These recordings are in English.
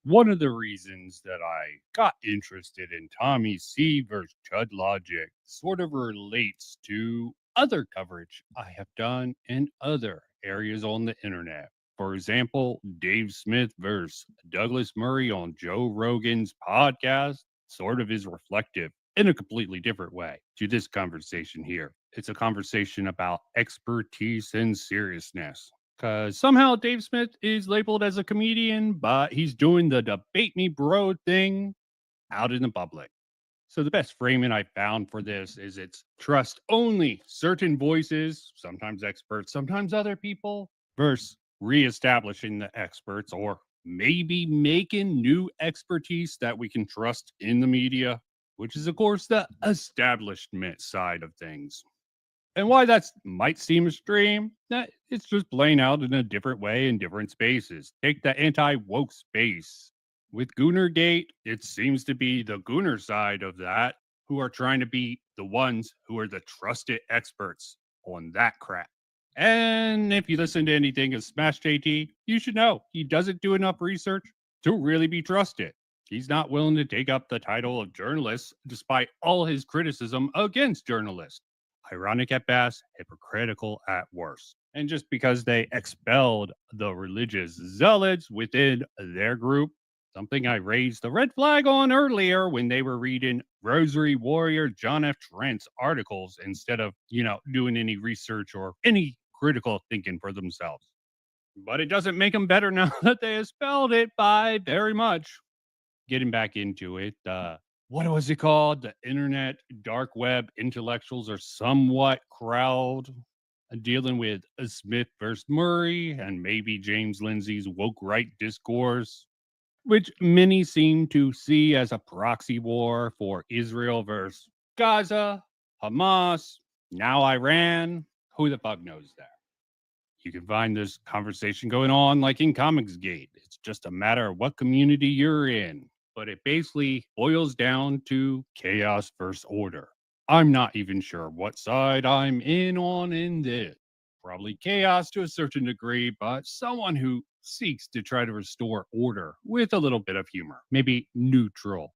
One of the reasons that I got interested in Tommy C versus Chud logic sort of relates to other coverage I have done in other areas on the internet. For example, Dave Smith versus Douglas Murray on Joe Rogan's podcast sort of is reflective in a completely different way to this conversation here. It's a conversation about expertise and seriousness. Because somehow Dave Smith is labeled as a comedian, but he's doing the debate me bro thing out in the public. So the best framing I found for this is it's trust only certain voices, sometimes experts, sometimes other people, versus reestablishing the experts or maybe making new expertise that we can trust in the media, which is, of course, the establishment side of things. And why that might seem extreme, that it's just playing out in a different way in different spaces. Take the anti-woke space. With Goonergate, it seems to be the Gooner side of that who are trying to be the ones who are the trusted experts on that crap. And if you listen to anything of Smash JT, you should know he doesn't do enough research to really be trusted. He's not willing to take up the title of journalist despite all his criticism against journalists. Ironic at best, hypocritical at worst. And just because they expelled the religious zealots within their group, something I raised the red flag on earlier when they were reading Rosary Warrior John F. Trent's articles instead of, doing any research or any critical thinking for themselves. But it doesn't make them better now that they expelled it by very much. Getting back into it, what was it called? The internet dark web intellectuals are somewhat crowd dealing with Smith versus Murray and maybe James Lindsay's woke right discourse, which many seem to see as a proxy war for Israel versus Gaza, Hamas, now Iran. Who the fuck knows that? You can find this conversation going on like in Comicsgate. It's just a matter of what community you're in. But it basically boils down to chaos versus order. I'm not even sure what side I'm in on in this. Probably chaos to a certain degree, but someone who seeks to try to restore order with a little bit of humor, maybe neutral,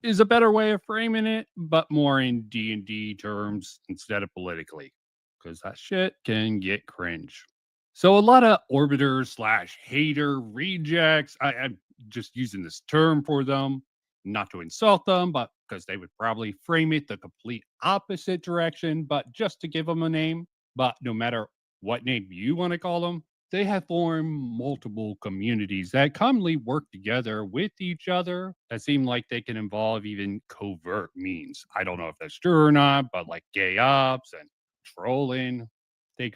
is a better way of framing it, but more in D&D terms instead of politically, because that shit can get cringe. So a lot of orbiters slash hater rejects. I'm just using this term for them, not to insult them, but because they would probably frame it the complete opposite direction, but just to give them a name. But no matter what name you want to call them, they have formed multiple communities that commonly work together with each other that seem like they can involve even covert means. I don't know if that's true or not, but like gay ops and trolling, they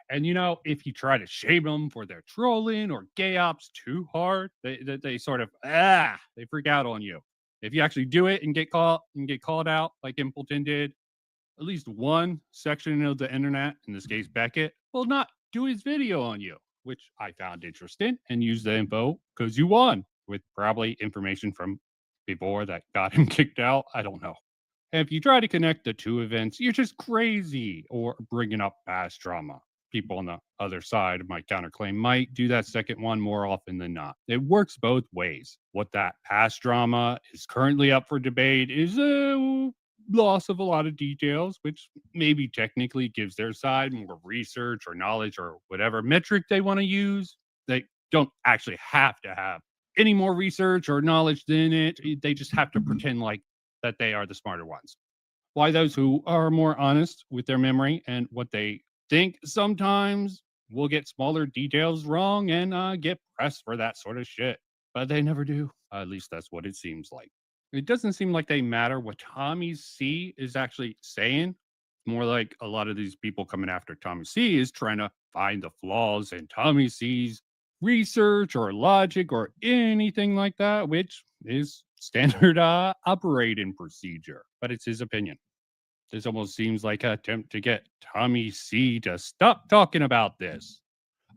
and if you try to shame them for their trolling or gay ops too hard, they sort of they freak out on you. If you actually do it and get called out like Impleton did, at least one section of the internet, in this case Beckett, will not do his video on you, which I found interesting and used the info because you won with probably information from before that got him kicked out. I don't know. And if you try to connect the two events, you're just crazy or bringing up past trauma. People on the other side of my counterclaim might do that second one more often than not. It works both ways. What that past drama is currently up for debate is a loss of a lot of details, which maybe technically gives their side more research or knowledge or whatever metric they want to use. They don't actually have to have any more research or knowledge than it. They just have to pretend like that they are the smarter ones. Why those who are more honest with their memory and what they think sometimes will get smaller details wrong and get pressed for that sort of shit. But they never do. At least that's what it seems like. It doesn't seem like they matter what Tommy C is actually saying. More like a lot of these people coming after Tommy C is trying to find the flaws in Tommy C's research or logic or anything like that, which is standard operating procedure. But it's his opinion. This almost seems like an attempt to get Tommy C to stop talking about this.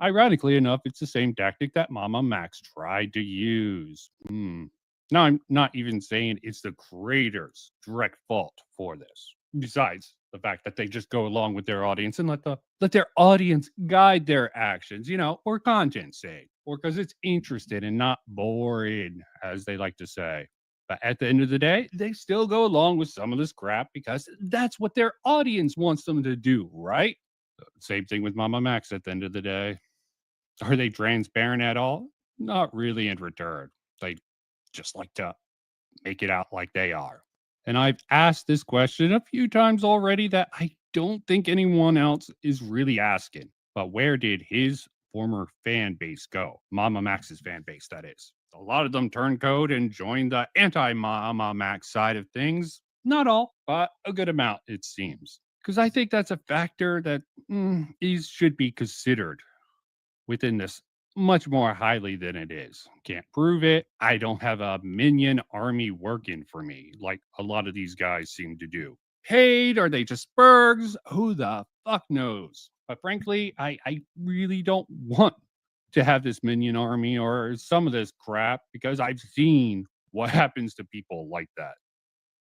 Ironically enough, it's the same tactic that Mama Max tried to use. Now, I'm not even saying it's the creator's direct fault for this. Besides the fact that they just go along with their audience and let their audience guide their actions, for content's sake. or because it's interested and not boring, as they like to say. But at the end of the day, they still go along with some of this crap because that's what their audience wants them to do, right? Same thing with Mama Max at the end of the day. Are they transparent at all? Not really in return. They just like to make it out like they are. And I've asked this question a few times already that I don't think anyone else is really asking. But where did his former fan base go? Mama Max's fan base, that is. A lot of them turned code and joined the anti Mama Max side of things. Not all, but a good amount, it seems. Because I think that's a factor that should be considered within this much more highly than it is. Can't prove it. I don't have a minion army working for me like a lot of these guys seem to do. Paid? Are they just Bergs? Who the fuck knows? But frankly, I really don't want to have this minion army or some of this crap because I've seen what happens to people like that.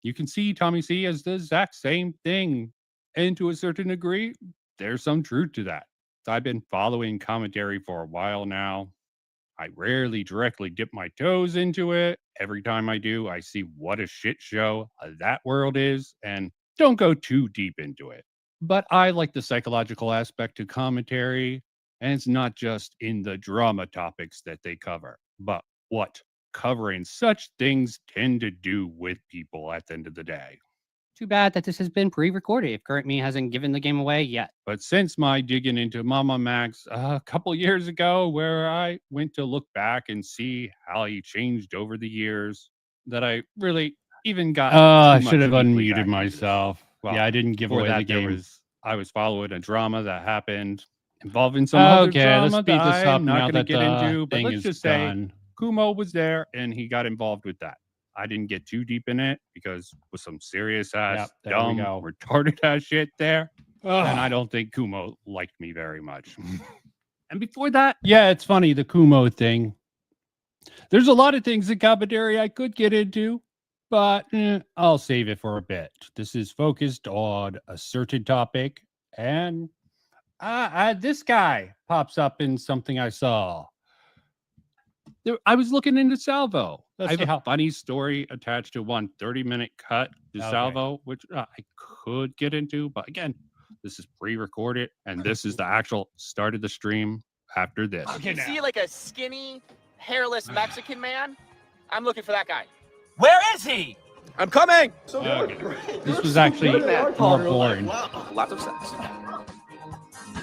You can see Tommy C as the exact same thing. And to a certain degree, there's some truth to that. I've been following commentary for a while now. I rarely directly dip my toes into it. Every time I do, I see what a shit show that world is and don't go too deep into it. But I like the psychological aspect to commentary, and it's not just in the drama topics that they cover, but what covering such things tend to do with people at the end of the day. Too bad that this has been pre-recorded if Current Me hasn't given the game away yet. But since my digging into Mama Max a couple years ago, where I went to look back and see how he changed over the years, that I really even got. I should have unmuted myself. Well, yeah, I didn't give away the game. I was following a drama that happened involving some other drama let's speed that this up I'm now not going to that get into. But thing let's is just say done. Kumo was there and he got involved with that. I didn't get too deep in it because with some serious ass, Yep, there we dumb, go. retarded ass shit there. And I don't think Kumo liked me very much. And before that, Yeah, it's funny, the Kumo thing. There's a lot of things in commentary I could get into, but I'll save it for a bit. This is focused on a certain topic, and this guy pops up in something I saw. I was looking into Salvo. Let's I have see a how- funny story attached to one 30-minute cut to Okay. Salvo, which I could get into. But again, this is pre-recorded, and this is the actual start of the stream after this. You see like a skinny, hairless Mexican man? I'm looking for that guy. Where is he? I'm coming! This was actually more boring. Lots of sex.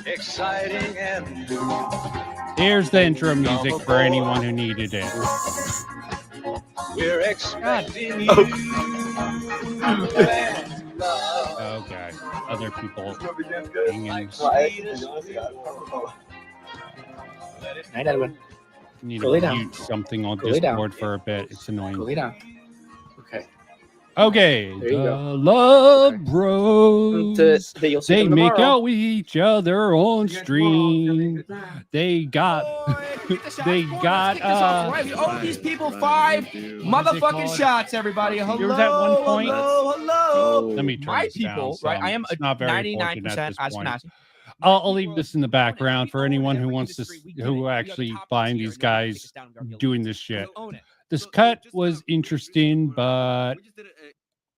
Exciting and Here's the intro music for anyone who needed it. we're expecting you. Okay, other people hanging. Need to Cool it down. mute something on Cool it down. Discord for a bit. It's annoying. Cool it down. Okay. Okay, There you the go. Love Okay. Bros. You'll see They them make tomorrow. out with each other on stream. They got, they got, We owe these people 5 motherfucking shots, everybody. Hello, There was that one point- hello. let me turn My this down people, right? some. I am It's not very 99% important at this point. Ashkenazi. I'll leave this in the background for anyone who wants to, who actually find these guys doing this shit. This cut was interesting, but,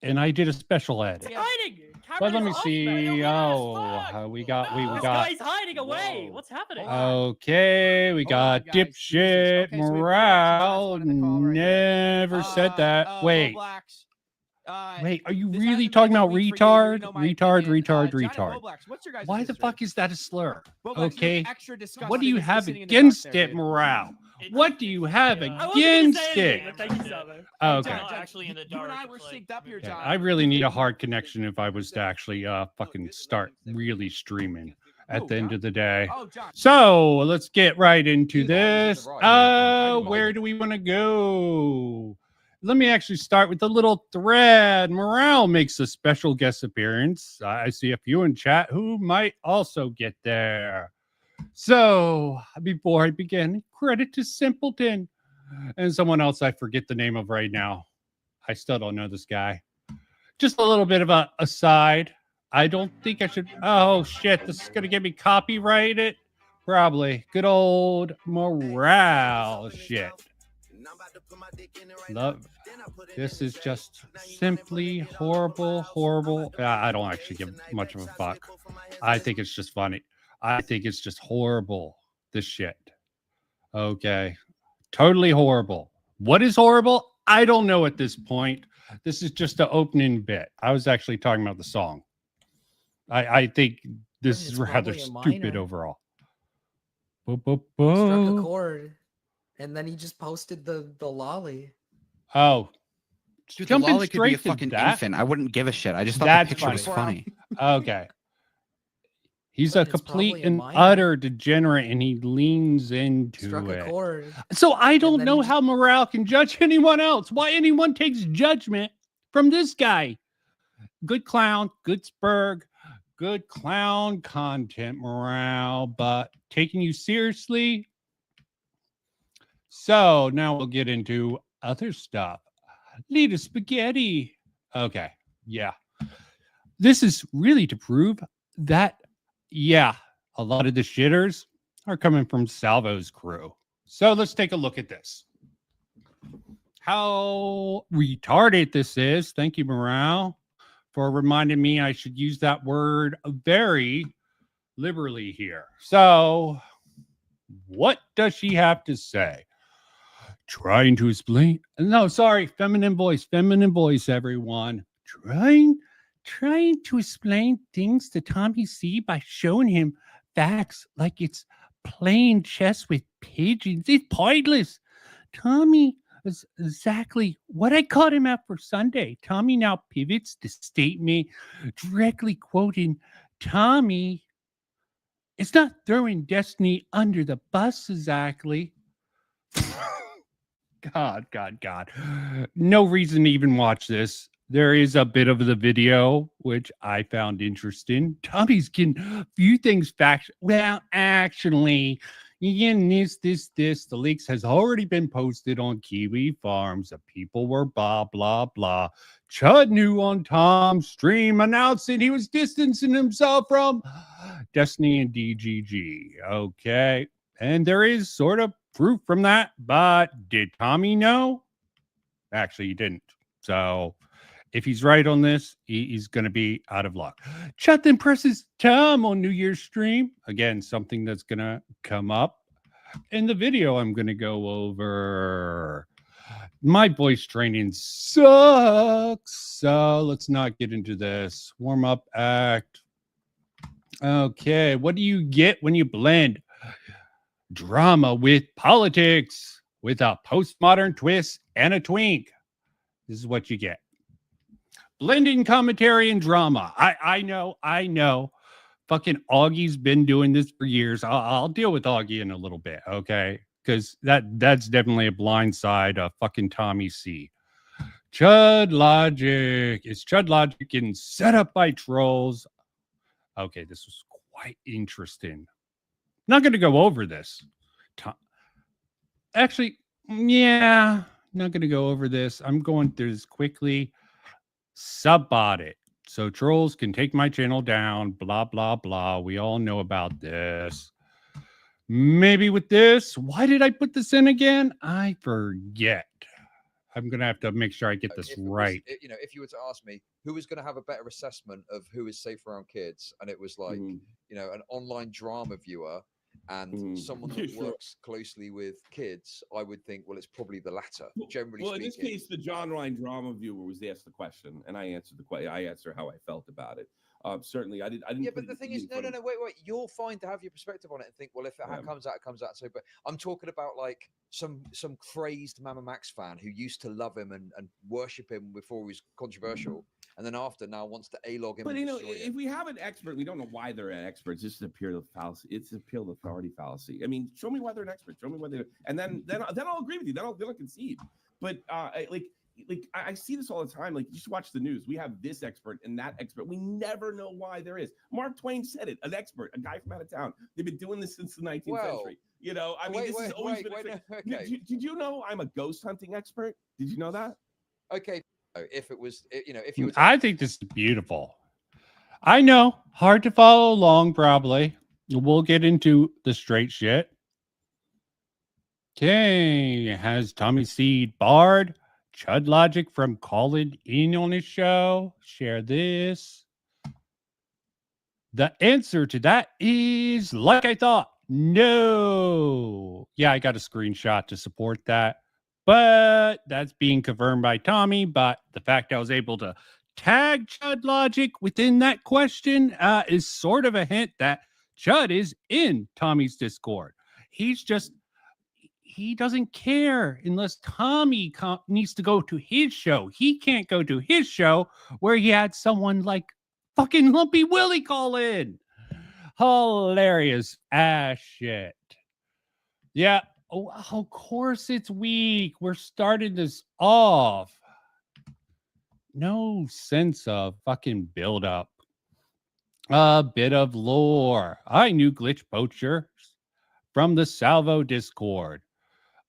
and I did a special edit. Hiding. But let me see. Oh, we got. This guy's hiding away. What's happening? Okay, we got guys, dipshit okay, so we have morale. one in the call right here. Never said that. Wait, Blacks. wait. Are you This really hasn't talking been a about week for you, retard? you know my Retard, opinion. retard, Johnny retard. Boblax, what's your guys' Why the history? fuck is that a slur? Boblax, you look Okay. extra disgusting What do you just have sitting in the dark against there, it, dude. morale? What do you have I wasn't gonna against say it? anything, but thank you, Summer. Okay. Not actually in the You and dark. I were it's like- synced up here, Okay, John. I really need a hard connection if I was to actually fucking start really streaming at the end of the day. Oh, John. So let's get right into Dude, this. the Raw, Where do we want to go? Let me actually start with the little thread. Morale makes a special guest appearance. I see a few in chat who might also get there. So before I begin, credit to Simpleton and someone else I forget the name of right now. I still don't know this guy. Just a little bit of a aside. I don't think I should. Oh shit! This is gonna get me copyrighted. Probably. Good old morale shit. Love. This is just simply horrible, horrible. I don't actually give much of a fuck. I think it's just funny. I think it's just horrible. This shit. Okay. Totally horrible. What is horrible? I don't know at this point. This is just the opening bit. I was actually talking about the song. I think this It's is rather probably a stupid minor. overall. Struck a chord, and then he just posted the lolly. Oh, Dude, the jumping lolly could be a straight to fucking that? infant. I wouldn't give a shit. I just thought That's the picture was funny. funny. Okay. He's But a it's complete probably a and minor. utter degenerate, and he leans into Struck a it. chord. So I don't then know he just- how morale can judge anyone else. Why anyone takes judgment from this guy? Good clown, good spurg, good clown content morale, but taking you seriously. So now we'll get into other stuff. Lita spaghetti. Okay, yeah. This is really to prove that, yeah, a lot of the shitters are coming from Salvo's crew. So let's take a look at this. How retarded this is. Thank you, Morale, for reminding me I should use that word very liberally here. So, what does she have to say? Trying to explain. No, sorry, feminine voice, everyone. Trying to explain things to Tommy C by showing him facts like it's playing chess with pigeons. It's pointless. Tommy is exactly what I caught him at for Sunday. Tommy now pivots the statement directly quoting Tommy. It's not throwing Destiny under the bus exactly. God. No reason to even watch this. There is a bit of the video, which I found interesting. Tommy's getting a few things fact. Well, actually, again, this. The leaks has already been posted on Kiwi Farms. The people were blah, blah, blah. Chud knew on Tom's stream announcing he was distancing himself from Destiny and DGG. Okay. And there is sort of proof from that, but did Tommy know? Actually, he didn't. So if he's right on this, he's going to be out of luck. Chud then presses Tom on New Year's stream. Again, something that's going to come up in the video I'm going to go over. My voice training sucks. So let's not get into this. Warm up act. Okay. What do you get when you blend drama with politics with a postmodern twist and a twink? This is what you get. Blending commentary and drama. I know. Fucking Augie's been doing this for years. I'll deal with Augie in a little bit, okay? Because that's definitely a blind side of fucking Tommy C. Chud Logic. Is Chud Logic getting set up by trolls? Okay, this was quite interesting. Not going to go over this. Actually, yeah, not going to go over this. I'm going through this quickly. Subbot it. So trolls can take my channel down. Blah, blah, blah. We all know about this. Maybe with this. Why did I put this in again? I forget. I'm going to have to make sure I get this right. If you were to ask me who is going to have a better assessment of who is safe around kids, and it was like, an online drama viewer and someone that works closely with kids, I would think, well, it's probably the latter, generally speaking. In this case, the online drama viewer was asked the question, and I answered the question. I answered how I felt about it. Certainly, I didn't. Yeah, but the thing is, no, wait. You're fine to have your perspective on it and think, well, if it comes out, it comes out. So, but I'm talking about like some crazed Mama Max fan who used to love him and worship him before he was controversial, and then after now wants to A-log him. But if we have an expert, we don't know why they're an expert. It's just a pure fallacy. It's a pure authority fallacy. I mean, show me why they're an expert. Show me why they're, and then I'll agree with you. Then I'll concede. But I see this all the time. Like, you should watch the news. We have this expert and that expert. We never know why there is. Mark Twain said it. An expert, a guy from out of town. They've been doing this since the 19th century. This has always been. Okay. Did you know I'm a ghost hunting expert? Did you know that? Okay. If it was, if you were I think this is beautiful. I know, hard to follow along, probably. we'll get into the straight shit. Okay, has Tommy C barred Chud Logic from calling in on his show? Share this. The answer to that is, like I thought, no. Yeah, I got a screenshot to support that, but that's being confirmed by Tommy. But the fact I was able to tag Chud Logic within that question is sort of a hint that Chud is in Tommy's Discord. He doesn't care unless Tommy needs to go to his show. He can't go to his show where he had someone like fucking Lumpy Willie call in. Hilarious ass shit. Yeah. Oh, of course it's weak. We're starting this off. No sense of fucking build up. A bit of lore. I knew Glitch Poacher from the Salvo Discord.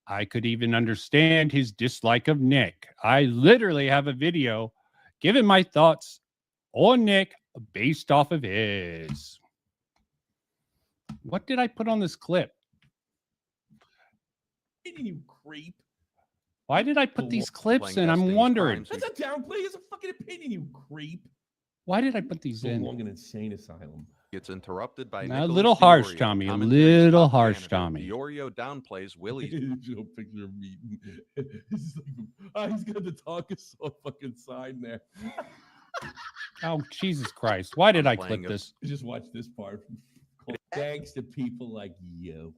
I could even understand his dislike of Nick. I literally have a video giving my thoughts on Nick based off of his. What did I put on this clip? You creep. Why did I put these clips in? I'm wondering. That's a downplay. It's a fucking opinion, you creep. Why did I put these in? Belong in an insane asylum. Gets interrupted by A little harsh, Tommy. A little harsh, Tommy. Diorio downplays Willie's No picture of me. It's like, he's got the talk so fucking sign there. Oh, Jesus Christ. Why did I clip this? Just watch this part. Thanks to people like you.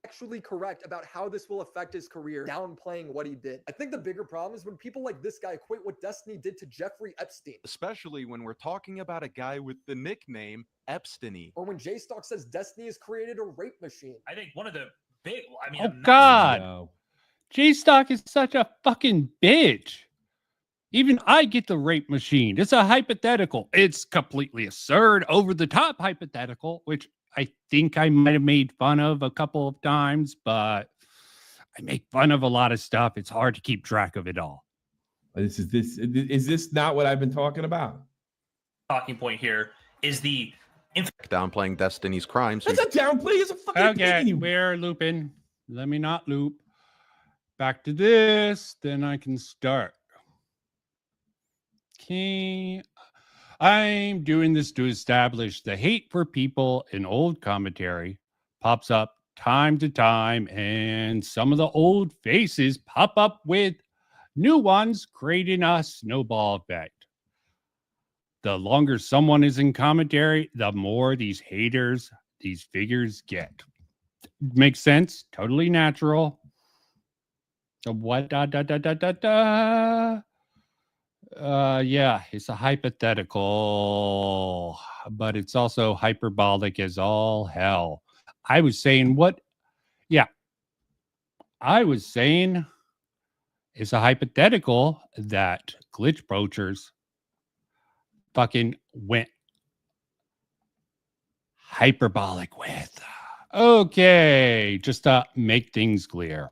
Actually correct about how this will affect his career, downplaying what he did. I think the bigger problem is when people like this guy equate what Destiny did to Jeffrey Epstein. especially when we're talking about a guy with the nickname Epsteiny. Or when Jaystalk says Destiny has created a rape machine. I think one of the big, Oh, God. Jaystalk is such a fucking bitch. Even I get the rape machine. It's a hypothetical. It's completely absurd, over the top hypothetical, which I think I might have made fun of a couple of times, but I make fun of a lot of stuff. It's hard to keep track of it all. Is this not what I've been talking about? Talking point here is the Downplaying Destiny's crimes. That's a downplay. It's a fucking Okay, opinion. we're looping. Let me not loop. Back to this, then I can start. Okay. I'm doing this to establish the hate for people in old commentary pops up time to time, and some of the old faces pop up with new ones, creating a snowball effect. The longer someone is in commentary, the more these haters, these figures get. Makes sense. Totally natural. So what? Yeah, it's a hypothetical, but it's also hyperbolic as all hell. I was saying what? Yeah, I was saying it's a hypothetical that glitch poachers fucking went hyperbolic with. Okay, just to make things clear.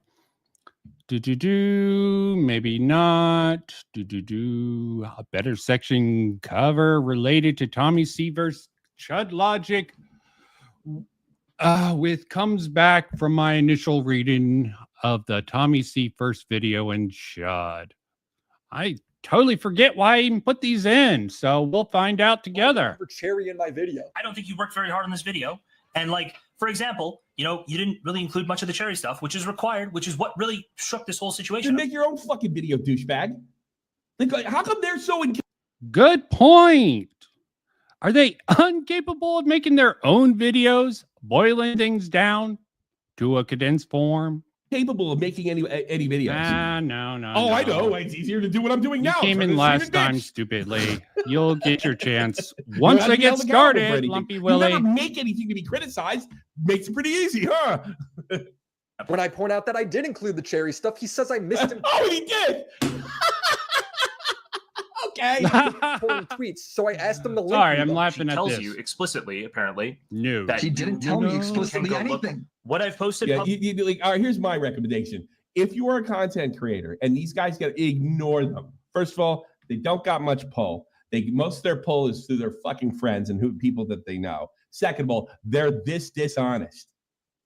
Maybe not. A better section cover related to Tommy C versus Chud Logic with comes back from my initial reading of the Tommy C first video and Chud. I totally forget why I even put these in, so we'll find out together. For Cherry in my video. I don't think you worked very hard on this video. And like, for example, you know, you didn't really include much of the Cherry stuff, which is required, which is what really shook this whole situation. Then make your own fucking video, douchebag. Like, how come they're so Good point. Are they incapable of making their own videos, boiling things down to a condensed form? Capable of making any videos? No. Oh, I know. It's easier to do what I'm doing You now. came Try in to last shoot a time bitch. stupidly. You'll get your chance once You I haven't get held accountable for started, anything. Lumpy You Willie. never make anything to be criticized. Makes it pretty easy, huh? When I point out that I did include the Cherry stuff, he says I missed him. Oh, he did. Okay. Important tweets, so I asked him to link. Sorry, me I'm them. laughing at tells this. you explicitly, apparently, No. that She didn't tell me explicitly can go look anything. what I've posted. Yeah, like, all right, here's my recommendation. If you are a content creator and these guys got to ignore them, first of all, they don't got much pull. Most of their pull is through their fucking friends and people that they know. Second of all, they're this dishonest.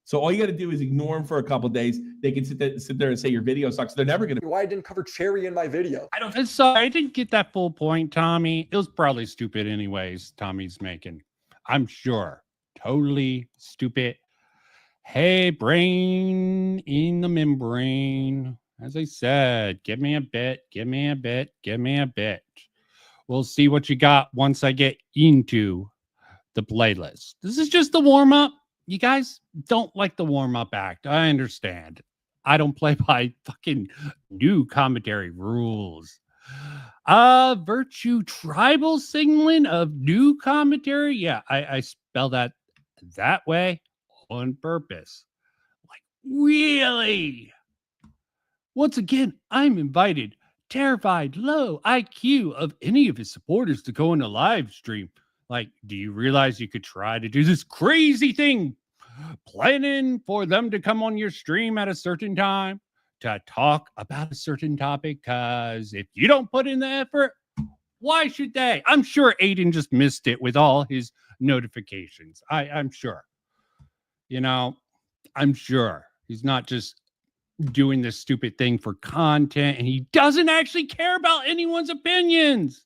So all you got to do is ignore them for a couple of days. They can sit there and say your video sucks. They're never going to. Why I didn't cover Cherry in my video? Sorry, I didn't get that full point, Tommy. It was probably stupid anyways, Tommy's making. I'm sure. Totally stupid. Hey, brain in the membrane. As I said, give me a bit, give me a bit, give me a bit. We'll see what you got once I get into the playlist. This is just the warm-up. You guys don't like the warm-up act. I understand. I don't play by fucking new commentary rules. Virtue tribal signaling of new commentary. Yeah, I spell that way on purpose. Like, really? Once again, I'm invited, terrified, low IQ of any of his supporters to go in a live stream. Like, do you realize you could try to do this crazy thing? Planning for them to come on your stream at a certain time to talk about a certain topic, because if you don't put in the effort, why should they? I'm sure Aiden just missed it with all his notifications. I'm sure. You know, I'm sure he's not just doing this stupid thing for content and he doesn't actually care about anyone's opinions.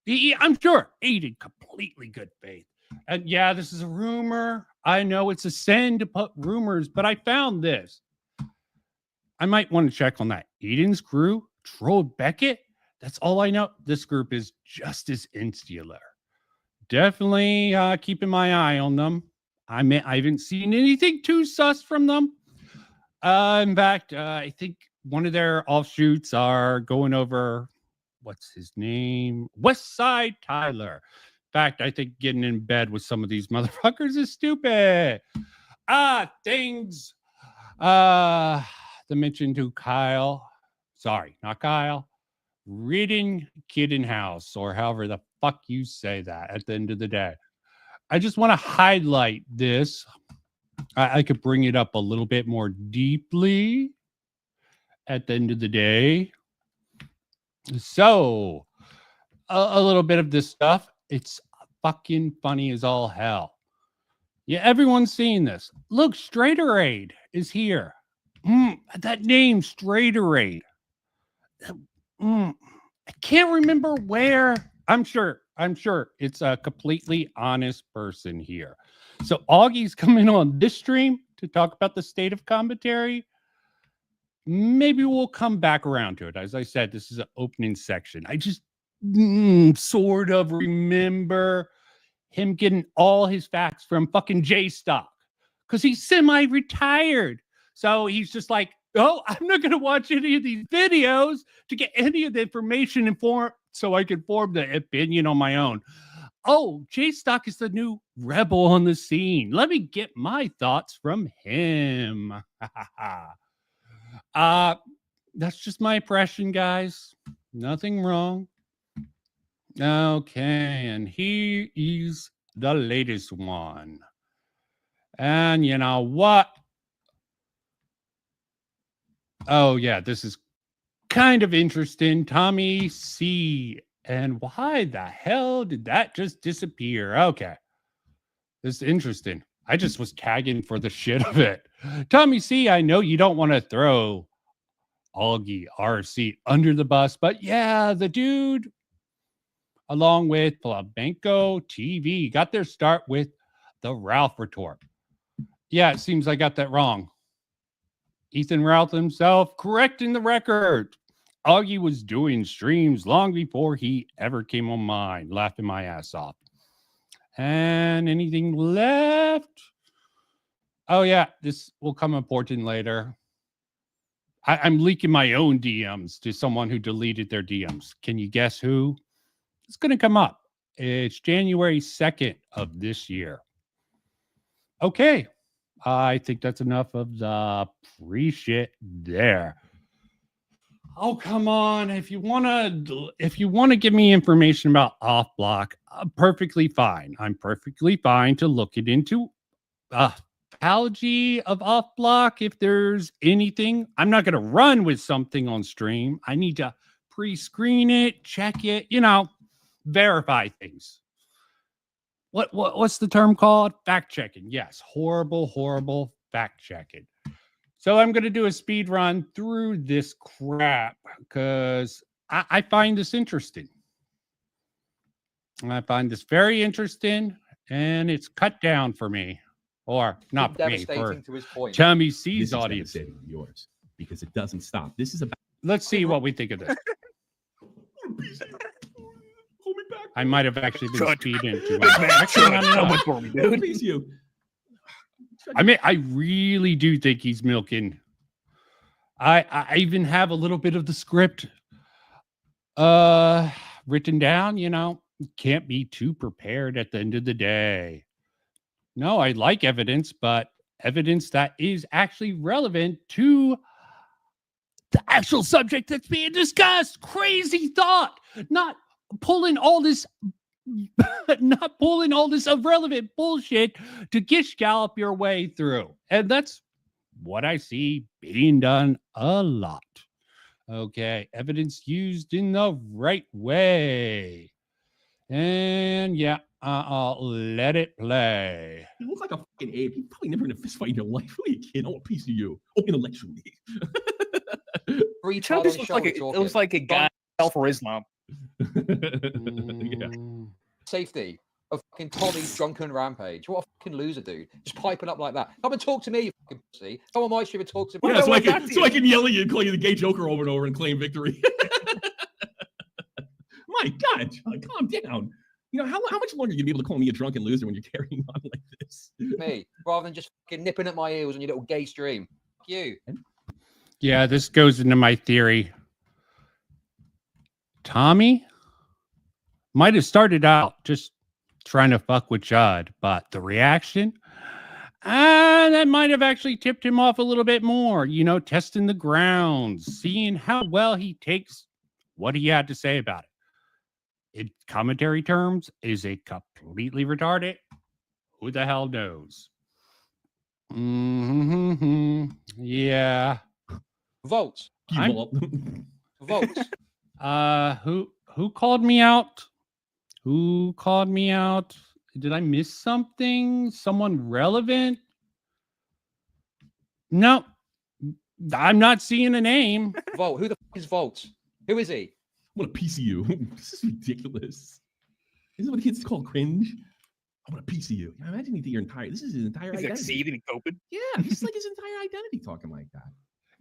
I'm sure Aiden completely good faith. And yeah, this is a rumor. I know it's a sin to put rumors, but I found this. I might want to check on that. Eden's crew trolled Beckett. That's all I know. This group is just as insular. Definitely keeping my eye on them. I haven't seen anything too sus from them. In fact, I think one of their offshoots are going over, what's his name? West Side Tyler. In fact, I think getting in bed with some of these motherfuckers is stupid. Things. The mention to Kyle. Sorry, not Kyle. Reading Kid House, or however the fuck you say that at the end of the day. I just want to highlight this. I could bring it up a little bit more deeply at the end of the day. So, a little bit of this stuff. It's fucking funny as all hell. Yeah, everyone's seeing this. Look, Straighterade is here. That name, Straighterade. I can't remember where. I'm sure it's a completely honest person here. So Augie's coming on this stream to talk about the state of commentary. Maybe we'll come back around to it. As I said, this is an opening section. I just sort of remember him getting all his facts from fucking Jaystalk because he's semi-retired. So he's just like, oh, I'm not going to watch any of these videos to get any of the information so I can form the opinion on my own. Oh, Jaystalk is the new rebel on the scene. Let me get my thoughts from him. That's just my impression, guys. Nothing wrong. Okay, and he is the latest one. And you know what? Oh, yeah, this is kind of interesting. Tommy C. And why the hell did that just disappear? Okay. This is interesting. I just was tagging for the shit of it. Tommy C., I know you don't want to throw Augie RC under the bus, but yeah, the dude, along with Flamenco TV, got their start with the Ralph retort. Yeah, it seems I got that wrong. Ethan Ralph himself correcting the record. Augie was doing streams long before he ever came on mine, laughing my ass off. And anything left? Oh, yeah, this will come important later. I'm leaking my own DMs to someone who deleted their DMs. Can you guess who? It's going to come up. It's January 2nd of this year. Okay. I think that's enough of the pre-shit there. Oh, come on. If you want to give me information about off block, perfectly fine. I'm perfectly fine to look it into apology of off block. If there's anything, I'm not going to run with something on stream. I need to pre-screen it, check it, verify things. what's the term called? Fact checking. Yes, horrible fact checking. So I'm going to do a speed run through this crap because I find this interesting. I find this very interesting, and it's cut down for me, or not for me, for Devastating to his point. Tommy This C's is audience. devastating to yours because it doesn't stop. This is about. Let's see what we think of this. Hold me back. I might have actually been Chud. speeding too Man, much. Actually, Chud, no, no, come no. on for me, dude. Please you. I mean, I really do think he's milking. I even have a little bit of the script written down, you know. Can't be too prepared at the end of the day. No, I like evidence, but evidence that is actually relevant to the actual subject that's being discussed. Crazy thought. Not pulling all this irrelevant bullshit to gish gallop your way through. And that's what I see being done a lot. Okay, evidence used in the right way. And yeah, I'll let it play. You look like a fucking ape. You probably never in a fist fight in your life. What are you kidding? Oh, a piece of you. Oh, intellectually. Chud Chud just looks like a guy for Islam. Yeah. Safety of fucking Tommy's drunken rampage. What a fucking loser, dude. Just piping up like that. Come and talk to me, you fucking pussy. Come on my stream and talk to me. Yeah, so I can yell at you and call you the gay Joker over and over and claim victory. My God, Chud, calm down. You know, how much longer are you gonna be able to call me a drunken loser when you're carrying on like this? Me, rather than just fucking nipping at my heels on your little gay stream. Fuck you. Yeah, this goes into my theory. Tommy might have started out just trying to fuck with Chud, but the reaction, that might have actually tipped him off a little bit more, you know, testing the grounds, seeing how well he takes what he had to say about it. In commentary terms, is it completely retarded? Who the hell knows? Yeah. Votes. Votes. Who called me out? Who called me out? Did I miss something? Someone relevant? No, I'm not seeing a name. Volt. Who the fuck is Volt? Who is he? What a piece of you. This is ridiculous. This is what kids call cringe. I want a piece of you. Imagine your entire. This is his entire He's identity. exceeding and coping. Yeah, this is like his entire identity talking like that.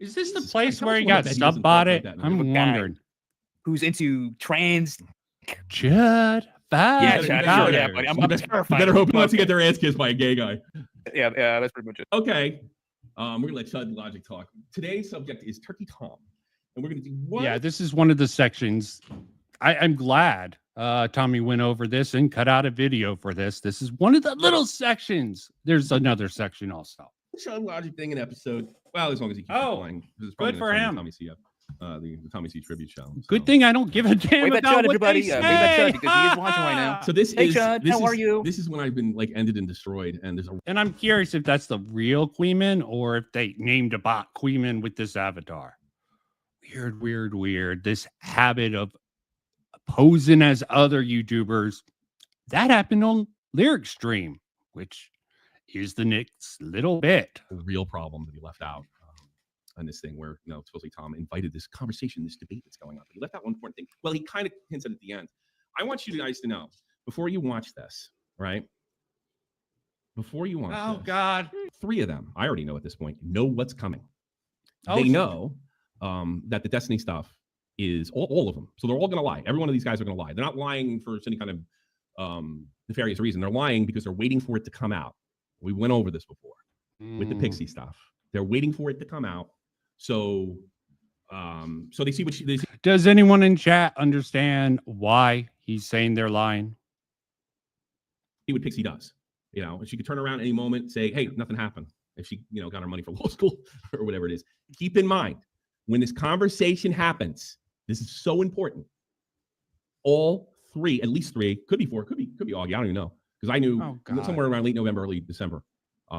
Is this the Jesus place Christ, how where much he more got of that he doesn't sub talk like botted? that in I'm a guy. wondering. Who's into trans? Chud, Yeah, five Chud, dollars. yeah, buddy. I'm You terrified. better hope not to get their ass kissed by a gay guy. Yeah, that's pretty much it. Okay. We're gonna let Chud Logic talk. Today's subject is Turkey Tom. And we're gonna do one. Yeah, this is one of the sections. I'm glad Tommy went over this and cut out a video for this. This is one of the little sections. There's another section also. Chud Logic thing, an episode. Well, as long as he keeps replying. It's good for him. Tommy C, the Tommy C tribute show. Good thing I don't give a damn Wave at about Chud, what everybody. they Wave at say. Chud because he is watching right now. So this Hey, is Chud, this how is, are you? This is when I've been like ended and destroyed, and there's a And I'm curious if that's the real Kuihman or if they named a bot Kuihman with this avatar. Weird. This habit of posing as other YouTubers, that happened on Lyric Stream, which is the next little bit. real problem that he left out on this thing where, you know, supposedly Tom invited this conversation, this debate that's going on. But he left out one important thing. Well, he kind of hints at the end. I want you guys to know, before you watch this, right? Before you watch Oh, this, God. 3 of them, I already know at this point, know what's coming. Oh, They so- know that the Destiny stuff is all of them. So they're all going to lie. Every one of these guys are going to lie. They're not lying for any kind of nefarious reason. They're lying because they're waiting for it to come out. We went over this before with the Pixie stuff. They're waiting for it to come out. So so they see what they see. Does anyone in chat understand why he's saying they're lying? See what Pixie does. You know, and she could turn around any moment and say, hey, nothing happened. If she, you know, got her money for law school or whatever it is. Keep in mind, when this conversation happens, this is so important. All 3, at least 3, could be 4, could be Augie. I don't even know. Because I knew somewhere around late November, early December,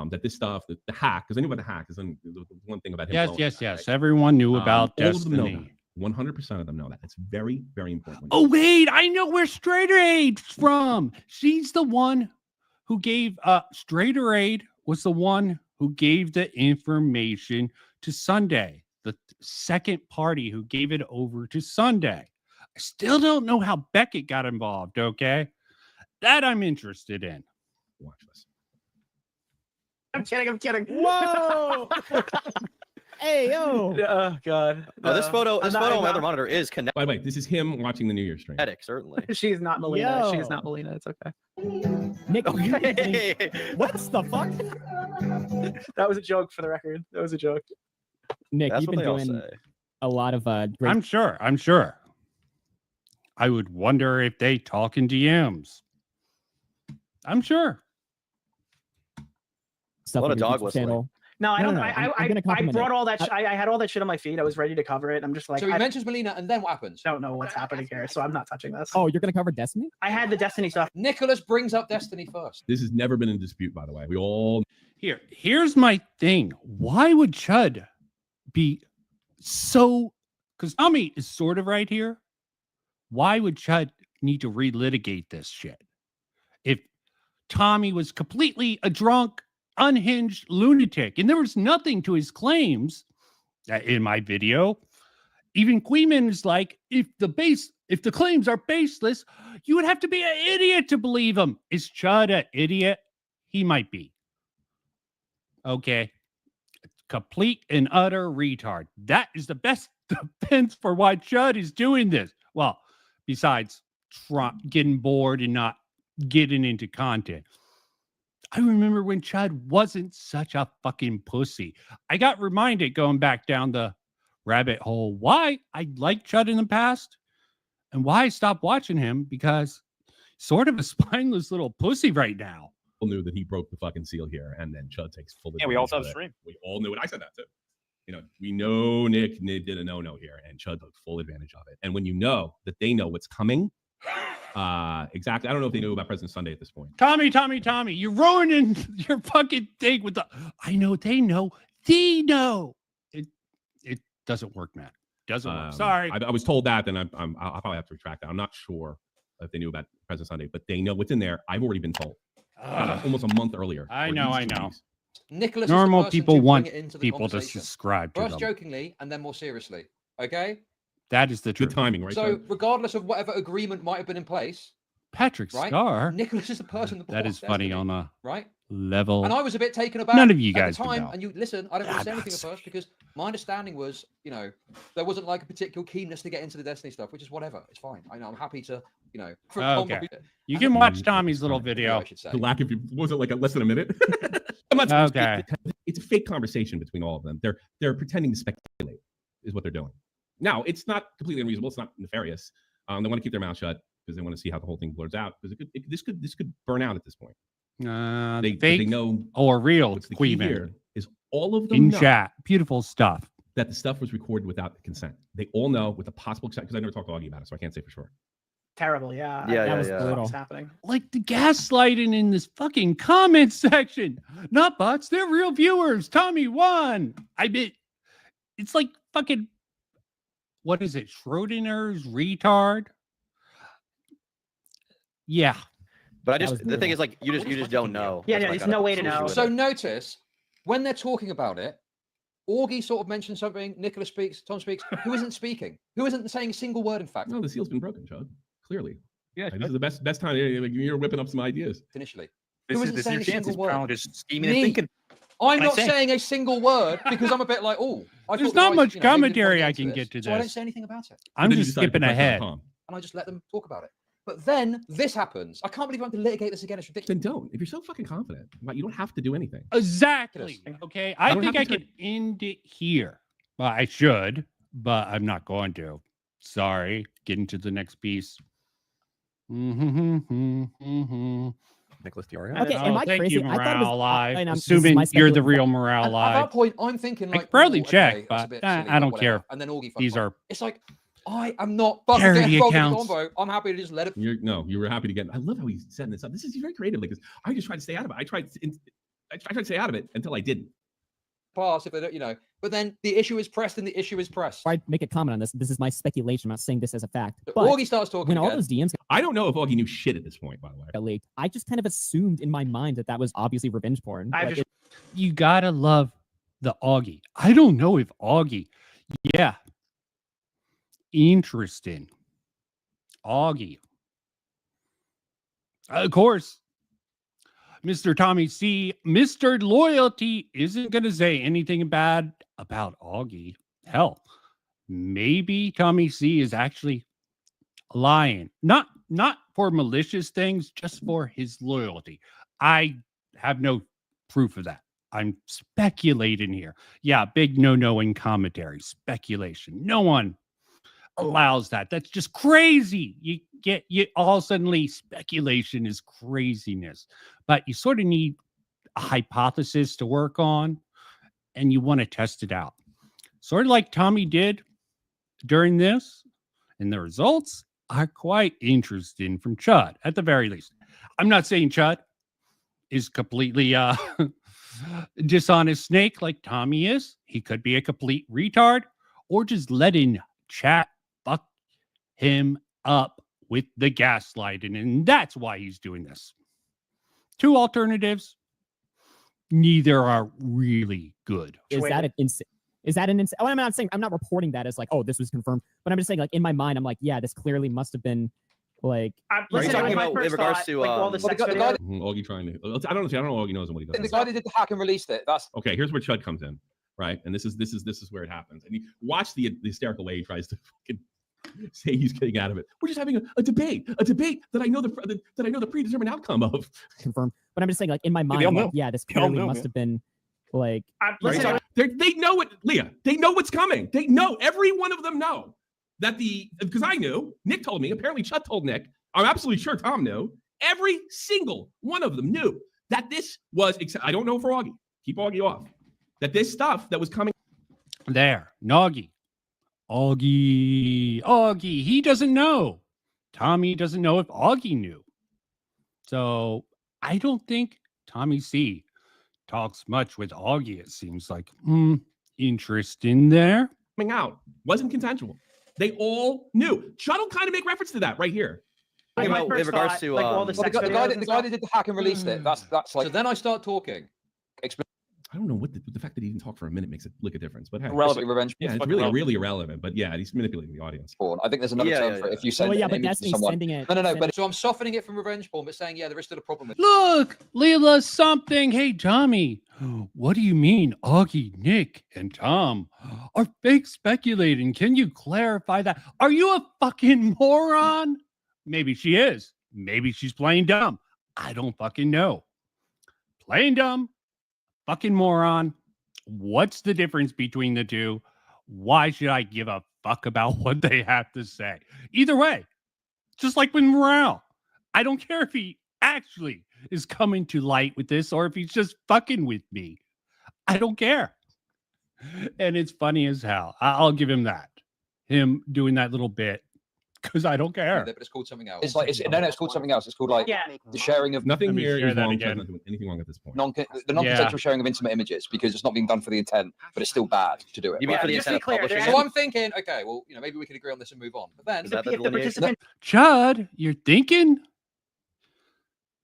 that this stuff, the hack, because I knew about the hack, because then the one thing about him. Yes. Everyone knew about all of them know Destiny. that. 100% of them know that. It's very, very important. Oh, wait, I know where Straighterade's from. She's the one who gave Straighterade was the one who gave the information to Sunday, the second party who gave it over to Sunday. I still don't know how Beckett got involved, okay? That I'm interested in. Watch this. I'm kidding. Whoa! Hey, yo. Oh, God. Oh, this photo I'm not- on I'm my other not- monitor is connected. By the way, this is him watching the New Year's stream. Certainly. She's not Melina. Yo. She's not Melina. It's okay. Nick, What's the fuck? That was a joke for the record. That was a joke. Nick, That's you've what been they all doing say. a lot of great. I'm sure. I would wonder if they talk in DMs. I'm sure. stuff A lot on of your dog YouTube whistling. channel. No, I No, don't. no, no, I'm gonna I compliment brought it. all that. I had all that shit on my feed. I was ready to cover it. I'm just like, So he I mentions Melina, and then what happens? don't know what's happening here, so I'm not touching this. Oh, you're gonna cover Destiny? I had the Destiny stuff. Nicholas brings up Destiny first. This has never been in dispute, by the way. We all Here's my thing. Why would Chud be so? Because Tommy is sort of right here. Why would Chud need to relitigate this shit? If Tommy was completely a drunk, unhinged lunatic, and there was nothing to his claims in my video. Even Kuihman is like, if the claims are baseless, you would have to be an idiot to believe them. Is Chud an idiot? He might be. Okay. Complete and utter retard. That is the best defense for why Chud is doing this. Well, besides getting bored and not getting into content. I remember when Chud wasn't such a fucking pussy. I got reminded going back down the rabbit hole why I liked Chud in the past and why I stopped watching him, because sort of a spineless little pussy right now. knew that he broke the fucking seal here, and then Chud takes full. Yeah, we all advantage saw of the it. stream. We all knew it. I said that too. You know, we know Nick did a no here, and Chud took full advantage of it. And when you know that they know what's coming, exactly. I don't know if they knew about President Sunday at this point. Tommy, you're ruining your fucking thing with the. I know they know. They know. It doesn't work, man. Doesn't work. Sorry. I was told that, then I'll probably have to retract that. I'm not sure if they knew about President Sunday, but they know what's in there. I've already been told. Almost a month earlier. I know. Nicholas Normal is the person people to bring want it into the people to conversation. subscribe to First them. jokingly, and then more seriously. Okay. That is the Good truth. timing, right? So, regardless of whatever agreement might have been in place, Patrick right? Scar. Nicholas is the person that. That brought is funny Destiny, on a right. level. And I was a bit taken aback. None of you at guys the would time, know. and you listen. I don't want to say anything at first because my understanding was, you know, there wasn't like a particular keenness to get into the Destiny stuff, which is whatever. It's fine. I know. I'm happy to, you know. Okay. You can watch Tommy's little video. I should say. The lack of was it like less than a minute? Okay. It's a fake conversation between all of them. They're pretending to speculate, is what they're doing. Now, it's not completely unreasonable. It's not nefarious. They want to keep their mouth shut because they want to see how the whole thing blurs out. Because this could burn out at this point. They fake know or real what's the key Kuihman here is all of them in know chat. Beautiful stuff. that the stuff was recorded without the consent. They all know with the possible consent, because I never talked to Augie about it, so I can't say for sure. Terrible. Yeah. Yeah, What's happening? Like the gaslighting in this fucking comment section. Not bots, they're real viewers. Tommy won. I bet it's like fucking, what is it? Schrodinger's retard. Yeah. But the thing is, like, you just don't know. Yeah, That's yeah, what I there's gotta no way to issue know. with So it. notice when they're talking about it, Augie sort of mentions something. Nicholas speaks. Tom speaks. Who isn't speaking? Who isn't saying a single word? In fact, No, the seal's been broken, Chud. Clearly. Yeah, Like, this is the best time. Like, you're whipping up some ideas. initially. This Who is isn't this saying your a chance. single It's word? probably just scheming Me. and thinking. I'm I not say. saying a single word because I'm a bit like, oh, I There's thought the not guys, much you know, maybe didn't commentary wanna I into can get to so I don't this. say anything about it, I'm But then you just decide to skipping press ahead. calm. and I just let them talk about it. But then this happens. I can't believe I have to litigate this again. It's ridiculous. Then don't. If you're so fucking confident, you don't have to do anything. Exactly. Okay. I don't think have I to can end it here. Well, I should, but I'm not going to. Sorry. Getting to the next piece. Nicholas Diorio. Okay, am I thank crazy? you, I thought it was Morale Live. and this is Assuming my you're the speculative- real Morale And at Live. that point, I'm thinking I like, could probably "Ooh, check, okay, that's but a bit I silly, don't but care. whatever." And then Augie. These fucking- are It's like I am not fucking charity getting involved in the accounts. convo. I'm happy to just let it. You were happy to get. I love how he's setting this up. This is very creative. Like, I just tried to stay out of it. I tried to stay out of it until I didn't. pass if they don't, you know. But then the issue is pressed, and the issue is pressed. I make a comment on this. This is my speculation. I'm not saying this as a fact. But Augie starts talking when all again. those DMs I don't know if Augie knew shit at this point, by the way. got leaked, I just kind of assumed in my mind that that was obviously revenge porn. I Like, just- You gotta love the Augie. I don't know if Augie. Yeah. Interesting. Augie. Of course, Mr. Tommy C, Mr. Loyalty isn't going to say anything bad about Augie. Hell, maybe Tommy C is actually lying. Not for malicious things, just for his loyalty. I have no proof of that. I'm speculating here. Yeah, big no in commentary. Speculation. No one allows that. That's just crazy. You all suddenly speculation is craziness. But you sort of need a hypothesis to work on, and you want to test it out. Sort of like Tommy did during this, and the results are quite interesting from Chud, at the very least. I'm not saying Chud is completely dishonest snake like Tommy is. He could be a complete retard, or just letting chat fuck him up with the gaslighting, and that's why he's doing this. Two alternatives, neither are really good. is that an insane? Is that an insane? Oh, I'm not saying, I'm not reporting that as like, oh, this was confirmed, but I'm just saying, like, in my mind, I'm like, yeah, this clearly must have been like. Listen, talking about in regards to Augie trying to. I don't know. Augie knows what he does. The guy that did the hack and released it. That's Okay, here's where Chud comes in, right? And this is where it happens. And you watch the hysterical way he tries to fucking say he's getting out of it. We're just having a debate that I know the predetermined outcome of. Confirmed, but I'm just saying, like, in my mind, all I'm like, know. yeah, this They all clearly know, must man. have been like. They know it, Leah. They know what's coming. They know. Every one of them know that because I knew. Nick told me. Apparently, Chud told Nick. I'm absolutely sure Tom knew. Every single one of them knew that this was. I don't know for Augie. Keep Augie off. That this stuff that was coming. There, Augie. He doesn't know. Tommy doesn't know if Augie knew. So I don't think Tommy C talks much with Augie. It seems like interesting there. Coming out wasn't consensual. They all knew. Chud will kind of make reference to that right here. In regards to the guy that did the hack and released it. That's like. So then I start talking. I don't know what the fact that he didn't talk for a minute makes it look a difference, but hey, Relevant revenge. Yeah, it's really irrelevant. But yeah, he's manipulating the audience. I think there's another term for it. If you send yeah, an but image to Destiny's someone. sending it. No. But so I'm softening it from revenge porn, but saying there is still a problem with it. Look, Leela, something. Hey, Tommy, what do you mean Augie, Nick, and Tom are fake speculating? Can you clarify that? Are you a fucking moron? Maybe she is. Maybe she's playing dumb. I don't fucking know. Playing dumb, fucking moron. What's the difference between the two? Why should I give a fuck about what they have to say? Either way, just like with Morale, I don't care if he actually is coming to light with this or if he's just fucking with me. I don't care. And it's funny as hell. I'll give him that. Him doing that little bit. Because I don't care. But it's called something else. It's like it's called something else. It's called like the sharing of Nothing here share is that wrong. again. Not doing anything wrong at this point. the non-consensual sharing of intimate images because it's not being done for the intent, but it's still bad to do it. You mean for the just to intent be of clear, publishing So it? I'm thinking, okay, well, maybe we can agree on this and move on. But then Is that the if the delineation? participant Chud, you're thinking?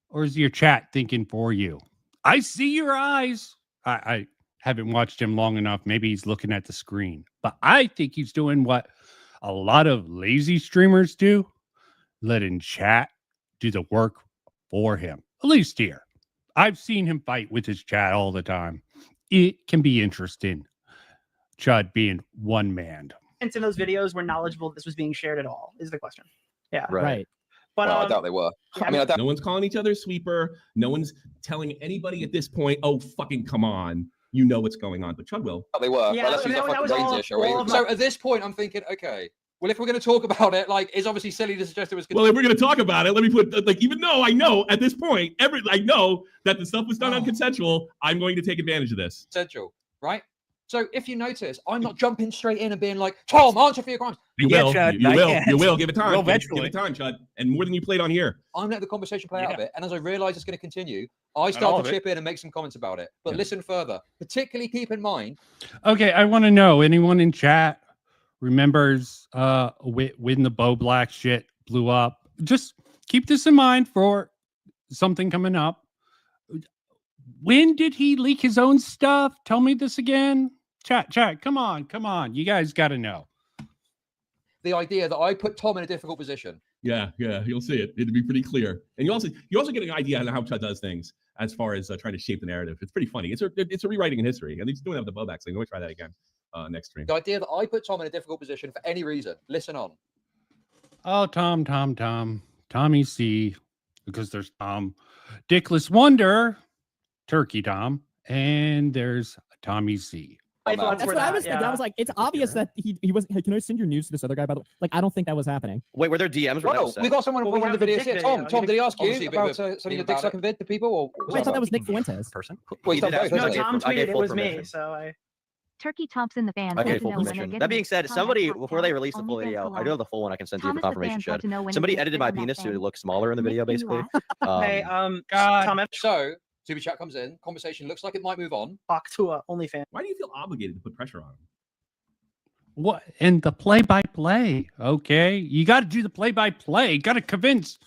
Or is your chat thinking for you? I see your eyes. I haven't watched him long enough. Maybe he's looking at the screen. But I think he's doing what a lot of lazy streamers do. Letting chat do the work for him. At least here. I've seen him fight with his chat all the time. It can be interesting. Chud being one man. in those videos were knowledgeable that this was being shared at all, is the question. Yeah. Right. But I doubt they were. Yeah, I mean, I doubt. No one's calling each other sweeper. No one's telling anybody at this point, oh, fucking come on. You know what's going on. But Chud will. They were. Yeah, Well, let's use that our was fucking all- brains here, shall all we? of So my- at this point, I'm thinking, okay, well, if we're going to talk about it, like, it's obviously silly to suggest it was. Well, if we're going to talk about it, let me put, like, even though I know at this point, I know that the stuff was done unconsensual, I'm going to take advantage of this. Consensual, right? So if you notice, I'm not jumping straight in and being like, Tom, answer for your crimes. You Yeah, will. Chud, You I will. can't. You will. Give it time. Will Give eventually. it time, Chud. And more than you played on here. I'm letting the conversation play out a bit. And as I realize it's going to continue, I all start of to it. chip in and make some comments about it. But listen further. Particularly keep in mind. Okay, I want to know, anyone in chat remembers when the Bo Black shit blew up? Just keep this in mind for something coming up. When did he leak his own stuff? Tell me this again. Chat, come on. You guys got to know. The idea that I put Tom in a difficult position. Yeah, you'll see it. It'll be pretty clear. And you also get an idea on how Chud does things as far as trying to shape the narrative. It's pretty funny. It's a rewriting in history. And he's doing that with the Bobak thing. Let me try that again next stream. The idea that I put Tom in a difficult position for any reason. Listen on. Oh, Tommy C, because there's Tom, Dickless Wonder, Turkey Tom, and there's Tommy C. That's what I was thinking. I was like, it's obvious that he was. Hey, can I send your news to this other guy? By the way, like, I don't think that was happening. Wait, were there DMs? Oh, we got someone from one of the videos here. Tom, did he ask you Obviously a bit about of a sending a thing dick about sucking vid to people? Or I thought that was Nick Fuentes. Person. Well, He did ask me. No, I gave Tom full- I gave tweeted it full was me, permission. so I. Turkey Thompson, the fans. I want gave to full know when they're permission. getting That being this said, comment somebody from before they Tom release the only full goes video, I do live. have the full one. I can send to you Thomas for the confirmation. fans want to know Chud. when Somebody you're edited my getting penis that to thing. look smaller in the video, basically. Hey, God. Tom F. So, Super Chat comes in. Conversation looks like it might move on. Talk to OnlyFans. Why do you feel obligated to put pressure on him? What? And the play-by-play, okay? You got to do the play-by-play. Got to convince,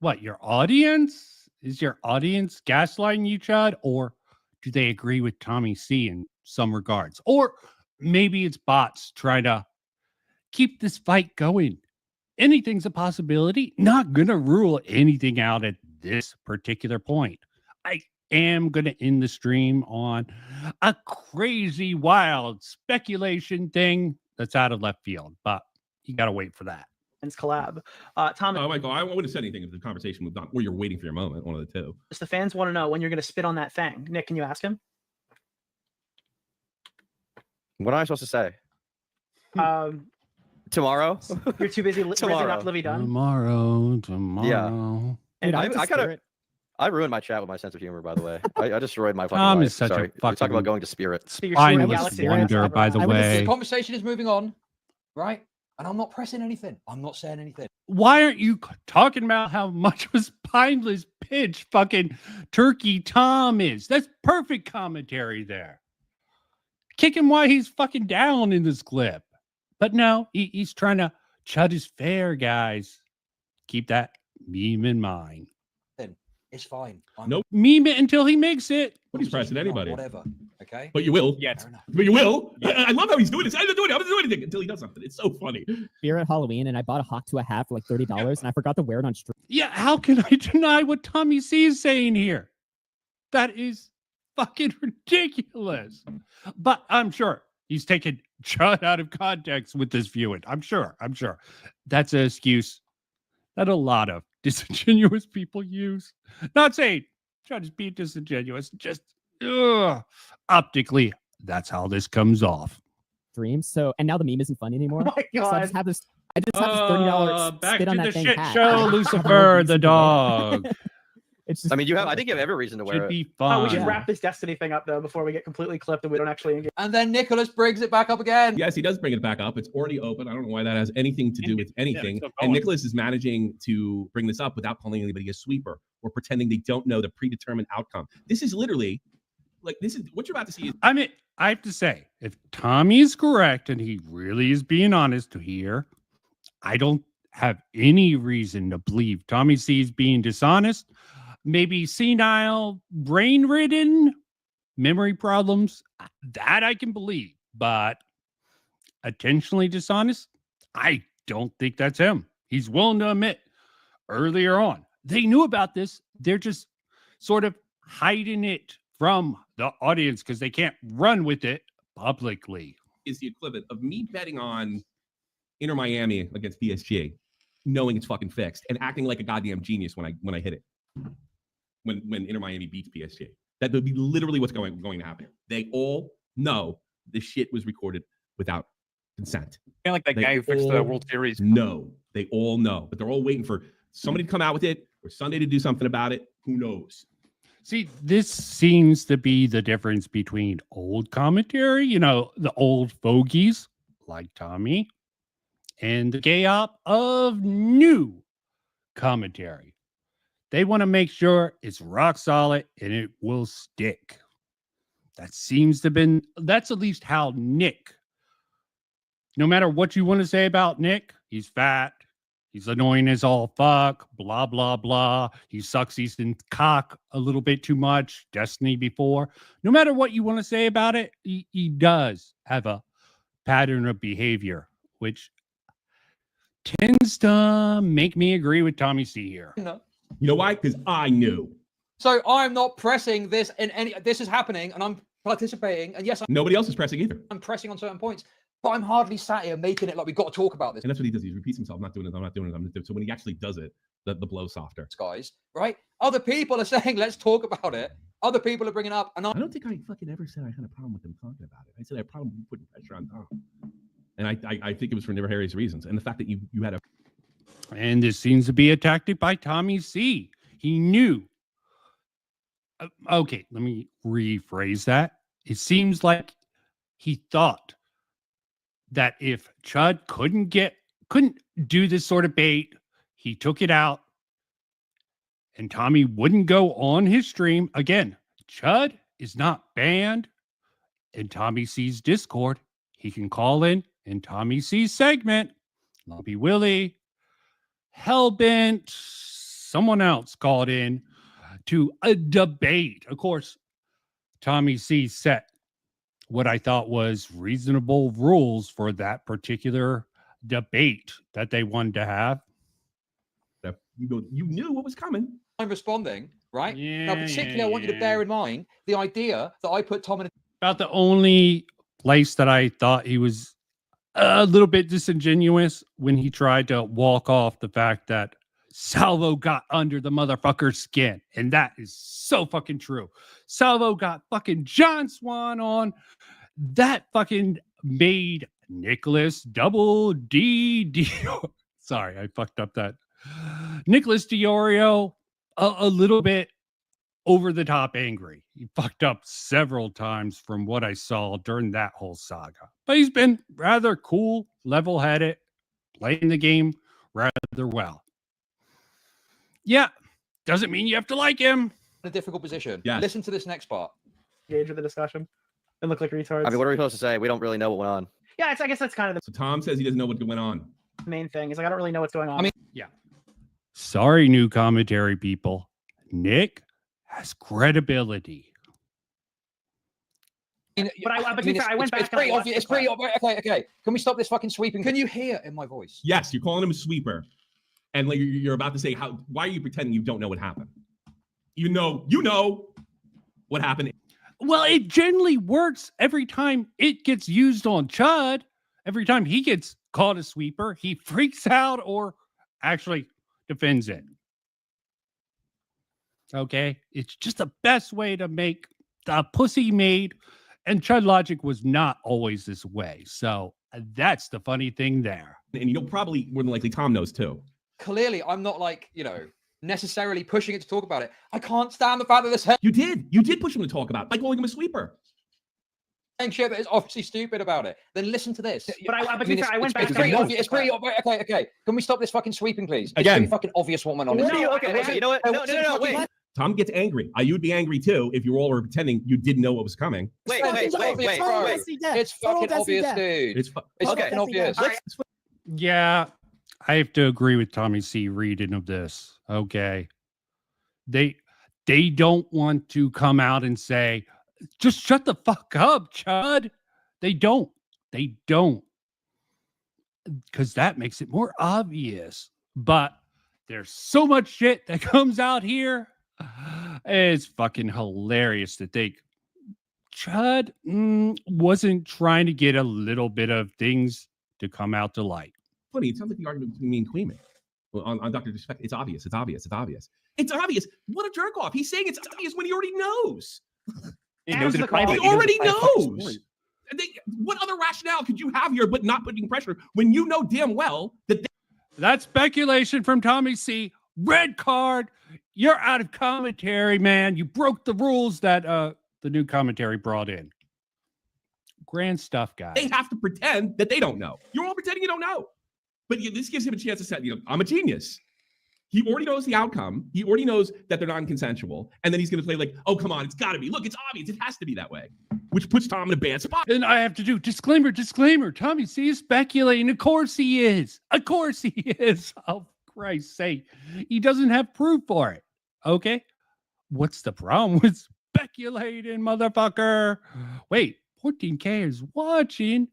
what, your audience? Is your audience gaslighting you, Chud? Or do they agree with Tommy C in some regards? Or maybe it's bots trying to keep this fight going. Anything's a possibility. Not going to rule anything out at this particular point. I am going to end the stream on a crazy, wild speculation thing that's out of left field, but you got to wait for that. Collab. Tom, Oh, Michael, I wouldn't have said anything if the conversation moved on, or you're waiting for your moment. One of the two. the fans want to know when you're going to spit on that thing. Nick, can you ask him? What am I supposed to say? Tomorrow? You're too busy ripping Tomorrow. up Livy Dunn. Tomorrow. Yeah. And I ruined my chat with my sense of humor, by the way. I destroyed my fucking Tom life. is such a Sorry. We talk fucking about going to Spirit. spineless wonder, by the The way. conversation is moving on, right? And I'm not pressing anything. I'm not saying anything. Why aren't you talking about how much of a spineless pitch fucking Turkey Tom is? That's perfect commentary there. Kick him while he's fucking down in this clip. But no, he's trying to Chud is fair, guys. Keep that meme in mind. Then it's fine. Nope. Meme it until he makes it. Nobody's pressing anybody. Whatever. Okay. But you will. Yes. But you will. I love how he's doing this. I don't do anything until he does something. It's so funny. Here at Halloween, and I bought a hawk to a hat for like $30, and I forgot to wear it on stream. Yeah, how can I deny what Tommy C is saying here? That is fucking ridiculous. But I'm sure he's taken Chud out of context with this viewing. I'm sure. That's an excuse that a lot of disingenuous people use. Not saying Chud is being disingenuous, just optically, that's how this comes off. Streams. So, and now the meme isn't funny anymore. Oh my So I God. just have this. I just have this $30 back spit to on the that thing shit hat. show, Lucifer the dog. It's just. I mean, I think you have every reason to wear Should it. be Oh, fun. we should wrap this Destiny thing up though before we get completely clipped and we don't actually engage. And then Nicholas brings it back up again. Yes, he does bring it back up. It's already open. I don't know why that has anything to do with anything. still And going. Nicholas is managing to bring this up without calling anybody a sweeper or pretending they don't know the predetermined outcome. This is literally like this is what you're about to see. I mean, I have to say, if Tommy is correct and he really is being honest here, I don't have any reason to believe Tommy C is being dishonest. Maybe senile, brain-ridden, memory problems. That I can believe. But intentionally dishonest, I don't think that's him. He's willing to admit earlier on. They knew about this. They're just sort of hiding it from the audience because they can't run with it publicly. Is the equivalent of me betting on Inter Miami against PSG, knowing it's fucking fixed, and acting like a goddamn genius when I hit it. When Inter Miami beats PSG, that would be literally what's going to happen. They all know this shit was recorded without consent. Kind of like that guy who fixed the World Series. No, they all know, but they're all waiting for somebody to come out with it or Sunday to do something about it. Who knows? See, this seems to be the difference between old commentary, you know, the old fogies like Tommy, and the gay op of new commentary. They want to make sure it's rock solid and it will stick. That seems to have been, that's at least how Nick, no matter what you want to say about Nick, he's fat, he's annoying as all fuck, blah, blah, blah. He sucks his cock a little bit too much, Destiny before. No matter what you want to say about it, he does have a pattern of behavior, which tends to make me agree with Tommy C here. No. You know why? Because I knew. So I'm not pressing this in any. This is happening, and I'm participating. And yes, Nobody else is pressing either. I'm pressing on certain points, but I'm hardly sat here making it like we've got to talk about this. And that's what he does. He repeats himself. I'm not doing it. I'm not doing it. I'm not doing it. So when he actually does it, the blow's softer. Guys, right? Other people are saying, let's talk about it. Other people are bringing up, and I don't think I fucking ever said I had a problem with them talking about it. I said I had a problem with putting pressure on Tom. And I think it was for nefarious reasons. And the fact that you had a... And this seems to be a tactic by Tommy C. He knew. Okay, let me rephrase that. It seems like he thought that if Chud couldn't do this sort of bait, he took it out and Tommy wouldn't go on his stream. Again, Chud is not banned in Tommy C's Discord. He can call in Tommy C's segment. Lumpy Willie, Hellbent, someone else called in to a debate. Of course, Tommy C set what I thought was reasonable rules for that particular debate that they wanted to have. You knew what was coming. I'm responding, right? Yeah, now, particularly, I want you to bear in mind the idea that I put Tom in. About the only place that I thought he was a little bit disingenuous when he tried to walk off the fact that Salvo got under the motherfucker's skin. And that is so fucking true. Salvo got fucking John Swan on. That fucking made Nicholas Double D. Sorry, I fucked up that. Nicholas Diorio a little bit over the top angry. He fucked up several times from what I saw during that whole saga. But he's been rather cool, level-headed, playing the game rather well. Yeah, doesn't mean you have to like him. In a difficult position. Yes. Listen to this next part. Engage with the discussion and look like retards. I mean, what are we supposed to say? We don't really know what went on. Yeah, I guess that's kind of So Tom says he doesn't know what went on. the main thing. Is like I don't really know what's going on. I mean, yeah. Sorry, new commentary people. Nick has credibility. But I went back. It's pretty obvious. It's pretty obvious. Okay. Can we stop this fucking sweeping? Can you hear in my voice? Yes, you're calling him a sweeper. And like you're about to say, why are you pretending you don't know what happened? You know what happened. Well, it generally works every time it gets used on Chud. Every time he gets called a sweeper, he freaks out or actually defends it. Okay? It's just the best way to make the pussy made. And Chud logic was not always this way. So that's the funny thing there. And you'll probably, more than likely, Tom knows too. Clearly, I'm not like, necessarily pushing it to talk about it. I can't stand the fact that this. You did push him to talk about it by calling him a sweeper. And shit that is obviously stupid about it. Then listen to this. But I went back. It's pretty obvious. Okay. Can we stop this fucking sweeping, please? It's Again. pretty fucking obvious what went on. Okay, you know what? No, wait. Tom gets angry. You'd be angry too if you all were pretending you didn't know what was coming. Wait. It's fucking obvious, dude. It's fucking obvious. Yeah, I have to agree with Tommy C. reading of this. Okay. They don't want to come out and say, just shut the fuck up, Chud. They don't. Because that makes it more obvious. But there's so much shit that comes out here. It's fucking hilarious to think Chud wasn't trying to get a little bit of things to come out to light. Funny, it sounds like the argument between me and Kuihman. Well, on Dr. Disrespect, it's obvious. It's obvious. What a jerk off. He's saying it's obvious when he already knows. He already knows. What other rationale could you have here but not putting pressure when you know damn well that... That's speculation from Tommy C. Red card. you're out of commentary, man. You broke the rules that the new commentary brought in. Grand stuff, guys. They have to pretend that they don't know. You're all pretending you don't know. But this gives him a chance to say, I'm a genius. He already knows the outcome. He already knows that they're non-consensual. And then he's going to play like, oh, come on, it's got to be. Look, it's obvious. It has to be that way. Which puts Tom in a bad spot. And I have to do disclaimer. Tommy C is speculating. Of course he is. Of course he is. Oh, Christ's sake. He doesn't have proof for it. Okay? What's the problem with speculating, motherfucker? Wait, 14K is watching.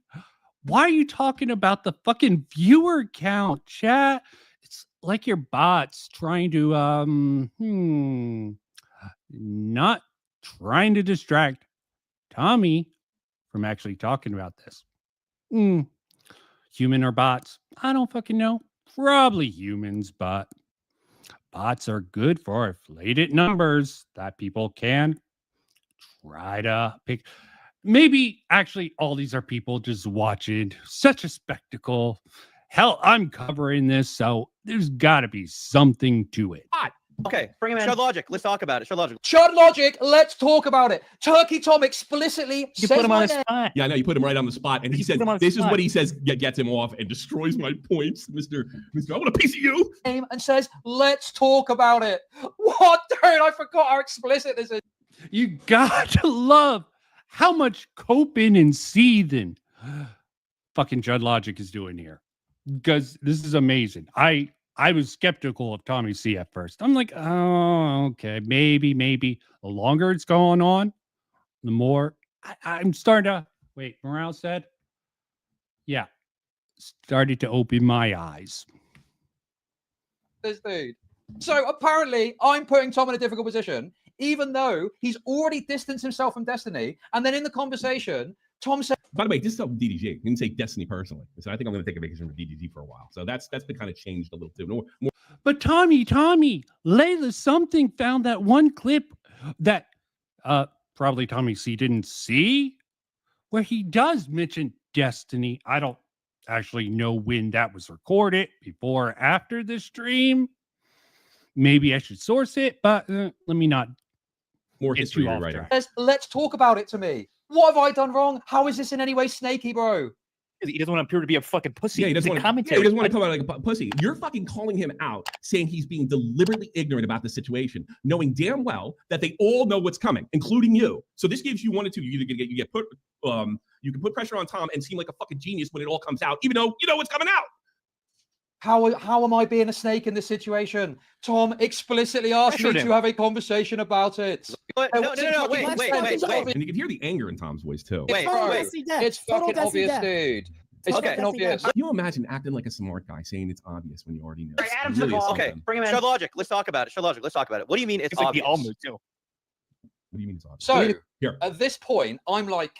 Why are you talking about the fucking viewer count, chat? It's like your bots trying to, not trying to distract Tommy from actually talking about this. Human or bots? I don't fucking know. Probably humans, but bots are good for inflated numbers that people can try to pick. Maybe actually all these are people just watching such a spectacle. Hell, I'm covering this, so there's got to be something to it. Okay, bring him in. Chud Logic, let's talk about it. Chud Logic. Chud Logic, let's talk about it. Turkey Tom explicitly You says put him on my the name. spot. Yeah, I know you put him right on the spot, and he said, "This is what he says gets him off and destroys my points, Mister. I want a piece of you." And says, "Let's talk about it." What, dude? I forgot how explicit this is. You got to love how much coping and seething fucking Chud Logic is doing here, because this is amazing. I was skeptical of Tommy C at first. I'm like, oh, okay, maybe. The longer it's going on, the more I'm starting to wait. Morale said, yeah, started to open my eyes. This dude. So apparently, I'm putting Tom in a difficult position, even though he's already distanced himself from Destiny. And then in the conversation, Tom said, By the way, this is DDG. He didn't say Destiny personally. So I think I'm going to take a vacation from DDG for a while. So that's been kind of changed a little too. More. But Tommy, Layla something found that one clip that probably Tommy C didn't see, where he does mention Destiny. I don't actually know when that was recorded, before or after the stream. Maybe I should source it, but let me not. More get history too off writer. track. let's talk about it to me. What have I done wrong? How is this in any way snaky, bro? He doesn't want to appear to be a fucking pussy. Yeah, he doesn't want to commentary. he doesn't want to come out like a pussy. You're fucking calling him out, saying he's being deliberately ignorant about the situation, knowing damn well that they all know what's coming, including you. So this gives you one or two. You either get put, you can put pressure on Tom and seem like a fucking genius when it all comes out, even though you know what's coming out. How am I being a snake in this situation? Tom explicitly asked me to have a conversation about it. No, wait. And you can hear the anger in Tom's voice too. It's fucking obvious, dude. It's fucking obvious. Can you imagine acting like a smart guy saying it's obvious when you already know? Okay, bring him in. Chud Logic, let's talk about it. Chud Logic, let's talk about it. What do you mean it's obvious? What do you mean it's obvious? So here, at this point, I'm like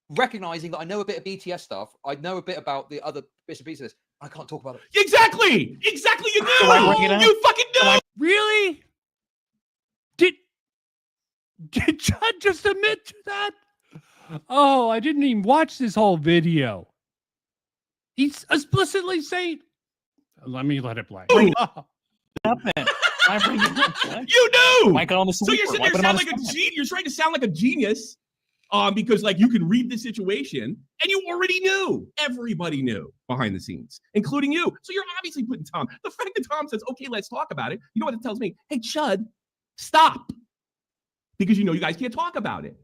recognizing that I know a bit of BTS stuff. I know a bit about the other bits and pieces. I can't talk about it. Exactly. You knew. You fucking knew. Really? Did Chud just admit to that? Oh, I didn't even watch this whole video. He's explicitly saying, let it play. You knew. Michael on the so you're sitting there sound like a genius. You're trying to sound like a genius, because like you can read the situation and you already knew. Everybody knew behind the scenes, including you. So you're obviously putting Tom. The fact that Tom says, "Okay, let's talk about it." You know what it tells me? Hey, Chud, stop, because you know you guys can't talk about it.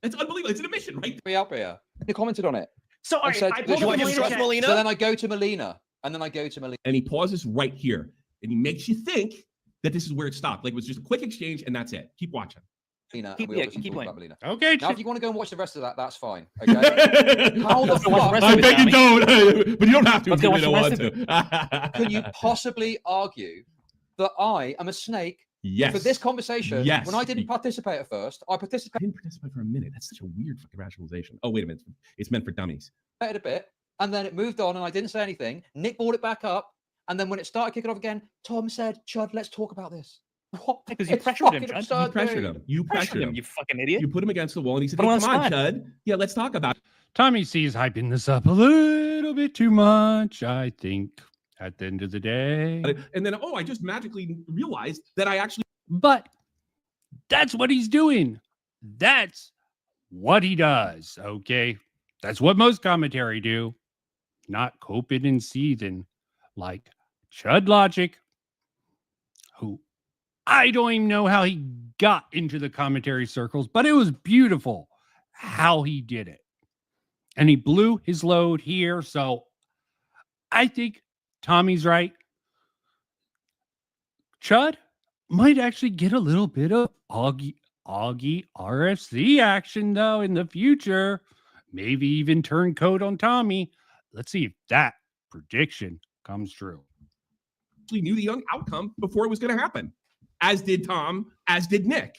It's unbelievable. It's an admission, right? Me up here. You commented on it. So I said, pulled up Melina. So then I go to Melina, and then I go to Melina. And he pauses right here, and he makes you think that this is where it stopped. Like it was just a quick exchange, and that's it. Keep watching. Melina, keep playing. Okay. Now, if you want to go and watch the rest of that, that's fine. Okay. How the fuck? I bet you don't, but you don't have to if you watch don't the want rest to. Can you possibly argue that I am a snake? Yes. For this conversation, Yes. when I didn't participate at first, I participated. I didn't participate for a minute. That's such a weird fucking rationalization. Oh, wait a minute. It's meant for dummies. A bit, and then it moved on, and I didn't say anything. Nick brought it back up, and then when it started kicking off again, Tom said, "Chud, let's talk about this." What? Because you pressured him, Chud. You pressured him. You pressured him. You fucking idiot. You put him against the wall, and he said, Put hey, him come on on, the spot. Chud. Yeah, let's talk about it. Tommy C is hyping this up a little bit too much, I think, at the end of the day. And then, I just magically realized that I actually But that's what he's doing. That's what he does. Okay. That's what most commentary do. Not coping and seething like Chud Logic, who I don't even know how he got into the commentary circles, but it was beautiful how he did it. And he blew his load here. So I think Tommy's right. Chud might actually get a little bit of Augie RFC action, though, in the future. Maybe even turn coat on Tommy. Let's see if that prediction comes true. We knew the outcome before it was going to happen, as did Tom, as did Nick.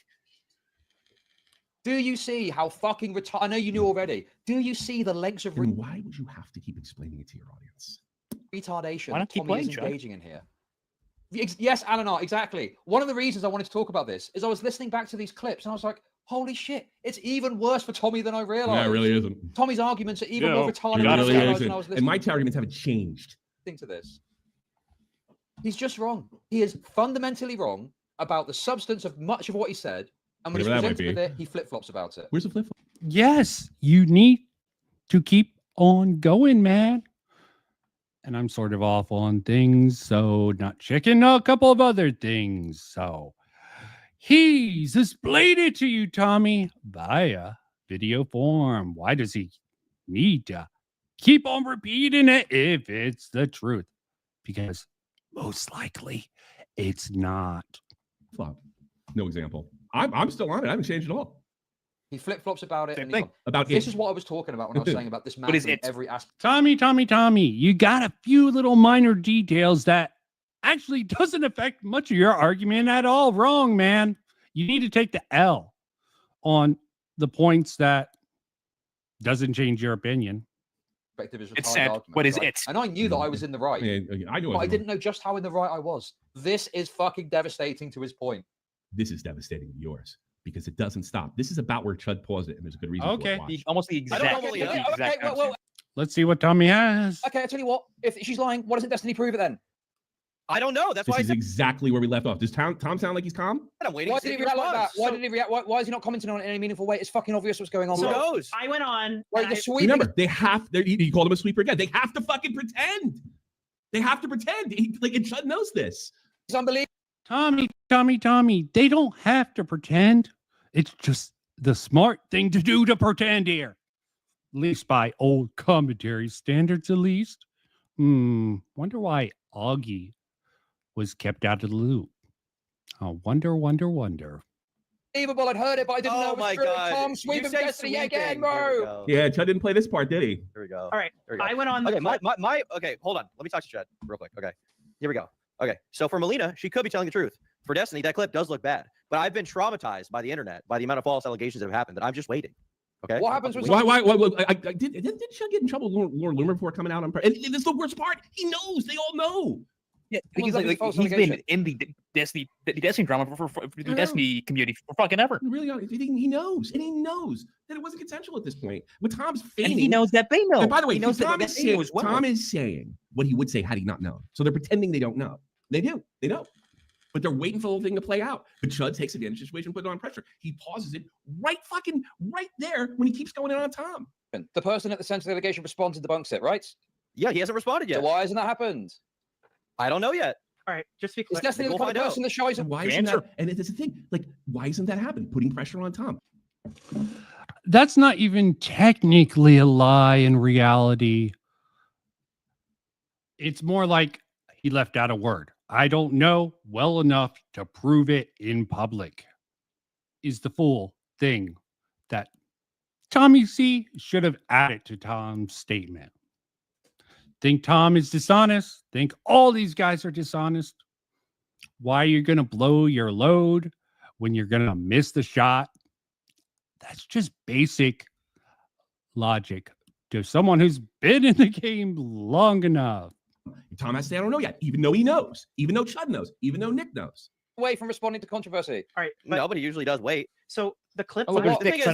Do you see how fucking retarded? I know you knew already. Do you see the lengths of And why would you have to keep explaining it to your audience? retardation Why not that keep Tommy is playing, Chud? engaging in here? Yes, Alanar, exactly. One of the reasons I wanted to talk about this is I was listening back to these clips and I was like, holy shit, it's even worse for Tommy than I realized. Yeah, it really isn't. Tommy's arguments are even Yeah, more it retarded than I really realized isn't. when I was And listening my arguments haven't changed. to this. He's just wrong. He is fundamentally wrong about the substance of much of what he said. And when he's Whatever that might presented with be. it, he flip-flops about it. Where's the flip flop? Yes, you need to keep on going, man. And I'm sort of off on things, so not checking a couple of other things. So he's displayed it to you, Tommy, via video form. Why does he need to keep on repeating it if it's the truth? Because most likely it's not. Flop. No example. I'm still on it. I haven't changed at all. He flip-flops about it. Same And thing. About this it. is what I was talking about when I was saying about this man What is in it? every aspect. Tommy, you got a few little minor details that actually doesn't affect much of your argument at all. Wrong, man. You need to take the L on the points that doesn't change your opinion. Is It's retarded sad. argument, What is right? it? And I knew that I was in the right. I knew But I was didn't know just how in the right I was. This is fucking devastating to his point. This is devastating to yours because it doesn't stop. This is about where Chud paused it, and there's a good reason Okay. for it. Watch. Almost the I don't exact. normally- the okay, exact well, Let's see what Tommy has. okay, I tell you what. If she's lying, why doesn't Destiny prove it then? I don't know. That's This why I is said exactly where we left off. Does Tom sound like he's calm? I'm waiting Why to see did he if react like that? responds. Why did he react? Why is he not commenting on it in any meaningful way? It's fucking obvious what's going on. Who bro. knows? I went on. Like and the I- sweeping. Remember, they have. He called him a sweeper again. They have to fucking pretend. They have to pretend. And Chud knows this. It's unbelievable. Tommy. They don't have to pretend. It's just the smart thing to do to pretend here. At least by old commentary standards, at least. Wonder why Augie was kept out of the loop. Oh, wonder. Unbelievable. I'd heard it, but I didn't know Oh it was my true. God. Tom You sweeping said Destiny sweeping. again, There we bro. go. Yeah, Chud didn't play this part, did he? Here we go. All right. There we go. I went on. The Okay, clip. my okay, hold on. Let me talk to Chud real quick. Okay. Here we go. Okay. So for Melina, she could be telling the truth. For Destiny, that clip does look bad. But I've been traumatized by the internet, by the amount of false allegations that have happened, that I'm just waiting. Okay. What happens when Why? Did Chud get in trouble with Lauren Loomer before coming out on? And this is the worst part. He knows. They all know. Yeah, Well, because that was like, false he's been allegation. in the Destiny drama for the Destiny community for fucking ever. Really, he knows, and he knows that it wasn't consensual at this point. When Tom's feigning, And he knows that they know. And by the way, he knows Tom, that is they know saying, as well. Tom is saying what he would say had he not known. So they're pretending they don't know. They do. They know. But they're waiting for the whole thing to play out. But Chud takes advantage of the situation, putting on pressure. He pauses it right there when he keeps going in on Tom. The person at the center of the allegation responds and debunks it, right? Yeah, he hasn't responded yet. So why hasn't that happened? I don't know yet. All right. Just to be It's clear. Destiny the We'll kind of find out. person that shows And up. why isn't that? And it's the thing. Like, why isn't that happening? Putting pressure on Tom. That's not even technically a lie in reality. It's more like he left out a word. I don't know well enough to prove it in public. Is the full thing that Tommy C should have added to Tom's statement. Think Tom is dishonest. Think all these guys are dishonest. Why you're going to blow your load when you're going to miss the shot. That's just basic logic to someone who's been in the game long enough. Tom has to say, I don't know yet, even though he knows, even though Chud knows, even though Nick knows. Away from responding to controversy. All right. No, but he usually does wait. So the clip. Oh, look, The thing is,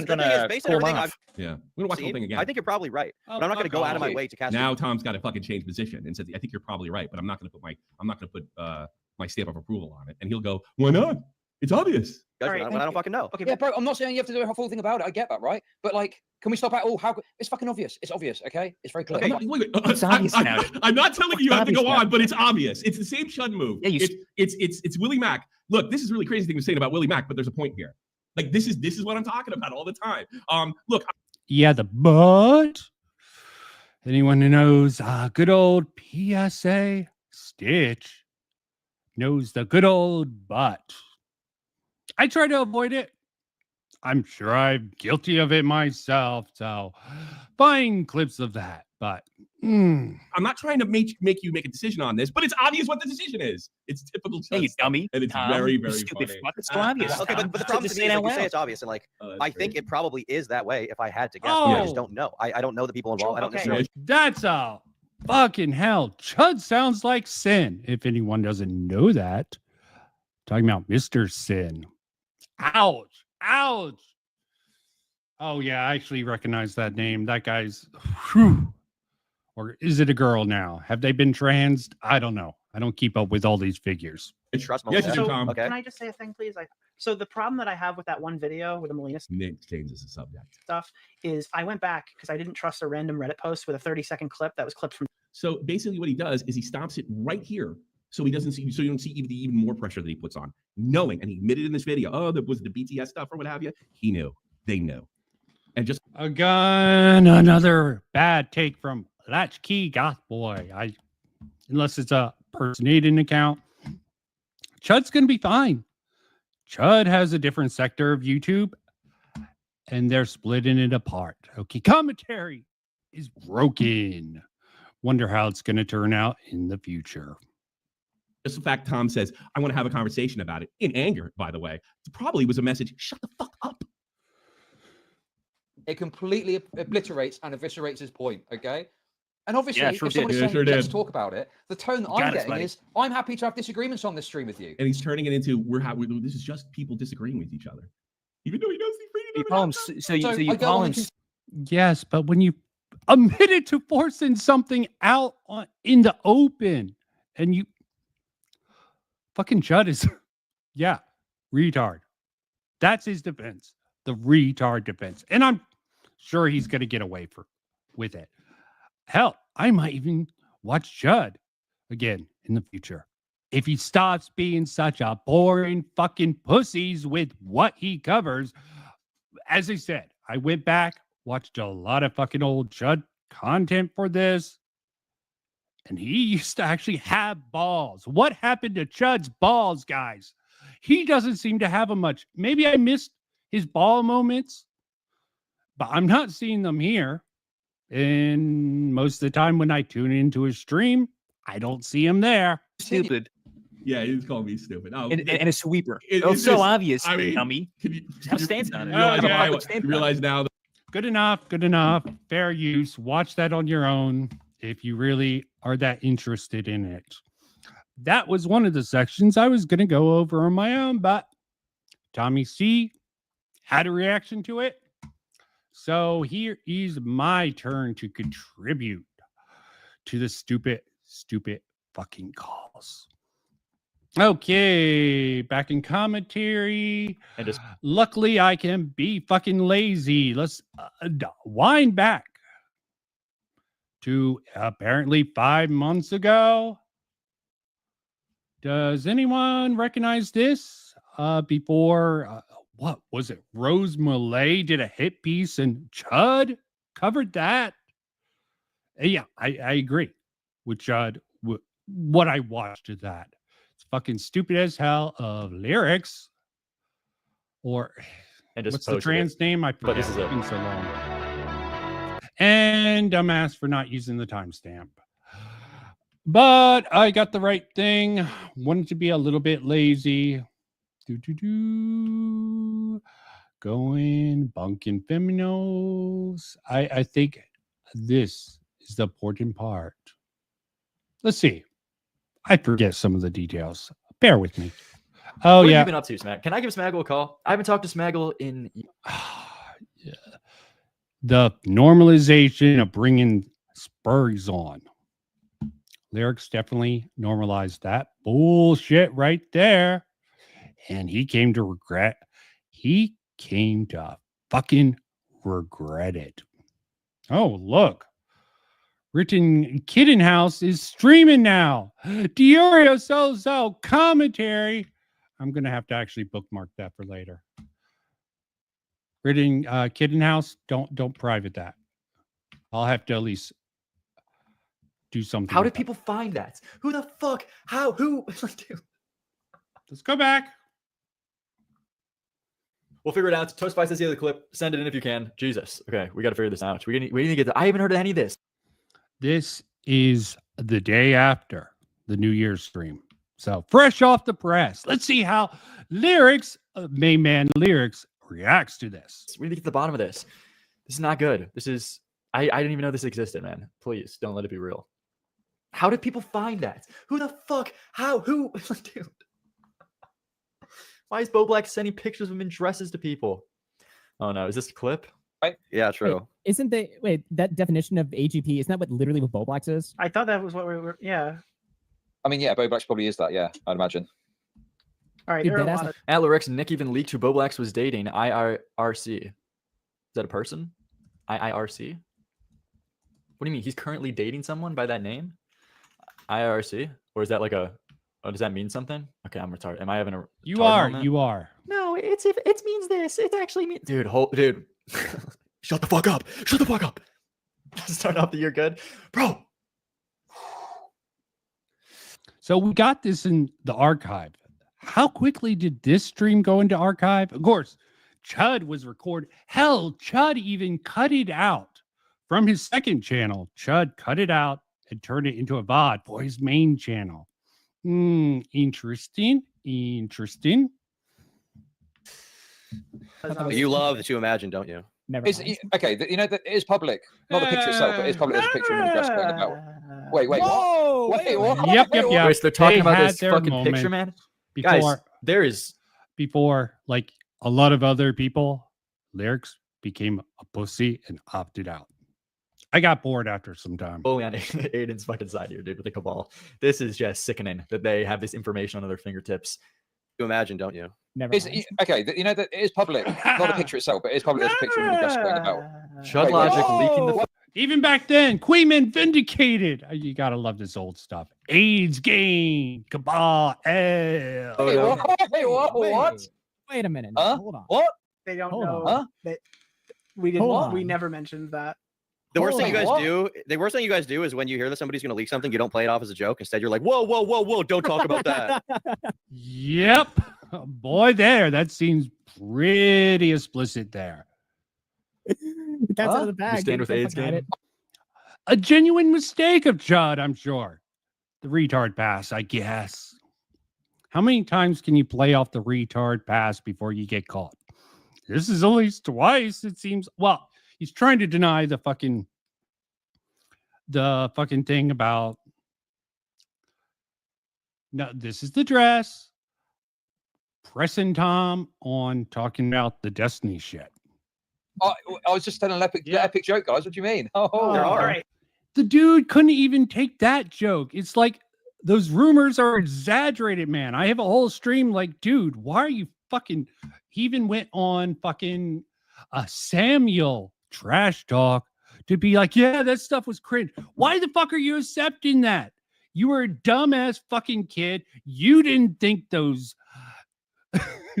based on everything I've Yeah. We're going to watch the whole seen, thing again. I think you're probably right. But I'm not going to go out of my way to cast Now Tom's got to fucking change position and says, I think you're probably right, but I'm not going to put my stamp of approval on it. And he'll go, why not? It's obvious. Judgment when I don't fucking know. Okay, yeah, bro, I'm not saying you have to do a full thing about it. I get that, right? But like, can we stop at all? How it's fucking obvious. It's obvious, okay? It's very clear. Okay, I'm not telling you have to go on, but it's obvious. It's the same Chud move. Yeah, it's Willie Mack. Look, this is really crazy thing to say about Willie Mack, but there's a point here. Like this is what I'm talking about all the time. Look. Yeah, the but. Anyone who knows good old PSA Stitch knows the good old but. I try to avoid it. I'm sure I'm guilty of it myself. So find clips of that. But I'm not trying to make you make a decision on this, but it's obvious what the decision is. It's typical. Hey, you dummy. And it's very, very stupid funny. fuck. It's so obvious. Okay, but the problem is like, you say it's obvious, and like I think it probably is that way if I had to guess. But I just don't know. I don't know the people involved. I don't necessarily. That's a fucking hell. Chud sounds like Sin. If anyone doesn't know that, talking about Mr. Sin. Ouch. Ouch. Oh, yeah, I actually recognize that name. That guy's, whew. Or is it a girl now? Have they been transed? I don't know. I don't keep up with all these figures. Trust me. Yes, you do, Tom. Can I just say a thing, please? So the problem that I have with that one video with the Melina Nick changes the subject stuff is I went back because I didn't trust a random Reddit post with a 30-second clip that was clipped from. So basically what he does is he stops it right here. So he doesn't see, so you don't see even more pressure that he puts on, knowing, and he admitted in this video, oh, that was the BTS stuff or what have you. He knew, they knew. And just again, another bad take from Latchkey Goth Boy. Unless it's a personating account, Chud's gonna be fine. Chud has a different sector of YouTube, and they're splitting it apart. Okay, commentary is broken. Wonder how it's gonna turn out in the future. Just the fact Tom says, I want to have a conversation about it, in anger, by the way, it probably was a message, shut the fuck up. It completely obliterates and eviscerates his point, okay? And obviously, Yeah, if sure someone is did. saying, Yeah, sure let's did. talk about it, the tone that I'm getting is, I'm happy to have disagreements on this stream with you. And he's turning it into, this is just people disagreeing with each other. Even though he knows the freedom. You call him. Yes, but when you admitted to forcing something out in the open, and you fucking Chud is, yeah, retard. That's his defense, the retard defense, and I'm sure he's gonna get away with it. Hell, I might even watch Chud again in the future if he stops being such a boring fucking pussies with what he covers. As I said, I went back, watched a lot of fucking old Chud content for this, and he used to actually have balls. What happened to Chud's balls, guys? He doesn't seem to have them much. Maybe I missed his ball moments, but I'm not seeing them here. And most of the time when I tune into his stream, I don't see him there. Stupid. Yeah, he's calling me stupid. Oh, And a sweeper. It's It's so just- obvious, I mean, dummy. Have a stance on it. You realize now that Good enough. Good enough. Fair use. Watch that on your own if you really are that interested in it. That was one of the sections I was going to go over on my own, but Tommy C had a reaction to it. So here is my turn to contribute to the stupid fucking calls. Okay, back in commentary. And just luckily I can be fucking lazy. Let's wind back to apparently 5 months ago. Does anyone recognize this? Before what was it? Rose Malay did a hit piece and Chud covered that. Yeah, I agree with Chud. What I watched of that. It's fucking stupid as hell of lyrics. Or And just what's the posted trans it. name? I But forget. this is It's it. been so long. And dumbass for not using the timestamp. But I got the right thing. Wanted to be a little bit lazy. Going bunking feminos. I think this is the important part. Let's see. I forget some of the details. Bear with me. Oh, what yeah. have you been up to, Smag? Can I give Smaggle a call? I haven't talked to Smaggle in. The normalization of bringing Spurs on. Lyrics definitely normalized that bullshit right there. and he came to regret. He came to fucking regret it. Oh, look. Written Kitten House is streaming now. Diorio so commentary. I'm going to have to actually bookmark that for later. Written Kitten House, don't private that. I'll have to at least do something. How did people find that? Who the fuck? How? Who? Let's go back. We'll figure it out. Toast Spice says the other clip. Send it in if you can. Jesus. Okay, we got to figure this out. We need to get. I haven't heard of any of this. This is the day after the New Year's stream. So fresh off the press. Let's see how Lyrics, main man Lyrics, reacts to this. We need to get to the bottom of this. This is not good. This is. I didn't even know this existed, man. Please don't let it be real. How did people find that? Who the fuck? How? Who? Dude. Why is Bo Black sending pictures of him in dresses to people? Oh no, is this a clip? Yeah, true. Wait, isn't that definition of AGP? Isn't that what literally what Boblax is? I thought that was what we were. Yeah. I mean, yeah, Bo Black's probably is that. Yeah, I'd imagine. All right. Dude, There are a that lot of... At Lyrics, Nick even leaked who Bo Black was dating. IRC. Is that a person? IIRC? What do you mean? He's currently dating someone by that name? IRC? Or is that like a? Oh, does that mean something? Okay, I'm retarded. Am I having a? You are. Moment? You are. No, it means this. It actually means. Dude, dude. Shut the fuck up. Shut the fuck up. Start off the year good, bro. So we got this in the archive. How quickly did this stream go into archive? Of course, Chud was recorded. Hell, Chud even cut it out from his second channel. Chud cut it out and turned it into a VOD for his main channel. Interesting. Interesting. You love that you imagine, don't you? Never. Okay, you know that it is public. Not the picture itself, but it is public. There's a picture of him in a dress going about. Wait, Whoa! what? Wait, what? Yep. Wait, so they're talking They about had this their fucking moment picture, man. Before, Guys, there is like a lot of other people, Lyrics became a pussy and opted out. I got bored after some time. fully on Aiden's fucking side here, dude, with the cabal. This is just sickening that they have this information on their fingertips. You imagine, don't you? Never. Okay, you know that it is public. Not the picture itself, but it is public. There's a picture of him in a dress going about. Chud Logic leaking the. Even back then, Kuihman vindicated. You gotta love this old stuff. AIDS gain, cabal, Wait, what? Wait a minute. Huh? Hold on. What? They don't Hold know on. that we Hold didn't. We on. never mentioned that. The worst thing you guys What? do, the worst thing you guys do is when you hear that somebody's going to leak something, you don't play it off as a joke. Instead, you're like, whoa, don't talk about that. Yep. Boy, that seems pretty explicit there. That's out of the bag. You stand dude. with Don't AIDS fucking hide game? it. A genuine mistake of Chud, I'm sure. The retard pass, I guess. How many times can you play off the retard pass before you get caught? This is at least twice, it seems. Well, he's trying to deny the fucking thing about, no, this is the dress. Pressing Tom on talking about the Destiny shit. I was just telling an epic joke, guys. What do you mean? Oh, All right. The dude couldn't even take that joke. It's like those rumors are exaggerated, man. I have a whole stream like, dude, why are you fucking... He even went on fucking Samuel Trash Talk to be like, yeah, that stuff was cringe. Why the fuck are you accepting that? You were a dumbass fucking kid. You didn't think those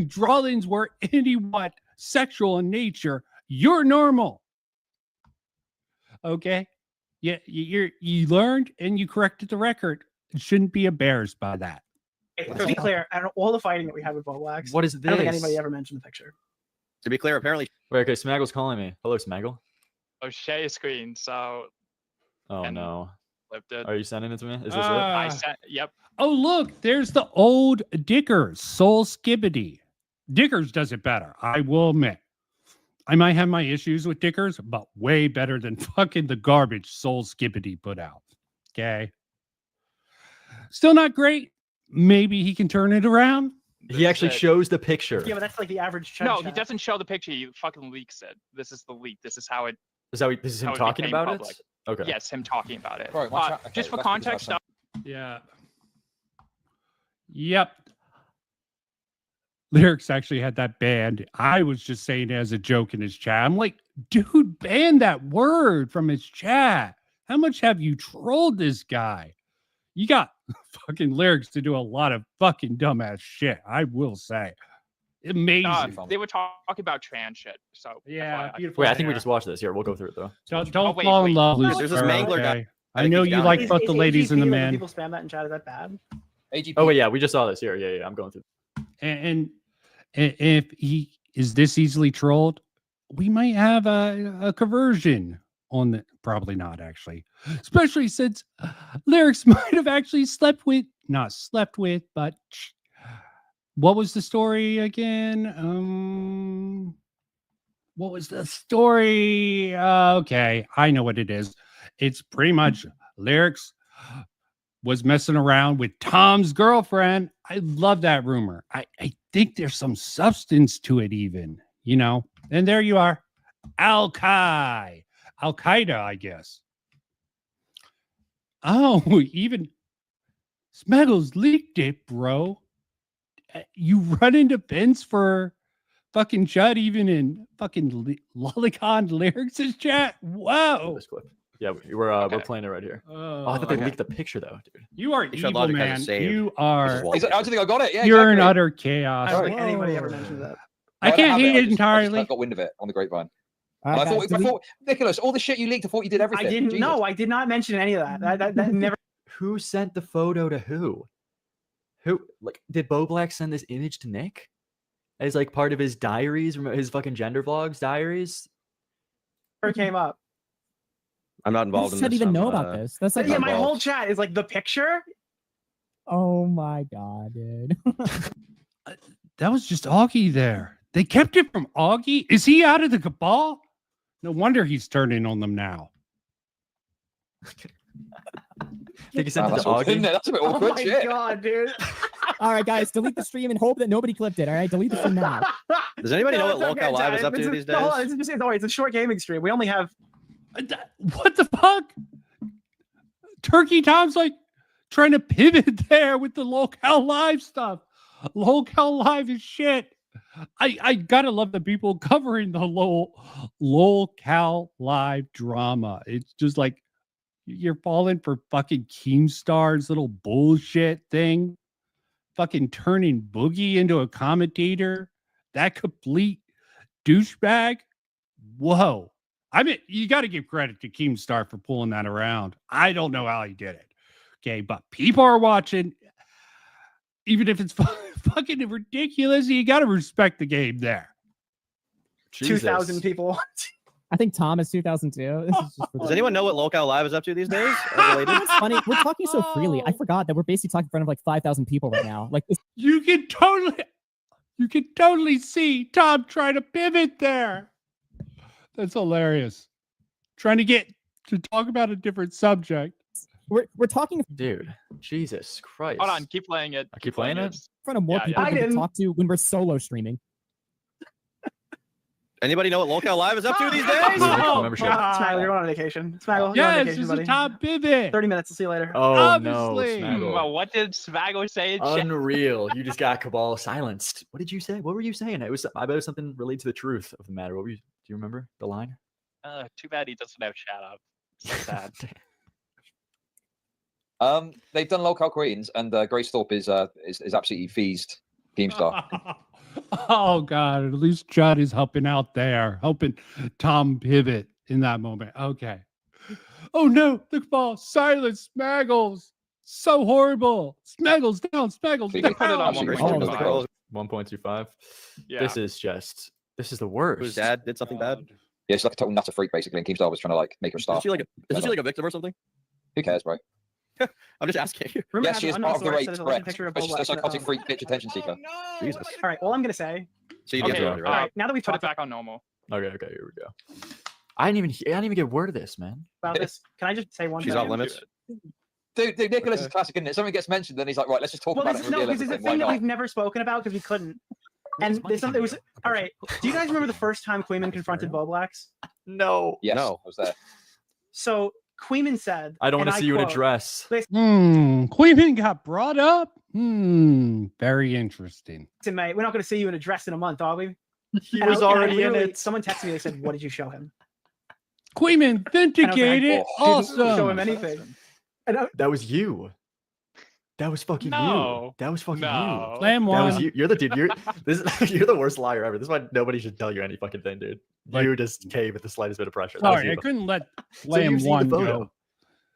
drawings were anywhat sexual in nature. You're normal. Okay? Yeah, you learned and you corrected the record. It shouldn't be embarrassed by that. To be clear, out of all the fighting that we had with Boblax, What is I don't think this? anybody ever mentioned the picture. To be clear, apparently. Wait, okay, Smaggle's calling me. Hello, Smaggle. Oh, share screen. So Oh no. flipped it. Are you sending it to me? Is this I Ah. sent. Yep. Oh, look, there's the old Dickers, Soul Skibbity. Dickers does it better, I will admit. I might have my issues with Dickers, but way better than fucking the garbage Soul Skibbity put out. Okay. Still not great. Maybe he can turn it around. He actually shows the picture. Yeah, but that's like the average Chud No, chat. he doesn't show the picture. He fucking leaks it. This is the leak. This is how it. Is that this is him how it talking became about public. it? Okay. Yes, him talking about it. Right, watch out. Okay, just for that's because context, I've Yeah. Yep. Lyrics actually had that banned. I was just saying it as a joke in his chat. I'm like, dude, ban that word from his chat. How much have you trolled this guy? You got fucking Lyrics to do a lot of fucking dumbass shit, I will say. Amazing. They were talking about trans shit. So yeah, FYI. beautiful. Wait, I think we just watched this. Here, we'll go through it though. Don't fall in love, Lucifer. There's this Mangler guy. Okay? I know you like both the ladies and the men. People spam that in chat. Is that bad? AGP. Oh wait, yeah, we just saw this here. Yeah, I'm going through. And if he is this easily trolled, we might have a conversion on the. Probably not, actually, especially since Lyrics might have actually not slept with, but what was the story again? What was the story? Okay, I know what it is. It's pretty much Lyrics was messing around with Tom's girlfriend. I love that rumor. I think there's some substance to it even, you know? And there you are. Al-Qaeda, I guess. Oh, even Smeggles leaked it, bro. You run into Vince for fucking Chud even in fucking Lolicon Lyrics' chat? Whoa. This clip. Yeah, we're playing it right here. Oh, I thought they leaked the picture though, dude. You are evil, man. You are. I don't think I got it. Yeah, You're in exactly. utter chaos. I don't think anybody ever mentioned that. I can't hate it I just entirely. got wind of it on the grapevine. All And right, I thought, Nicholas, all the shit you leaked, I thought you did everything. I didn't. Jesus. No, I did not mention any of that. That never. Who sent the photo to who? Who like did Bo Black send this image to Nick as like part of his diaries, his fucking gender vlogs diaries? Never came up. I'm not involved in this. I didn't even know about this. That's like Yeah, my whole chat is like the picture. Oh my god, dude. That was just Augie there. They kept it from Augie. Is he out of the cabal? No wonder he's turning on them now. Think he sent it that's to awkward, Augie? isn't it? That's a bit awkward. Oh my shit. god, dude. All right, guys, delete the stream and hope that nobody clipped it. All right, delete the stream now. Does anybody know what it's okay, Local Live is Chad. up to It's these no, hold on, days? it's a short gaming stream. We only have. What the fuck? Turkey Tom's like trying to pivot there with the Local Live stuff. Local Live is shit. I gotta love the people covering the Local Live drama. It's just like you're falling for fucking Keemstar's little bullshit thing. Fucking turning Boogie into a commentator. That complete douchebag. Whoa. I mean, you got to give credit to Keemstar for pulling that around. I don't know how he did it. Okay, but people are watching. Even if it's fucking ridiculous, you got to respect the game there. 2,000 people. I think Tom is 2002. This is just Does anyone know what Local Live is up to these days? It's funny. We're talking so freely. I forgot that we're basically talking in front of like 5,000 people right now. Like this. You can totally see Tom trying to pivot there. That's hilarious. Trying to get to talk about a different subject. We're talking in Dude, Jesus Christ. Hold on, keep playing it. I keep playing it? front of more Yeah, people yeah. than we can talk to when we're solo streaming. Anybody know what Local Live is up to these days? Smaggle, you're going on vacation. Smaggle, you're on Yes, vacation, this buddy. is Tom Pivot. 30 minutes. I'll see you later. Oh Obviously. no, Smaggle. Well, what did Svago say? in chat? Unreal. You just got Cabal silenced. What did you say? What were you saying? I bet it was something related to the truth of the matter. What were you? Do you remember the line? Too bad he doesn't have chat up. So sad. They've done local greetings, and Grace Thorpe is absolutely feased Keemstar. Oh God! At least Chud is helping out there, helping Tom pivot in that moment. Okay. Oh no! The ball, silence, Smaggles. So horrible. Smaggles down. Smaggles We down. put it on 1.25. 1.25. Yeah. This is the worst. Whose dad did something bad? Yeah, she's like a total nutter freak, basically, and Keemstar was trying to like make her Isn't stop. she like a victim or something? Who cares, bro? I'm just asking. Yes, she is part of the rape, correct. Picture of But she's a Boba, psychotic freak, bitch, attention seeker. Jesus. All right, all I'm going to say. So you Okay, did it, All right? right, now that we've Put it talked back on normal. Okay, here we go. I didn't even get word of this, man. about this, can I just say one She's thing? off limits. Dude, Nicholas is classic, isn't it? Something gets mentioned, then he's like, right, let's just talk Well, about this, it and no, reveal because it's a everything. Why thing that not? we've never spoken about because we couldn't. And there's something. It was all right. Do you guys remember the first time Kuihman confronted Boblax? No. Yes, No. I was there. So Kuihman said, I don't want and to see you in a quote, dress. Kuihman got brought up. Very interesting. Mate, we're not going to see you in a dress in a month, are we? He And I- was and I already in literally- it. Someone texted me. They said, "What did you show him?" Kuihman, vindicated. "Oh, didn't show Awesome. him anything." And That was you. That was fucking No. you. That was fucking No. you. Flam That was one. you. You're the dude. You're you're the worst liar ever. This is why nobody should tell you any fucking thing, dude. You just cave with the slightest bit of pressure. That was Sorry, I you. couldn't let So Flam you've seen one the photo. go.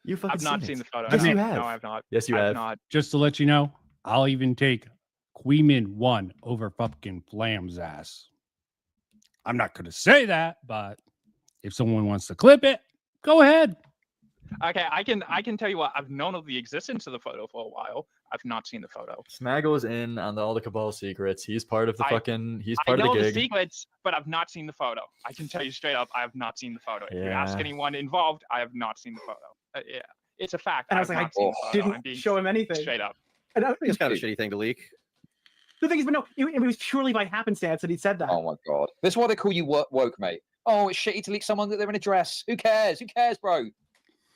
You fucking I've not seen seen it. the photo. Yes, no. you have. No, I've not. Yes, you I've have. not. Just to let you know, I'll even take Kuihman 1 over fucking Flam's ass. I'm not going to say that, but if someone wants to clip it, go ahead. Okay, I can tell you what. I've known of the existence of the photo for a while. I've not seen the photo. Smaggle's in on all the Cabal secrets. He's part of the fucking. He's part I of know the the gig. secrets, but I've not seen the photo. I can tell you straight up, I have not seen the photo. If you ask Yeah. anyone involved, I have not seen the photo. Yeah, it's a fact. And I was have like, not seen the I photo. I'm didn't being show him anything. straight up. And I, It's kind of a shitty thing to leak. the thing is, but no, it was purely by happenstance that he said that. Oh my god. That's why they call you woke, mate. Oh, it's shitty to leak someone that they're in a dress. Who cares? Who cares, bro?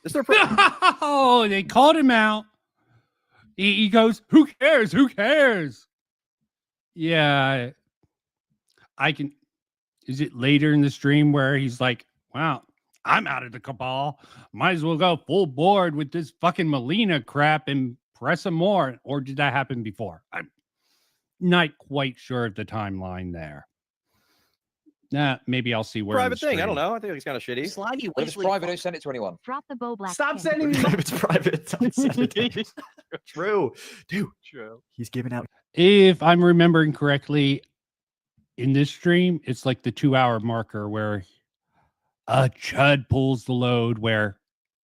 Is there Oh, they called him out. He goes, "Who cares? Who cares?" Yeah, I can. Is it later in the stream where he's like, "Wow, I'm out of the Cabal. Might as well go full board with this fucking Melina crap and press him more." Or did that happen before? I'm not quite sure of the timeline there. Nah, maybe I'll see where in the private thing? I don't stream. know. I think it's kind of shitty. Slimy If it's private, don't send it to anyone. Drop the bow black. Stop pin. sending me. If it's private, don't send it to me. True, dude. True. He's giving out. If I'm remembering correctly, in this stream, it's like the 2-hour marker where Chud pulls the load where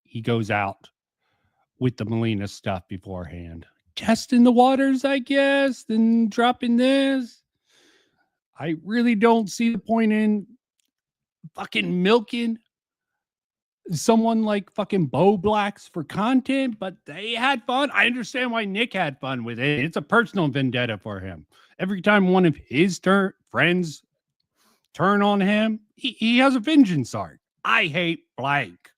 he goes out with the Melina stuff beforehand. Testing the waters, I guess, then dropping this. I really don't see the point in fucking milking someone like fucking Bo Blacks for content, but they had fun. I understand why Nick had fun with it. It's a personal vendetta for him. Every time one of his friends turn on him, he has a vengeance arc. I hate blank.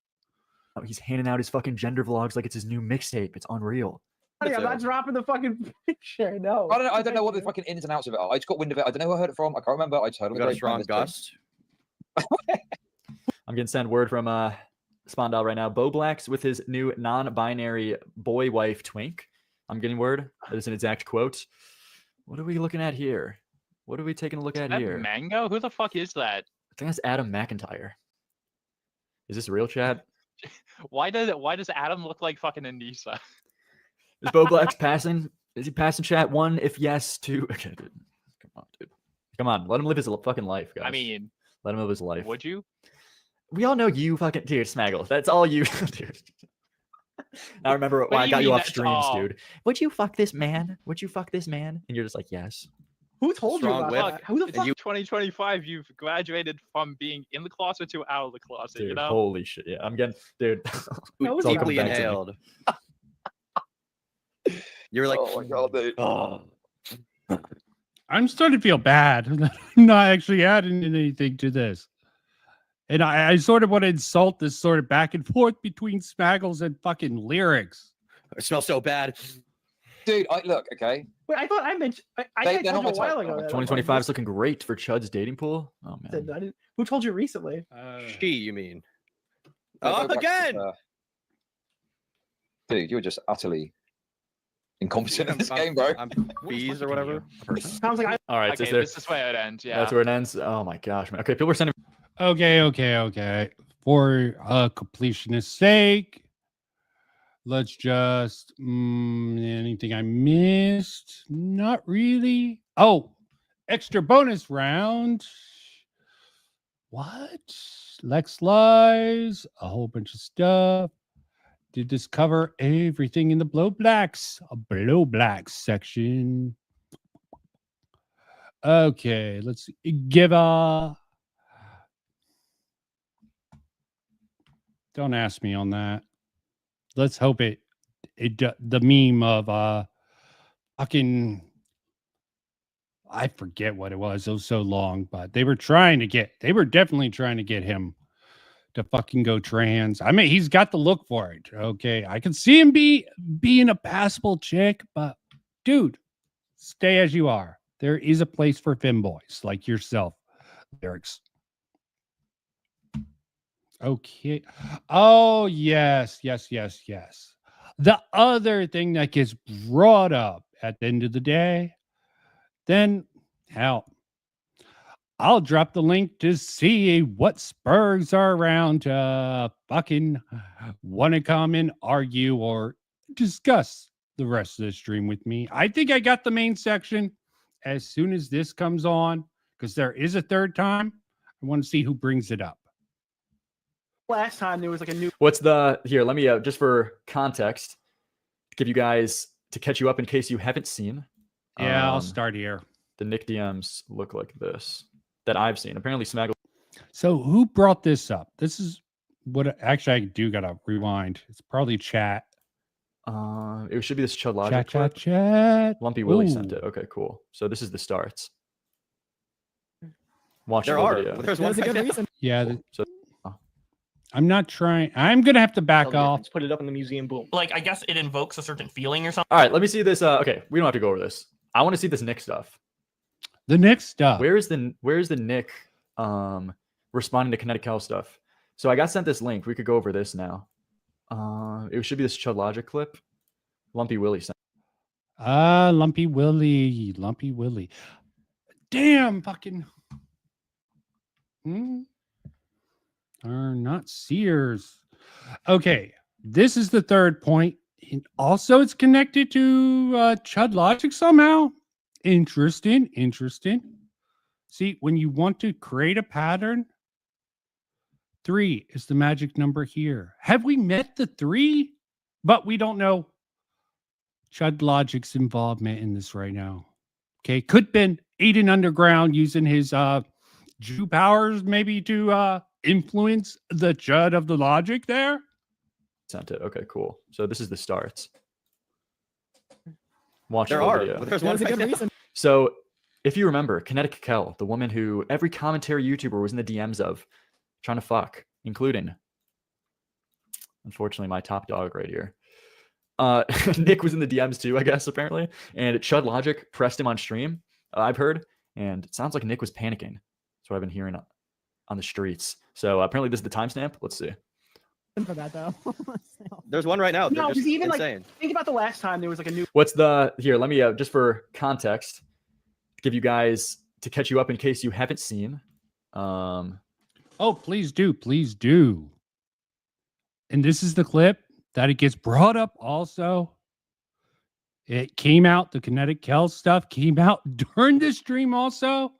Oh, he's handing out his fucking gender vlogs like it's his new mixtape. It's unreal. I'm not dropping the fucking picture. No. I don't know what the fucking ins and outs of it are. I just got wind of it. I don't know who I heard it from. I can't remember. I just heard it. We got a strong gust. I'm getting sent word from Spondal right now. Bo Blacks with his new non-binary boy wife twink. I'm getting word. That is an exact quote. What are we looking at here? What are we taking a look at That here? Mango? Who the fuck is that? I think that's Adam McIntyre. Is this real, Chad? Why does Adam look like fucking Anissa? Is Bo Blacks passing? Is he passing chat? 1, if yes, 2. Okay, dude. Come on, dude. Come on. Let him live his fucking life, guys. I mean, let him live his life. would you? We all know you fucking dude, Smaggle. That's all you dude. Now remember What why do I you got you mean off that's streams, all? dude. Would you fuck this man? Would you fuck this man? And you're just like, yes. Who told you about that? Who the In fuck? 2025, you've graduated from being in the closet to out of the closet. Dude, you know. holy shit. Yeah, I'm getting dude. That was it's all Deeply coming back to me. inhaled. You're like, oh my god, dude. Oh. I'm starting to feel bad that I'm not actually adding anything to this. And I sort of want to insult this sort of back and forth between Smaggles and fucking lyrics. It smells so bad. Dude, look, okay. Wait, I thought I mentioned. I They're told not you a my while type. ago. that- 2025 is looking great for Chud's dating pool. Oh man. I didn't- Who told you recently? She, you mean? Go Oh, back to, again. Dude, you're just utterly incompetent in this game, bro. I'm bees or whatever. Sounds like All right, Okay, so this is where it ends. Yeah. that's where it ends. Oh my gosh, man. Okay, people are sending Okay. For completionist sake, let's just anything I missed? Not really. Oh, extra bonus round. What? Lex Lies, a whole bunch of stuff. Did this cover everything in the Blow Blacks section? Okay, let's see. Give a. Don't ask me on that. Let's hope the meme of fucking, I forget what it was. It was so long, but they were definitely trying to get him to fucking go trans. I mean, he's got the look for it. Okay, I can see him being a passable chick, but dude, stay as you are. There is a place for femboys like yourself. Lyrics. Okay. Oh, yes. The other thing that gets brought up at the end of the day, then hell, I'll drop the link to see what Spurs are around to fucking want to come and argue or discuss the rest of the stream with me. I think I got the main section. As soon as this comes on, because there is a third time, I want to see who brings it up. Last time there was like a new. What's the here? Let me just for context, give you guys to catch you up in case you haven't seen. Yeah, I'll start here. The Nick DMs look like this that I've seen. Apparently, Smaggle. So who brought this up? This is what actually I do gotta rewind. It's probably chat. It should be this Chud Logic clip. Chat. Lumpy Willie Ooh. sent it. Okay, cool. So this is the starts. Watch There the are. video. There's one right now. Yeah. So, I'm not trying. I'm gonna have to back off. Put it up in the museum. Boom. Like, I guess it invokes a certain feeling or something. all right, let me see this. Okay, we don't have to go over this. I want to see this Nick stuff. The Nick stuff. Where's the Nick responding to Kinetic Hell stuff? So I got sent this link. We could go over this now. It should be this Chud Logic clip. Lumpy Willie sent. Lumpy Willie. Damn, fucking. Are not seers. Okay, this is the third point. And also, it's connected to Chud Logic somehow. Interesting. See, when you want to create a pattern, 3 is the magic number here. Have we met the 3? But we don't know Chud Logic's involvement in this right now. Okay, could been Aiden Underground using his Jew powers maybe to influence the Chud of the logic there. Sent it. Okay, cool. So this is the starts. Watch There the are. video. There's one right now. So if you remember, Kinetic Kel, the woman who every commentary YouTuber was in the DMs of, trying to fuck, including, unfortunately, my top dog right here. Nick was in the DMs too, I guess, apparently. And Chud Logic pressed him on stream, I've heard. And it sounds like Nick was panicking. That's what I've been hearing on the streets. So apparently this is the timestamp. Let's see. For that though. There's one right now. They're No, just because even insane. like think about the last time there was like a new. What's the here? Let me just for context, give you guys to catch you up in case you haven't seen. Oh, please do. And this is the clip that it gets brought up also. It came out, the Kinetic Kel stuff came out during the stream also.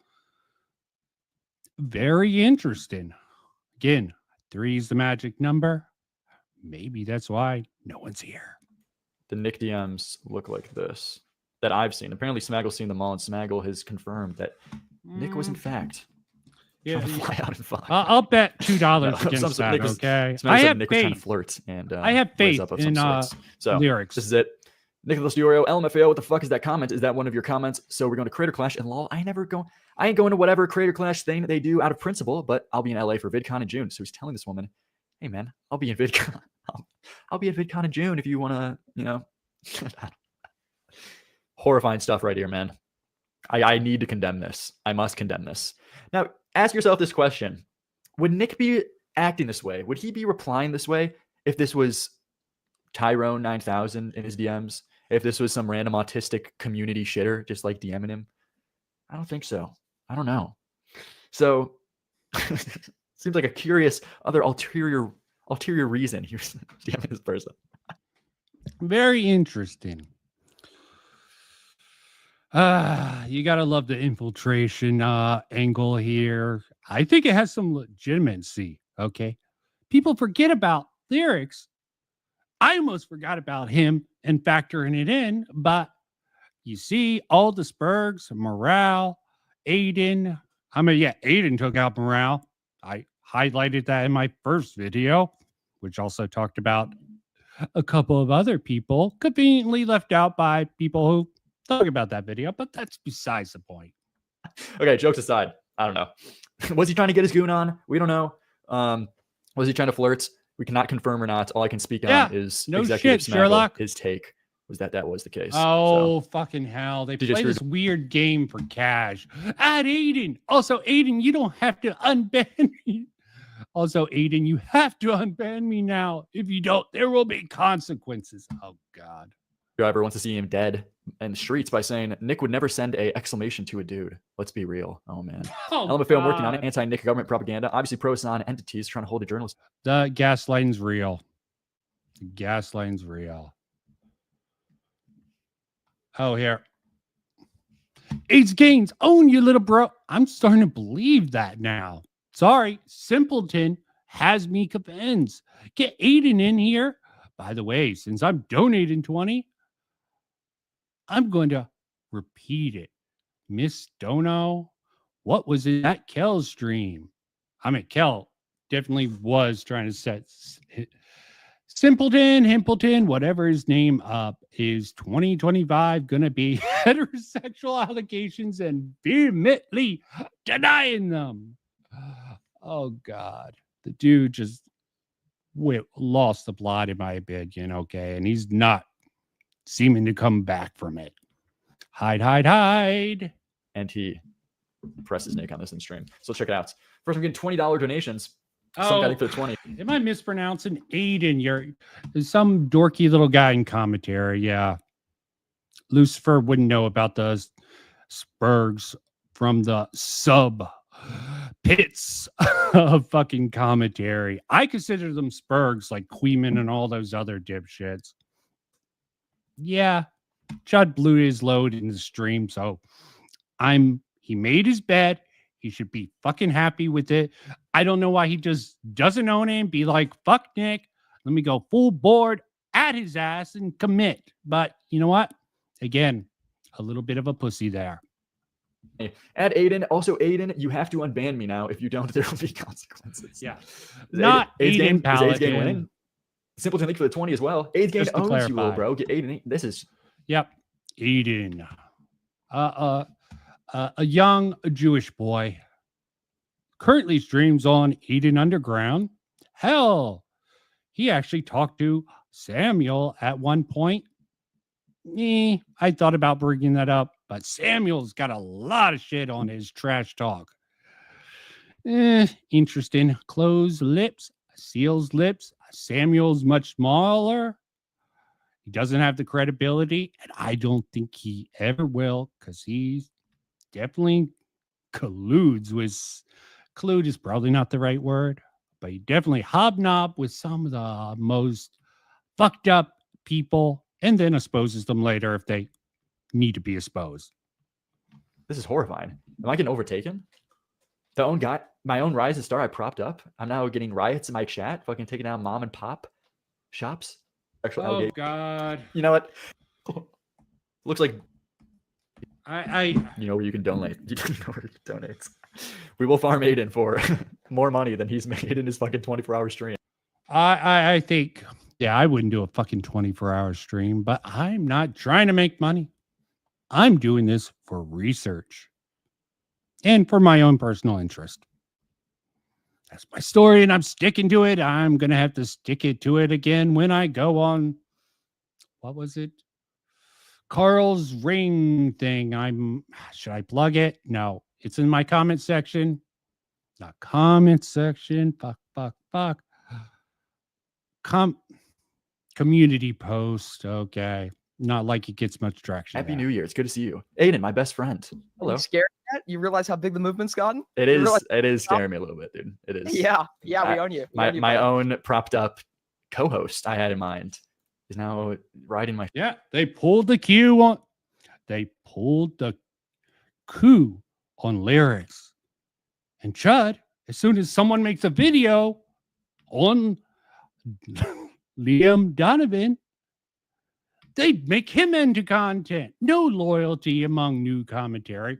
Very interesting. Again, 3 is the magic number. Maybe that's why no one's here. The Nick DMs look like this that I've seen. Apparently, Smaggle's seen them all, and Smaggle has confirmed that Nick was in fact trying to fly out and fuck. I'll bet $2 against some- that. Nick was- Okay, Smaggle I said have Nick was trying to faith. flirt and I have raise faith up of in some sorts. So lyrics. This is it. Nicholas Diorio, LMFAO, what the fuck is that comment? Is that one of your comments? So we're going to Creator Clash and lol. I ain't going to whatever Creator Clash thing they do out of principle, but I'll be in LA for VidCon in June. So he's telling this woman, hey man, I'll be in VidCon. I'll be at VidCon in June if you want to, horrifying stuff right here, man. I need to condemn this. I must condemn this. Now, ask yourself this question. Would Nick be acting this way? Would he be replying this way if this was Tyrone 9000 in his DMs? If this was some random autistic community shitter just like DMing him? I don't think so. I don't know. So seems like a curious other ulterior reason he was DMing this person. Very interesting. You gotta love the infiltration angle here. I think it has some legitimacy. Okay, people forget about lyrics. I almost forgot about him and factoring it in, but you see all the Spurgs, morale, Aiden. Aiden took out morale. I highlighted that in my first video, which also talked about a couple of other people conveniently left out by people who talk about that video, but that's besides the point. Okay, jokes aside, I don't know. Was he trying to get his goon on? We don't know. Was he trying to flirt? We cannot confirm or not. All I can speak on is no Executive shit, Smaggle, Sherlock. his take was that was the case. Oh, fucking hell. They DJ play screwed- this weird game for cash. Add Aiden. Also, Aiden, you don't have to unban me. Also, Aiden, you have to unban me now. If you don't, there will be consequences. Oh, God. Driver wants to see him dead in the streets by saying Nick would never send a exclamation to a dude. Let's be real. Oh, man. Oh, LMFAO, I'm working on it. God. Anti-Nick government propaganda. Obviously, pro-San entities trying to hold a journalist. The gaslighting's real. The gaslighting's real. Oh, here. AIDS gains. Own you, little bro. I'm starting to believe that now. Sorry, Simpleton has me convinced. Get Aiden in here. By the way, since I'm donating 20, I'm going to repeat it. Miss Dono, what was it at Kel's stream? I mean, Kel definitely was trying to set Simpleton, Himpleton, whatever his name up, is 2025 going to be heterosexual allegations and vehemently denying them. Oh, God. The dude just lost the plot, in my opinion, okay? And he's not seeming to come back from it. Hide, hide, hide. And he presses Nick on this in stream. So check it out. First, we're getting $20 donations. Some guy for the 20. Am I mispronouncing Aiden? You're some dorky little guy in commentary. Yeah. Lucifer wouldn't know about the Spurgs from the sub pits of fucking commentary. I consider them Spurgs like Kuihman and all those other dipshits. Yeah. Chud blew his load in the stream, so he made his bed. He should be fucking happy with it. I don't know why he just doesn't own it and be like, fuck Nick. Let me go full board at his ass and commit. But you know what? Again, a little bit of a pussy there. Add Aiden. Also, Aiden, you have to unban me now. If you don't, there will be consequences. Yeah. Is Not Aiden Aiden Is Paladin. Aiden winning? Simpleton League for the 20 as well. Aiden Just to owns you, little clarify. bro. Get Aiden. This is... Yep. Aiden. A young Jewish boy currently streams on Eden Underground. Hell, he actually talked to Samuel at one point. I thought about bringing that up, but Samuel's got a lot of shit on his trash talk. Interesting. Closed lips, seals lips. Samuel's much smaller. He doesn't have the credibility, and I don't think he ever will, because he's definitely colludes with, collude is probably not the right word, but he definitely hobnob with some of the most fucked up people and then exposes them later if they need to be exposed. This is horrifying. Am I getting overtaken? My own Rise of Star I propped up. I'm now getting riots in my chat, fucking taking down mom and pop shops. Actual Oh, allegation. God. You know what? Looks like you know where you can donate. You know where you can donate. We will farm Aiden for more money than he's made in his fucking 24-hour stream. I think, yeah, I wouldn't do a fucking 24-hour stream, but I'm not trying to make money. I'm doing this for research and for my own personal interest. That's my story, and I'm sticking to it. I'm going to have to stick it to it again when I go on, what was it? Carl's ring thing. Should I plug it? No, it's in my comment section. Not comment section. Fuck. Community post. Okay. Not like it gets much traction. Happy New Year. It's good to see you. Aiden, my best friend. Hello. You scared yet? You realize how big the movement's gotten? It You is. realize- It is scaring me a little bit, dude. It is. Yeah, we own you. We own you, My buddy. own propped up co-host I had in mind is now riding my. Yeah, they pulled the cue on. They pulled the coup on lyrics. And Chud, as soon as someone makes a video on Liam Donovan, they make him into content. No loyalty among new commentary.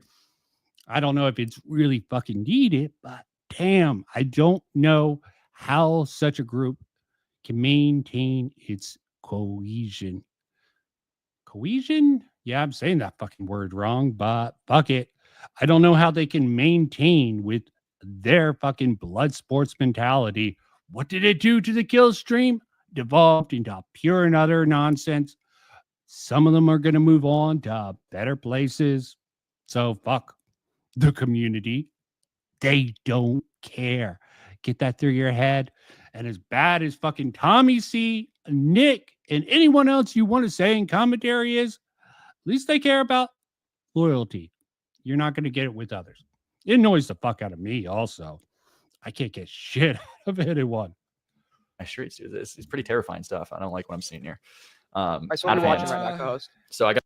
I don't know if it's really fucking needed, but damn, I don't know how such a group can maintain its cohesion. Cohesion? Yeah, I'm saying that fucking word wrong, but fuck it. I don't know how they can maintain with their fucking blood sports mentality. What did it do to the kill stream? Devolved into pure and utter nonsense. Some of them are going to move on to better places. So fuck the community. They don't care. Get that through your head. And as bad as fucking Tommy C, Nick, and anyone else you want to say in commentary is, at least they care about loyalty. You're not going to get it with others. It annoys the fuck out of me also. I can't get shit out of anyone. My streets, dude. This is pretty terrifying stuff. I don't like what I'm seeing here. I saw you watching right now, fans. co-host. So I got.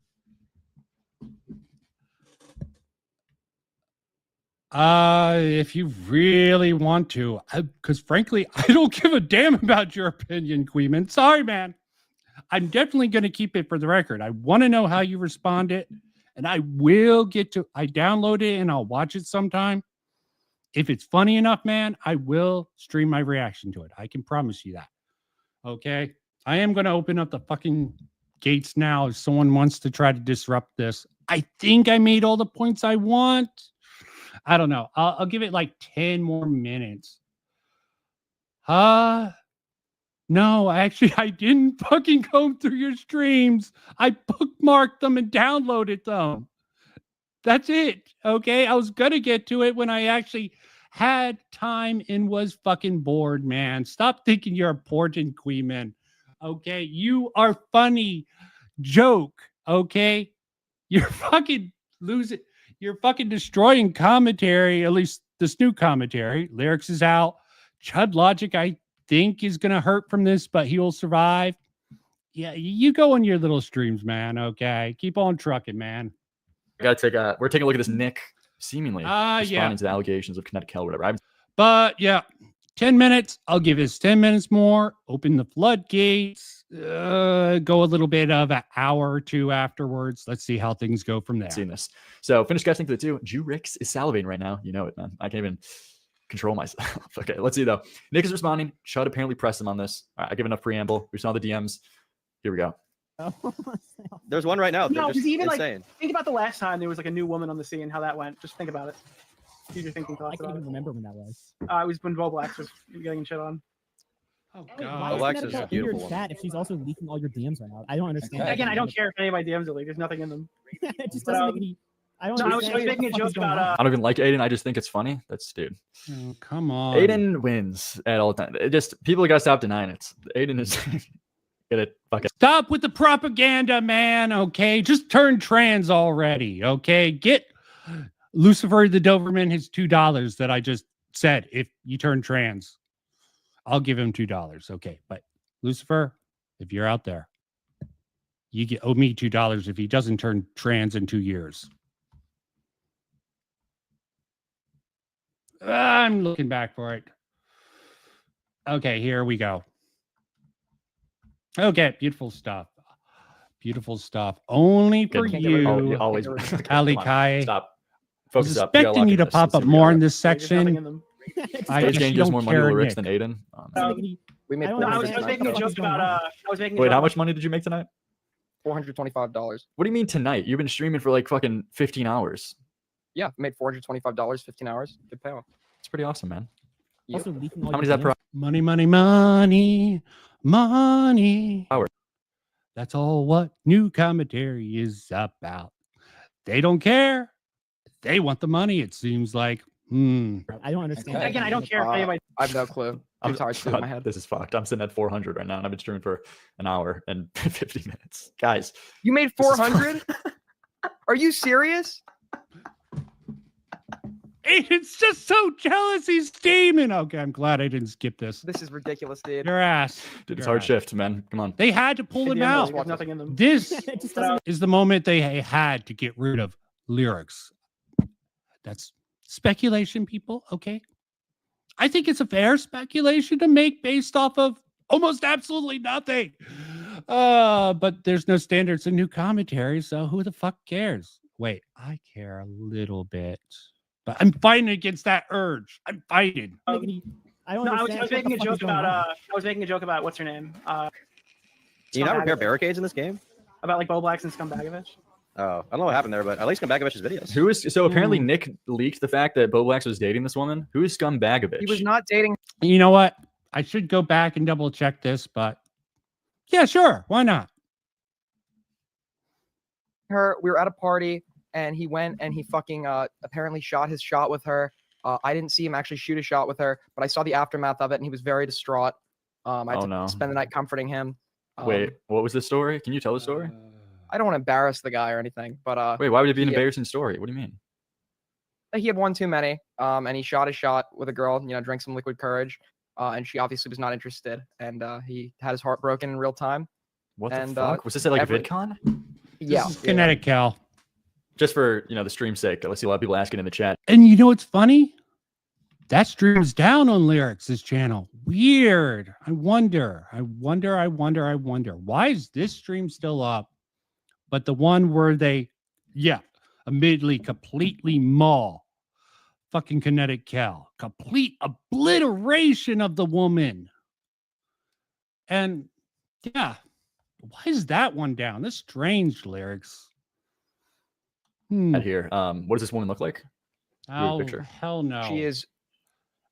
If you really want to, because frankly, I don't give a damn about your opinion, Kuihman. Sorry, man. I'm definitely going to keep it for the record. I want to know how you responded, and I will get to. I download it and I'll watch it sometime. If it's funny enough, man, I will stream my reaction to it. I can promise you that. Okay, I am going to open up the fucking gates now. If someone wants to try to disrupt this, I think I made all the points I want. I don't know. I'll give it like 10 more minutes. No, actually, I didn't fucking go through your streams. I bookmarked them and downloaded them. That's it. Okay. I was going to get to it when I actually had time and was fucking bored, man. Stop thinking you're important, Kuihman. Okay. You are funny. Joke. Okay. You're fucking losing. You're fucking destroying commentary, at least this new commentary. Lyrics is out. Chud Logic, I think, is going to hurt from this, but he will survive. Yeah, you go on your little streams, man. Okay. Keep on trucking, man. I gotta take a. We're taking a look at this Nick seemingly responding yeah. to the allegations of kinetic hell, whatever. But yeah, 10 minutes. I'll give us 10 minutes more. Open the floodgates. Go a little bit of an hour or two afterwards. Let's see how things go from there. Seen this. So finish guessing for the two. Jew Rix is salivating right now. You know it, man. I can't even control myself. Okay, let's see though. Nick is responding. Chud apparently pressed him on this. All right, I give enough preamble. We saw the DMs. Here we go. There's one right now. No, They're just even insane. like think about the last time there was like a new woman on the scene, how that went. Just think about it. Use your thinking thoughts. I can't even remember when that was. It was when Boblax was getting shit on. Oh God. Why Alexa's is a that in beautiful your woman. chat if she's also leaking all your DMs right now? I don't understand. Again, I don't care if any of my DMs are leaked. There's nothing in them. It just But, doesn't make any. I don't. No, I was understand making a what the fuck is joke going about. on. I don't even like Aiden. I just think it's funny. That's dude. Oh, come on. Aiden wins at all times. It just people gotta stop denying it. Aiden is get it. Fuck it. Stop with the propaganda, man. Okay. Just turn trans already. Okay. Get Lucifer the Doberman his $2 that I just said. If you turn trans, I'll give him $2. Okay. But Lucifer, if you're out there, you owe me $2 if he doesn't turn trans in 2 years. I'm looking back for it. Okay, here we go. Okay, beautiful stuff. Beautiful stuff. Only for you, always. Ali Come on, Kai. Stop. I was Focus up. We gotta expecting lock you in to this. pop Let's see up what we more got. in this There's nothing in section. them. I Stage guess game you gives don't more money to care, the Ricks Nick. than Aiden. We made I was making a joke about. I was making. Wait, how much money did you make tonight? $425. What do you mean tonight? You've been streaming for like fucking 15 hours. Yeah, made $425, 15 hours. Good payoff. It's pretty awesome, man. Also leaking all How many your is that per DMs. Money, money, money, money. hour? That's all what new commentary is about. They don't care. They want the money, it seems like. I don't understand. Again, I don't care if anybody. I have no clue. I'm sorry, in my head. This is fucked. I'm sitting at 400 right now, and I've been streaming for an hour and 50 minutes. Guys, You made this is 400? Are you serious? Aiden's just so jealous. He's steaming. Okay, I'm glad I didn't skip this. This is ridiculous, dude. Your ass. dude, it's Your hard ass. shift, man. Come on. They had to pull him out. There's nothing in them. This It just doesn't. is the moment they had to get rid of lyrics. That's speculation, people. Okay. I think it's a fair speculation to make based off of almost absolutely nothing. But there's no standards in new commentary, so who the fuck cares? Wait, I care a little bit. But I'm fighting against that urge. I'm fighting. I don't No, I was understand what making the a fuck joke is going about. on. I was making a joke about what's her name. Do you not repair barricades in this game? About like Boblax and Scumbagovich. Oh, I don't know what happened there, but at least Scumbagovich's videos. Who is so apparently Nick leaked the fact that Boblax was dating this woman. Who is Scumbagovich? He was not dating. You know what? I should go back and double check this, but yeah, sure. Why not? her. We were at a party, and he went and he fucking apparently shot his shot with her. I didn't see him actually shoot a shot with her, but I saw the aftermath of it, and he was very distraught. I had to spend the night comforting him. Wait, what was the story? Can you tell the story? I don't want to embarrass the guy or anything, but Wait, why would it be an embarrassing story? What do you mean? he had one too many, and he shot his shot with a girl. Drank some liquid courage, and she obviously was not interested, and he had his heart broken in real time. What the fuck? Was this at like a VidCon? Yeah. This is Kinetic Cal. Just for the stream's sake. I see a lot of people asking in the chat. And you know what's funny? That stream's down on Lyrics' channel. Weird. I wonder. Why is this stream still up? But the one where they, admittedly, completely maul fucking Kinetic Cal. Complete obliteration of the woman. And why is that one down? That's strange, Lyrics. Right here. What does this woman look like? Oh, picture. hell no. She is.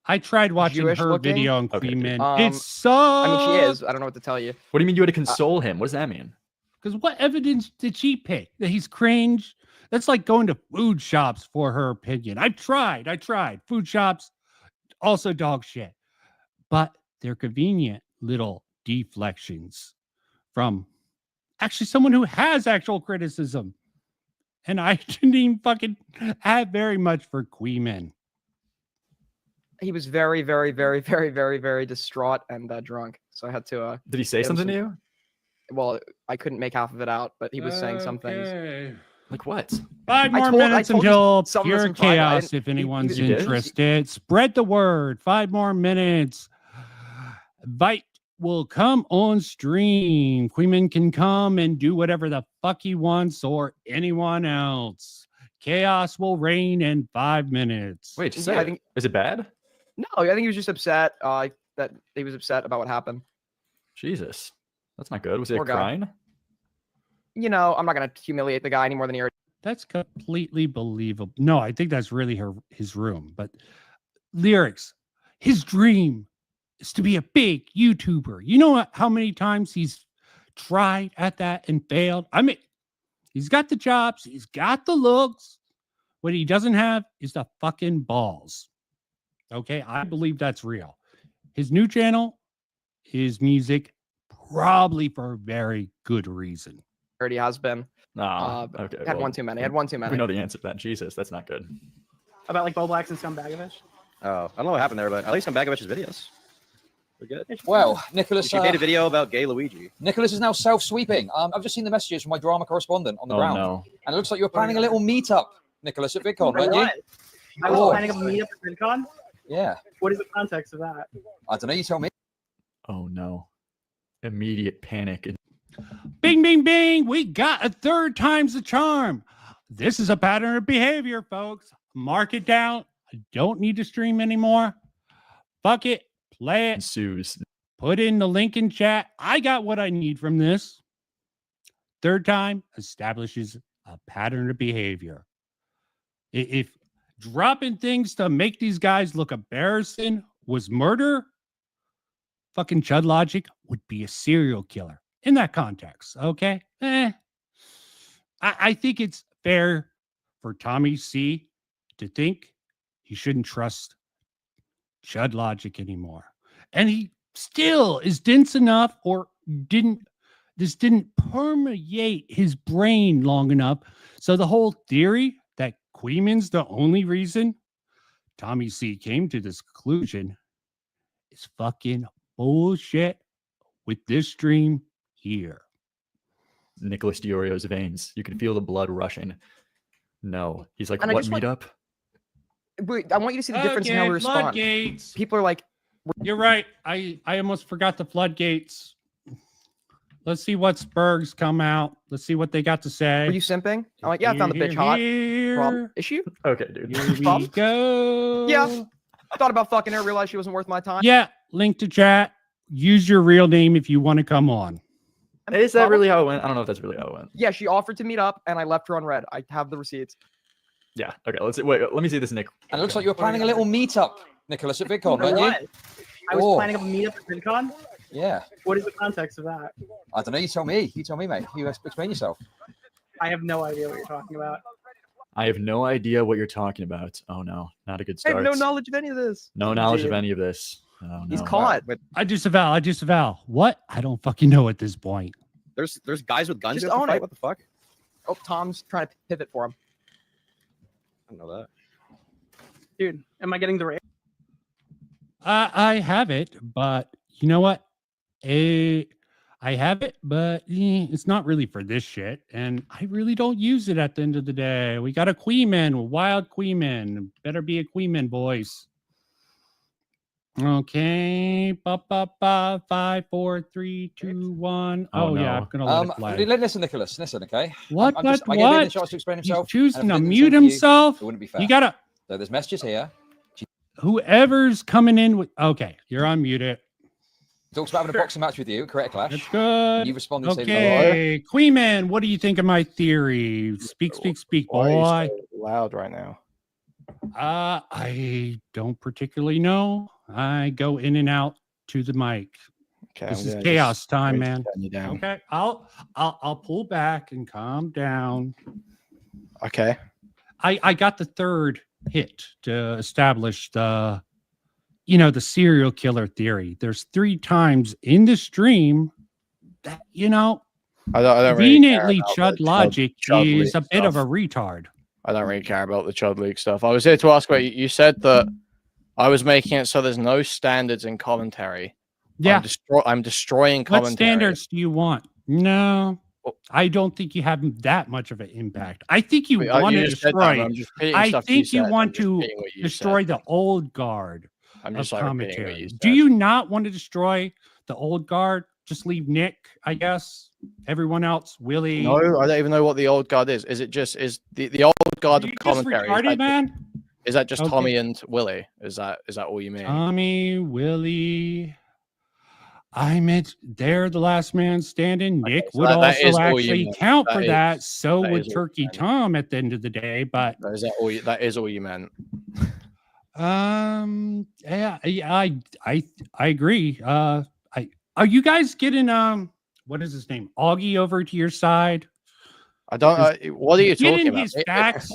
I tried watching Jewish her looking? video on Okay, Kuihman. dude. It sucks. I mean, she is. I don't know what to tell you. What do you mean you had to console him? What does that mean? Because what evidence did she pick that he's cringe? That's like going to food shops for her opinion. I tried. Food shops, also dog shit. But they're convenient little deflections from actually someone who has actual criticism. And I didn't even fucking have very much for Kuihman. He was very, very, very, very, very, very distraught and drunk. So I had to. Did he say something to you? Well, I couldn't make half of it out, but he was saying some things. Like what? 5 more minutes until pure chaos, if anyone's interested. Spread the word. 5 more minutes. Vite will come on stream. Kuihman can come and do whatever the fuck he wants or anyone else. Chaos will reign in 5 minutes. Wait, just say it. Is it bad? No, I think he was just upset that he was upset about what happened. Jesus. That's not good. Was he Poor guy. crying? I'm not going to humiliate the guy any more than he already. That's completely believable. No, I think that's really his room. But Lyrics, his dream is to be a big YouTuber. You know how many times he's tried at that and failed? I mean, he's got the chops. He's got the looks. What he doesn't have is the fucking balls. Okay, I believe that's real. His new channel, his music, probably for a very good reason. Already has been. Okay. Had one too many. We know the answer to that. Jesus, that's not good. About like Boblax and Scumbagovich? Oh, I don't know what happened there, but at least Scumbagovich's videos. We're good. Well, Nicholas. She made a video about gay Luigi. Nicholas is now self-sweeping. I've just seen the messages from my drama correspondent on the ground. No. And it looks like you were planning a little meetup, Nicholas, at VidCon, weren't you? I was planning a meetup at VidCon? Yeah. What is the context of that? I don't know. You tell me. Oh no. Immediate panic. Bing, bing, bing. We got a 3rd time's the charm. This is a pattern of behavior, folks. Mark it down. I don't need to stream anymore. Fuck it. Play it. Ensues. Put in the link in chat. I got what I need from this. 3rd time establishes a pattern of behavior. If dropping things to make these guys look embarrassing was murder, fucking Chud Logic would be a serial killer in that context. Okay. I think it's fair for Tommy C to think he shouldn't trust Chud Logic anymore. And he still is dense enough or didn't permeate his brain long enough. So the whole theory that Kuihman's the only reason Tommy C came to this conclusion is fucking bullshit with this stream here. Nicholas Diorio's veins. You can feel the blood rushing. No. He's like, And what meetup? Wait, I want you to see the difference in how we respond. Floodgates. People are like, You're right. I almost forgot the floodgates. Let's see what Spurgs come out. Let's see what they got to say. were you simping? I'm like, yeah, I found the bitch hot. Problem. Is she? Okay, dude. Here we Problem? go. Yeah. I thought about fucking her, realized she wasn't worth my time. Yeah. Link to chat. Use your real name if you want to come on. Is that really how it went? I don't know if that's really how it went. Yeah, she offered to meet up, and I left her on red. I have the receipts. Yeah. Okay. Let me see this, Nick. And it looks like you were planning a little meetup, Nicholas, at VidCon, weren't you? What? I was Oh. planning a meetup at VidCon? Yeah. What is the context of that? I don't know. You tell me. You tell me, mate. You explain yourself. I have no idea what you're talking about. I have no idea what you're talking about. Oh no, not a good I start. have no knowledge of any of this. No knowledge of any of this. Oh, no. He's caught. I disavow. What? I don't fucking know at this point. There's guys with guns. Just who have to own fight? it. What the fuck? Oh, Tom's trying to pivot for him. I don't know that. Dude, am I getting the raid? I have it, but you know what? I have it, but it's not really for this shit, and I really don't use it at the end of the day. We got a Kuihman, wild Kuihman. Better be a Kuihman, boys. Okay, 5, 4, 3, 2, 1. Oh, yeah, I'm gonna let it fly. Listen, Nicholas. Listen, okay. What? I gave him a chance to explain He's himself. choosing and to if he didn't mute listen to you, himself. It wouldn't be fair. You gotta. So there's messages here. Whoever's coming in with. Okay, you're unmuted. Talks about having a boxing match with you. Correct, Clash. That's good. You responded. Okay, Kuihman, what do you think of my theory? Speak, Why are you boy. so loud right now? I don't particularly know. I go in and out to the mic. Okay, This I'm is gonna chaos just time, turn man. you down. Okay, I'll pull back and calm down. Okay. I got the third hit to establish the the serial killer theory. There's 3 times in the stream that I don't really care conveniently about Chud the Logic Chud is a leak bit of a stuff. retard. I don't really care about the Chud leak stuff. I was here to ask about you said that I was making it so there's no standards in commentary. Yeah. I'm destroying What commentary. standards do you want? No, I don't think you have that much of an impact. I think you But, want you to just said that, destroy. but I'm just repeating I stuff think you said. want I'm just to repeating what you destroy said. the old guard I'm of just like repeating what commentary. you Do said. you not want to destroy the old guard? Just leave Nick, I guess. Everyone else, Willie. No, I don't even know what the old guard is. Is it just the old guard Are of you just commentary? retarded, man? Is that just Okay. Tommy and Willie? Is that all you mean? Tommy, Willie. I meant they're the last man standing. Nick so would that is also all you actually meant. count That for is- that. So that would is all you Turkey meant. Tom at the end of the day. But That is all you meant. yeah, I agree. Are you guys getting what is his name? Augie over to your side? I don't. What are you talking Getting about? his facts.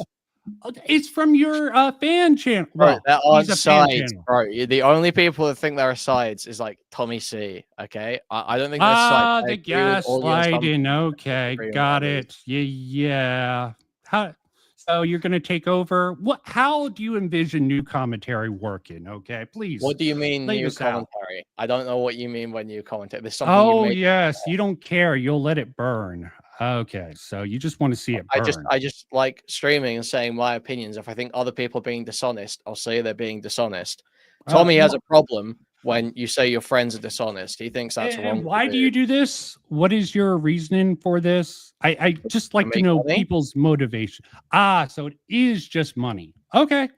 It's from your fan channel. Bro, Well, there he's aren't a fan sides, channel. bro. The only people that think there are sides is like Tommy C. Okay, I don't think there's sides. I The agree with audience gaslighting. Okay, agreeing with got that. it. Yeah. How? So you're going to take over? What? How do you envision new commentary working? Okay, please. What do you mean lay new this out. commentary? I don't know what you mean by new commentary. There's something Oh you made. yes, you don't care. You'll let it burn. Okay, so you just want to see it burn. I just like streaming and saying my opinions. If I think other people are being dishonest, I'll say they're being dishonest. Tommy has a problem when you say your friends are dishonest. He thinks that's wrong. And why do you do this? What is your reasoning for this? I just like to make know money. people's motivation. So it is just money. Okay.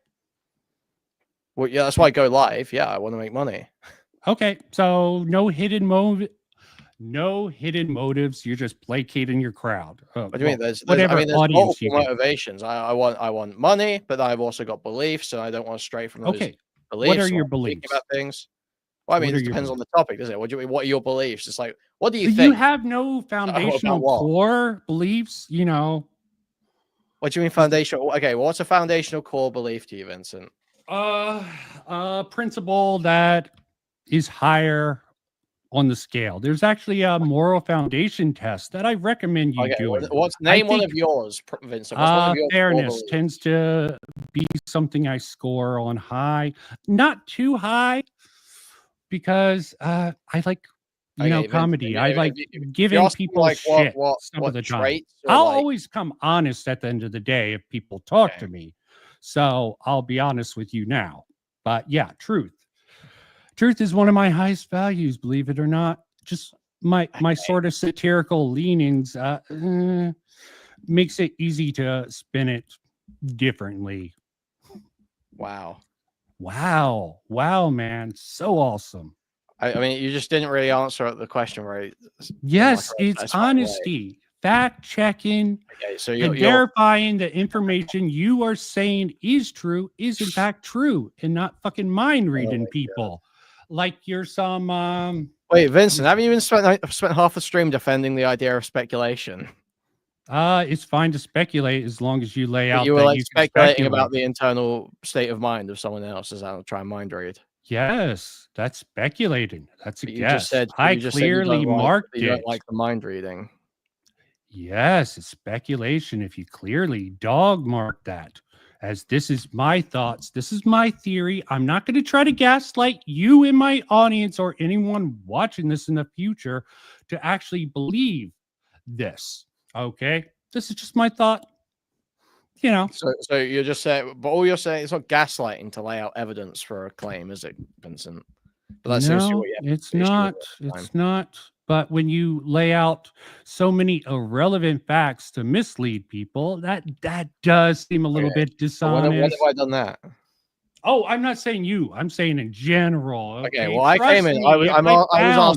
Well, yeah, that's why I go live. Yeah, I want to make money. Okay. So no hidden motives. You're just placating your crowd. What do you mean? There's whatever there's audience you multiple get. motivations. I want money, but I've also got beliefs, and I don't want to stray from those Okay. beliefs. What are or your speak beliefs? about things? Well, I What mean, are it your depends on the topic, doesn't it? What are your beliefs? It's like, what do you You think? have no foundational what? core beliefs, What do you mean foundational? Okay, well, what's a foundational core belief to you, Vincent? Principle that is higher on the scale. There's actually a moral foundation test that I recommend you Okay, doing. name one think, of yours, Vincent. What's one of your core fairness beliefs? tends to be something I score on high, not too high, because I like Okay, comedy. Vincent, I if like you're giving asking, people like, shit what some of the time. traits or, I'll like- always come honest at the end of the day if people talk to me. So I'll be honest with you now. But yeah, truth. Truth is one of my highest values, believe it or not. Just my sort of satirical leanings makes it easy to spin it differently. Wow. Wow, man. So awesome. I mean, you just didn't really answer the question right. Yes, in, like, a it's satisfying way. honesty, fact checking, Okay, so and you're verifying the information you are saying is true, is in fact true, and not fucking mind reading people. Like you're some Wait, Vincent, haven't you been spent half the stream defending the idea of speculation? It's fine to speculate as long as you lay But out you were that like you can speculating speculate. about the internal state of mind of someone else as I try and mind read. Yes, that's speculating. That's a But you just guess. said I you just said you clearly don't like marked you don't it. like the mind reading. Yes, it's speculation if you clearly dog mark that. As this is my thoughts, this is my theory. I'm not going to try to gaslight you in my audience or anyone watching this in the future to actually believe this. Okay? This is just my thought. You know. So you're just saying, but all you're saying is not gaslighting to lay out evidence for a claim, is it, Vincent? But that seems to be No, what you have it's an issue with not. all the time. It's not. But when you lay out so many irrelevant facts to mislead people, that does seem a little Okay. bit But when have dishonest. I done that? Oh, I'm not saying you. I'm saying in general. Okay, Okay, well, I came trust in. me, if I was found-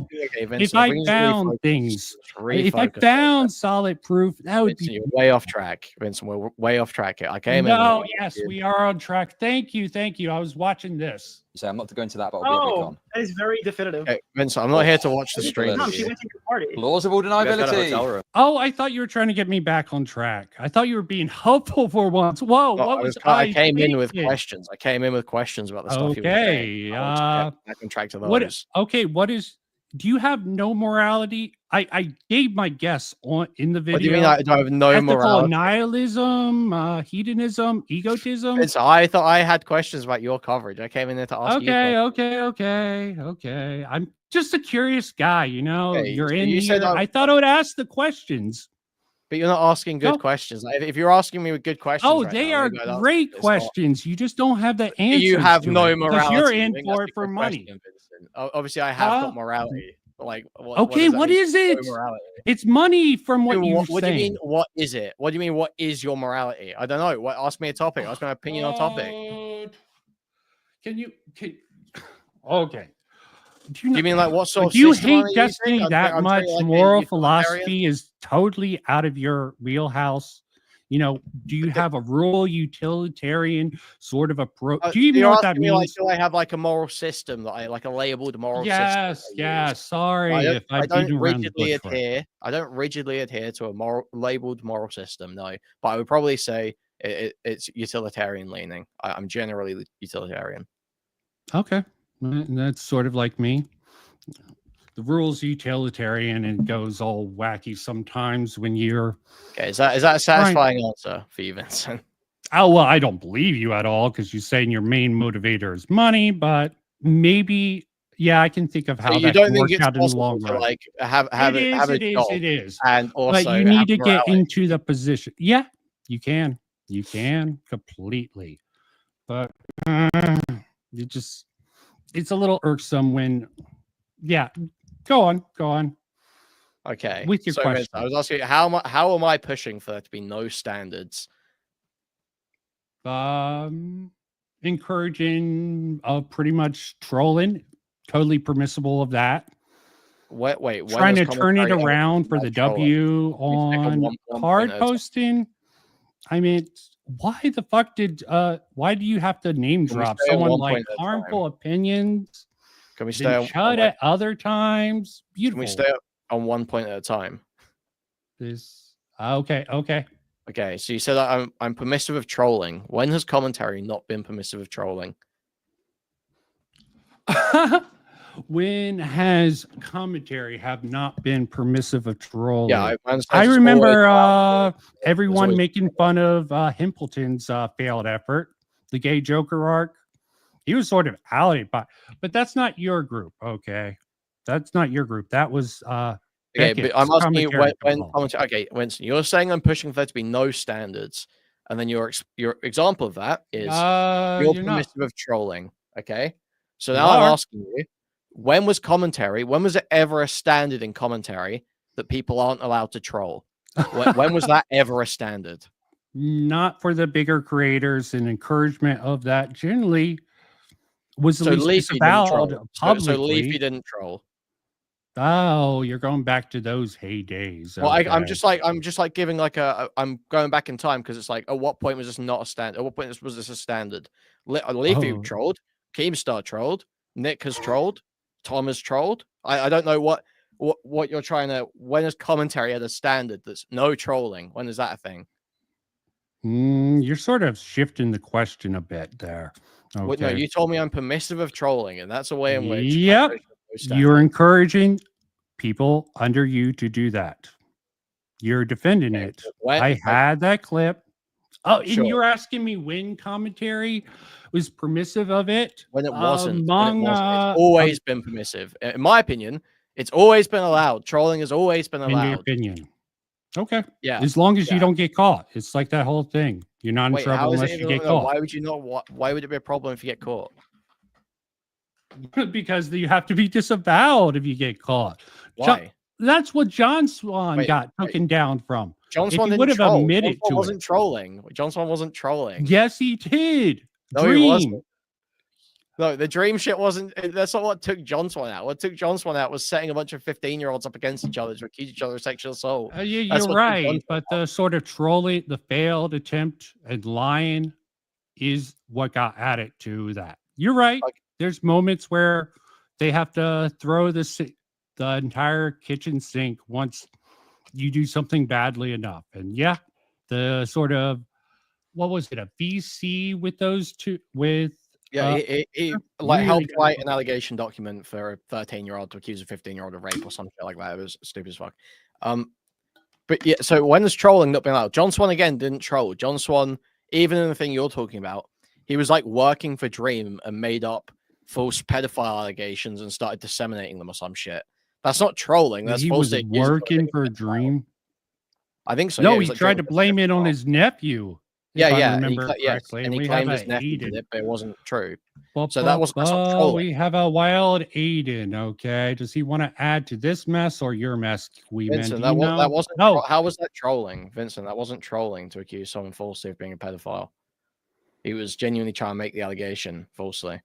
asking. Okay, if Vincent, I we need to found refocus. things, Let's if I refocus. found solid proof, that would Vincent, be you're way off track, Vincent. We're way off track here. I came in. no. Yes, we are on track. Thank you, thank you. I was watching this. So I'm not to go into that, but I'll be a big Oh, con. that is very definitive. Okay, Vincent, I'm not here to watch the stream. Tom, she went to your party. Plausible deniability. Oh, I thought you were trying to get me back on track. I thought you were being helpful for once. Whoa, Well, what was I came in with thinking? questions. I came in with questions about the stuff you were saying. Okay. I want to get back on track to those. What? Okay. What is? Do you have no morality? I gave my guess on in the video. What do you mean I have no Ethical morality? nihilism, hedonism, egotism. Vince, I thought I had questions about your coverage. I came in there to ask you. Okay. I'm just a curious guy, you know. Okay, You're so in you here. said I thought I would ask the questions. But you're not asking good questions. Like, if you're asking me with good questions, Oh, right they now, are maybe I'd answer great it. It's not- questions. You just don't have the answers. You have to no it, because morality. you're I in think for that's it the for good money. question, Vincent. Obviously, I have Huh? got morality. But like, Okay, what is it? It's money from what you're What do you saying. mean? What is it? What do you mean? What is your morality? I don't know. What? Ask me a topic. Ask me my opinion on a topic. Can you? Okay. Do you mean like what sort of Do you system hate are you Destiny using? that I'm much? saying, like, Moral utilitarian. philosophy is totally out of your wheelhouse. You know, do you have a rural utilitarian sort of approach? Do you even You're know what that asking me, like, means? do I have like a moral system that I like a labeled moral system? Yes, yes. Sorry if I I've don't beaten around the rigidly bush for it. adhere. I don't rigidly adhere to a labeled moral system. No, but I would probably say it's utilitarian leaning. I'm generally utilitarian. Okay, that's sort of like me. The rule's utilitarian and goes all wacky sometimes when you're. Okay, is that a satisfying answer for you, Vincent? Oh well, I don't believe you at all because you're saying your main motivator is money, but maybe I can think of how So you that don't can think work it's out in the possible long to run. like have It a job is. and also But you need have to get morality? into the position. Yeah, you can completely, but it's a little irksome when. Yeah, go on. Okay. With your so question. Vincent, I was asking how am I pushing for there to be no standards? Encouraging pretty much trolling, totally permissible of that. Wait, when Trying was to turn it commentary ever around for about the trolling? W Can we take a on one card point at a time? posting. I mean, why the fuck why do you have to name Can we drop stay on someone one like point at a harmful opinions? Can we Then stay on Chud at other times? Can Beautiful. we stay on one point at a time? This okay. Okay, so you said that I'm permissive of trolling. When has commentary not been permissive of trolling? When has commentary have not been permissive of trolling? Yeah, I remember There's everyone always- making fun of Himpleton's failed effort, the gay Joker arc. He was sort of outed, but that's not your group, okay? That's not your group. That was Okay, but I'm Beckett's asking you commentary when component. commentary. Okay, Winston, you're saying I'm pushing for there to be no standards, and then your example of that is you're you're not. permissive of trolling. Okay, so You now I'm are. asking you, when was commentary? When was it ever a standard in commentary that people aren't allowed to troll? When was that ever a standard? Not for the bigger creators, and encouragement of that generally was at So least Leafy didn't troll. disavowed So publicly. Leafy didn't troll. Oh, you're going back to those heydays. Well, I'm okay. just like giving like I'm going back in time because it's like at what point was this not a standard? At what point was this a standard? Leafy Oh. trolled, Keemstar trolled, Nick has trolled, Tom has trolled. I don't know what what you're trying to. When is commentary at a standard that's no trolling? When is that a thing? You're sort of shifting the question a bit there. Okay. Well, no, you told me I'm permissive of trolling, and that's a way in which. Yep. You're encouraging people under you to do that. You're defending it. I had that clip. Oh, and you're asking me when commentary was permissive of it? When it wasn't. It's always been permissive. In my opinion, it's always been allowed. Trolling has always been In your allowed. opinion. Okay. Yeah. As long as you don't get caught. It's like that whole thing. You're not in Wait, how trouble is it unless you even- get no, caught. Why would you not? Why would it be a problem if you get caught? Because you have to be disavowed if you get caught. Why? That's what John Swan Wait, got taken down from. John If Swan he didn't would have troll. admitted John Swan to wasn't it. trolling. John Swan wasn't trolling. Yes, he did. No, Dream. he wasn't. No, the dream shit wasn't. That's not what took John Swan out. What took John Swan out was setting a bunch of 15-year-olds up against each other to accuse each other of sexual assault. Yeah, That's you're what took John right. But the sort of trolling, the failed attempt at lying is what got added to that. You're right. There's moments where they have to throw the entire kitchen sink once you do something badly enough. And yeah, the sort of, what was it, a VC with those two, with Yeah, he really helped good. write an allegation document for a 13-year-old to accuse a 15-year-old of rape or something like that. It was stupid as fuck. But yeah, so when is trolling not being allowed? John Swan again didn't troll. John Swan, even in the thing you're talking about, he was like working for Dream and made up false pedophile allegations and started disseminating them or some shit. That's not trolling. That's He was falsely accusing someone of working being for Dream. I think so. No, yeah, he was, like, tried to Dream- blame it on his nephew. Yeah, if I yeah. remember Yes, correctly. and he We claimed have his a nephew did Aiden. it, but it wasn't true. So that's not trolling. We have a wild Aiden. Okay, does he want to add to this mess or your mess, Kuihman? Vincent, Do that, you know? that wasn't. No. How was that trolling, Vincent? That wasn't trolling to accuse someone falsely of being a pedophile. He was genuinely trying to make the allegation falsely.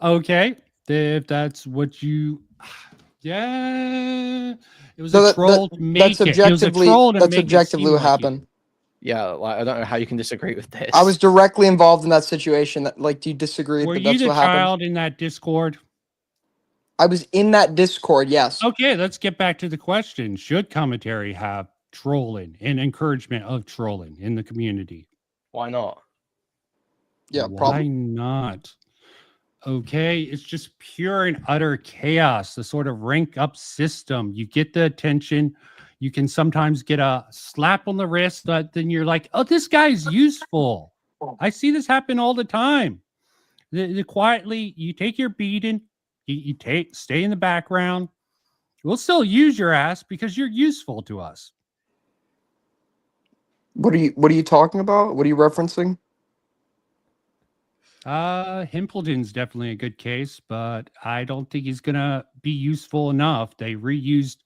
Okay, if that's what you, yeah, it was So a troll to make it. It was a troll to that's make it objectively seem what like happened. Yeah, like I don't know how you can disagree with this. I was directly involved in that situation. Like, do you disagree? Were that you that's the what happened? child in that Discord? I was in that Discord. Yes. Okay, let's get back to the question. Should commentary have trolling and encouragement of trolling in the community? Why not? Yeah, Why not? Okay, it's just pure and utter chaos, the sort of rank up system. You get the attention. You can sometimes get a slap on the wrist, but then you're like, oh, this guy's useful. I see this happen all the time. Quietly, you take your beating, you stay in the background. We'll still use your ass because you're useful to us. What are you talking about? What are you referencing? Himpleton's definitely a good case, but I don't think he's gonna be useful enough. They reused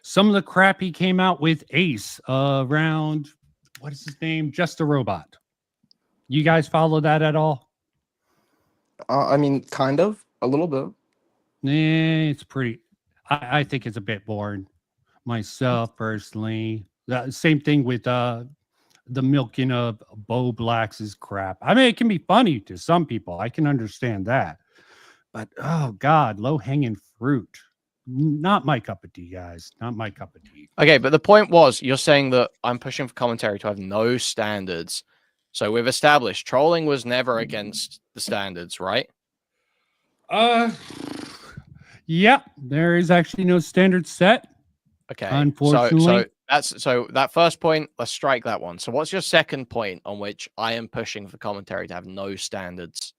some of the crap he came out with Ace around, what is his name? Just a Robot. You guys follow that at all? I mean, kind of, a little bit. It's pretty. I think it's a bit boring myself personally. Same thing with the milking of Bo Black's crap. I mean, it can be funny to some people. I can understand that. But oh God, low hanging fruit. Not my cup of tea, guys. Not my cup of tea. Okay, but the point was, you're saying that I'm pushing for commentary to have no standards. So we've established trolling was never against the standards, right? Yeah, there is actually no standard set. Okay. Unfortunately. So that first point, let's strike that one. So what's your second point on which I am pushing for commentary to have no standards?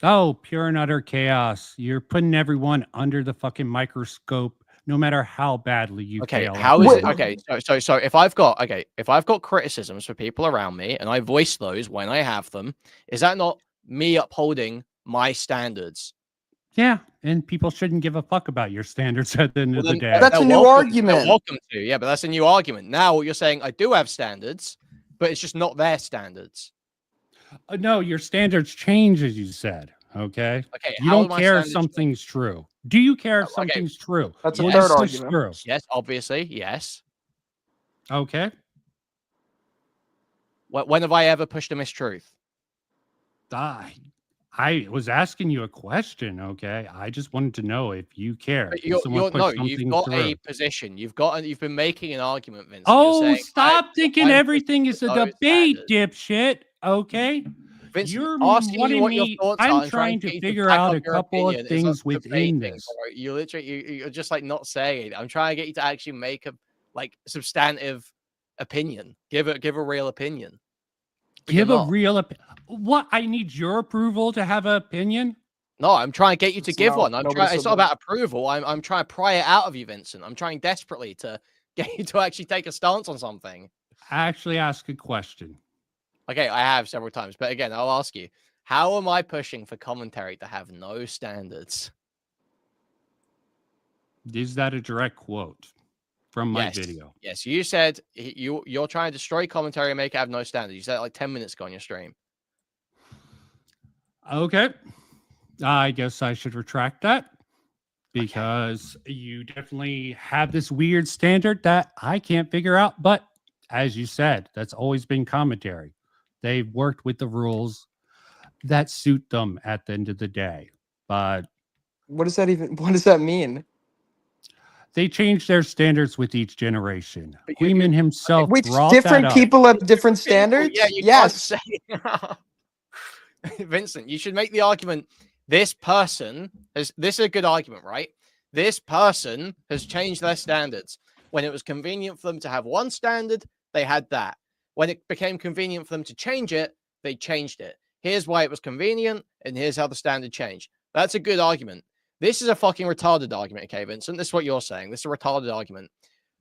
Oh, pure and utter chaos. You're putting everyone under the fucking microscope, no matter how badly you fail. How is it? Okay, so if I've got criticisms for people around me and I voice those when I have them, is that not me upholding my standards? Yeah, and people shouldn't give a fuck about your standards at the end of the day. That's a new argument. They're welcome to, yeah, but that's a new argument. Now you're saying I do have standards, but it's just not their standards. No, your standards change, as you said. Okay. Okay. You don't care if something's true. Do you care if something's true? That's a Well, third this is argument. true. Yes, obviously, yes. Okay. When have I ever pushed a mistruth? I I was asking you a question, okay? I just wanted to know if you care. But If you're, someone you're pushed no, you've something got through. a position. You've been making an argument, Vincent. Oh, You're saying, stop thinking I'm everything is a no debate, standards. dipshit. Okay, Vincent, you're asking you wanting what your me. thoughts are I'm and trying trying to to get you to figure back out up a your couple of opinion is a things within debating, this. bro. You literally, you're just like not saying it. I'm trying to get you to actually make a like substantive opinion. Give a real opinion. But you're Give a not. real what? I need your approval to have an opinion. No, I'm trying to get you to It's give not- one. I'm nobody trying. said It's not that. about approval. I'm trying to pry it out of you, Vincent. I'm trying desperately to get you to actually take a stance on something. Actually, ask a question. Okay, I have several times, but again, I'll ask you: how am I pushing for commentary to have no standards? Is that a direct quote from my Yes. video? Yes, you said you're trying to destroy commentary and make it have no standards. You said it like 10 minutes ago on your stream. Okay. I guess I should retract that because you definitely have this weird standard that I can't figure out. But as you said, that's always been commentary. They've worked with the rules that suit them at the end of the day. But What does that mean? they change their standards with each generation. Kuihman himself Which brought different that up. people have different standards? Yeah, you yes. can't say. Vincent, you should make the argument. This person has. This is a good argument, right? This person has changed their standards. When it was convenient for them to have one standard, they had that. When it became convenient for them to change it, they changed it. Here's why it was convenient, and here's how the standard changed. That's a good argument. This is a fucking retarded argument, okay, Vincent? This is what you're saying. This is a retarded argument.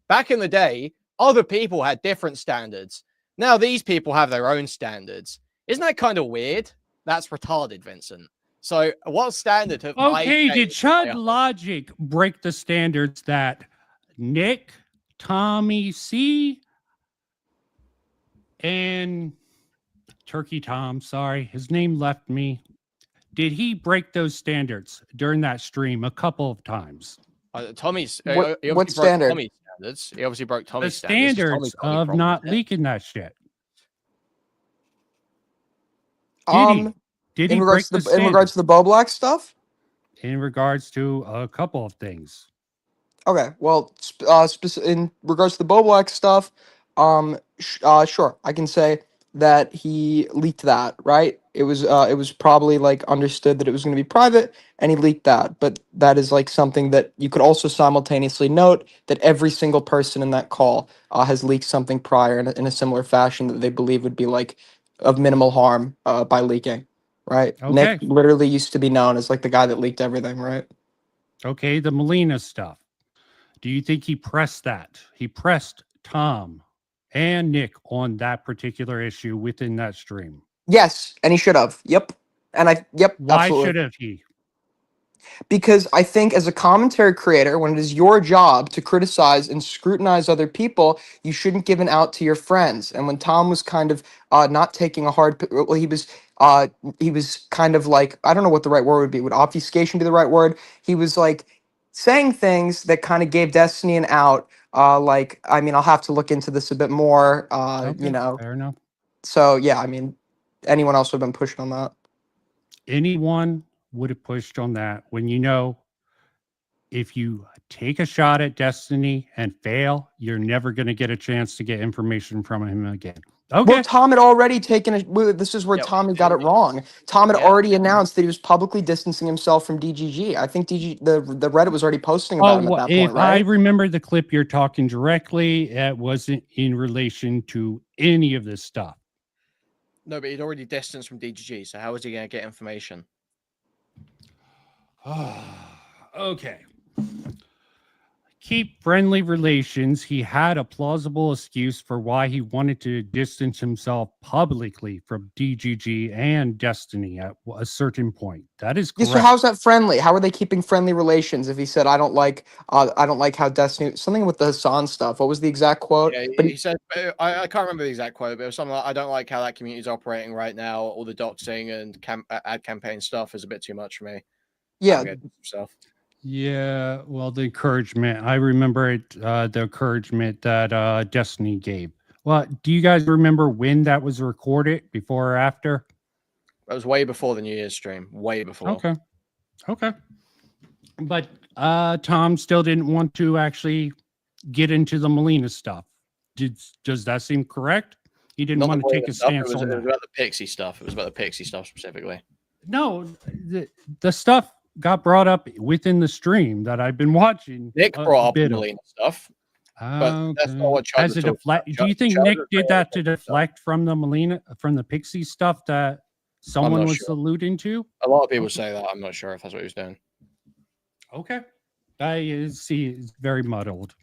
Back in the day, other people had different standards. Now these people have their own standards. Isn't that kind of weird? That's retarded, Vincent. So what standard have I Okay, did changed? Chud Logic break the standards that Nick, Tommy C, and Turkey Tom, sorry, his name left me. Did he break those standards during that stream a couple of times? Tommy's What- he obviously what broke standard? Tommy's standards. He obviously broke The Tommy's standards. It's standards Tommy's only of problem not with it. leaking that shit. Did he in regards break to the in regards to the Bo Black stuff? in regards to a couple of things? Okay, well, in regards to the Bo Black stuff, sure, I can say that he leaked that. Right? It was probably like understood that it was going to be private, and he leaked that. But that is like something that you could also simultaneously note that every single person in that call has leaked something prior in a similar fashion that they believe would be like of minimal harm by leaking. Right? Nick Okay. literally used to be known as like the guy that leaked everything. Right? Okay, the Molina stuff. Do you think he pressed that? He pressed Tom and Nick on that particular issue within that stream. Yes, and he should have. Yep. Yep. Why absolutely. should have he? Because I think as a commentary creator, when it is your job to criticize and scrutinize other people, you shouldn't give it out to your friends. And when Tom was kind of not taking a well, he was kind of like, I don't know what the right word would be. Would obfuscation be the right word? He was like saying things that kind of gave Destiny an out. Like, I mean, I'll have to look into this a bit more. Okay, You know. fair enough. So yeah, I mean, anyone else would have been pushed on that. Anyone would have pushed on that when you know if you take a shot at Destiny and fail, you're never going to get a chance to get information from him again. Okay. Well, Tom had already taken this is where Tommy got it wrong. Tom had already announced that he was publicly distancing himself from DGG. I think the Reddit was already posting about him at that if point, right? I remember the clip you're talking directly, it wasn't in relation to any of this stuff. No, but he'd already distanced from DGG, so how was he going to get information? Okay. Keep friendly relations. He had a plausible excuse for why he wanted to distance himself publicly from DGG and Destiny at a certain point. That is Yeah, correct. so how's that friendly? How are they keeping friendly relations if he said I don't like how Destiny something with the Hassan stuff? What was the exact quote? Yeah, But he said, I can't remember the exact quote, but it was something like, I don't like how that community is operating right now. All the doxing and ad campaign stuff is a bit too much for me. yeah, Yeah, well, the encouragement. I remember it, the encouragement that Destiny gave. Well, do you guys remember when that was recorded, before or after? That was way before the New Year's stream. Way before. Okay. But Tom still didn't want to actually get into the Melina stuff. Does that seem correct? He didn't Not want the to take Melina a stuff, stance it was on that. about the Pixie stuff. It was about the Pixie stuff specifically. No, the stuff got brought up within the stream that I've been watching. Nick brought up the bit of. Melina stuff. But that's not what Chud As was a talking about. do you think Chud Nick was did bringing that up to the stuff. deflect from the Pixie stuff that someone not was sure. alluding to? A lot of people say that. I'm not sure if that's what he was doing. Okay. I see it's very muddled.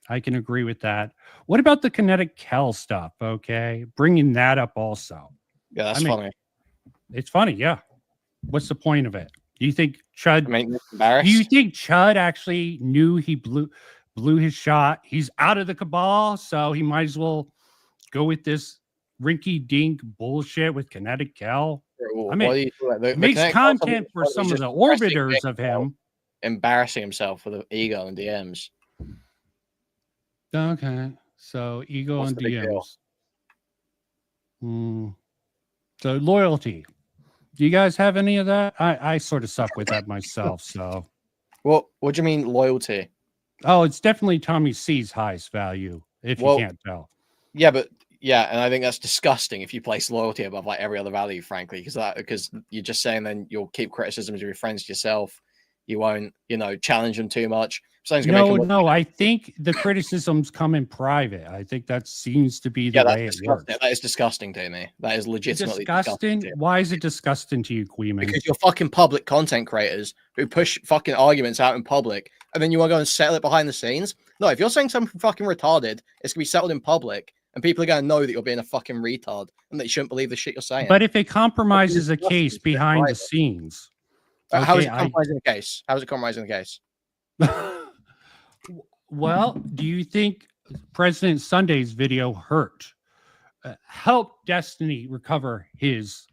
I can agree with that. What about the kinetic Kel stuff? Okay. Bringing that up also. Yeah, that's funny. It's funny. Yeah. What's the point of it? Do you think Chud, embarrassed? do you think Chud actually knew he blew his shot? He's out of the cabal, so he might as well go with this rinky dink bullshit with kinetic Kel. I mean, it makes content for some of the orbiters of him. Embarrassing himself with the ego and DMs. Okay, so ego What's and the big deal? DMs. So loyalty. Do you guys have any of that? I sort of suck with that myself. So, what do you mean loyalty? Oh, it's definitely Tommy C's highest value. If you can't tell. Yeah, and I think that's disgusting if you place loyalty above like every other value, frankly, because you're just saying then you'll keep criticisms of your friends to yourself. You won't, challenge them too much. No, I think the criticisms come in private. I think that seems to be the way it works. That is disgusting to me. That is legitimately disgusting. Why is it disgusting to you, Kuihman? Because you're fucking public content creators who push fucking arguments out in public, and then you want to go and settle it behind the scenes. No, if you're saying something fucking retarded, it's gonna be settled in public, and people are gonna know that you're being a fucking retard and that you shouldn't believe the shit you're saying. But if it compromises a case behind the scenes, how is it compromising the case? How is it compromising the case? Well, do you think President Sunday's video helped Destiny recover his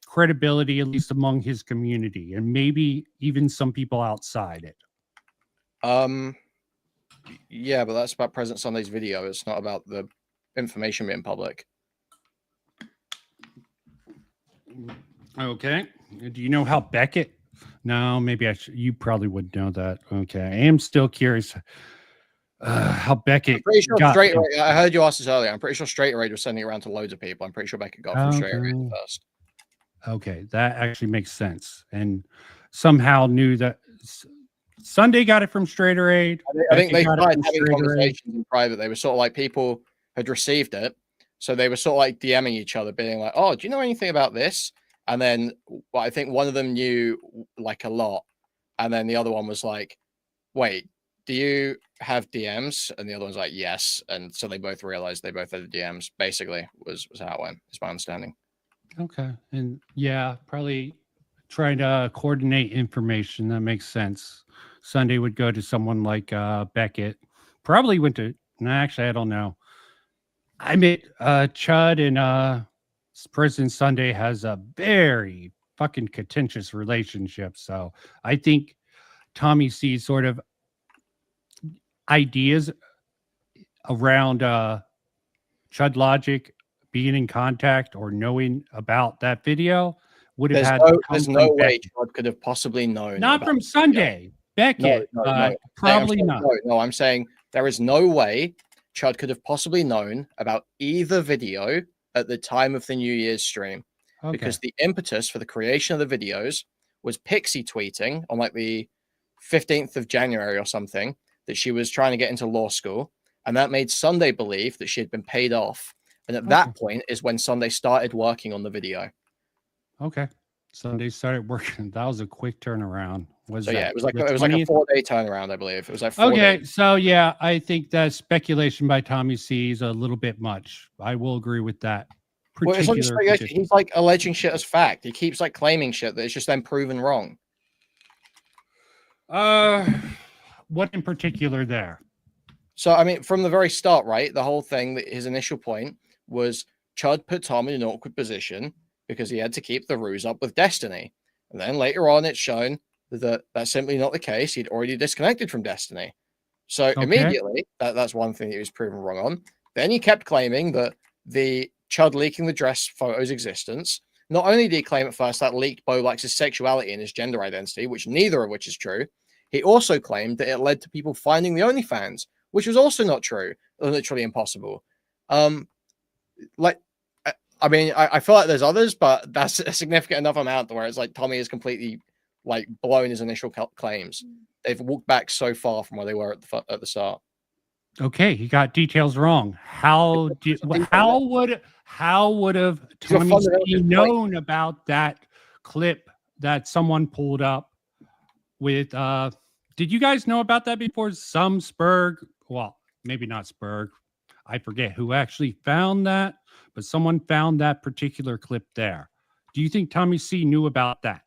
credibility, at least among his community, and maybe even some people outside it? Yeah, but that's about President Sunday's video. It's not about the information being public. Okay. Do you know how Beckett? No, maybe you probably would know that. Okay. I am still curious how Beckett. I'm pretty sure got Straighterade. I heard you ask this earlier. I'm pretty sure Straighterade was sending it around to loads of people. I'm pretty sure Beckett got from Straighterade first. Okay, that actually makes sense. And somehow knew that Sunday got it from Straighterade. I think they started having conversations in private. They were sort of like people had received it. So they were sort of like DMing each other, being like, oh, do you know anything about this? And then I think one of them knew like a lot. And then the other one was like, wait, do you have DMs? And the other one's like, yes. And so they both realized they both had the DMs, basically, was how it went, is my understanding. Okay. And yeah, probably trying to coordinate information. That makes sense. Sunday would go to someone like Beckett. Probably went to, no, actually, I don't know. I mean, Chud and President Sunday has a very fucking contentious relationship. So I think Tommy sees sort of ideas around Chud Logic being in contact or knowing about that video would have there's no way Chud could have possibly known. Not from Sunday. Beckett, probably not. No, I'm saying there is no way Chud could have possibly known about either video at the time of the New Year's stream, because the impetus for the creation of the videos was Pixie tweeting on like the 15th of January or something that she was trying to get into law school, and that made Sunday believe that she had been paid off. And at that point is when Sunday started working on the video. Okay. Sunday started working. That was a quick turnaround. Yeah, it was like a 4-day turnaround, I believe. It was like 4 days. So yeah, I think that speculation by Tommy C is a little bit much. I will agree with that. Well, it's not just speculation. He's like alleging shit as fact. He keeps like claiming shit that is just then proven wrong. What in particular there? So I mean, from the very start, right? The whole thing, his initial point was Chud put Tom in an awkward position because he had to keep the ruse up with Destiny. And then later on, it's shown that that's simply not the case. He'd already disconnected from Destiny. So immediately, that's one thing that he was proven wrong on. Then he kept claiming that the Chud leaking the dress photo's existence Not only did he claim at first that leaked Boblax's sexuality and his gender identity, which neither of which is true, he also claimed that it led to people finding the OnlyFans, which was also not true, literally impossible. Like, I mean, I feel like there's others, but that's a significant enough amount where it's like Tommy is completely like blown his initial claims. They've walked back so far from where they were at the start. Okay, he got details wrong. How would have Tommy C known about that clip that someone pulled up with did you guys know about that before? Some Spurg, well, maybe not Spurg. I forget who actually found that, but someone found that particular clip there. Do you think Tommy C knew about that?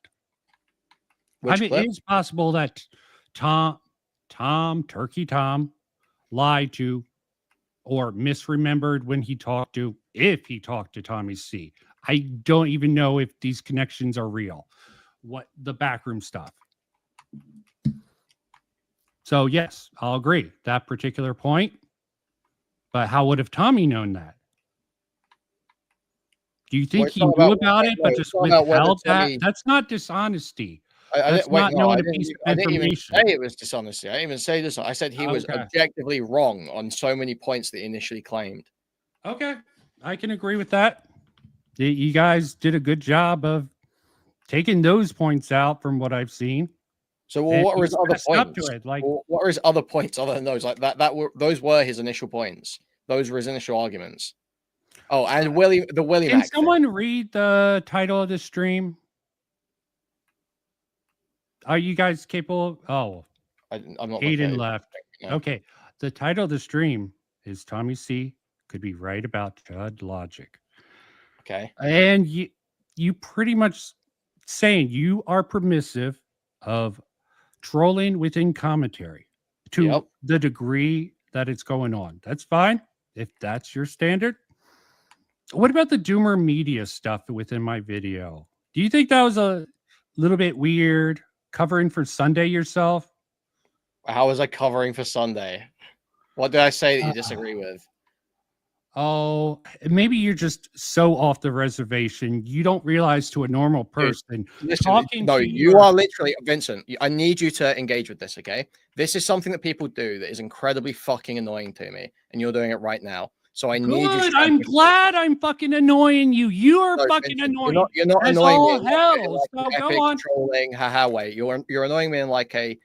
Which I mean, clip? it is possible that Turkey Tom lied to or misremembered when he talked to, if he talked to Tommy C. I don't even know if these connections are real. What the backroom stuff. So yes, I'll agree that particular point. But how would have Tommy known that? Do you think he knew about it, but just withheld that? That's not dishonesty. That's not knowing a piece of I didn't even information. say it was dishonesty. I didn't even say this. I said he was Okay. objectively wrong on so many points that he initially claimed. Okay, I can agree with that. You guys did a good job of taking those points out from what I've seen. So, well, what were his other Up points? to it, like, What were his other points other than those? Like those were his initial points. Those were his initial arguments. Oh, and Willie can Mac. someone read the title of the stream? Are you guys capable? Oh, I'm not. Hayden left. No. Okay, the title of the stream is Tommy C could be right about Chud logic. Okay, and you pretty much saying you are permissive of trolling within commentary to the degree that it's going on. That's fine if that's your standard. What about the Doomer Media stuff within my video? Do you think that was a little bit weird covering for Sunday yourself? How was I covering for Sunday? What did I say that you disagree with? Oh, maybe you're just so off the reservation. You don't realize to a normal person talking No, to you are literally Vincent. I need you to engage with this, okay? This is something that people do that is incredibly fucking annoying to me, and you're doing it right now. So I need you. Good. I'm glad I'm fucking annoying you. You are fucking annoying. You're not as annoying all me. hell. Like So epic go on. trolling, haha way. You're annoying me in like a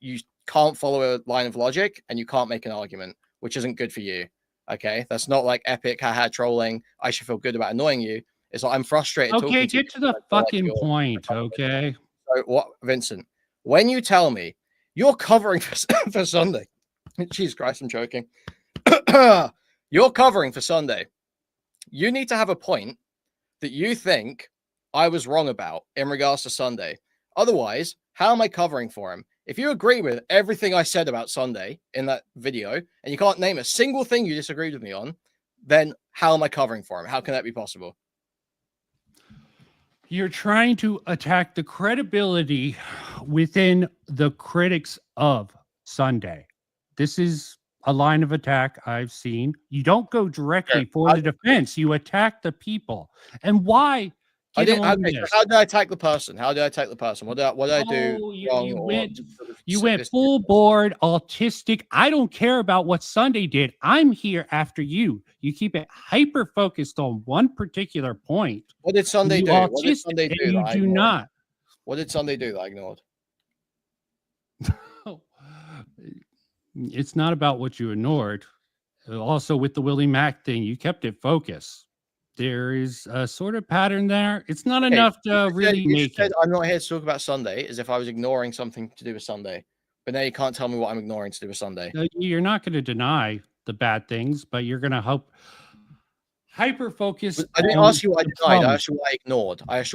you can't follow a line of logic and you can't make an argument, which isn't good for you. Okay, that's not like epic haha trolling. I should feel good about annoying you. It's like I'm frustrated. Okay, talking get to the fucking point. Okay. So what, Vincent? When you tell me you're covering for Sunday, Jesus Christ, I'm joking. You're covering for Sunday. You need to have a point that you think I was wrong about in regards to Sunday. Otherwise, how am I covering for him? If you agree with everything I said about Sunday in that video, and you can't name a single thing you disagreed with me on, then how am I covering for him? How can that be possible? You're trying to attack the credibility within the critics of Sunday. This is a line of attack I've seen. You don't go directly for the defense. You attack the people. And why? How did I attack the person? How did I attack the person? What did I do wrong? You went full board, autistic. I don't care about what Sunday did. I'm here after you. You keep it hyper focused on one particular point. What did Sunday do? What did Sunday do? You do not. What did Sunday do that I ignored? It's not about what you ignored. Also, with the Willie Mac thing, you kept it focused. There is a sort of pattern there. It's not enough to really make it. I'm not here to talk about Sunday as if I was ignoring something to do with Sunday. But now you can't tell me what I'm ignoring to do with Sunday. You're not going to deny the bad things, but you're going to hope hyper focus. I didn't ask you what I denied. I asked you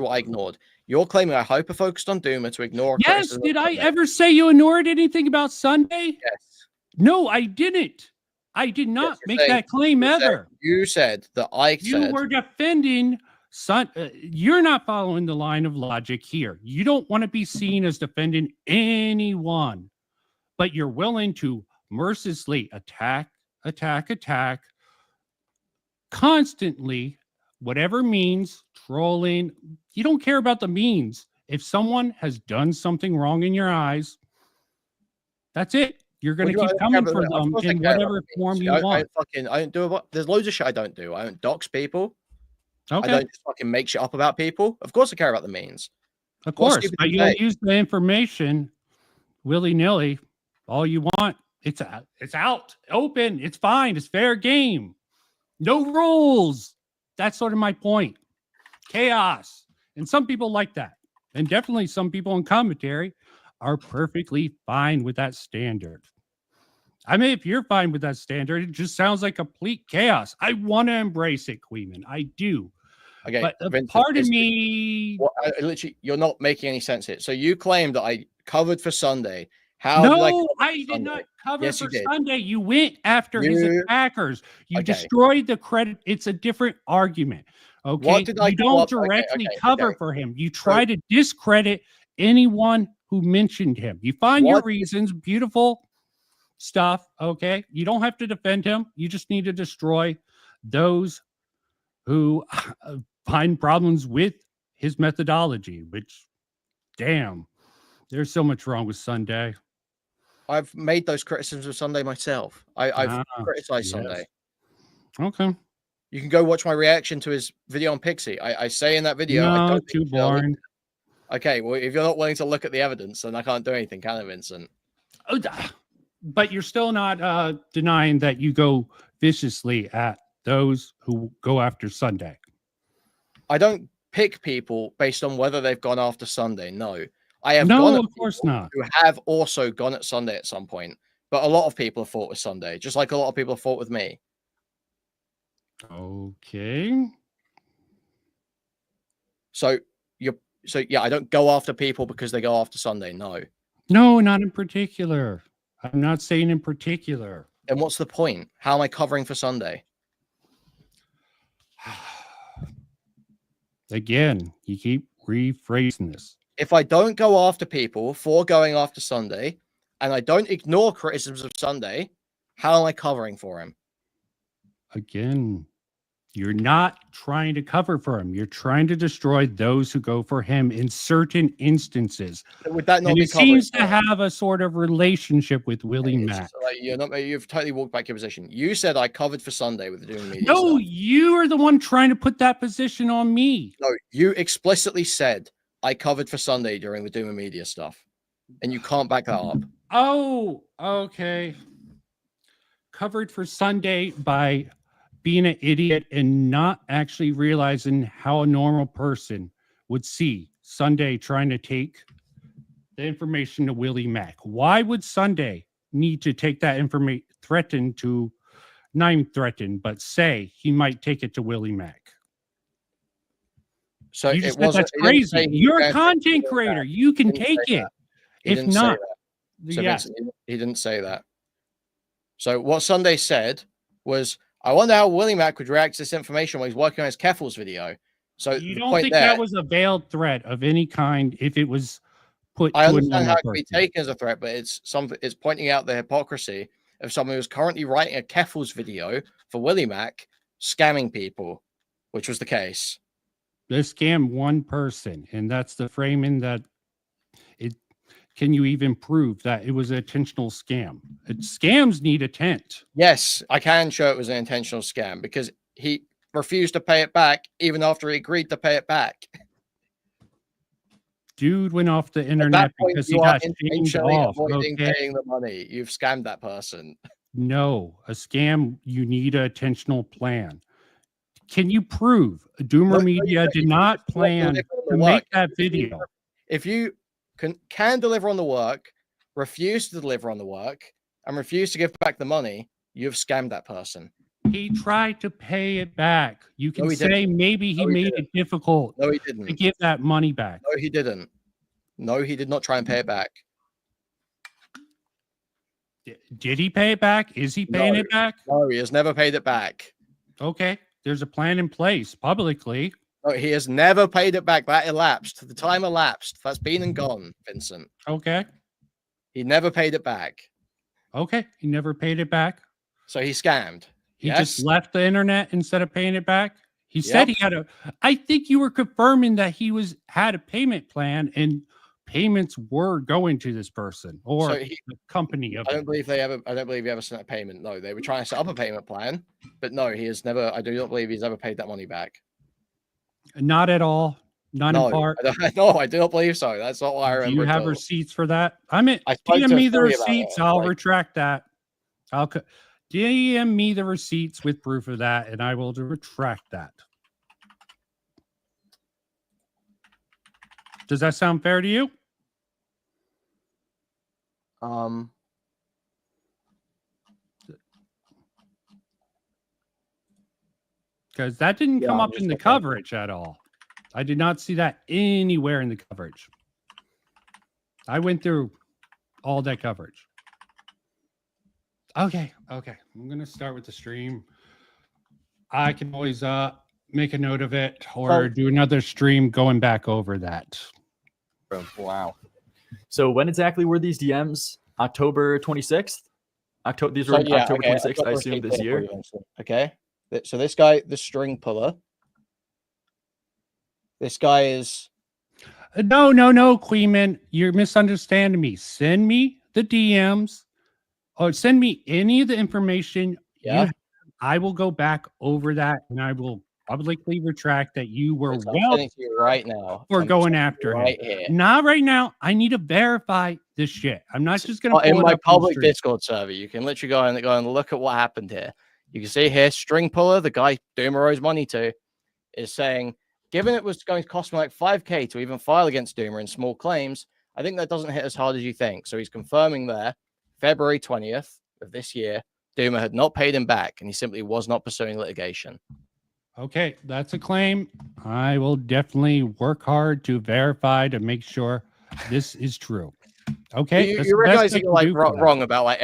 what I ignored. You're claiming I hyper focused on Doomer to ignore. Yes. Did I ever say you ignored anything about Sunday? Yes. No, I didn't. I did not make that claim ever. You said that you were defending you're not following the line of logic here. You don't want to be seen as defending anyone, but you're willing to mercilessly attack constantly whatever means, trolling, you don't care about the means. If someone has done something wrong in your eyes, that's it. You're going to Well, keep you know, coming for of them course I in care about whatever the form memes. you want. I don't do a, there's loads of shit I don't do. I don't dox people. I Okay. don't just fucking make shit up about people. Of course I care about the memes. Of What course, stupid but thing you to don't say? use the information willy-nilly. All you want, it's out, open, it's fine, it's fair game. No rules. That's sort of my point. Chaos. And some people like that. And definitely some people in commentary are perfectly fine with that standard. I mean, if you're fine with that standard, it just sounds like complete chaos. I want to embrace it, Kuihman. I do. Okay, But a Vincent, part of it's- me. Well, literally, you're not making any sense here. So you claim that I covered for Sunday. How did I? No, cover for I did Sunday? not cover Yes, for you did. Sunday. You went after his You- attackers. You Okay. destroyed the credit. It's a different argument. Okay. What did I You go don't up- okay, directly okay, cover okay. for him. You try to discredit anyone who mentioned him. You find your reasons, beautiful stuff. Okay. You don't have to defend him. You just need to destroy those who find problems with his methodology, which, damn, there's so much wrong with Sunday. I've made those criticisms of Sunday myself. I've criticized yes. Sunday. Okay. You can go watch my reaction to his video on Pixie. I say in that video, I No, don't too think you should have boring. linked it. Okay, well, if you're not willing to look at the evidence, then I can't do anything, can I, Vincent? But you're still not denying that you go viciously at those who go after Sunday. I don't pick people based on whether they've gone after Sunday. No, I have No, gone at of course people not. who have also gone at Sunday at some point. But a lot of people have fought with Sunday, just like a lot of people have fought with me. Okay. So yeah, I don't go after people because they go after Sunday. No. No, not in particular. I'm not saying in particular. And what's the point? How am I covering for Sunday? Again, you keep rephrasing this. If I don't go after people for going after Sunday, and I don't ignore criticisms of Sunday, how am I covering for him? Again, you're not trying to cover for him. You're trying to destroy those who go for him in certain instances. Would that not And be it seems to covering? have a sort of relationship with Willie It's Mack. just like, you've totally walked back your position. You said I covered for Sunday with the doing media No, stuff. you are the one trying to put that position on me. No, you explicitly said I covered for Sunday during the Doom and Media stuff, and you can't back that up. Oh, okay. Covered for Sunday by being an idiot and not actually realizing how a normal person would see Sunday trying to take the information to Willie Mack. Why would Sunday need to take that information, not even threaten, but say he might take it to Willie Mack? So You just said that's crazy. You're a content creator. You can take it. If not, So yeah. Vincent, he didn't say that. So what Sunday said was, I wonder how Willie Mack would react to this information when he's working on his Keffels video. So You the don't point think there, that was a veiled threat of any kind if it was put I to a understand how normal it can be person? taken as a threat, but it's pointing out the hypocrisy of someone who's currently writing a Keffels video for Willie Mack, scamming people, which was the case. They scam one person, and that's the framing that it. Can you even prove that it was an intentional scam? Scams need intent. Yes, I can show it was an intentional scam because he refused to pay it back even after he agreed to pay it back. Dude went off the At internet that point, because he you are got shamed intentionally off. avoiding Okay? paying the money. You've scammed that person. No, a scam, you need an intentional plan. Can you prove Doomer Media did not plan to make that video? If you can deliver on the work, refuse to deliver on the work, and refuse to give back the money, you've scammed that person. He tried to pay it back. You can No, he say didn't. maybe he No, he made didn't. it difficult No, he to didn't. give that money back. No, he didn't. No, he did not try and pay it back. Did he pay it back? Is he paying it back? No, he has never paid it back. Okay, there's a plan in place publicly. No, he has never paid it back. That elapsed. The time elapsed. That's been and gone, Vincent. Okay. He never paid it back. Okay, he never paid it back. So he scammed. He Yes? just left the internet instead of paying it back. He said he had a. I think you were confirming that he had a payment plan and payments were going to this person or So the company of I it. don't believe he ever sent a payment. No, they were trying to set up a payment plan, but no, he has never. I do not believe he's ever paid that money back. Not at all. Not No, in part. no, I do not believe so. That's not what I Do remember. you at have all. receipts for that? I mean, I spoke DM to me the Philly about receipts. it, I'll like- retract that. DM me the receipts with proof of that, and I will retract that. Does that sound fair to you? Because that didn't come I'm up in just the looking. coverage at all. I did not see that anywhere in the coverage. I went through all that coverage. Okay. I'm gonna start with the stream. I can always make a note of it or do another stream going back over that. Wow. So when exactly were these DMs? October 26th? These were October okay, 26th, I assume, this year. Okay. So this guy, the string puller. This guy is. No, Kuihman, you're misunderstanding me. Send me the DMs or send me any of the information. Yeah. I will go back over that and I will publicly retract that you were I'm sending to you right now. for I'm going sending after him. right here. Not right now. I need to verify this shit. I'm not just gonna pull In it my up on the public street. Discord server, you can literally go and look at what happened here. You can see here, string puller, the guy Doomer owes money to, is saying, given it was going to cost me like 5K to even file against Doomer in small claims, I think that doesn't hit as hard as you think. So he's confirming there, February 20th of this year, Doomer had not paid him back, and he simply was not pursuing litigation. Okay, that's a claim. I will definitely work hard to verify to make sure this is true. Okay, You realize that you're like wrong about like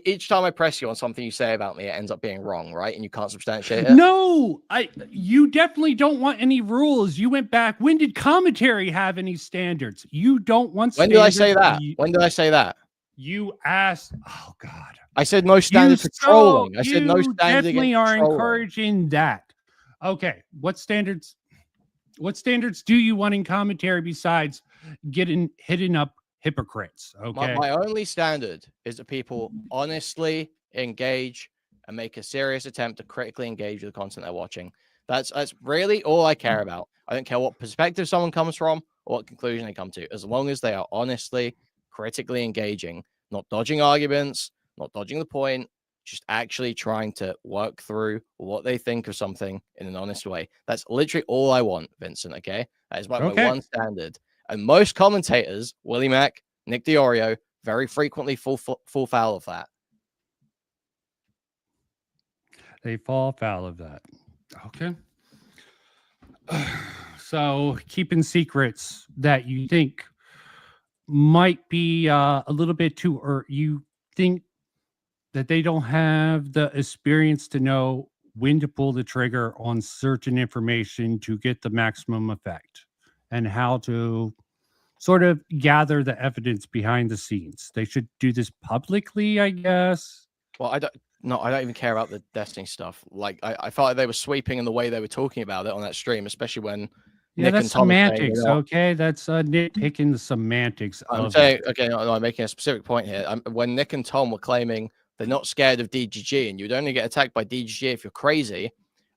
each time I press you on something you say about me, it ends up being wrong, right? And you can't substantiate it. No, you definitely don't want any rules. You went back. When did commentary have any standards? You don't want When standards. did I say that? When did I say that? You asked. Oh God. I said no standard for trolling. I said no You standard definitely against are trolling. encouraging that. Okay, what standards? What standards do you want in commentary besides hitting up hypocrites? Okay. My only standard is that people honestly engage and make a serious attempt to critically engage with the content they're watching. That's really all I care about. I don't care what perspective someone comes from or what conclusion they come to, as long as they are honestly, critically engaging, not dodging arguments, not dodging the point, just actually trying to work through what they think of something in an honest way. That's literally all I want, Vincent. Okay. That is my one standard. And most commentators, Willie Mack, Nick DiOrio, very frequently fall foul of that. They fall foul of that. Okay. So keeping secrets that you think might be a little bit too, or you think that they don't have the experience to know when to pull the trigger on certain information to get the maximum effect and how to sort of gather the evidence behind the scenes. They should do this publicly, I guess. Well, I don't even care about the Destiny stuff. Like, I felt like they were sweeping in the way they were talking about it on that stream, especially when Yeah, Nick that's and Tom were saying, semantics, you know, okay? That's nitpicking the semantics I'm of saying, it. okay, no, I'm making a specific point here. When Nick and Tom were claiming they're not scared of DGG, and you'd only get attacked by DGG if you're crazy,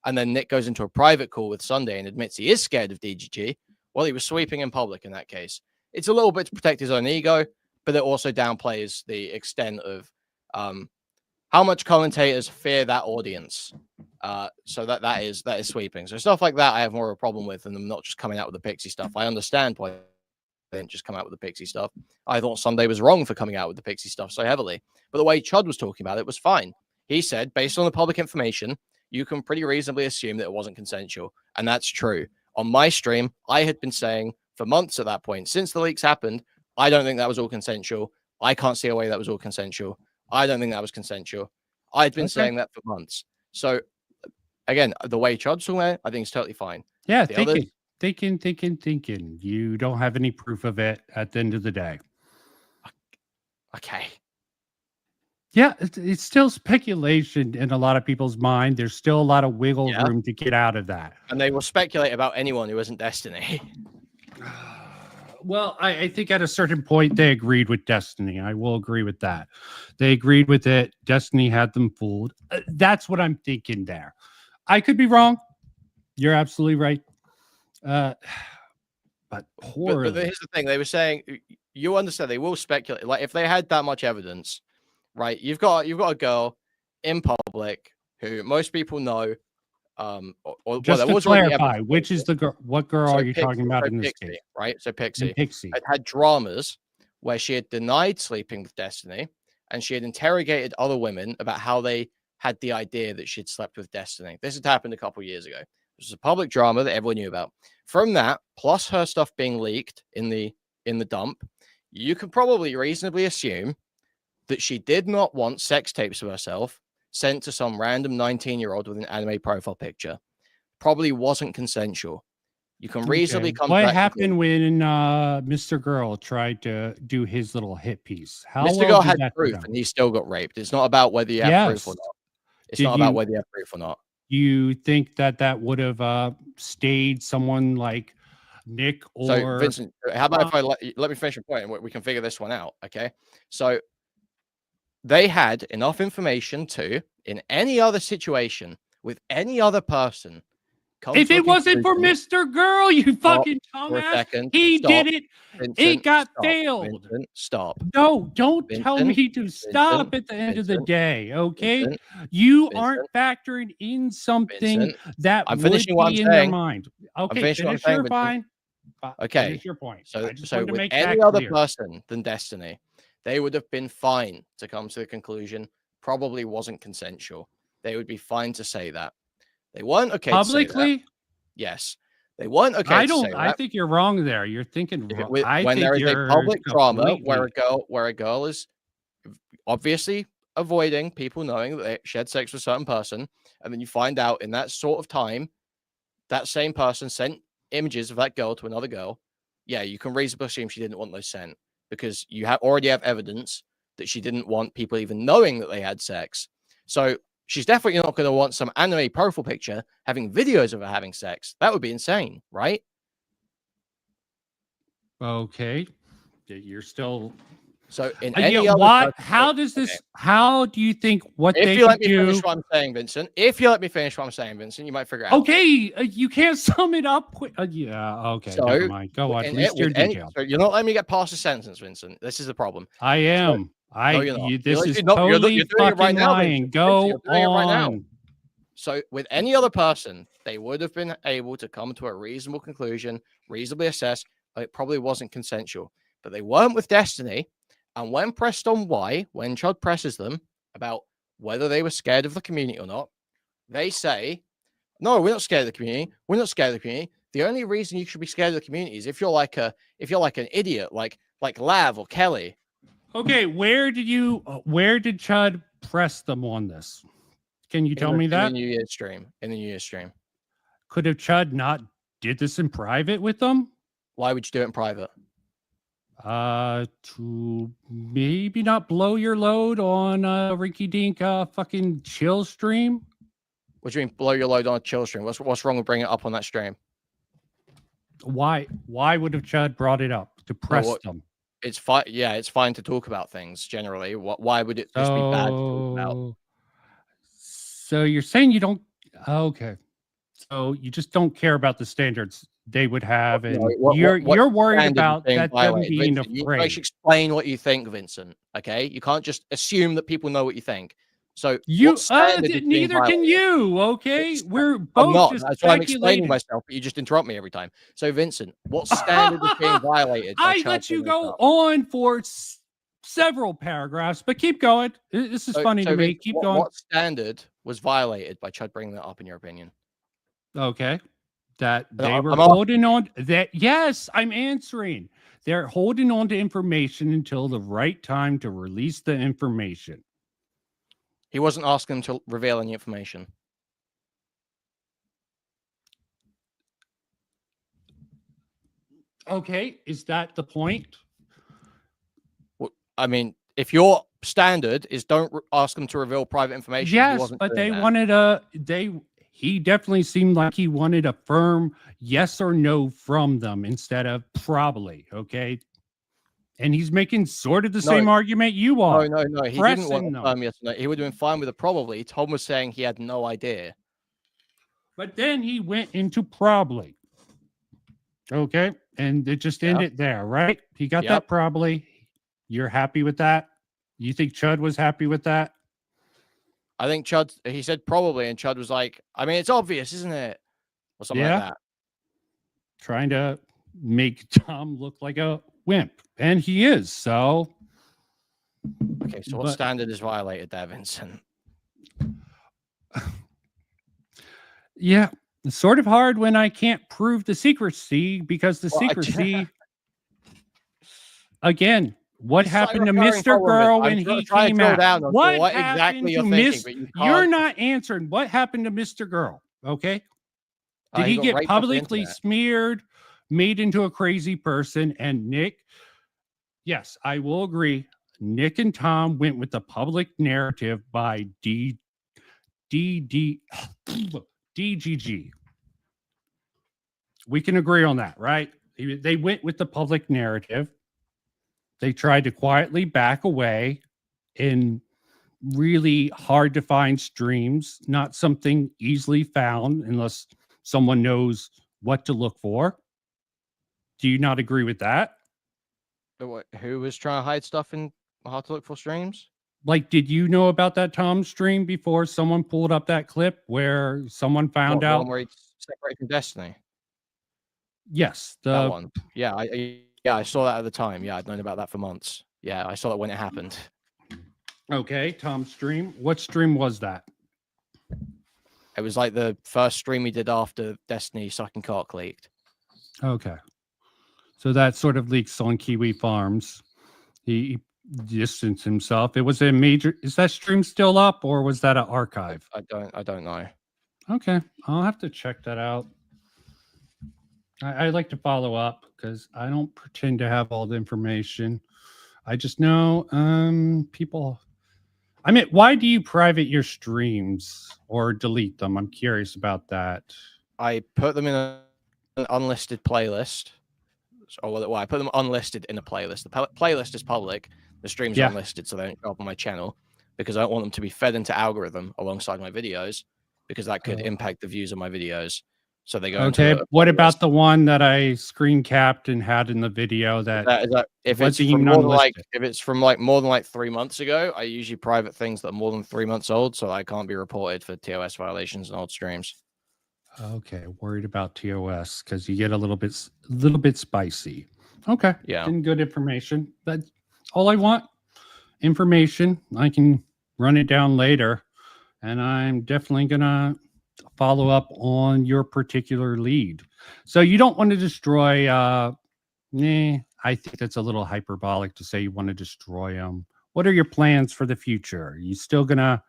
and then Nick goes into a private call with Sunday and admits he is scared of DGG, well, he was sweeping in public in that case. It's a little bit to protect his own ego, but it also downplays the extent of how much commentators fear that audience. So that is sweeping. So stuff like that I have more of a problem with than them not just coming out with the Pixie stuff. I understand why they didn't just come out with the Pixie stuff. I thought Sunday was wrong for coming out with the Pixie stuff so heavily. But the way Chud was talking about it was fine. He said, based on the public information, you can pretty reasonably assume that it wasn't consensual. And that's true. On my stream, I had been saying for months at that point, since the leaks happened, I don't think that was all consensual. I can't see a way that was all consensual. I don't think that was consensual. I'd been saying that for months. So again, the way Chud's talking about it, I think it's totally fine. Yeah, The thinking. You don't have any proof of it at the end of the day. Okay. Yeah, it's still speculation in a lot of people's mind. There's still a lot of wiggle Yeah. room to get out of that. And they will speculate about anyone who isn't Destiny. Well, I think at a certain point they agreed with Destiny. I will agree with that. They agreed with it. Destiny had them fooled. That's what I'm thinking there. I could be wrong. You're absolutely right. But horror. But here's the thing: they were saying, you understand, they will speculate. Like if they had that much evidence, right? You've got a girl in public who most people know. Or Just well, to was already clarify, evidence. which is the girl? What girl So are you talking about in this Pixie, case? right? So Pixie, Pixie had dramas where she had denied sleeping with Destiny, and she had interrogated other women about how they had the idea that she'd slept with Destiny. This had happened a couple years ago. This was a public drama that everyone knew about. From that, plus her stuff being leaked in the dump, you can probably reasonably assume that she did not want sex tapes of herself sent to some random 19-year-old with an anime profile picture. Probably wasn't consensual. You can reasonably come to What that happened when Mr. Girl tried to do his little hit piece? How Mr. well Girl did had that go proof down? and he still got raped. It's not about whether you have proof or Yes. not. It's Did not about you- whether you have proof or not. You think that would have stayed someone like Nick or So, Vincent, how about if I let me finish your point and we can figure this one out? Okay. So, they had enough information to, in any other situation with any other person, come if to a it wasn't for conclusion- Mr. Girl, you Stop fucking for a dumbass, second. he Stop. did it. It Vincent, got stop. failed. Vincent, stop. No, don't tell Vincent, me to stop Vincent, at the end of the Vincent, day, okay? Vincent, You aren't factoring in something Vincent, that I'm would finishing what I'm be in your saying. mind. I'm Okay, finishing what I'm finish saying, your Vincent. fine. Okay. Finish your point. So, I just so wanted to with make any that other clear. person than Destiny, they would have been fine to come to the conclusion probably wasn't consensual. They would be fine to say that. They weren't okay to say that. Publicly? Yes. They weren't okay I to don't. say I that. think you're wrong there. You're thinking wrong. I When think there is a you're public drama where completely- a girl is obviously avoiding people knowing that they she had sex with a certain person, and then you find out in that sort of time that same person sent images of that girl to another girl, yeah, you can reasonably assume she didn't want those sent because you already have evidence that she didn't want people even knowing that they had sex. So she's definitely not going to want some anime profile picture having videos of her having sex. That would be insane, right? Okay. You're still. So in Yeah, any other why? person- How does Okay. this? How do you think what If they you let could me do? finish what I'm saying, Vincent, if you let me finish what I'm saying, Vincent, you might figure it out. Okay, you can't sum it up. Yeah. Okay. So, never mind. Go on. At least you're detailed. so you're not letting me get past the sentence, Vincent. This is the problem. I am. No, you're not. This You're is not. totally You're doing it right fucking now, lying. Vincent. Go You're doing it right now. on. So with any other person, they would have been able to come to a reasonable conclusion, reasonably assess it probably wasn't consensual. But they weren't with Destiny. And when pressed on why, when Chud presses them about whether they were scared of the community or not, they say, no, we're not scared of the community. We're not scared of the community. The only reason you should be scared of the community is if you're like an idiot, like Lav or Kelly. Okay, where did Chud press them on this? Can you tell me In that? the New Year's stream. In the New Year's stream. Could have Chud not did this in private with them? Why would you do it in private? To maybe not blow your load on Rinky Dink fucking chill stream. What do you mean blow your load on a chill stream? What's wrong with bringing it up on that stream? Why would have Chud brought it up to press them? It's fine. Yeah, it's fine to talk about things generally. Why would it just be bad to talk about? So you're saying you don't? Okay. So you just don't care about the standards they would have, and you're worried standard is about being them violated? being Vincent, you afraid. guys should explain what you think, Vincent. Okay, you can't just assume that people know what you think. So You what standard is being neither can violated? you. Okay, we're I'm both not. just That's why I'm explaining speculating. myself, but you just interrupt me every time. So, Vincent, what standard is being violated? by I Chud let you bringing this go up? on for several paragraphs, but keep going. This is funny to me. Vincent, Keep what, going. What standard was violated by Chud bringing that up, in your opinion? Okay. That No, they were I'm asking. holding on that. Yes, I'm answering. They're holding on to information until the right time to release the information. He wasn't asking them to reveal any information. Okay, is that the point? I mean, if you're standard is don't ask them to reveal private information. He Yes, wasn't but doing they that. wanted he definitely seemed like he wanted a firm yes or no from them instead of probably, okay? And he's making sort of the same argument you are. No. He didn't pressing want a them. firm yes or no. He would have been fine with a probably. Tom was saying he had no idea. But then he went into probably. Okay. And it just ended there, right? He got that probably. You're happy with that? You think Chud was happy with that? I think Chud, he said probably, and Chud was like, I mean, it's obvious, isn't it? Or something like that. Trying to make Tom look like a wimp. And he is. So. Okay. So what standard is violated there, Vincent? Yeah. It's sort of hard when I can't prove the secrecy because the secrecy. Again, what happened to Mr. Girl when he came out? What exactly you're thinking? You're not answering. What happened to Mr. Girl? Okay. Did he get publicly smeared, made into a crazy person? And Nick, yes, I will agree. Nick and Tom went with the public narrative by DGG. We can agree on that, right? They went with the public narrative. They tried to quietly back away in really hard to find streams, not something easily found unless someone knows what to look for. Do you not agree with that? Who was trying to hide stuff in hard to look for streams? Like, did you know about that Tom stream before someone pulled up that clip where someone found out? Where he's separated from Destiny. Yes. That one. Yeah, I saw that at the time. Yeah, I'd known about that for months. Yeah, I saw that when it happened. Okay, Tom's stream. What stream was that? It was like the first stream he did after Destiny sucking cock leaked. Okay. So that sort of leaks on Kiwi Farms. He distanced himself. It was a major. Is that stream still up or was that an archive? I don't know. Okay. I'll have to check that out. I like to follow up because I don't pretend to have all the information. I just know people. I mean, why do you private your streams or delete them? I'm curious about that. I put them in an unlisted playlist. Well, I put them unlisted in a playlist. The playlist is public. The streams are unlisted, so they don't show up on my channel because I don't want them to be fed into algorithm alongside my videos because that could impact the views of my videos. So they go. Okay. What about the one that I screen capped and had in the video? If it's from more than like 3 months ago, I usually private things that are more than 3 months old, so I can't be reported for TOS violations and old streams. Okay, worried about TOS because you get a little bit spicy. Okay, yeah, and good information. That's all I want. Information. I can run it down later, and I'm definitely gonna follow up on your particular lead. So you don't want to destroy. I think that's a little hyperbolic to say you want to destroy them. What are your plans for the future? Are you still gonna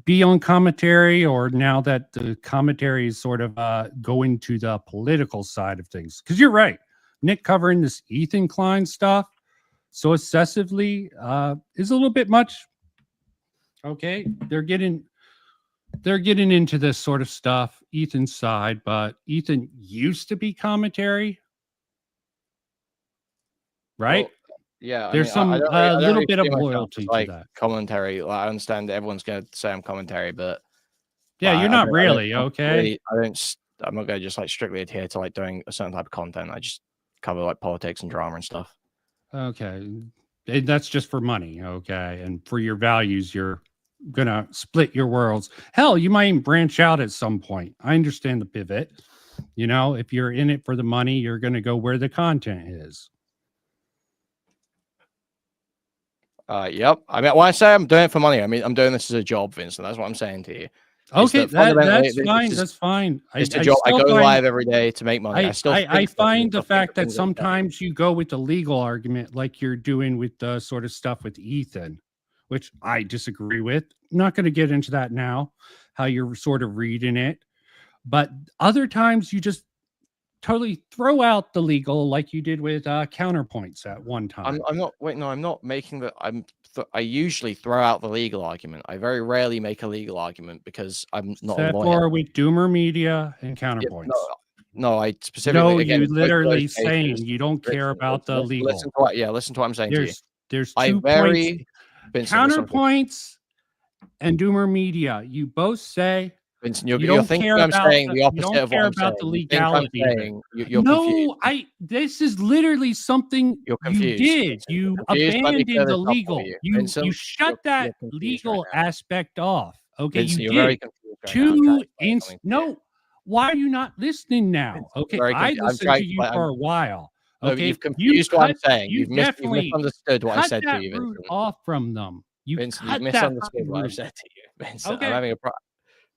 be on commentary, or now that the commentary is sort of going to the political side of things? Because you're right, Nick covering this Ethan Klein stuff so excessively is a little bit much. Okay, they're getting into this sort of stuff, Ethan's side, but Ethan used to be commentary, right? Well, yeah, there's some little bit of loyalty to that commentary. Like, I understand that everyone's going to say I'm commentary, but yeah, you're not really okay. I'm not going to just like strictly adhere to like doing a certain type of content. I just cover like politics and drama and stuff. Okay, that's just for money, okay, and for your values, you're gonna split your worlds. Hell, you might even branch out at some point. I understand the pivot. You know, if you're in it for the money, you're gonna go where the content is. Yep. I mean, when I say I'm doing it for money, I mean I'm doing this as a job, Vincent. That's what I'm saying to you. Okay, that's fine. That's fine. It's a job. I go live every day to make money. I find the fact that sometimes you go with the legal argument, like you're doing with the sort of stuff with Ethan, which I disagree with. I'm not going to get into that now, how you're sort of reading it. But other times you just totally throw out the legal like you did with counterpoints at one time. I'm not. Wait, no, I'm not making the. I usually throw out the legal argument. I very rarely make a legal argument because I'm not a Except lawyer. for with Doomer Media and counterpoints. No, I specifically. No, again, you both of literally those cases- saying you don't care about the legal. Listen to what, listen to what I'm saying to you. There's I two very points. Vincent, listen to- Counterpoints and Doomer Media. You both say Vincent, you you're don't thinking care I'm about saying the you opposite don't of what care I'm about the saying. You think I'm legality of it. saying you're No, confused. this is literally something You're you confused. did. Vincent, You you're confused. Let me clear abandoned the this up for legal. you. You Vincent, shut that confused legal right now. aspect off. Okay, Vincent, you you're did. very confused right now. I'm trying to explain something to you. No, why are you not listening now? Okay, very I confused. I'm listened trying to to you explain- for a while. No, but Okay, you've confused what I'm saying. You You've definitely misunderstood what I cut said to that you, root Vincent. off from them. You Vincent, cut you've that misunderstood fucking what I root. said to you, Vincent. Okay. I'm having a problem.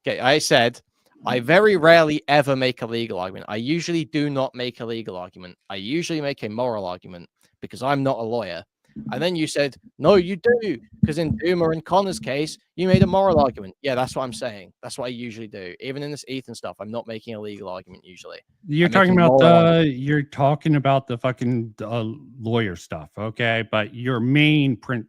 Okay, I said I very rarely ever make a legal argument. I usually do not make a legal argument. I usually make a moral argument because I'm not a lawyer. And then you said, no, you do. Because in Doomer and Connor's case, you made a moral argument. Yeah, that's what I'm saying. That's what I usually do. Even in this Ethan stuff, I'm not making a legal argument usually. You're I'm talking making about moral the arguments. you're talking about the fucking lawyer stuff, okay? But your main print,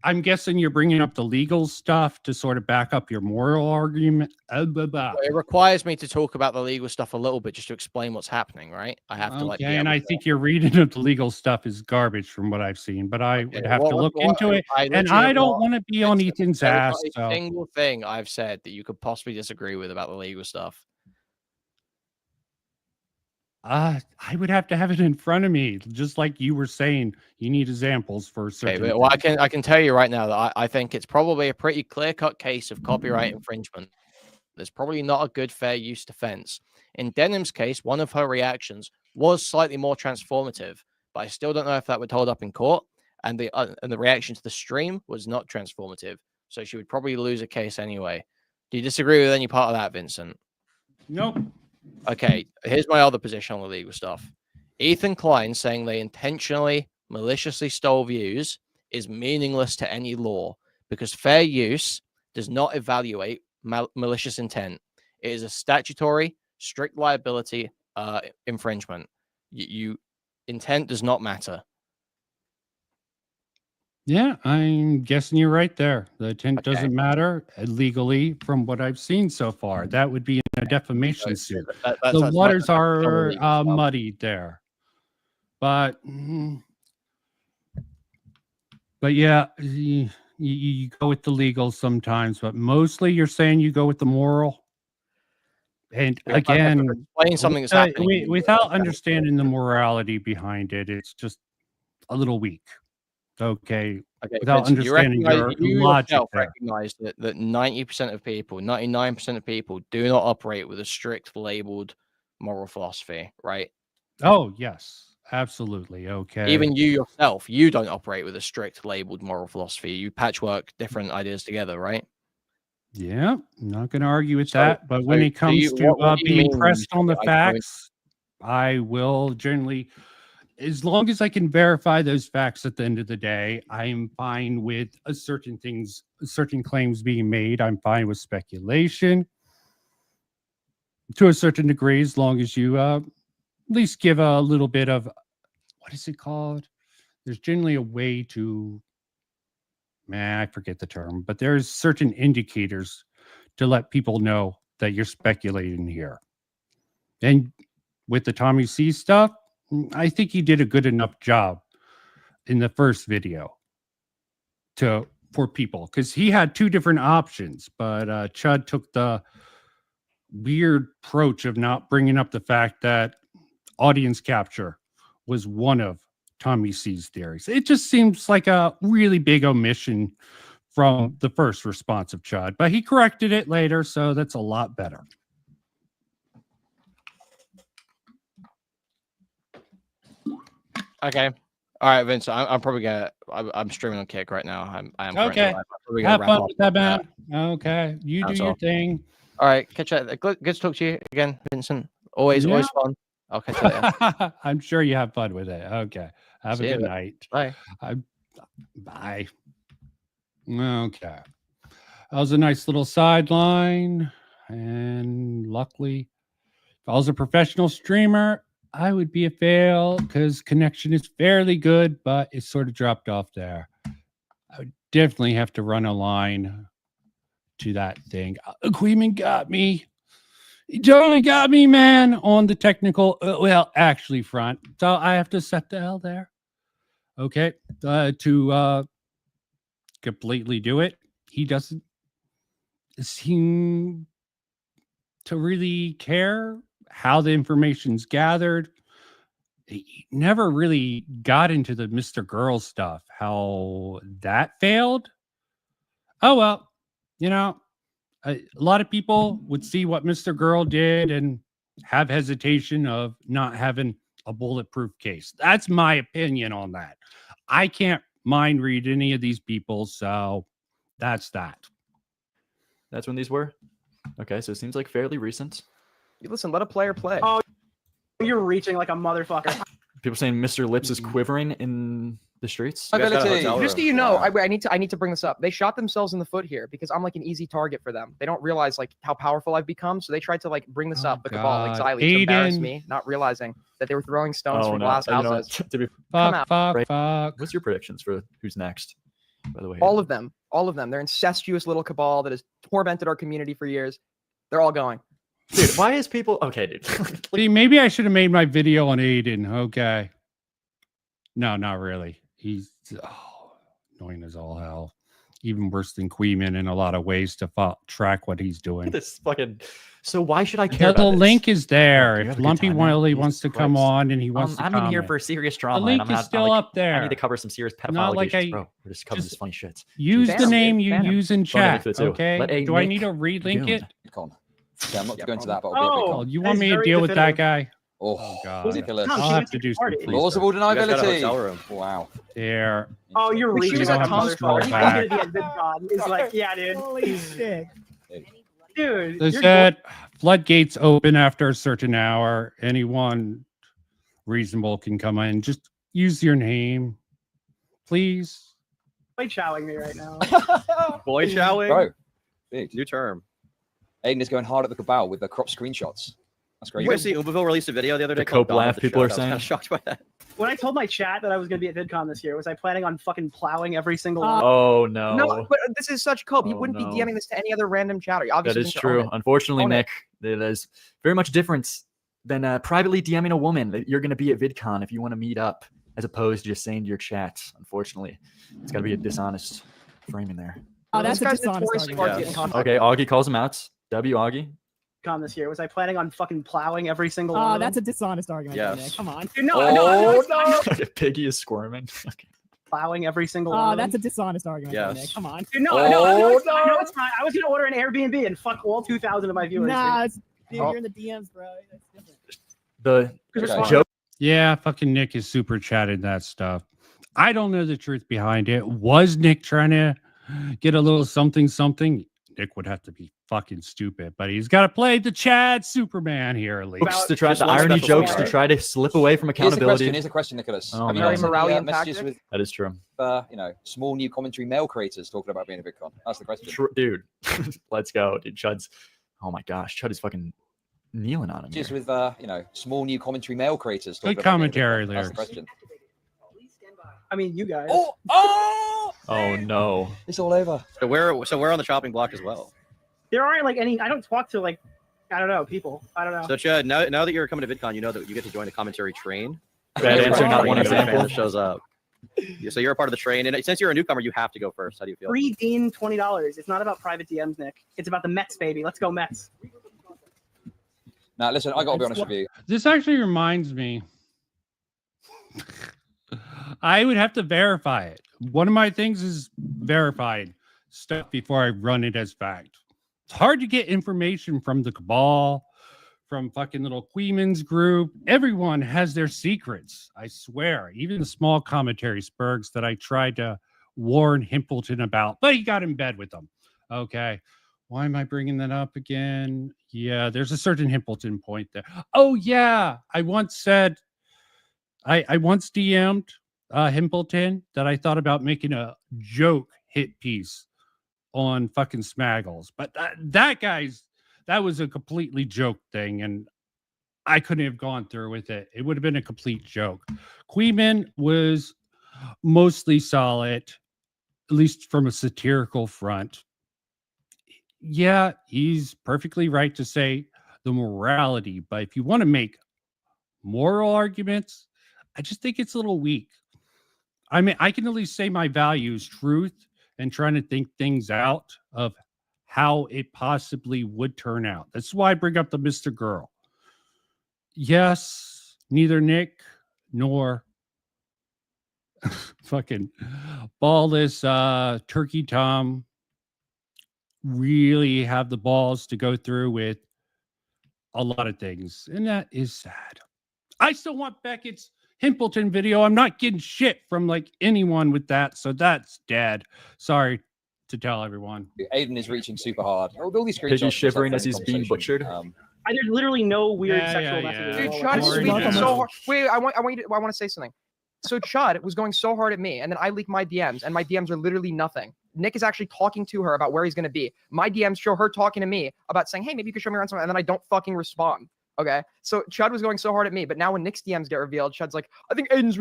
I'm guessing you're bringing up the legal stuff to sort of back up your moral argument. It requires me to talk about the legal stuff a little bit just to explain what's happening, right? I have to like. Okay, and I think your reading of the legal stuff is garbage from what I've seen, but I would have to look into it. And I don't want to be on Ethan's ass. There's not a single thing I've said that you could possibly disagree with about the legal stuff. I would have to have it in front of me, just like you were saying. You need examples for certain. Okay, but well, I can tell you right now that I think it's probably a pretty clear-cut case of copyright infringement. There's probably not a good fair use defense. In Denham's case, one of her reactions was slightly more transformative, but I still don't know if that would hold up in court. And the reaction to the stream was not transformative, so she would probably lose a case anyway. Do you disagree with any part of that, Vincent? Nope. Okay, here's my other position on the legal stuff. Ethan Klein saying they intentionally, maliciously stole views is meaningless to any law because fair use does not evaluate malicious intent. It is a statutory, strict liability infringement. Intent does not matter. Yeah, I'm guessing you're right there. The intent doesn't matter legally from what I've seen so far. That would be in a defamation suit. The waters are muddied there. But yeah, you go with the legal sometimes, but mostly you're saying you go with the moral. And again, explain something that's happening without understanding the morality behind it, it's just a little weak. Okay. Without Vincent, understanding your logic yourself there. recognize that 90% of people, 99% of people do not operate with a strict labeled moral philosophy, right? Oh, yes, absolutely. Okay. Even you yourself, you don't operate with a strict labeled moral philosophy. You patchwork different ideas together, right? Yeah, I'm not going to argue with that. But when so it comes you- to what do you being mean when pressed you on the say I don't- facts, I will generally, as long as I can verify those facts at the end of the day, I'm fine with certain claims being made. I'm fine with speculation to a certain degree, as long as you at least give a little bit of, what is it called? There's generally a way to, I forget the term, but there's certain indicators to let people know that you're speculating here. And with the Tommy C stuff, I think he did a good enough job in the first video for people, because he had two different options, but Chud took the weird approach of not bringing up the fact that audience capture was one of Tommy C's theories. It just seems like a really big omission from the first response of Chud, but he corrected it later, so that's a lot better. Okay. All right, Vince. I'm probably gonna. I'm streaming on Kick right now. I am currently Okay. live. I'm probably gonna Have wrap fun up with that, man. that. Okay. You do That's your all. thing. All right, catch you. Good to talk to you again, Vincent. Always Yeah. fun. I'll catch you later. I'm sure you have fun with it. Okay. Have See a you good later. night. Bye. Bye. Okay. That was a nice little sideline. And luckily, If I was a professional streamer, I would be a fail because connection is fairly good, but it's sort of dropped off there. I would definitely have to run a line to that thing. Kuihman got me. He totally got me, man, on the technical, actually front. So I have to set the hell there. Okay. To completely do it. He doesn't seem to really care how the information's gathered. He never really got into the Mr. Girl stuff, how that failed. Oh, well, you know, a lot of people would see what Mr. Girl did and have hesitation of not having a bulletproof case. That's my opinion on that. I can't mind read any of these people, so that's that. That's when these were? Okay, so it seems like fairly recent. Listen, let a player play. Oh, you're reaching like a motherfucker. People saying Mr. Lips is quivering in the streets. Just so you know, I need to bring this up. They shot themselves in the foot here because I'm like an easy target for them. They don't realize like how powerful I've become, so they tried to like bring this up, the cabal, like Xylee, to embarrass me, not realizing that they were throwing stones from glass houses. Fuck. What's your predictions for who's next? By the way, all of them. They're incestuous little cabal that has tormented our community for years. They're all going. Dude, why is people okay, dude? See, maybe I should have made my video on Aiden. Okay. No, not really. He's annoying as all hell. Even worse than Kuihman in a lot of ways to track what he's doing. This fucking. So why should I care? The about link this? is there. You If have a good Lumpy time, man. Wiley Jesus wants to come Christ. on and he wants to I'm in here comment. for serious drama. The link and I'm is still up there. I need to cover some serious pedophile Not like allegations, bro. We're just covering this funny shit. Use the name you use in Phone number chat, too. okay? Let a Do I Nick need to relink Goon. it? Yeah, I'm not going to that, but Oh, you want me to deal with that guy? Oh, God. ridiculous. I'll have to do some Plausible research. deniability. Wow. There. Oh, you're We reaching should like a have to scroll motherfucker. He's back. gonna be a VidCon. He's like, yeah, dude. Holy shit. Dude, They you're said floodgates open after a certain hour. Anyone reasonable can come in. Just use your name, please. boy chowing me right now. Boy showing? Bro, big. New term. Aiden is going hard at the cabal with the crop screenshots. That's great. You guys see Uberville released a video the other day. The Cope called Dawn of laugh the people Chud. are I was saying. kinda shocked by that. When I told my chat that I was going to be at VidCon this year, was I planning on fucking plowing every single one? Oh no. No, but this is such cope. He Oh, wouldn't no. be DMing this to any other random chatter. He That obviously is needs to own true. it. Unfortunately, Own it. Nick, there's very much difference than privately DMing a woman that you're going to be at VidCon if you want to meet up, as opposed to just saying to your chat. Unfortunately, it's got to be a dishonest framing there. Oh, that's This a guy's dishonest notoriously hard to get in argument. contact Okay, with. Augie calls him out. W Augie. VidCon this year, was I planning on fucking plowing every single one? Oh, of them? that's a dishonest argument. Yes. Nick. Come on. Dude, no, Piggy is squirming. plowing every single Oh, one. that's a of them. dishonest argument. Yes. Nick. Come on. Dude, no, I know it's fine. I was gonna order an Airbnb and fuck all 2,000 of my viewers. Nah, dude. it's, dude, you're in the DMs, bro. That's different. The joke. Yeah, fucking Nick is super chatted that stuff. I don't know the truth behind it. Was Nick trying to get a little something? Nick would have to be fucking stupid, but he's got to play the Chad Superman here at least. Jokes to try the irony jokes to try to slip away from accountability. Here's a question, Nicholas. Oh, Have you no. got some Moralian messages tactic? with That is true. small new commentary male creators talking about being a VidCon? That's the question. Dude, let's go, dude. Chud's. Oh my gosh, Chud is fucking kneeling on him. Just Here. with small new commentary male creators talking Good about being a commentary VidCon. That's the lyrics. question. I mean, you guys. Oh no. It's all over. So we're on the chopping block as well. There aren't like any. I don't talk to like, I don't know, people. I don't know. So Chud, now that you're coming to VidCon, you know that you get to join the commentary train. Bad answer, not one Every fan example. that shows up. Yeah, so you're a part of the train, and since you're a newcomer, you have to go first. How do you feel? Free Dean $20. It's not about private DMs, Nick. It's about the Mets, baby. Let's go Mets. Now, listen, I got to be honest with you. This actually reminds me. I would have to verify it. One of my things is verified stuff before I run it as fact. It's hard to get information from the cabal, from fucking little Kuihman's group. Everyone has their secrets. I swear. Even the small commentary spurgs that I tried to warn Himpleton about, but he got in bed with them. Okay. Why am I bringing that up again? Yeah, there's a certain Himpleton point there. Oh, yeah. I once said, I once DM'd Himpleton that I thought about making a joke hit piece on fucking Smaggles. But that was a completely joke thing. And I couldn't have gone through with it. It would have been a complete joke. Kuihman was mostly solid, at least from a satirical front. Yeah, he's perfectly right to say the morality, but if you want to make moral arguments, I just think it's a little weak. I mean, I can at least say my values, truth, and trying to think things out of how it possibly would turn out. That's why I bring up the Mr. Girl. Yes, neither Nick nor fucking ballless Turkey Tom really have the balls to go through with a lot of things, and that is sad. I still want Beckett's Himpleton video. I'm not getting shit from like anyone with that, so that's dead. Sorry to tell everyone. Aiden is reaching super hard. All these Piggy screenshots shivering just as he's being butchered. There's literally no weird sexual messages. Dude, at all Chud is whatsoever. speaking so hard. Wait, I want to say something. So Chud was going so hard at me, and then I leak my DMs, and my DMs are literally nothing. Nick is actually talking to her about where he's going to be. My DMs show her talking to me about saying, hey, maybe you could show me around somewhere, and then I don't fucking respond. Okay? So Chud was going so hard at me, but now when Nick's DMs get revealed, Chud's like, I think Aiden's...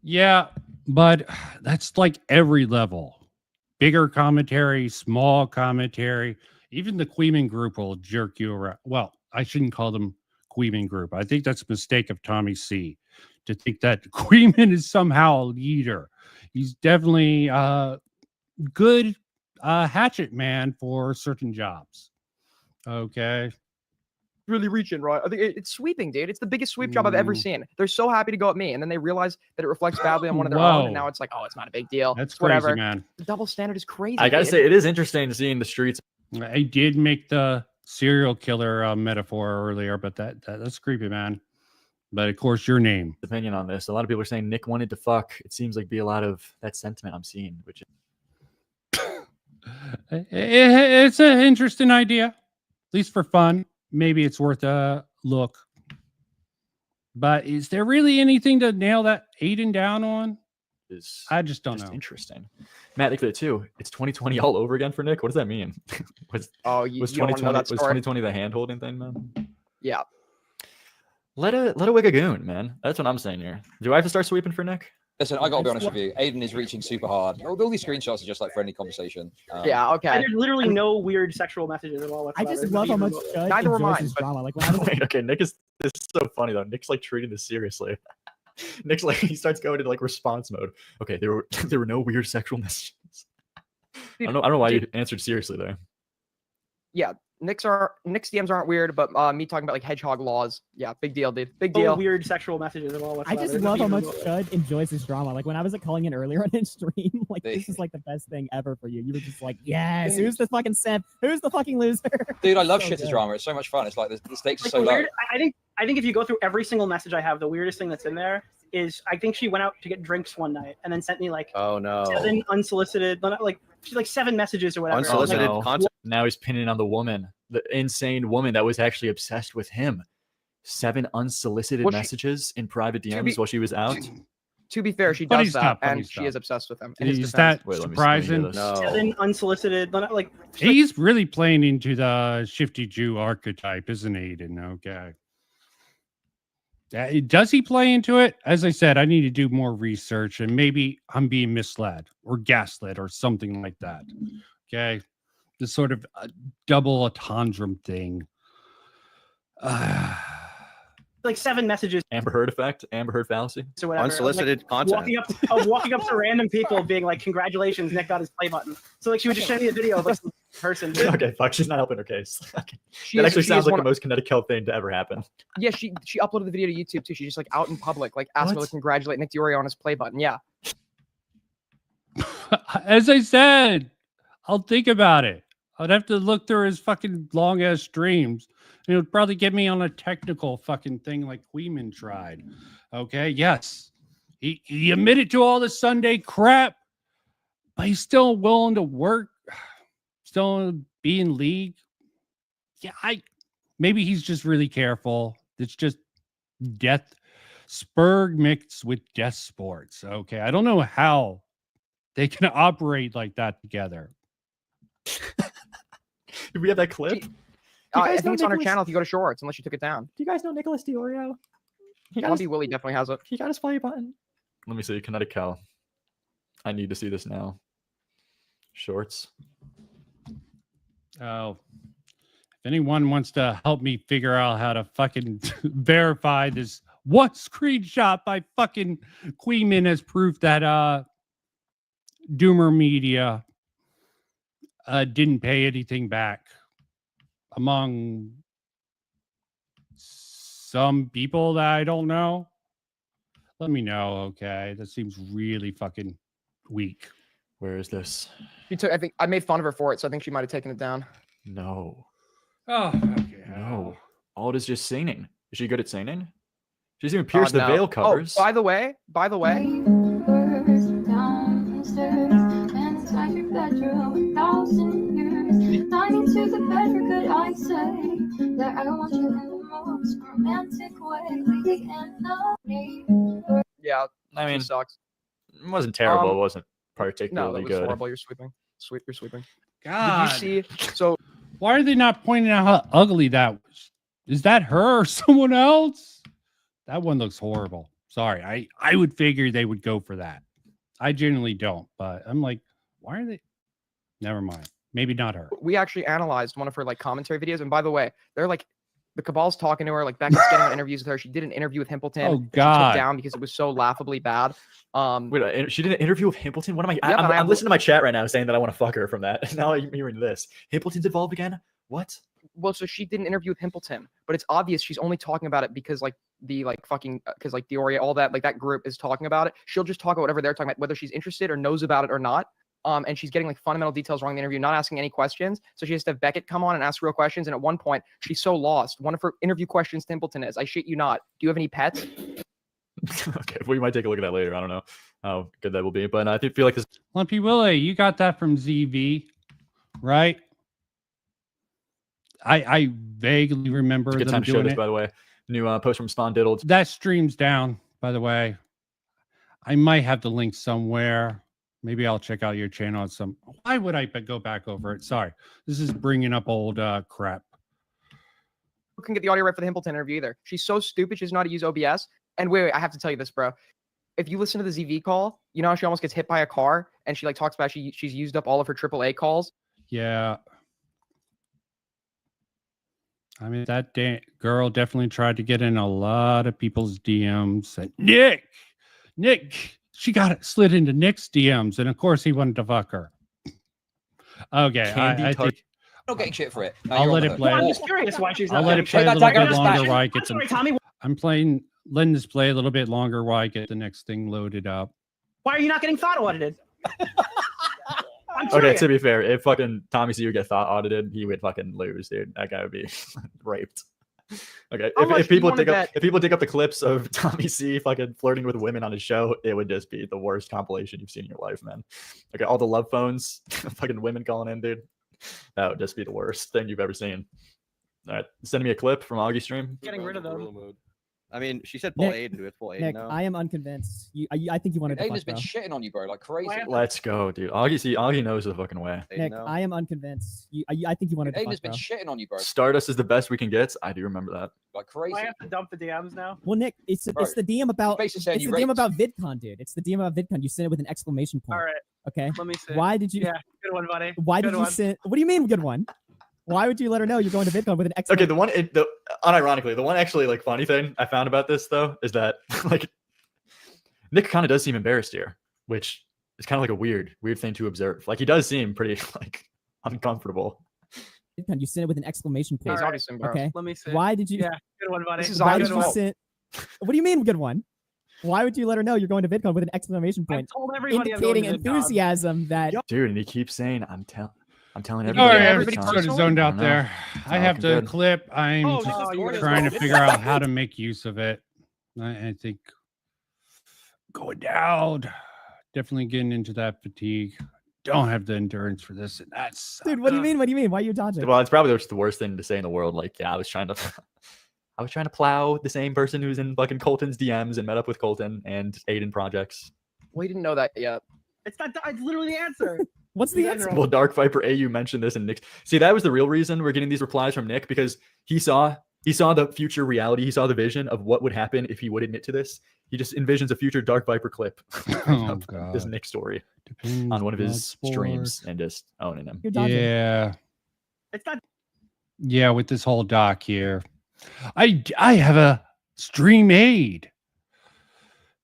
Yeah, but that's like every level. Bigger commentary, small commentary. Even the Kuihman group will jerk you around. Well, I shouldn't call them Kuihman group. I think that's a mistake of Tommy C. to think that Kuihman is somehow a leader. He's definitely a good hatchet man for certain jobs. Okay. Really reaching, right? I think it's sweeping, dude. It's the biggest sweep job I've ever seen. They're so happy to go at me, and then they realize that it reflects badly on one of their own, and now it's like, oh, it's not a big deal. That's It's whatever. crazy, man. The double standard is crazy. I gotta dude. say, it is interesting seeing the streets. I did make the serial killer metaphor earlier, but that's creepy, man. But of course, your name. Opinion on this. A lot of people are saying Nick wanted to fuck. It seems like be a lot of that sentiment I'm seeing, which is It's an interesting idea, at least for fun. Maybe it's worth a look. But is there really anything to nail that Aiden down on? I just don't know. Interesting. Matt, look at it too. It's 2020 all over again for Nick. What does that mean? was you don't wanna know 2020 that was story? 2020 the hand holding thing, man? Yeah. Let a wig a goon, man. That's what I'm saying here. Do I have to start sweeping for Nick? Listen, I gotta be honest with you. Aiden is reaching super hard. All these screenshots are just like friendly conversation. Yeah, okay. And there's literally no weird sexual messages at all. I just love how much Chud Neither were enjoys mine, his but- drama. Like when I was Wait, okay, Nick is this is so funny though. Nick's like treating this seriously. Nick's like he starts going into like response mode. Okay, there were no weird sexual messages. I don't know why you answered seriously there. Yeah, Nick's DMs aren't weird, but me talking about like hedgehog laws, yeah, big deal, dude. Big No deal. weird sexual messages at all. I just whatsoever. love how much Even- Chud enjoys his drama. Like when I was like calling in earlier on his stream, like this is like the best thing ever for you. You were just like, yes, who's the fucking simp? Who's the fucking loser? Dude, I love So shit as good. drama. It's so much fun. It's like the stakes are Like, so the low. weird, I think if you go through every single message I have, the weirdest thing that's in there is I think she went out to get drinks one night and then sent me like Oh no. 7 unsolicited, like 7 messages or whatever. Unsolicited Like, content. Now he's pinning on the woman, the insane woman that was actually obsessed with him. 7 unsolicited Well, she- messages in private to DMs be- while she was out. To be fair, she Funny does stuff, that, funny and she stuff. is obsessed with him. In his Is defense. that Wait, let me surprising? hear this. No. 7 unsolicited, like He's really playing into the shifty Jew archetype, isn't he, Aiden? Okay. Does he play into it? As I said, I need to do more research, and maybe I'm being misled or gaslit or something like that. Okay. This sort of double entendre thing. like 7 messages Amber Heard effect, Amber Heard fallacy. or whatever. Unsolicited like, content. walking up to random people being like, congratulations, Nick got his play button. So like she would just send me a video of like some person. Okay, fuck, she's not helping her case. Okay. She That is- actually she sounds is like one the of- most kinetic hell thing to ever happen. Yeah, she uploaded the video to YouTube too. She's just like out in public, like asking me What? to congratulate Nick Diori on his play button. Yeah. As I said, I'll think about it. I'd have to look through his fucking long ass streams. And it would probably get me on a technical fucking thing like Kuihman tried. Okay, yes. He admitted to all the Sunday crap, but he's still willing to work, still be in league. Yeah, maybe he's just really careful. It's just death Spurg mixed with death sports. Okay. I don't know how they can operate like that together. Do we have that clip? I think it's on her channel if you go to shorts, unless you took it down. Do you guys know Nicholas Diorio? Zombie Willie definitely has it. He got his play button. Let me see. Kinetic Cal. I need to see this now. Shorts. Oh. If anyone wants to help me figure out how to fucking verify this one screenshot by fucking Kuihman as proof that Doomer Media didn't pay anything back among some people that I don't know, let me know. Okay, that seems really fucking weak. Where is this? I think I made fun of her for it, so I think she might have taken it down. No. Oh, okay. No. All it is just singing. Is she good at singing? She's even pierced the no. veil covers. Oh, by the way, yeah, I mean, sucks. It wasn't terrible. It wasn't particularly No, that was good. horrible. You're sweeping. You're sweeping. God. Did you see? So why are they not pointing out how ugly that was? Is that her or someone else? That one looks horrible. Sorry, I would figure they would go for that. I generally don't, but I'm like, why are they? Never mind. Maybe not her. we actually analyzed one of her like commentary videos, and by the way, they're like the Cabal's talking to her, like Becca's getting on interviews with her. She did an interview with Himpleton. Oh, that she God. took down because it was so laughably bad. Wait, she did an interview with Himpleton? What am I? Yeah, but I'm listening to my chat right now saying that I want to fuck her from that. Now I'm hearing this. Himpleton's involved again? What? Well, so she did an interview with Himpleton, but it's obvious she's only talking about it because like the like fucking because like Dioria, all that like that group is talking about it. She'll just talk about whatever they're talking about, whether she's interested or knows about it or not. And she's getting like fundamental details wrong in the interview, not asking any questions. So she has to have Beckett come on and ask real questions. And at one point, she's so lost. One of her interview questions to Himpleton is, "I shit you not, do you have any pets?" Okay, we might take a look at that later. I don't know how good that will be, but I feel like this. Lumpy Willie, you got that from ZV, right? I vaguely remember Good them time to show doing this, it. by the way. New post from Spawn Diddled. That stream's down, by the way. I might have the link somewhere. Maybe I'll check out your channel at some. Why would I go back over it? Sorry, this is bringing up old crap. Who can get the audio right for the Himpleton interview either? She's so stupid. She doesn't know how to use OBS. And wait, I have to tell you this, bro. If you listen to the ZV call, you know how she almost gets hit by a car, and she like talks about she's used up all of her AAA calls. Yeah. I mean, that girl definitely tried to get in a lot of people's DMs. And Nick, she got it slid into Nick's DMs, and of course he wanted to fuck her. Okay, I think Not getting shit for it. No, I'll you're let on it the play. hook. I'm just curious why she's I'll not let it getting play a shit. little bit longer while I I'm get sorry, the. Tommy. Letting this play a little bit longer while I get the next thing loaded up. Why are you not getting thought audited? I'm Okay, curious. to be fair, if fucking Tommy C would get thought audited, he would fucking lose, dude. That guy would be raped. Okay, How much if do you people wanna dig up the clips of Tommy C fucking flirting with women on his show, it would just be the worst compilation you've seen in your life, man. Okay, all the love phones, fucking women calling in, dude. That would just be the worst thing you've ever seen. All right, send me a clip from Augie stream. Getting rid of them. I mean, she said pull Nick, Aiden. Do it pull Aiden Nick, now. I am unconvinced. I think you wanted to Aiden's fuck, been bro. shitting on you, bro, like crazy. Let's go, dude. Augie knows the fucking way. Nick, I am unconvinced. I think you wanted to Aiden's fuck, been bro. shitting on you, bro, Stardust is the best we can get. I do remember that. like Do crazy. I have to dump the DMs now? Well, Nick, it's Bro, the DM about basically saying it's you the DM raped. about VidCon, dude. It's the DM about VidCon. You sent it with an exclamation point. All right, Okay. let me see. Why did you? Yeah, good one, buddy. Why Good did you one. send? What do you mean, good one? Why would you let her know you're going to VidCon with an Okay, exclamation? unironically, the one actually like funny thing I found about this though is that like Nick kind of does seem embarrassed here, which is kind of like a weird thing to observe. Like he does seem pretty like uncomfortable. VidCon, you sent it with an exclamation point. He's obviously embarrassed. Okay. Let me see. Why did you? Yeah, good one, buddy. This is Why Augie's did you fault. send? What do you mean, good one? Why would you let her know you're going to VidCon with an exclamation I point, told everybody I'm going indicating to VidCon. enthusiasm that? Dude, and he keeps saying, I'm telling All everybody. right, every everybody time." sort of zoned out I know. there. It's I not have looking the good. clip. I'm Oh, just no, you wanna trying to go figure out how to make use of it. I think going down, definitely getting into that fatigue. Don't have the endurance for this, and that's Dude, what do you mean? What do you mean? Why are you dodging? Well, it's probably just the worst thing to say in the world. Like, yeah, I was trying to plow the same person who's in fucking Colton's DMs and met up with Colton and Aiden projects. We didn't know that yet. It's not. It's literally the answer. What's the answer? Well, Dark Viper AU mentioned this and Nick. See, that was the real reason we're getting these replies from Nick, because he saw the future reality. He saw the vision of what would happen if he would admit to this. He just envisions a future Dark Viper clip of this Nick story on one of his streams and just owning him. Yeah. It's not. Yeah, with this whole doc here. I have a stream aid.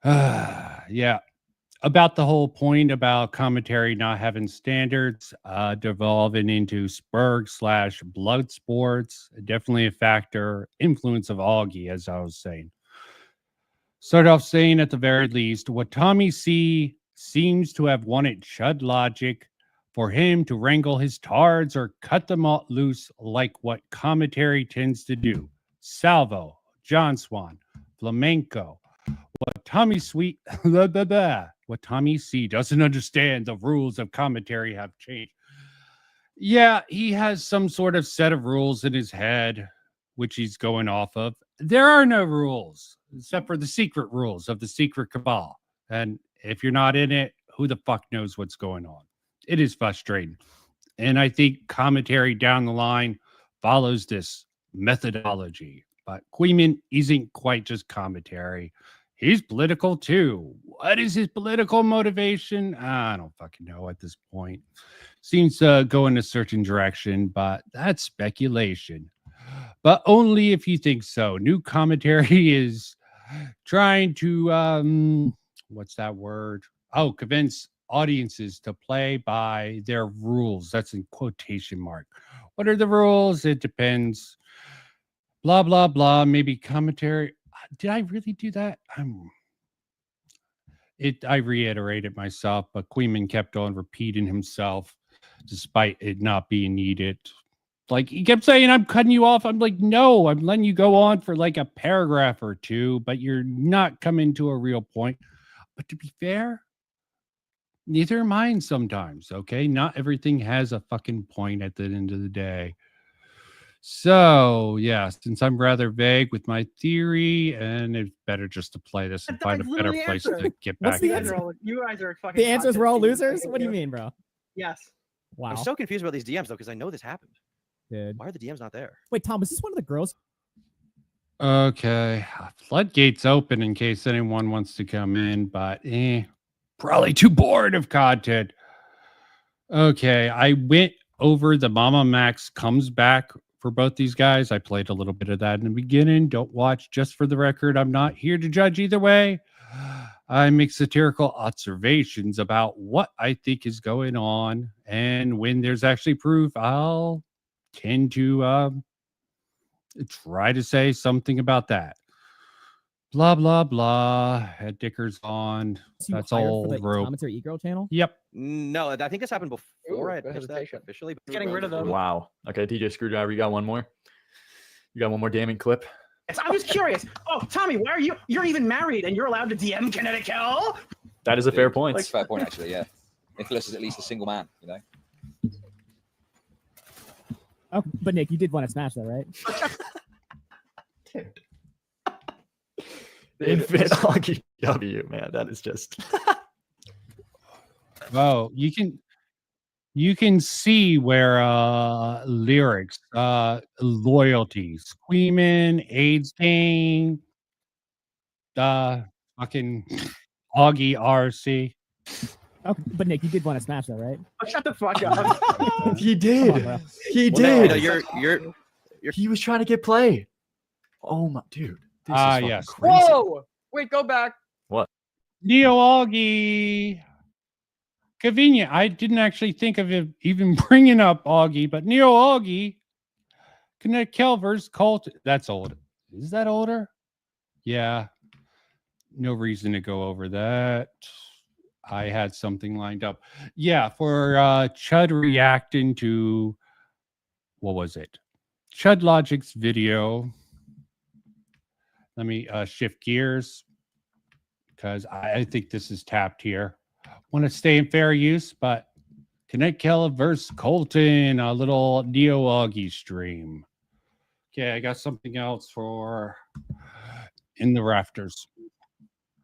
Yeah. About the whole point about commentary not having standards, devolving into Spurg/blood sports, definitely a factor, influence of Augie, as I was saying. Start off saying at the very least, what Tommy C seems to have wanted Chud logic for him to wrangle his tards or cut them all loose like what commentary tends to do. Salvo, John Swan, Flamenco. What Tommy Sweet, what Tommy C doesn't understand, the rules of commentary have changed. Yeah, he has some sort of set of rules in his head, which he's going off of. There are no rules except for the secret rules of the secret cabal. And if you're not in it, who the fuck knows what's going on? It is frustrating. And I think commentary down the line follows this methodology. But Kuihman isn't quite just commentary. He's political too. What is his political motivation? I don't fucking know at this point. Seems to go in a certain direction, but that's speculation. But only if you think so. New commentary is trying to, what's that word? Oh, convince audiences to play by their rules. That's in quotation mark. What are the rules? It depends. Blah, blah, blah. Maybe commentary. Did I really do that? I reiterated myself, but Kuihman kept on repeating himself despite it not being needed. Like, he kept saying, I'm cutting you off. I'm like, no, I'm letting you go on for like a paragraph or two, but you're not coming to a real point. But to be fair, neither are mine sometimes, okay? Not everything has a fucking point at the end of the day. So, yeah, since I'm rather vague with my theory, and it's better just to play this and find a better place to get back. You guys are fucking. The answer is we're all losers? What do you mean, bro? Yes. Wow. I'm so confused about these DMs though, because I know this happened. Dude. Why are the DMs not there? Wait, Tom, was this one of the girls? Okay. Floodgates open in case anyone wants to come in, but probably too bored of content. Okay, I went over the Mama Max comes back for both these guys. I played a little bit of that in the beginning. Don't watch, just for the record. I'm not here to judge either way. I make satirical observations about what I think is going on. And when there's actually proof, I'll tend to try to say something about that. Blah, blah, blah. Head Dicker's on. That's all for the rope. commentary e-girl channel? Yep. No, I think this happened before Ooh, I pitched that officially. But Getting rid of them. Wow. Okay, DJ Screwdriver, you got one more? You got one more damning clip? I'm just curious. Oh, Tommy, why are you're even married and you're allowed to DM Kinetic Hell? That is a fair point. That's a fair point, actually, yeah. Nicholas is at least a single man, you know? Oh, but Nick, you did want to smash that, right? Infinite Augie W, man. That is just. Oh, you can see where lyrics, loyalties, Kuihman, AIDS Gang, fucking Augie RC. Oh, but Nick, you did want to smash that, right? Oh, shut the fuck up. He did. Come on, bro. He Well, did. you're He was trying to get play. Oh my dude. This is fucking Yes. crazy. Whoa! Wait, go back. What? Neo Augie. Convenient. I didn't actually think of it even bringing up Augie, but Neo Augie. Connect Kelver's cult. That's old. Is that older? Yeah. No reason to go over that. I had something lined up. Yeah, for Chud reacting to, what was it? Chud Logic's video. Let me shift gears because I think this is tapped here. Want to stay in fair use, but Connect Keller versus Colton, a little Neo Augie stream. Okay, I got something else for in the rafters.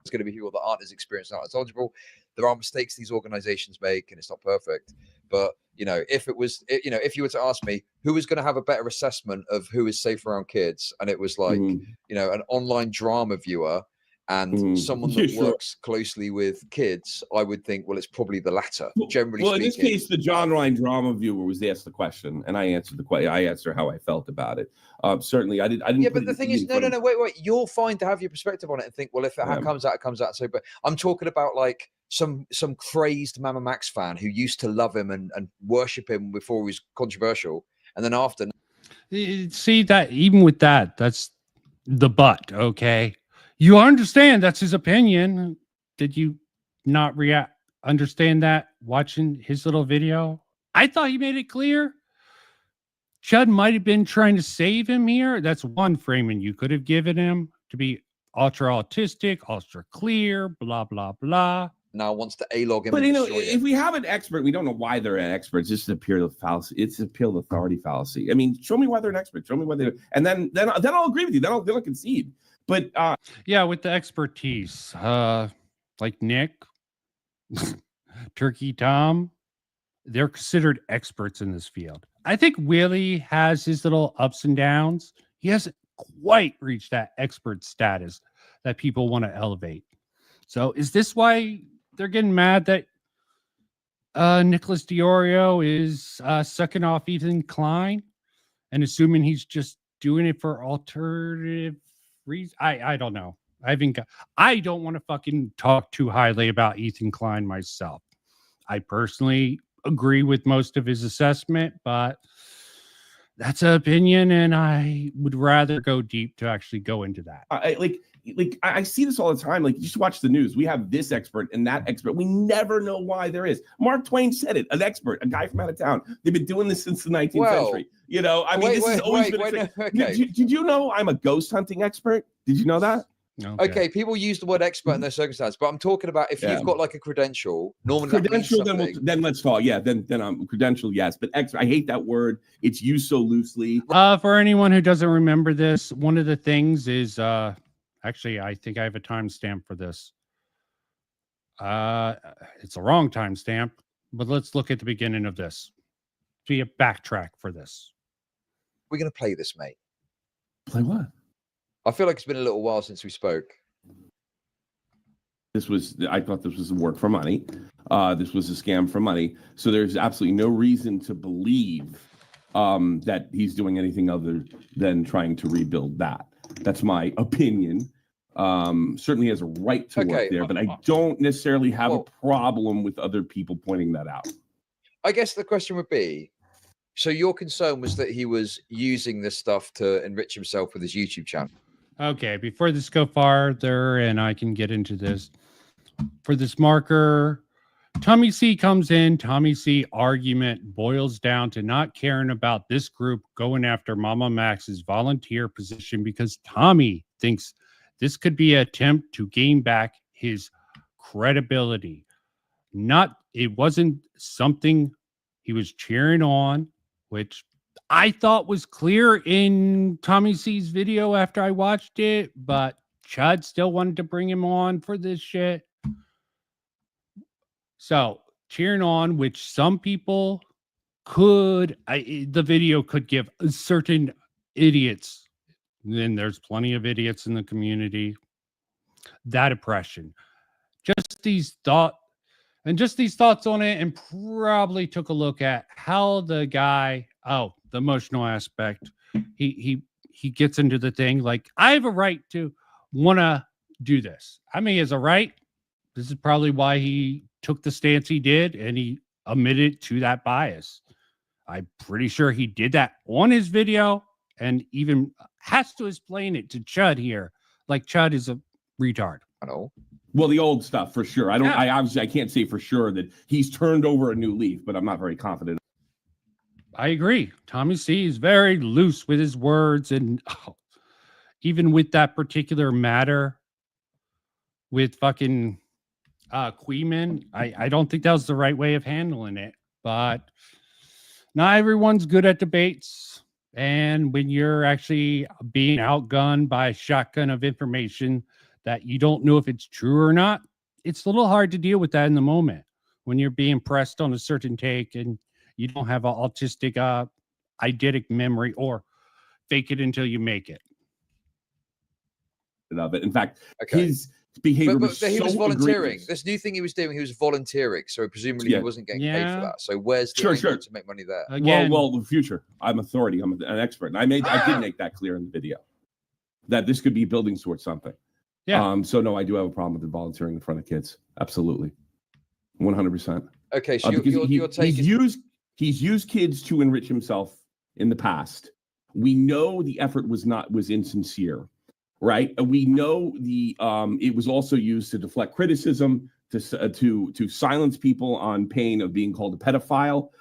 going to be people that aren't as experienced and aren't as knowledgeable. There are mistakes these organizations make, and it's not perfect. But if it was, if you were to ask me who was going to have a better assessment of who is safe around kids, and it was like, an online drama viewer and someone that works closely with kids, I would think, well, it's probably the latter. Generally speaking. In this case, the online drama viewer was asked the question, and I answered the question. I answered how I felt about it. Certainly, I didn't. Yeah, but the thing is, no, wait. You're fine to have your perspective on it and think, well, if it comes out, it comes out. So, but I'm talking about like some crazed Mama Max fan who used to love him and worship him before he was controversial, and then after. See that even with that, that's the but. Okay, you understand that's his opinion. Did you not understand that watching his little video? I thought he made it clear. Chud might have been trying to save him here. That's one framing you could have given him, to be ultra autistic, ultra clear, blah, blah, blah. Now wants to A-log him. But if we have an expert, we don't know why they're an expert. It's just a pure fallacy. It's a pure authority fallacy. I mean, show me why they're an expert. Show me why they're, and then I'll agree with you. Then I'll concede. But yeah, with the expertise, like Nick, Turkey Tom, they're considered experts in this field. I think Willie has his little ups and downs. He hasn't quite reached that expert status that people want to elevate. So is this why they're getting mad that Nicholas Diorio is sucking off Ethan Klein and assuming he's just doing it for alternative reasons? I don't know. I don't want to fucking talk too highly about Ethan Klein myself. I personally agree with most of his assessment, but that's an opinion, and I would rather go deep to actually go into that. I see this all the time. Like, you just watch the news. We have this expert and that expert. We never know why there is. Mark Twain said it. An expert, a guy from out of town. They've been doing this since the 19th century. This has always been. Okay. Did you know I'm a ghost hunting expert? Did you know that? Okay, people use the word expert in those circumstances, but I'm talking about if you've got like a credential, normally credential, then let's talk. Yeah, then I'm credential, yes. But expert, I hate that word. It's used so loosely. For anyone who doesn't remember this, one of the things is actually, I think I have a timestamp for this. It's a wrong timestamp, but let's look at the beginning of this. Be a backtrack for this. We're gonna play this, mate. Play what? I feel like it's been a little while since we spoke. I thought this was a work for money. This was a scam for money. So there's absolutely no reason to believe that he's doing anything other than trying to rebuild that. That's my opinion. Certainly has a right to work there, but I don't necessarily have a problem with other people pointing that out. I guess the question would be, so your concern was that he was using this stuff to enrich himself with his YouTube channel. Okay, before this go farther and I can get into this, for this marker, Tommy C comes in. Tommy C argument boils down to not caring about this group going after Mama Max's volunteer position because Tommy thinks this could be an attempt to gain back his credibility. It wasn't something he was cheering on, which I thought was clear in Tommy C's video after I watched it, but Chud still wanted to bring him on for this shit. So cheering on, which some people the video could give certain idiots. Then there's plenty of idiots in the community. That oppression. Just these thoughts on it, and probably took a look at how the guy, the emotional aspect, he gets into the thing like, I have a right to want to do this. I mean, he has a right. This is probably why he took the stance he did, and he admitted to that bias. I'm pretty sure he did that on his video and even has to explain it to Chud here. Like, Chud is a retard. I know. Well, the old stuff for sure. I obviously can't say for sure that he's turned over a new leaf, but I'm not very confident. I agree. Tommy C is very loose with his words, and even with that particular matter with fucking Kuihman, I don't think that was the right way of handling it. But not everyone's good at debates, and when you're actually being outgunned by a shotgun of information, that you don't know if it's true or not, it's a little hard to deal with that in the moment when you're being pressed on a certain take and you don't have an autistic eidetic memory or fake it until you make it. Of it. In fact, Okay. his behavior But was he so was volunteering. egregious. This new thing he was doing, he was volunteering. So presumably Yeah. he wasn't getting paid Yeah. for that. So where's the Sure, angle sure. to make money there? Again, Well, the future. I'm authority. I'm an expert, and I did make that clear in the video that this could be building towards something. Yeah. So no, I do have a problem with the volunteering in front of kids. Absolutely, 100%. Okay, so Because your take he's used kids to enrich himself in the past. We know the effort was insincere, right? We know it was also used to deflect criticism, to silence people on pain of being called a pedophile.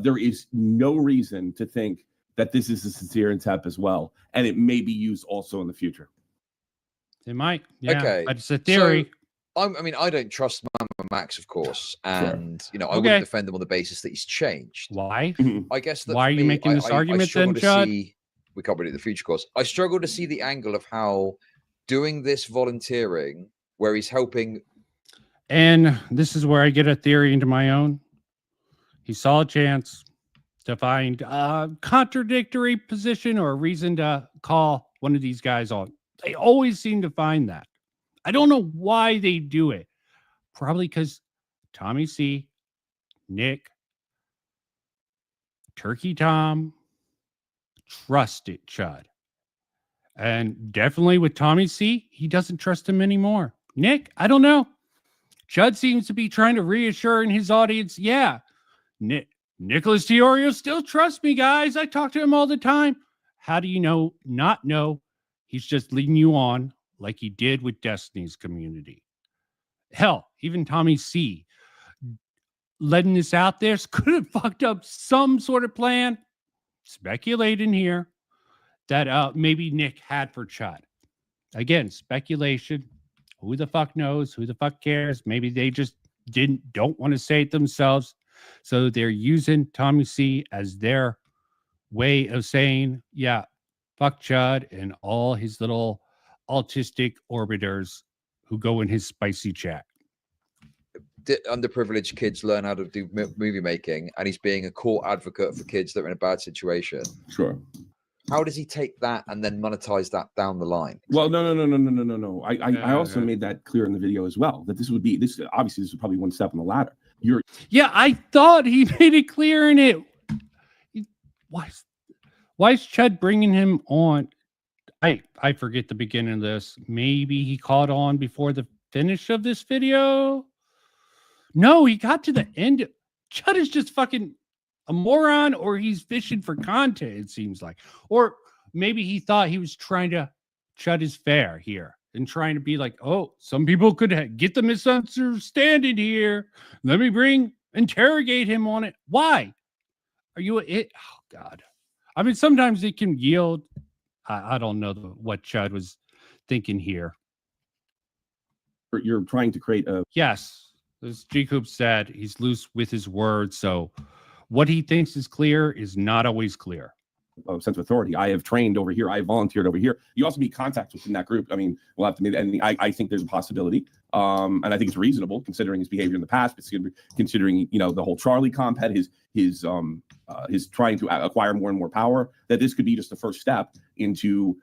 There is no reason to think that this is a sincere intent as well, and it may be used also in the future. It might. Yeah, Okay, but it's a theory. I mean, I don't trust Mama Max, of course, and I Okay. wouldn't defend him on the basis that he's changed. Why? I guess that Why for are you me, making this argument then, struggle to Chud? see- we can't predict the future, of course. I struggle to see the angle of how doing this volunteering, where he's helping. And this is where I get a theory into my own. He saw a chance to find a contradictory position or a reason to call one of these guys on. They always seem to find that. I don't know why they do it. Probably because Tommy C, Nick, Turkey Tom trusted Chud. And definitely with Tommy C, he doesn't trust him anymore. Nick, I don't know. Chud seems to be trying to reassure in his audience, yeah, Nicholas Teorio still trusts me, guys. I talk to him all the time. How do you not know he's just leading you on like he did with Destiny's community? Hell, even Tommy C letting this out there could have fucked up some sort of plan. Speculating here that maybe Nick had for Chud. Again, speculation. Who the fuck knows? Who the fuck cares? Maybe they just don't want to say it themselves. So they're using Tommy C as their way of saying, yeah, fuck Chud and all his little autistic orbiters who go in his spicy chat. Underprivileged kids learn how to do movie making, and he's being a court advocate for kids that are in a bad situation. Sure. How does he take that and then monetize that down the line? Well, no. I also made that clear in the video as well, that this obviously this is probably one step on the ladder. Yeah, I thought he made it clear in it. Why is Chud bringing him on? I forget the beginning of this. Maybe he caught on before the finish of this video. No, he got to the end. Chud is just fucking a moron, or he's fishing for content, it seems like. Or maybe he thought he was trying to Chud his fair here and trying to be like, oh, some people could get the misunderstanding here. Let me interrogate him on it. Why? Are you it? Oh, God. I mean, sometimes it can yield. I don't know what Chud was thinking here. You're trying to create a... Yes. As Jacob said, he's loose with his words. So what he thinks is clear is not always clear. Sense of authority. I have trained over here. I volunteered over here. You also need contact within that group. I mean, we'll have to maybe, and I think there's a possibility. And I think it's reasonable considering his behavior in the past, but considering, the whole Charlie comp had his trying to acquire more and more power, that this could be just the first step into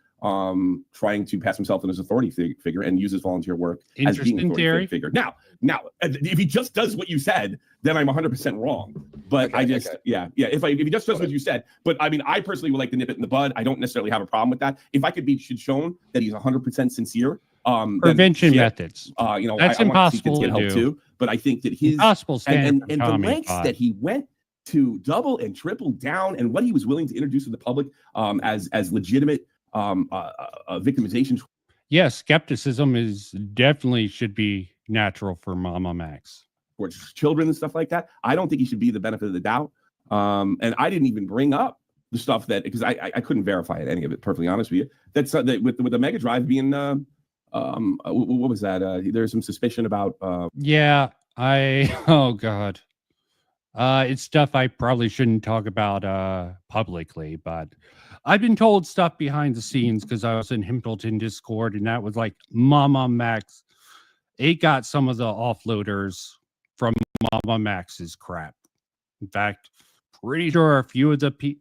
trying to pass himself in as authority figure and use his volunteer work as being an authority figure. Now, if he just does what you said, then I'm 100% wrong. But if he just does what you said, but I mean, I personally would like to nip it in the bud. I don't necessarily have a problem with that. If I could be shown that he's 100% sincere, prevention methods. That's impossible to to help do. too. But I think that his impossible and the Tommy lengths that he went to double and triple down, and what he was willing to introduce to the public as legitimate victimization. Yes, skepticism is definitely should be natural for Mama Max. Towards children and stuff like that. I don't think he should be the benefit of the doubt. And I didn't even bring up the stuff that, because I couldn't verify any of it, perfectly honest with you. That's that with the Mega Drive being what was that? There's some suspicion about oh God. It's stuff I probably shouldn't talk about publicly, but I've been told stuff behind the scenes because I was in Himpleton Discord, and that was like Mama Max. It got some of the offloaders from Mama Max's crap. In fact, pretty sure a few of the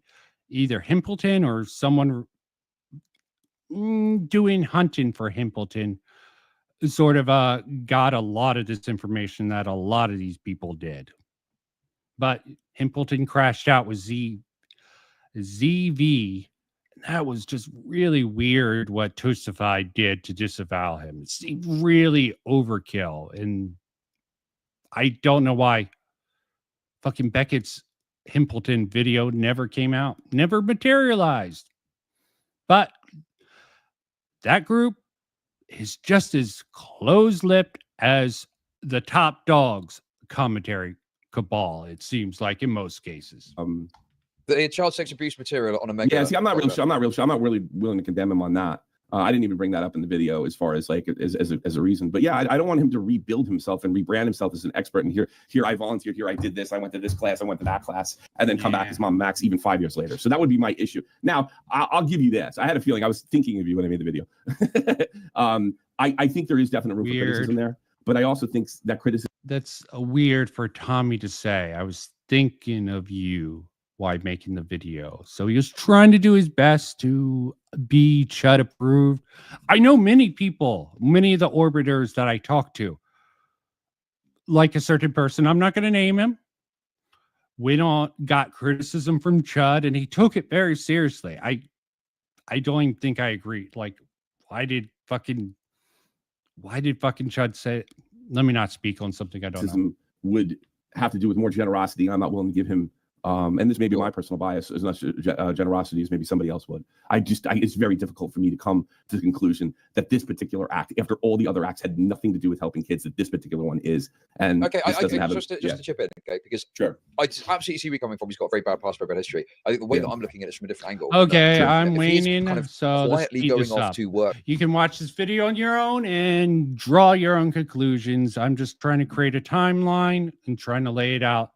either Himpleton or someone doing hunting for Himpleton sort of got a lot of this information that a lot of these people did. But Himpleton crashed out with ZV. That was just really weird what Toastify did to disavow him. It seemed really overkill. And I don't know why fucking Beckett's Himpleton video never came out, never materialized. But that group is just as close-lipped as the top dogs commentary cabal, it seems like, in most cases. The child sex abuse material on a mega. Yeah, see, I'm not really willing to condemn him on that. I didn't even bring that up in the video as far as like as a reason. But yeah, I don't want him to rebuild himself and rebrand himself as an expert. And here I volunteered, here I did this, I went to this class, I went to that class, and then come back as Mom Max even 5 years later. So that would be my issue. Now, I'll give you this. I had a feeling, I was thinking of you when I made the video. I think there is definite room for criticism there, but I also think that criticism. That's weird for Tommy to say. I was thinking of you while making the video. So he was trying to do his best to be Chud approved. I know many people, many of the orbiters that I talk to, like a certain person, I'm not going to name him, went on, got criticism from Chud, and he took it very seriously. I don't even think I agree. Like, why did fucking Chud say it? Let me not speak on something I don't know. Would have to do with more generosity. I'm not willing to give him, and this may be my personal bias, as much generosity as maybe somebody else would. It's very difficult for me to come to the conclusion that this particular act, after all the other acts, had nothing to do with helping kids, that this particular one is. And okay, just to chip in, okay, because I absolutely see where you're coming from. He's got a very bad past, very bad history. I think the way that I'm looking at it from a different angle. Okay, I'm waiting. Kind of so quietly going off to work. You can watch this video on your own and draw your own conclusions. I'm just trying to create a timeline and trying to lay it out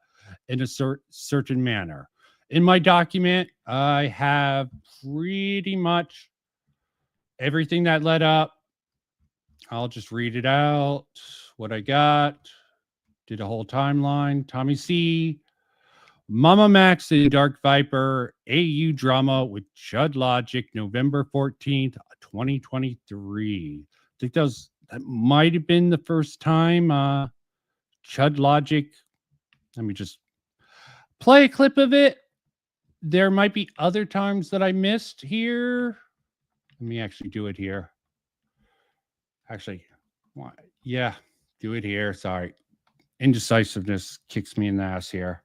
in a certain manner. In my document, I have pretty much everything that led up. I'll just read it out. What I got. Did a whole timeline. Tommy C. Mama Max and Dark Viper AU drama with Chud Logic, November 14th, 2023. I think that might have been the first time Chud Logic. Let me just play a clip of it. There might be other times that I missed here. Let me actually do it here. Actually, yeah, do it here. Sorry. Indecisiveness kicks me in the ass here.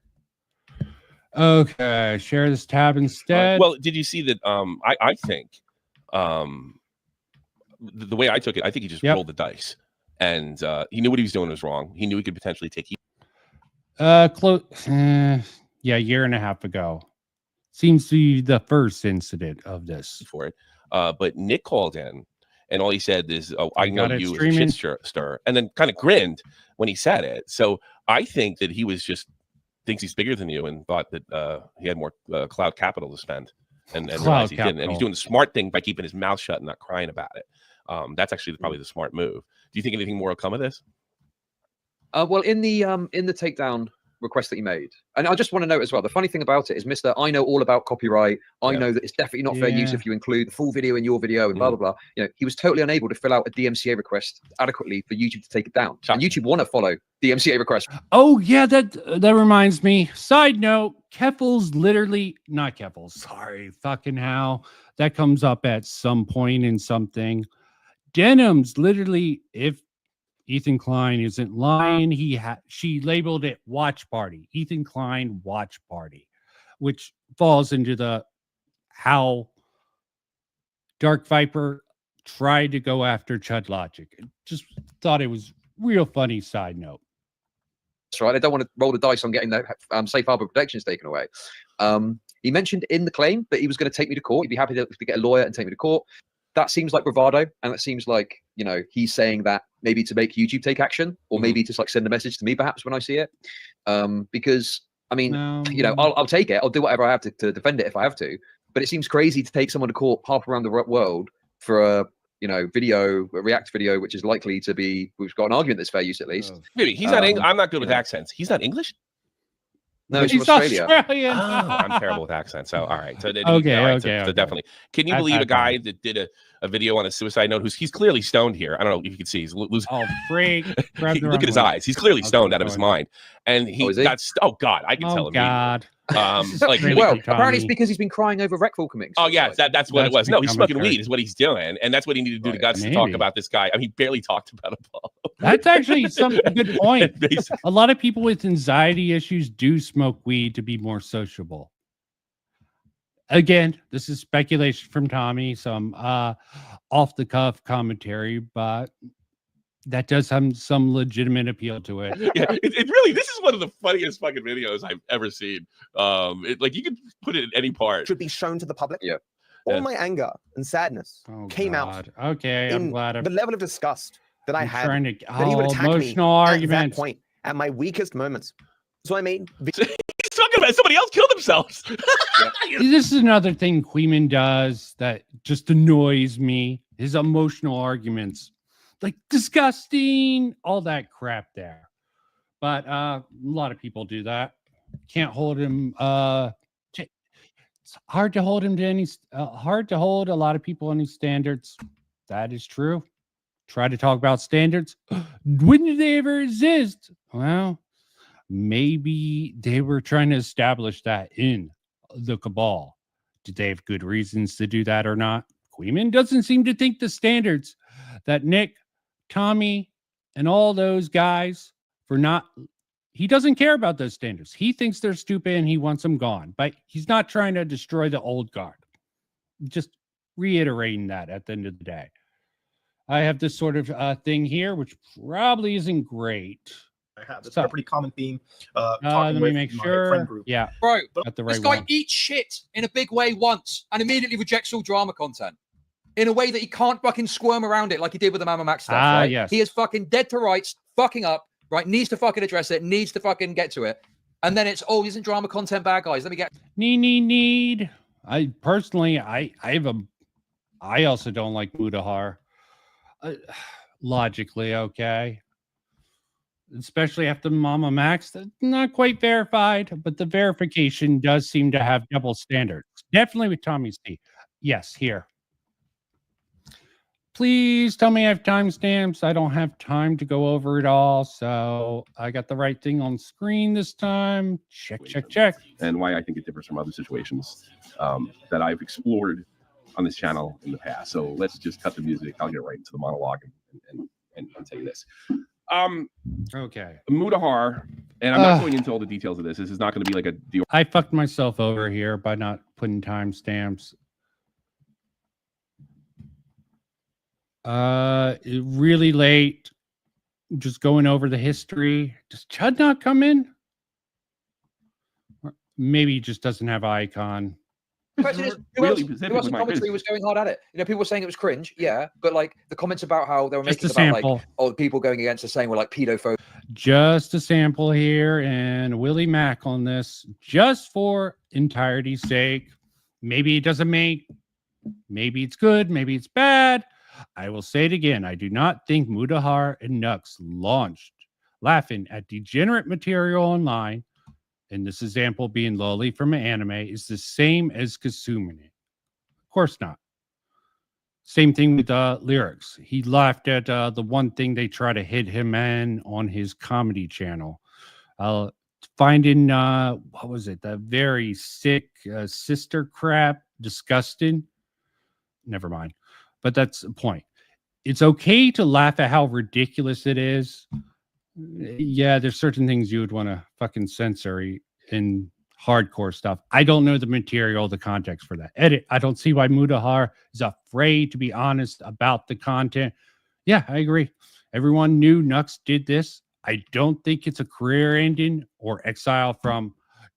Okay, share this tab instead. Well, did you see that? I think the way I took it, I think he just rolled the dice, and he knew what he was doing was wrong. He knew he could potentially take. Close. Yeah, a year and a half ago. Seems to be the first incident of this. For it. But Nick called in, and all he said is, "Oh, I know you as a shit stir," and then kind of grinned when he said it. So I think that he was just thinks he's bigger than you and thought that he had more cloud capital to spend, and realized he didn't. And he's doing the smart thing by keeping his mouth shut and not crying about it. That's actually probably the smart move. Do you think anything more will come of this? Well, in the takedown request that you made, and I just want to note as well, the funny thing about it is, Mr. I know all about copyright. I know that it's definitely not fair use if you include the full video in your video and blah blah blah. You know, he was totally unable to fill out a DMCA request adequately for YouTube to take it down. And YouTube want to follow DMCA requests. Oh yeah, that reminds me. Side note: Keffels literally not Keffels. Sorry, fucking how that comes up at some point in something. Denim's literally, if Ethan Klein isn't lying, she labeled it watch party. Ethan Klein watch party, which falls into the how Dark Viper tried to go after Chud Logic. Just thought it was real funny. Side note. That's right. I don't want to roll the dice on getting the safe harbor protections taken away. He mentioned in the claim that he was going to take me to court. He'd be happy to get a lawyer and take me to court. That seems like bravado, and that seems like, you know, he's saying that maybe to make YouTube take action, or maybe to like send a message to me perhaps when I see it. Because I mean, you know, I'll take it. I'll do whatever I have to defend it if I have to. But it seems crazy to take someone to court half around the world for a React video, which is likely to be, we've got an argument that's fair use at least. Maybe he's not. I'm not good with accents. He's not English. No, he's from Australia. Australian. Oh, I'm terrible with accents. So all right. So Okay. definitely. Can you believe a guy that did a video on a suicide note? He's clearly stoned here. I don't know if you can see. He's losing. Oh, freak! Look at his eyes. He's clearly stoned out of his mind, and he got. Oh God, I can tell him. God. Like well, apparently it's because he's been crying over rectal committing. Oh yeah, that's what it was. No, he's smoking commentary. weed is what he's doing, and that's what he needed to do to guts to talk about this guy. I mean, he barely talked about him. That's actually a good point. A lot of people with anxiety issues do smoke weed to be more sociable. Again, this is speculation from Tommy, some off the cuff commentary, but that does have some legitimate appeal to it. Yeah, it really, this is one of the funniest fucking videos I've ever seen. Like you can put it in any part. Should be shown to the public. Yeah. All my anger and sadness came out. Okay, I'm glad. The level of disgust that I had trying to, that he would attack me emotional at arguments. that point, at my weakest moments. So I made. He's talking about somebody else killed themselves. This is another thing Kuihman does that just annoys me. His emotional arguments, like disgusting, all that crap there. But a lot of people do that. Can't hold him. It's hard to hold him to any. Hard to hold a lot of people any standards. That is true. Try to talk about standards. When did they ever exist? Well, maybe they were trying to establish that in the cabal. Did they have good reasons to do that or not? Kuihman doesn't seem to think the standards that Nick, Tommy, and all those guys he doesn't care about those standards. He thinks they're stupid and he wants them gone, but he's not trying to destroy the old guard. Just reiterating that at the end of the day. I have this sort of thing here, which probably isn't great. I have. It's a pretty common theme. Let me make sure. Yeah, bro. Got the This right guy one. eats shit in a big way once and immediately rejects all drama content in a way that he can't fucking squirm around it like he did with the Mama Max stuff. Right? Yes. He is fucking dead to rights, fucking up. Right? Needs to fucking address it. Needs to fucking get to it. And then it's isn't drama content bad, guys? Let me get. Need. I personally, I also don't like Mudahar. Logically, okay. Especially after Mama Max, that's not quite verified, but the verification does seem to have double standards. Definitely with Tommy C. Yes, here. Please tell me I have timestamps. I don't have time to go over it all, so I got the right thing on screen this time. Check. And why I think it differs from other situations that I've explored on this channel in the past. So let's just cut the music. I'll get right into the monologue and tell you this. Okay. Mudahar, and I'm not going into all the details of this. This is not going to be like a deal. I fucked myself over here by not putting timestamps. Really late. Just going over the history. Does Chud not come in? Or maybe he just doesn't have icon. The question is, who else in commentary was going hard at it? You know, people were saying it was cringe, yeah, but like the comments about how they were Just making a about sample. like people going against us saying we're like pedophobes. Just a sample here and Willie Mack on this, just for entirety's sake. Maybe it doesn't make, maybe it's good, maybe it's bad. I will say it again. I do not think Mudahar and Nux launched laughing at degenerate material online, and this example being Loli from an anime, is the same as consuming it. Of course not. Same thing with lyrics. He laughed at the one thing they try to hit him in on his comedy channel. Finding, what was it? The very sick sister crap, disgusting. Never mind. But that's the point. It's okay to laugh at how ridiculous it is. Yeah, there's certain things you would want to fucking censor in hardcore stuff. I don't know the material, the context for that. Edit. I don't see why Mudahar is afraid to be honest about the content. Yeah, I agree. Everyone knew Nux did this. I don't think it's a career ending or exile from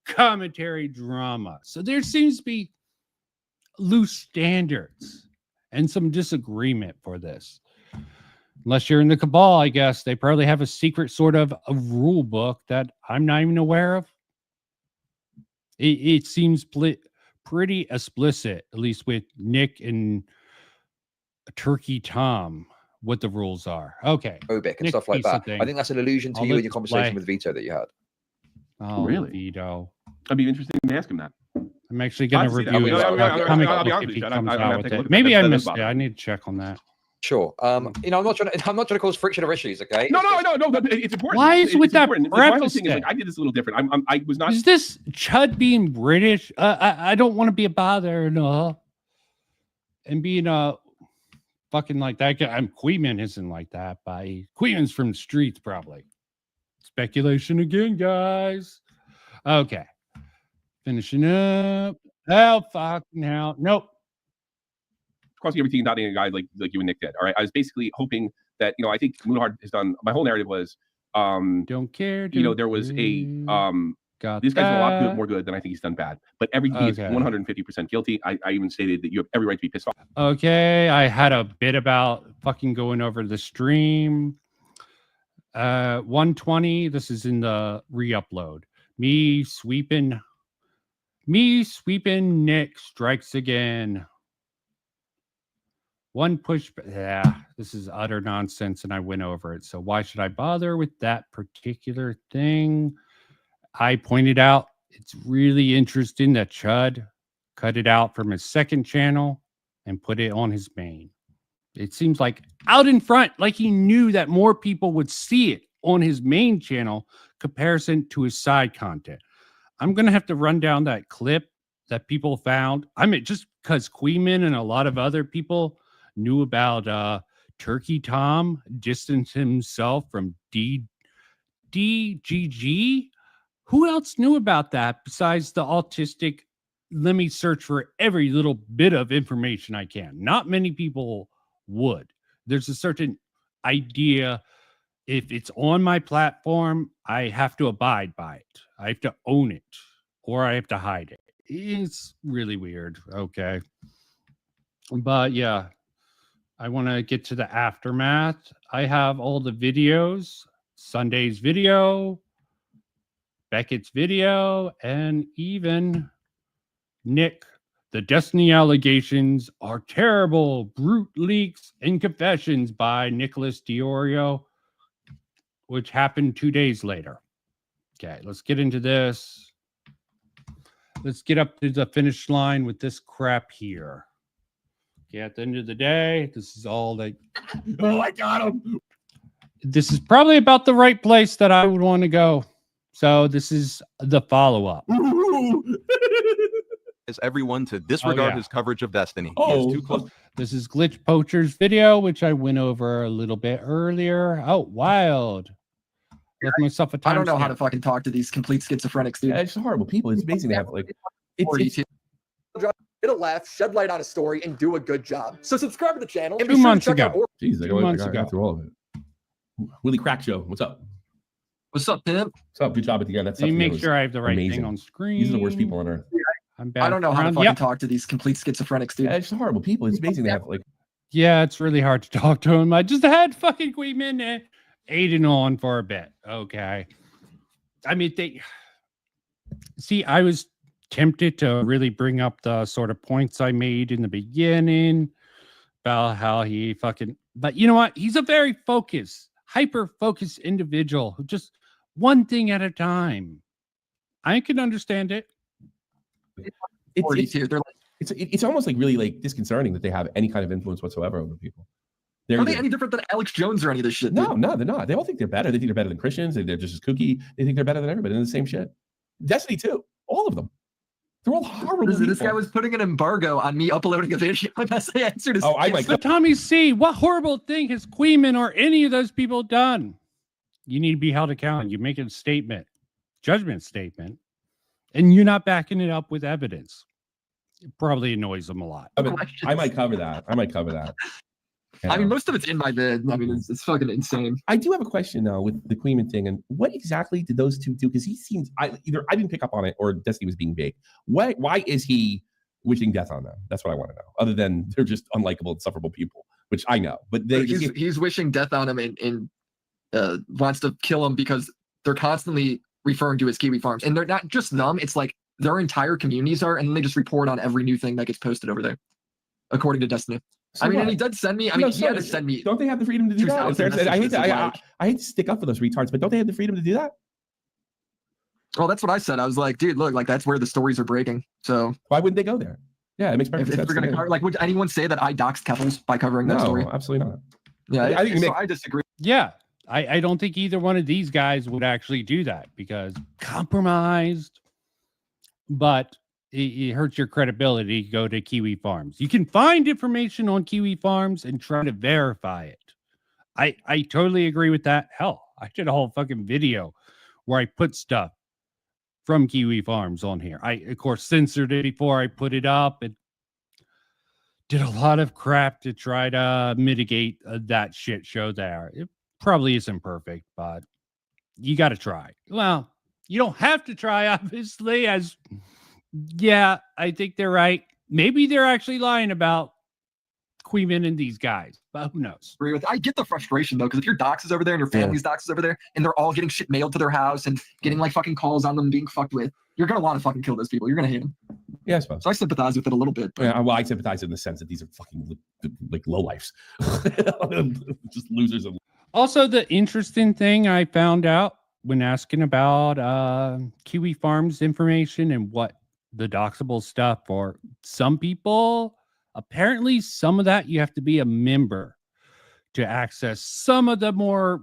commentary drama. So there seems to be loose standards and some disagreement for this. Unless you're in the cabal, I guess they probably have a secret sort of a rule book that I'm not even aware of. It seems pretty explicit, at least with Nick and Turkey Tom, what the rules are. Okay. Phobic and Nick stuff like that. thing. I think that's an allusion to I'll you let and your conversation play. with Vito that you had. Oh, Really? Vito. I'd be interested to ask him that. I'm actually going to review his I'll be comic honest book with if you, he I'm comes gonna out take with a look it. at Maybe that. I That missed does it. bother I me. need to check on that. Sure. You know, I'm not trying to cause friction or issues. Okay. No. It's important. Why is it with It's that important. My whole preface thing is like then? I did this a little different. I was not. Is this Chud being British? I don't want to be a bother, no. And being fucking like that guy. Kuihman isn't like that. Kuihman's from the streets, probably. Speculation again, guys. Okay. Finishing up. Oh, fuck now. Nope. Crossing everything and dotting a guy like you and Nick did. All right. I was basically hoping that, I think Moonhard has done, my whole narrative was, don't care. There was a, this guy's done a lot more good than I think he's done bad. But everything is 150% guilty. I even stated that you have every right to be pissed off. Okay. I had a bit about fucking going over the stream. 120. This is in the re-upload. Me sweeping Nick strikes again. One push, yeah, this is utter nonsense, and I went over it. So why should I bother with that particular thing? I pointed out it's really interesting that Chud cut it out from his second channel and put it on his main. It seems like out in front, like he knew that more people would see it on his main channel comparison to his side content. I'm going to have to run down that clip that people found. I mean, just because Kuihman and a lot of other people knew about Turkey Tom distanced himself from DGG. Who else knew about that besides the autistic? Let me search for every little bit of information I can. Not many people would. There's a certain idea. If it's on my platform, I have to abide by it. I have to own it, or I have to hide it. It's really weird. Okay. But yeah, I want to get to the aftermath. I have all the videos, Sunday's video, Beckett's video, and even Nick. The Destiny allegations are terrible. Brute leaks and confessions by Nicholas Diorio, which happened 2 days later. Okay, let's get into this. Let's get up to the finish line with this crap here. Okay, at the end of the day, this is all that. Oh, I got him. This is probably about the right place that I would want to go. So this is the follow-up. Is everyone to disregard his coverage of Destiny. He is too close. This is Glitch Poacher's video, which I went over a little bit earlier. Oh, wild. Left myself a time. I don't know how to fucking talk to these complete schizophrenics, dude. Yeah, it's horrible people. It's amazing to have it's Get a laugh, shed light on a story, and do a good job. So subscribe to the channel. And 2 months ago. Jeez, I 2 months ago. got through all of it. Willie Crack Show, what's up? What's up, pimp? What's up? Good job at the end. That's Let me make sure I have the right thing on screen. These are the worst people on earth. I'm bad. I don't know how to fucking talk to these complete schizophrenics, dude. Yeah, it's horrible people. It's amazing to have Yeah, it's really hard to talk to him. I just had fucking Kuihman and Aiden on for a bit. Okay. I mean, I was tempted to really bring up the sort of points I made in the beginning about how he fucking, but you know what? He's a very focused, hyper-focused individual who just one thing at a time. I can understand it. It's almost like really like disconcerting that they have any kind of influence whatsoever over people. Are they any different than Alex Jones or any of this shit? No, dude? no, they're not. They all think they're better. They think they're better than Christians. They're just as kooky. They think they're better than everybody. They're the same shit. Destiny too. All of them. They're all horrible. This guy was putting an embargo on me uploading a video unless I answered his. So Tommy C, what horrible thing has Kuihman or any of those people done? You need to be held accountable. You make a statement, judgment statement, and you're not backing it up with evidence. It probably annoys them a lot. I might cover that. I mean, most of it's in my vid. I mean, it's fucking insane. I do have a question though with the Kuihman thing, and what exactly did those two do? Because he seems either I didn't pick up on it or Destiny was being vague. Why is he wishing death on them? That's what I want to know. Other than they're just unlikable, insufferable people, which I know. But he's wishing death on him and wants to kill him because they're constantly referring to his kiwi farms, and they're not just them. It's like their entire communities are, and then they just report on every new thing that gets posted over there, according to Destiny. So I mean, what? and he did send me. I mean, he had to send me. Don't they have the freedom to do that? I hate to stick up for those retards, but don't they have the freedom to do that? Well, that's what I said. I was like, dude, look, like that's where the stories are breaking. So why wouldn't they go there? Yeah, it makes perfect sense. If they're gonna like, would anyone say that I doxed Keffels by covering that story? No, absolutely not. Yeah, I think I disagree. Yeah, I don't think either one of these guys would actually do that because compromised, but it hurts your credibility to go to Kiwi Farms. You can find information on Kiwi Farms and try to verify it. I totally agree with that. Hell, I did a whole fucking video where I put stuff from Kiwi Farms on here. I, of course, censored it before I put it up and did a lot of crap to try to mitigate that shit show there. It probably isn't perfect, but you got to try. Well, you don't have to try, obviously, as yeah, I think they're right. Maybe they're actually lying about Kuihman and these guys, but who knows? I get the frustration though, because if your docs is over there and your family's docs is over there, and they're all getting shit mailed to their house and getting like fucking calls on them being fucked with, you're gonna want to fucking kill those people. You're gonna hate them. Yeah, I suppose. So I sympathize with it a little bit. But... Yeah, well, I sympathize in the sense that these are fucking like lowlifes, just losers. Also, the interesting thing I found out when asking about Kiwi Farms information and what the doxable stuff for some people, apparently some of that you have to be a member to access some of the more,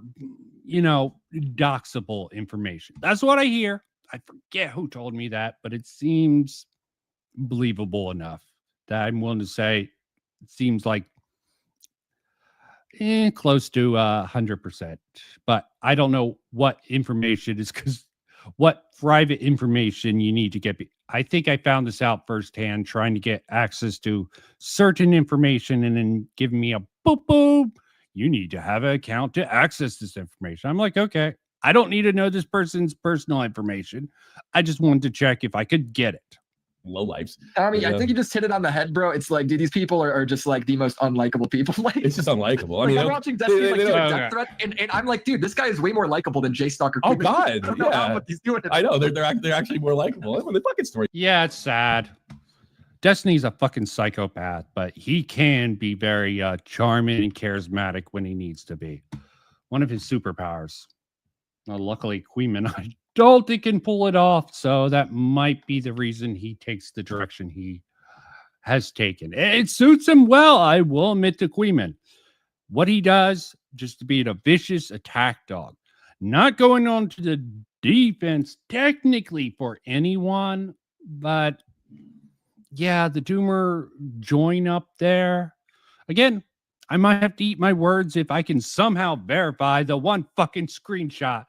doxable information. That's what I hear. I forget who told me that, but it seems believable enough that I'm willing to say it seems like close to 100%. But I don't know what information is because what private information you need to get. I think I found this out firsthand trying to get access to certain information and then giving me a boop boop. You need to have an account to access this information. I'm like, okay, I don't need to know this person's personal information. I just wanted to check if I could get it. Low lives. I mean, I think you just hit it on the head, bro. It's like, dude, these people are just like the most unlikable people. Like, it's just unlikable. I mean, mean, I'm watching Destiny like do a death threat, and I'm like, dude, this guy is way more likable than Jaystalk or Oh Kuihman. God, I don't know what he's doing. I know they're actually more likable. That's the fucking story. Yeah, it's sad. Destiny's a fucking psychopath, but he can be very charming and charismatic when he needs to be. One of his superpowers. Well, luckily, Kuihman, I don't think can pull it off, so that might be the reason he takes the direction he has taken. It suits him well, I will admit to Kuihman. What he does, just to be a vicious attack dog, not going on to the defense technically for anyone, but yeah, the Doomer join up there. Again, I might have to eat my words if I can somehow verify the one fucking screenshot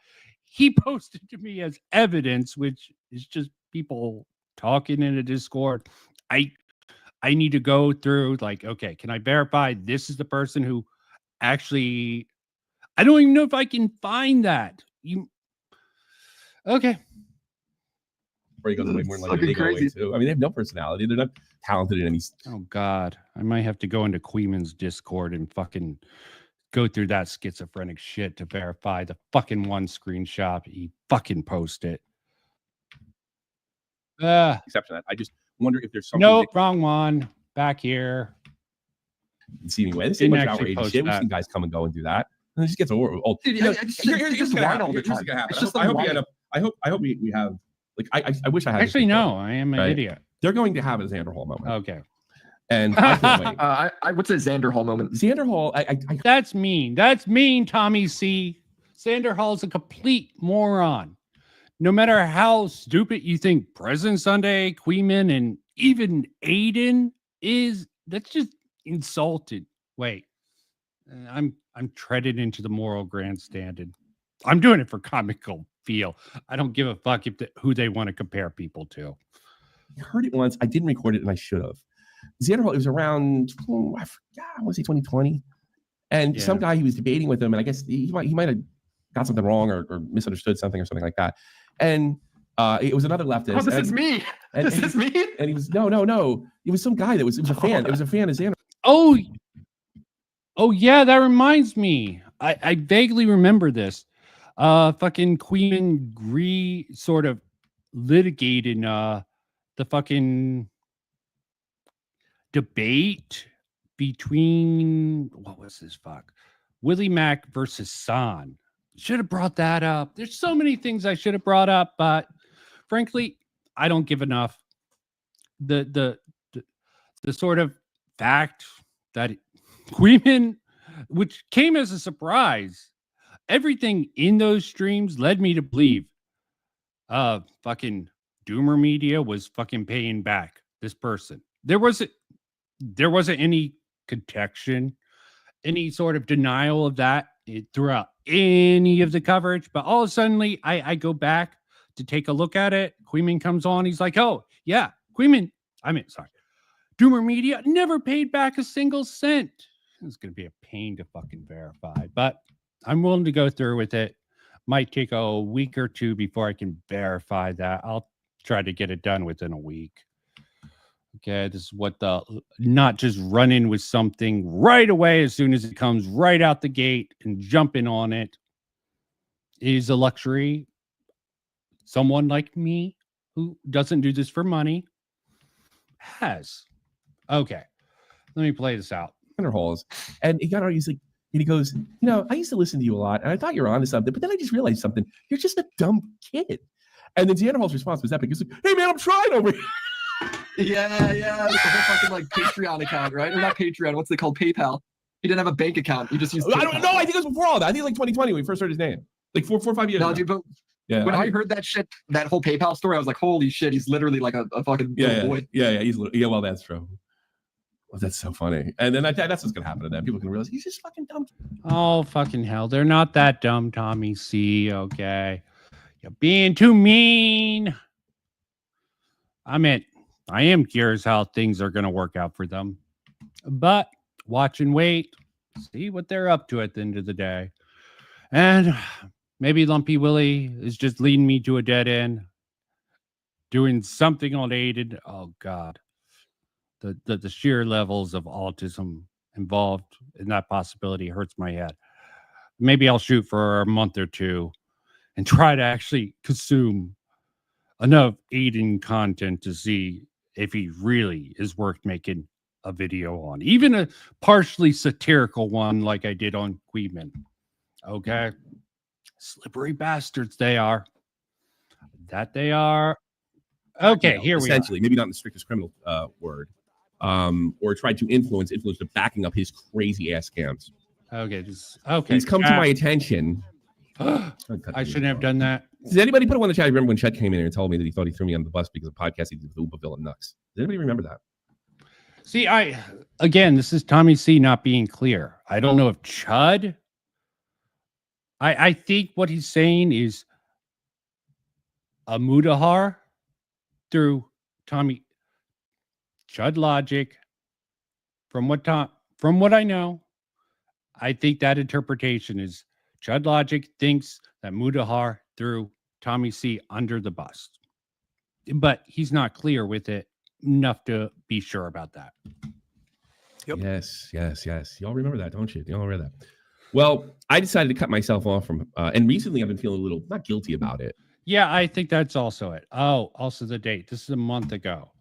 he posted to me as evidence, which is just people talking in a Discord. I need to go through like, okay, can I verify this is the person who actually, I don't even know if I can find that. Okay. Where he goes away more like they go away too. I mean, they have no personality. They're not talented in any. Oh God, I might have to go into Kuihman's Discord and fucking go through that schizophrenic shit to verify the fucking one screenshot he fucking posted. Except for that, I just wonder if there's something. Nope, wrong one. Back here. See anyway, this is much outrageous shit. We've seen guys come and go and do that, and it just gets old. Dude, here's what's gonna happen. Here's what's gonna happen. I hope we end up. I hope we have. Like I wish I had. Actually, no, I am an idiot. They're going to have a Xander Hall moment. Okay. And I can't wait. I would say Xander Hall moment. Xander Hall. That's mean. That's mean, Tommy C. Xander Hall's a complete moron. No matter how stupid you think President Sunday, Kuihman, and even Aiden is, that's just insulted. Wait, I'm treaded into the moral grandstanding. I'm doing it for comical feel. I don't give a fuck if who they want to compare people to. I heard it once. I didn't record it, and I should have. Xander Hall, it was around, I forgot, I want to say 2020. And some guy he was debating with him, and I guess he might have got something wrong or misunderstood something or something like that. And it was another leftist. Oh, this is me. This is me. And he was no. It was some guy it was a fan. It was a fan of Xander. Oh yeah, that reminds me. I vaguely remember this. Fucking Kuihman sort of litigated the fucking debate between what was this Willie Mack versus San. Should have brought that up. There's so many things I should have brought up, but frankly, I don't give enough. The sort of fact that Kuihman, which came as a surprise, everything in those streams led me to believe fucking Doomer Media was fucking paying back this person. There wasn't any contection, any sort of denial of that throughout any of the coverage. But all of a sudden, I go back to take a look at it. Kuihman comes on. He's like, oh, yeah, Doomer Media never paid back a single cent. It's going to be a pain to fucking verify, but I'm willing to go through with it. Might take a week or two before I can verify that. I'll try to get it done within a week. Okay, this is what not just run in with something right away as soon as it comes right out the gate and jumping on it is a luxury. Someone like me who doesn't do this for money has. Okay, let me play this out. Halls, and he's like, and he goes, I used to listen to you a lot, and I thought you were onto something, but then I just realized something. You're just a dumb kid. And then Xanderhall's response was epic. He's like, hey man, I'm trying over here. Yeah. It's a whole fucking like Patreon account, right? Or not Patreon. What's they called? PayPal. He didn't have a bank account. He just used. I don't know. I think it was before all that. I think like 2020 when we first heard his name, like 4 or 5 years. No, dude, but yeah, when I heard that shit, that whole PayPal story, I was like, holy shit, he's literally like a fucking little boy. Yeah. Well, that's true. Well, that's so funny. And then that's what's gonna happen to them. People are gonna realize he's just fucking dumb. Oh fucking hell, they're not that dumb, Tommy C. Okay, you're being too mean. I am curious how things are gonna work out for them, but watch and wait, see what they're up to at the end of the day. And maybe Lumpy Willie is just leading me to a dead end, doing something unaided. Oh God. The sheer levels of autism involved in that possibility hurts my head. Maybe I'll shoot for a month or two and try to actually consume enough Aiden content to see if he really is worth making a video on. Even a partially satirical one like I did on Kuihman. Okay? Slippery bastards they are. That they are. Okay, here we are. Essentially, maybe not in the strictest criminal word. Or tried to influence the backing up his crazy ass scams. Okay, okay. He's come to my attention. I shouldn't have done that. Does anybody put one in the chat? I remember when Chud came in here and told me that he thought he threw me on the bus because of podcast he did with Ubaville and Nux. Does anybody remember that? See, this is Tommy C not being clear. I don't know if Chud. I think what he's saying is a Mudahar through Tommy. Chud logic, from what I know, I think that interpretation is Chud logic thinks that Mudahar threw Tommy C under the bus, but he's not clear with it enough to be sure about that. Yep. Yes. Y'all remember that, don't you? Y'all remember that? Well, I decided to cut myself off from, and recently I've been feeling a little not guilty about it. Yeah, I think that's also it. Oh, also the date. This is a month ago.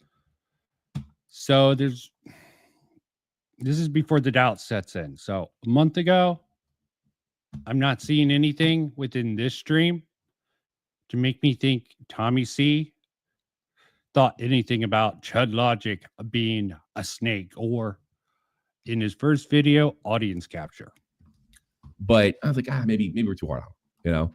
So this is before the doubt sets in. So a month ago, I'm not seeing anything within this stream to make me think Tommy C thought anything about Chud Logic being a snake or in his first video, audience capture. But I was like, maybe we're too hard on,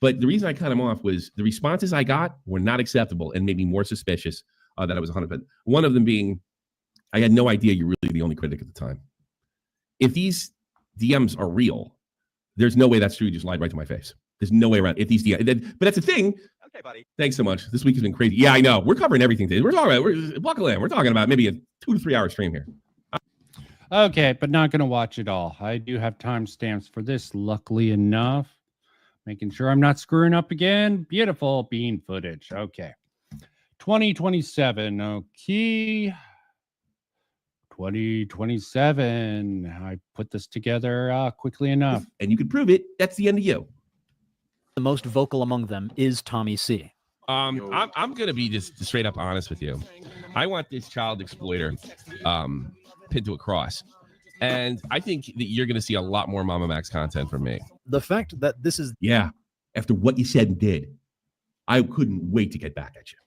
But the reason I cut him off was the responses I got were not acceptable and made me more suspicious that I was 100%. One of them being, I had no idea you're really the only critic at the time. If these DMs are real, there's no way that's true. You just lied right to my face. There's no way around. If these DMs, but that's the thing. Okay, buddy. Thanks so much. This week has been crazy. Yeah, I know. We're covering everything today. We're buckle in. We're talking about maybe a 2 to 3 hour stream here. Okay, but not going to watch it all. I do have timestamps for this, luckily enough. Making sure I'm not screwing up again. Beautiful bean footage. Okay. 2027. Okay. 2027. I put this together quickly enough. And you can prove it. That's the end of you. The most vocal among them is Tommy C. I'm gonna be just straight up honest with you. I want this child exploiter pinned to a cross, and I think that you're gonna see a lot more Mama Max content from me. The fact that this is after what you said and did, I couldn't wait to get back at you.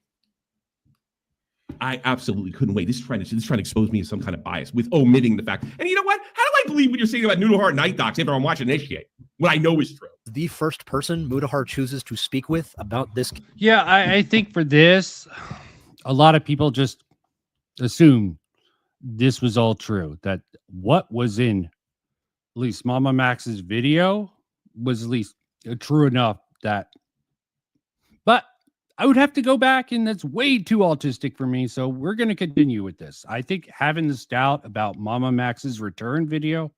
I absolutely couldn't wait. This is trying to expose me as some kind of bias with omitting the fact. And you know what? How do I believe what you're saying about Noodle Heart Night Docs after I'm watching this shit? What I know is true. The first person Mudahar chooses to speak with about this. Yeah, I think for this, a lot of people just assume this was all true. That what was in at least Mama Max's video was at least true enough that. But I would have to go back, and that's way too autistic for me. So we're going to continue with this. I think having this doubt about Mama Max's return video,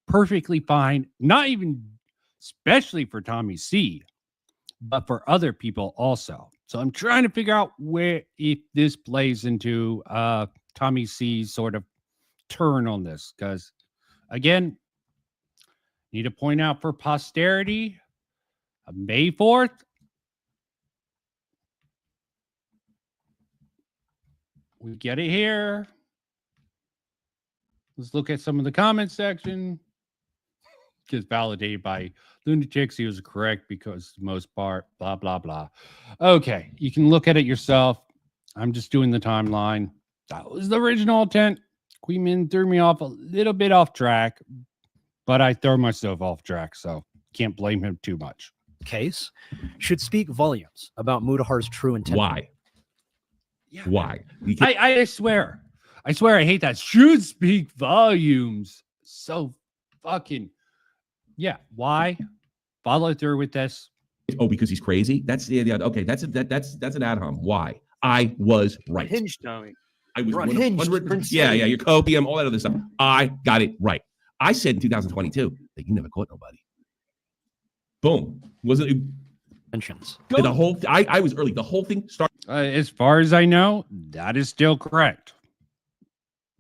perfectly fine. Not even, especially for Tommy C, but for other people also. So I'm trying to figure out where, if this plays into Tommy C's sort of turn on this. Because, again, need to point out for posterity, May 4th, we get it here. Let's look at some of the comment section. Gets validated by Lunatics. He was correct because the most part, blah, blah, blah. Okay, you can look at it yourself. I'm just doing the timeline. That was the original intent. Kuihman threw me off a little bit off track, but I throw myself off track, so can't blame him too much. Case should speak volumes about Mudahar's true intent. Why? Why? I swear I hate that. Should speak volumes. So fucking why follow through with this? Oh, because he's crazy. That's the okay. That's an ad hom. Why? I was right. Hinge, Tommy. I was You're 100%. Yeah, your copium, all that other stuff. I got it right. I said in 2022 that you never caught nobody. Boom. Wasn't it? The whole I was early. The whole thing started. As far as I know, that is still correct.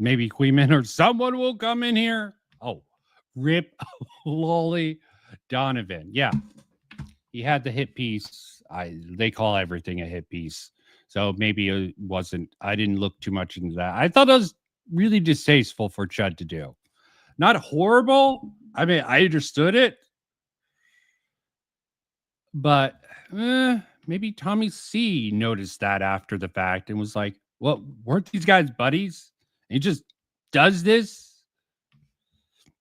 Maybe Kuihman or someone will come in here. Oh, rip Lolly Donovan. Yeah, he had the hit piece. They call everything a hit piece. So maybe it wasn't. I didn't look too much into that. I thought it was really distasteful for Chud to do. Not horrible. I mean, I understood it. But maybe Tommy C noticed that after the fact and was like, well, weren't these guys buddies? And he just does this?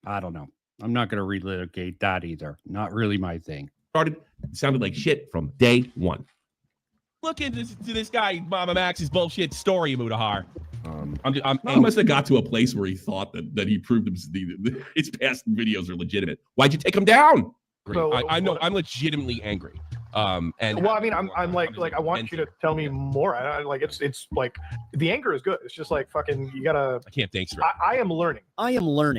I don't know. I'm not going to relitigate that either. Not really my thing. It sounded like shit from day one. Look into this guy, Mama Max's bullshit story, Mudahar. He must have got to a place where he thought that he proved his past videos are legitimate. Why'd you take him down? So, I know I'm legitimately angry. And well, I mean, I'm like I want you to tell me more. I like it's like the anger is good. It's just like fucking you gotta. I can't think straight. I am learning.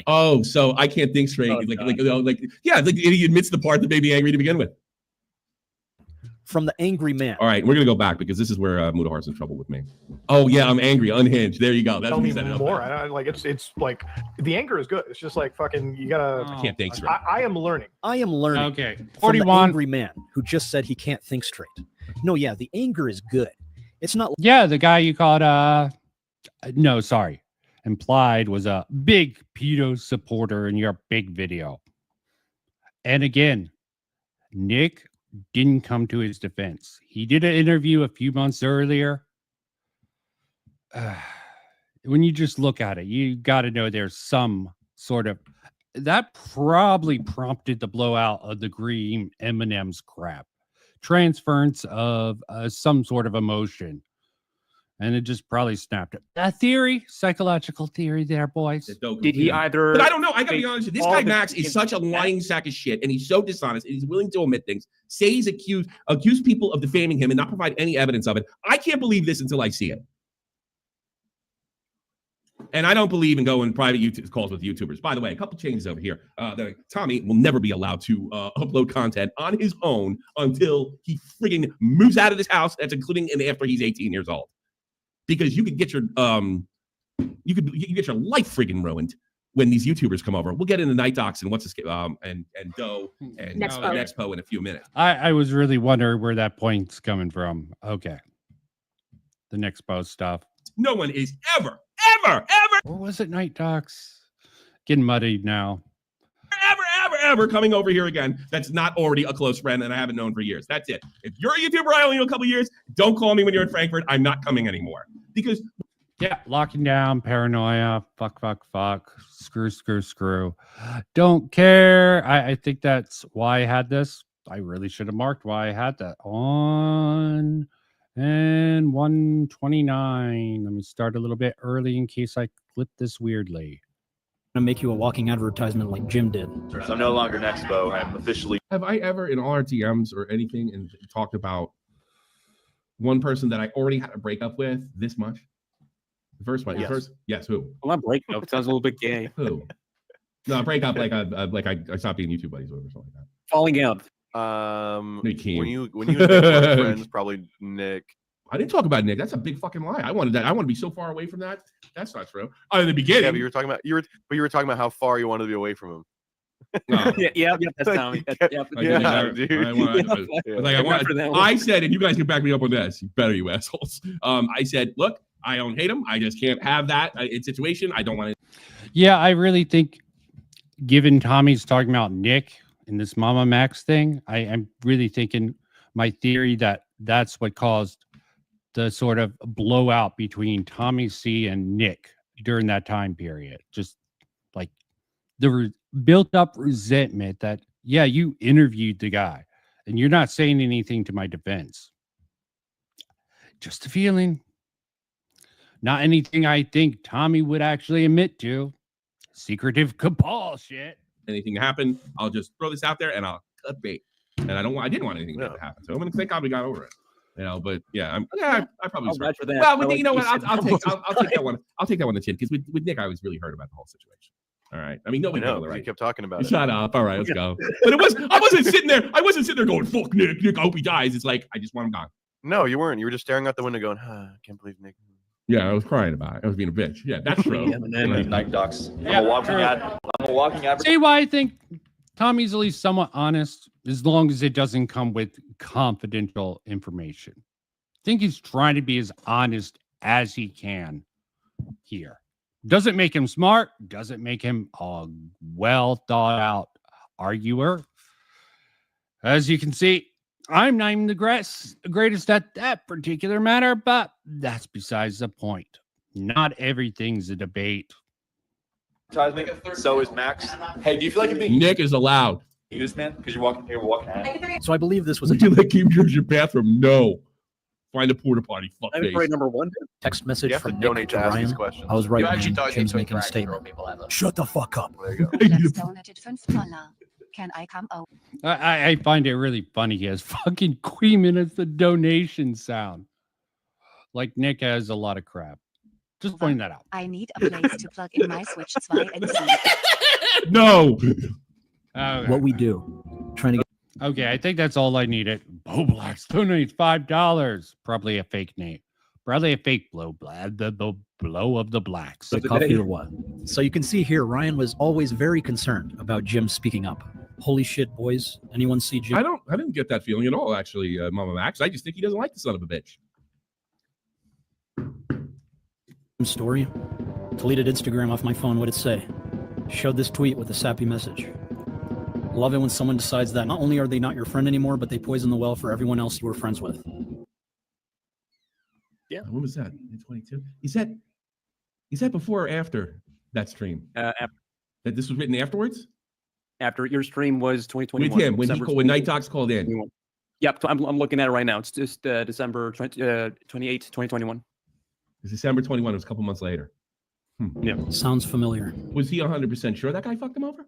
Oh, so I can't think straight. He admits the part that made me angry to begin with. From the angry man. All right, we're gonna go back because this is where Mudahar's in trouble with me. Oh yeah, I'm angry, unhinged. There you go. That's tell what me he said. more. Like it's like the anger is good. It's just like fucking you gotta. I can't think straight. I am learning. Okay, From the 41. angry man who just said he can't think straight. No, yeah, the anger is good. It's not. Yeah, the guy you called no, sorry, implied was a big pedo supporter in your big video. And again, Nick didn't come to his defense. He did an interview a few months earlier. When you just look at it, you got to know there's some sort of that probably prompted the blowout of the green M&M's crap. Transference of some sort of emotion. And it just probably snapped it. A theory, psychological theory there, boys. Did he either? But I don't know. I gotta be honest with you. This guy Max is such a lying sack of shit, and he's so dishonest, and he's willing to omit things, say he's accuse people of defaming him, and not provide any evidence of it. I can't believe this until I see it. And I don't believe in going private YouTube calls with YouTubers. By the way, a couple changes over here. Tommy will never be allowed to upload content on his own until he friggin' moves out of this house. That's including and after he's 18 years old. Because you could get your you could get your life friggin' ruined when these YouTubers come over. We'll get into Night Docs and what's this and Doe and Nexpo in a few minutes. I was really wondering where that point's coming from. Okay. The Nexpo stuff. No one is ever. Or was it Night Docs? Getting muddied now. Ever coming over here again that's not already a close friend and I haven't known for years. That's it. If you're a YouTuber I only know a couple years, don't call me when you're in Frankfurt. I'm not coming anymore. Because locking down, paranoia, fuck, screw. Don't care. I think that's why I had this. I really should have marked why I had that on. And 129. Let me start a little bit early in case I clip this weirdly. To make you a walking advertisement like Jim did. So I'm no longer Nexpo. I'm officially. Have I ever in all our DMs or anything and talked about one person that I already had a breakup with this much? The first one. Yes. Yes. Who? Well, not breakup. Sounds a little bit gay. Who? No, breakup like I stopped being YouTube buddies with or something like that. Falling out. Nick Keane. When you make friends, probably Nick. I didn't talk about Nick. That's a big fucking lie. I wanted that. I want to be so far away from that. That's not true. In the beginning. Yeah, but you were talking about how far you wanted to be away from him. No. yeah, that's Tommy. I said, and you guys can back me up on this. You better, you assholes. I said, look, I don't hate him. I just can't have that situation. I don't want to. Yeah, I really think, given Tommy's talking about Nick and this Mama Max thing, I'm really thinking my theory that's what caused the sort of blowout between Tommy C and Nick during that time period. Just like the built up resentment that, yeah, you interviewed the guy and you're not saying anything to my defense. Just a feeling. Not anything I think Tommy would actually admit to. Secretive cabal shit. Anything to happen, I'll just throw this out there and I'll cut bait. And I didn't want anything to happen. So I'm gonna thank God we got over it. I probably was right. Well, you know what? I'll take that one. I'll take that one to chin because with Nick, I was really hurt about the whole situation. All right. I mean, nobody knows, right? You kept talking about it. Shut up. All right, let's go. But I wasn't sitting there going, fuck Nick. I hope he dies. It's like I just want him gone. No, you weren't. You were just staring out the window going, I can't believe Nick. Yeah, I was crying about it. I was being a bitch. Yeah, that's true. Night Docs. I'm a walking advert. See why I think Tommy's at least somewhat honest, as long as it doesn't come with confidential information. I think he's trying to be as honest as he can here. Doesn't make him smart, doesn't make him a well thought out arguer. As you can see, I'm not even the greatest at that particular matter, but that's besides the point. Not everything's a debate. So is Max. Hey, do you feel like you're being Nick is allowed. used, man? Because you're walking out. So I believe this was Would you let him use your bathroom? No. Find a porta potty. Fuck I'm face. right, number one. text message You have to from donate Nick to to ask these Ryan. questions. I was right. You actually man. donate Jim's to making a interact statement. with people. Shut the fuck up. There you go. donated $5. Can I come over? I find it really funny. He has fucking Kuihman as the donation sound. Like Nick has a lot of crap. Just pointing that out. I need a place to plug in my Switch 2 and see. No. Okay. What we do. Trying to get. Okay, I think that's all I needed. Boblax donates $5. Probably a fake name. Probably a fake blow. The blow of the blacks. The coffee or what? So you can see here, Ryan was always very concerned about Jim speaking up. Holy shit, boys! Anyone see Jim? I didn't get that feeling at all, actually, Mama Max. I just think he doesn't like the son of a bitch. Story. Deleted Instagram off my phone. What'd it say? Showed this tweet with a sappy message. Love it when someone decides that not only are they not your friend anymore, but they poison the well for everyone else you were friends with. Yeah. When was that? In 22? Is that before or after that stream? After. That this was written afterwards? After your stream was 2021. With him, when Night Docs called in. Yep, I'm looking at it right now. It's just December 28th, 2021. It's December 21. It was a couple months later. Yeah. Sounds familiar. Was he 100% sure that guy fucked him over?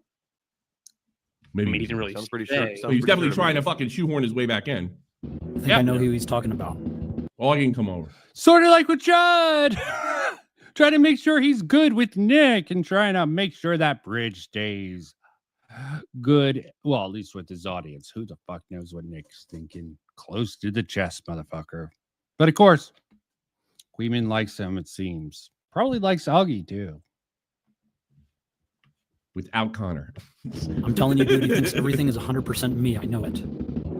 Maybe. I mean, he didn't really Sounds pretty say. sure. He's definitely trying to fucking shoehorn his way back in. I think I know who he's talking about. Augie can come over. Sort of like with Chud. Trying to make sure he's good with Nick and trying to make sure that bridge stays good. Well, at least with his audience. Who the fuck knows what Nick's thinking? Close to the chest, motherfucker. But of course, Kuihman likes him, it seems. Probably likes Augie, too. without Connor. I'm telling you, dude, he thinks everything is 100% me. I know it.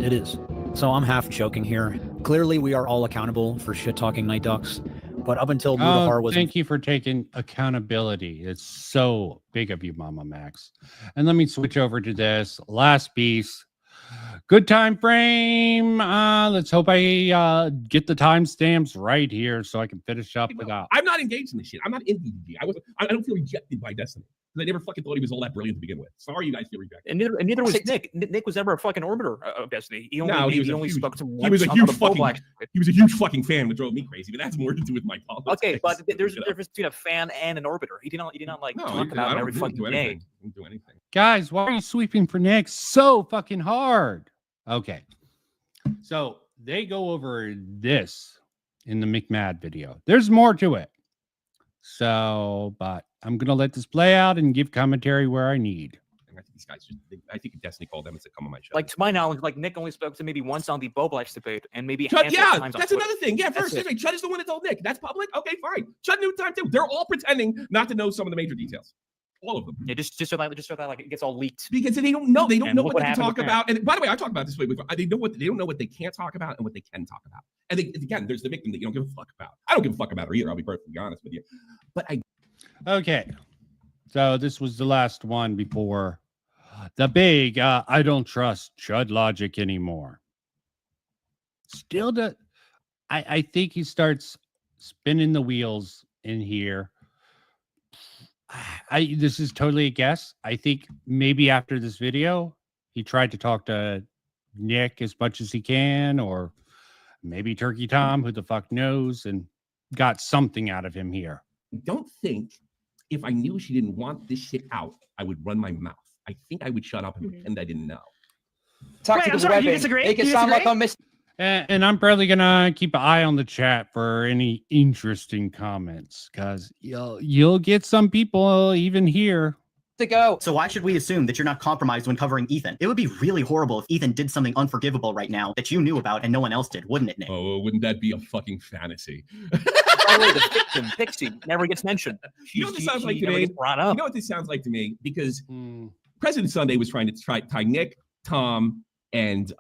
It is. So I'm half joking here. Clearly, we are all accountable for shit-talking Night Ducks. But up until Mudahar was... Thank you for taking accountability. It's so big of you, Mama Max. And let me switch over to this last piece. Good time frame. Let's hope I get the timestamps right here so I can finish up without... I'm not engaged in this shit. I'm not in DDG. I don't feel rejected by Destiny. I never fucking thought he was all that brilliant to begin with. Sorry, you guys feel rejected. And neither was Nick. Nick was never a fucking orbiter of Destiny. He only spoke to he was a huge fucking fan, which drove me crazy. But that's more to do with my politics. Okay, but there's a difference between a fan and an orbiter. He did not like talk about him every fucking day. Didn't do anything. Guys, why are you sweeping for Nick so fucking hard? Okay, so they go over this in the McMad video. There's more to it. So, but I'm going to let this play out and give commentary where I need. I think these guys I think Destiny called them and said, come on my show. Like, to my knowledge, like Nick only spoke to maybe once on the Boblash debate and maybe Chud, times that's on another thing. Yeah, first, Chud is the one that told Nick. That's public? Okay, fine. Chud knew time too. They're all pretending not to know some of the major details. All of them. Yeah, just so that like it gets all leaked. Because they don't know. They don't know what they can talk about. And by the way, I talked about this way before. They don't know what they can't talk about and what they can talk about. And again, there's the victim that you don't give a fuck about. I don't give a fuck about her either. I'll be perfectly honest with you. But Okay. So this was the last one before the big I don't trust Chud logic anymore. Still I think he starts spinning the wheels in here. This is totally a guess. I think maybe after this video, he tried to talk to Nick as much as he can, or maybe Turkey Tom, who the fuck knows, and got something out of him here. I don't think if I knew she didn't want this shit out, I would run my mouth. I think I would shut up and pretend I didn't know. Tactical webbing. Make it sound like I'm missing. And I'm probably gonna keep an eye on the chat for any interesting comments, because you'll get some people even here to go. So why should we assume that you're not compromised when covering Ethan? It would be really horrible if Ethan did something unforgivable right now that you knew about and no one else did, wouldn't it, Nick? Oh, wouldn't that be a fucking fantasy? By the way, the victim, Pixie, never gets mentioned. You know what this sounds like to me? You know what this sounds like to me? Because President Sunday was trying to tie Nick, Tom, and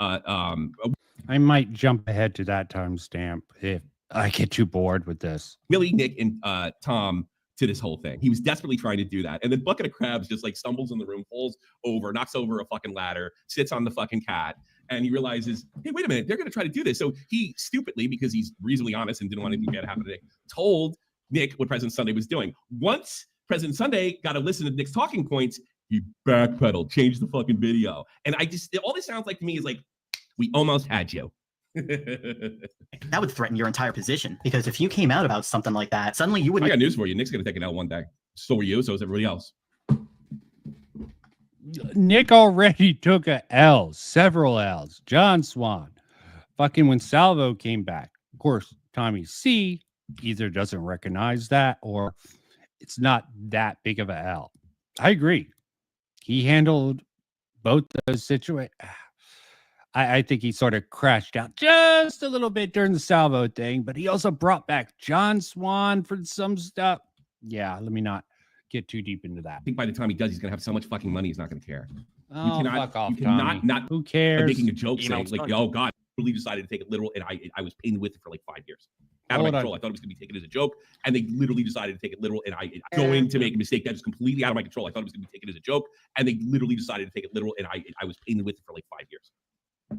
I might jump ahead to that timestamp if I get too bored with this. Willie, Nick, and Tom to this whole thing. He was desperately trying to do that. And then Bucket of Crabs just like stumbles in the room, falls over, knocks over a fucking ladder, sits on the fucking cat, and he realizes, hey, wait a minute, they're going to try to do this. So he stupidly, because he's reasonably honest and didn't want anything bad to happen to Nick, told Nick what President Sunday was doing. Once President Sunday got to listen to Nick's talking points, he backpedaled, changed the fucking video. And all this sounds like to me is like, we almost had you. That would threaten your entire position, because if you came out about something like that, suddenly you wouldn't. I got news for you. Nick's going to take an L one day. So were you, so is everybody else. Nick already took a L, several L's. John Swan. Fucking when Salvo came back. Of course, Tommy C either doesn't recognize that or it's not that big of a L. I agree. He handled both those situations. I think he sort of crashed out just a little bit during the Salvo thing, but he also brought back John Swan for some stuff. Yeah, let me not get too deep into that. I think by the time he does, he's going to have so much fucking money, he's not going to care. Oh, fuck off, you cannot Tommy. Who cares? Making a joke saying, like, oh, God, I really decided to take it literal, and I was pained with it for like 5 years. Out of my control. I thought it was going to be taken as a joke, and they literally decided to take it literal, and I'm going to make a mistake that is completely out of my control. I thought it was going to be taken as a joke, and they literally decided to take it literal, and I was pained with it for like 5 years.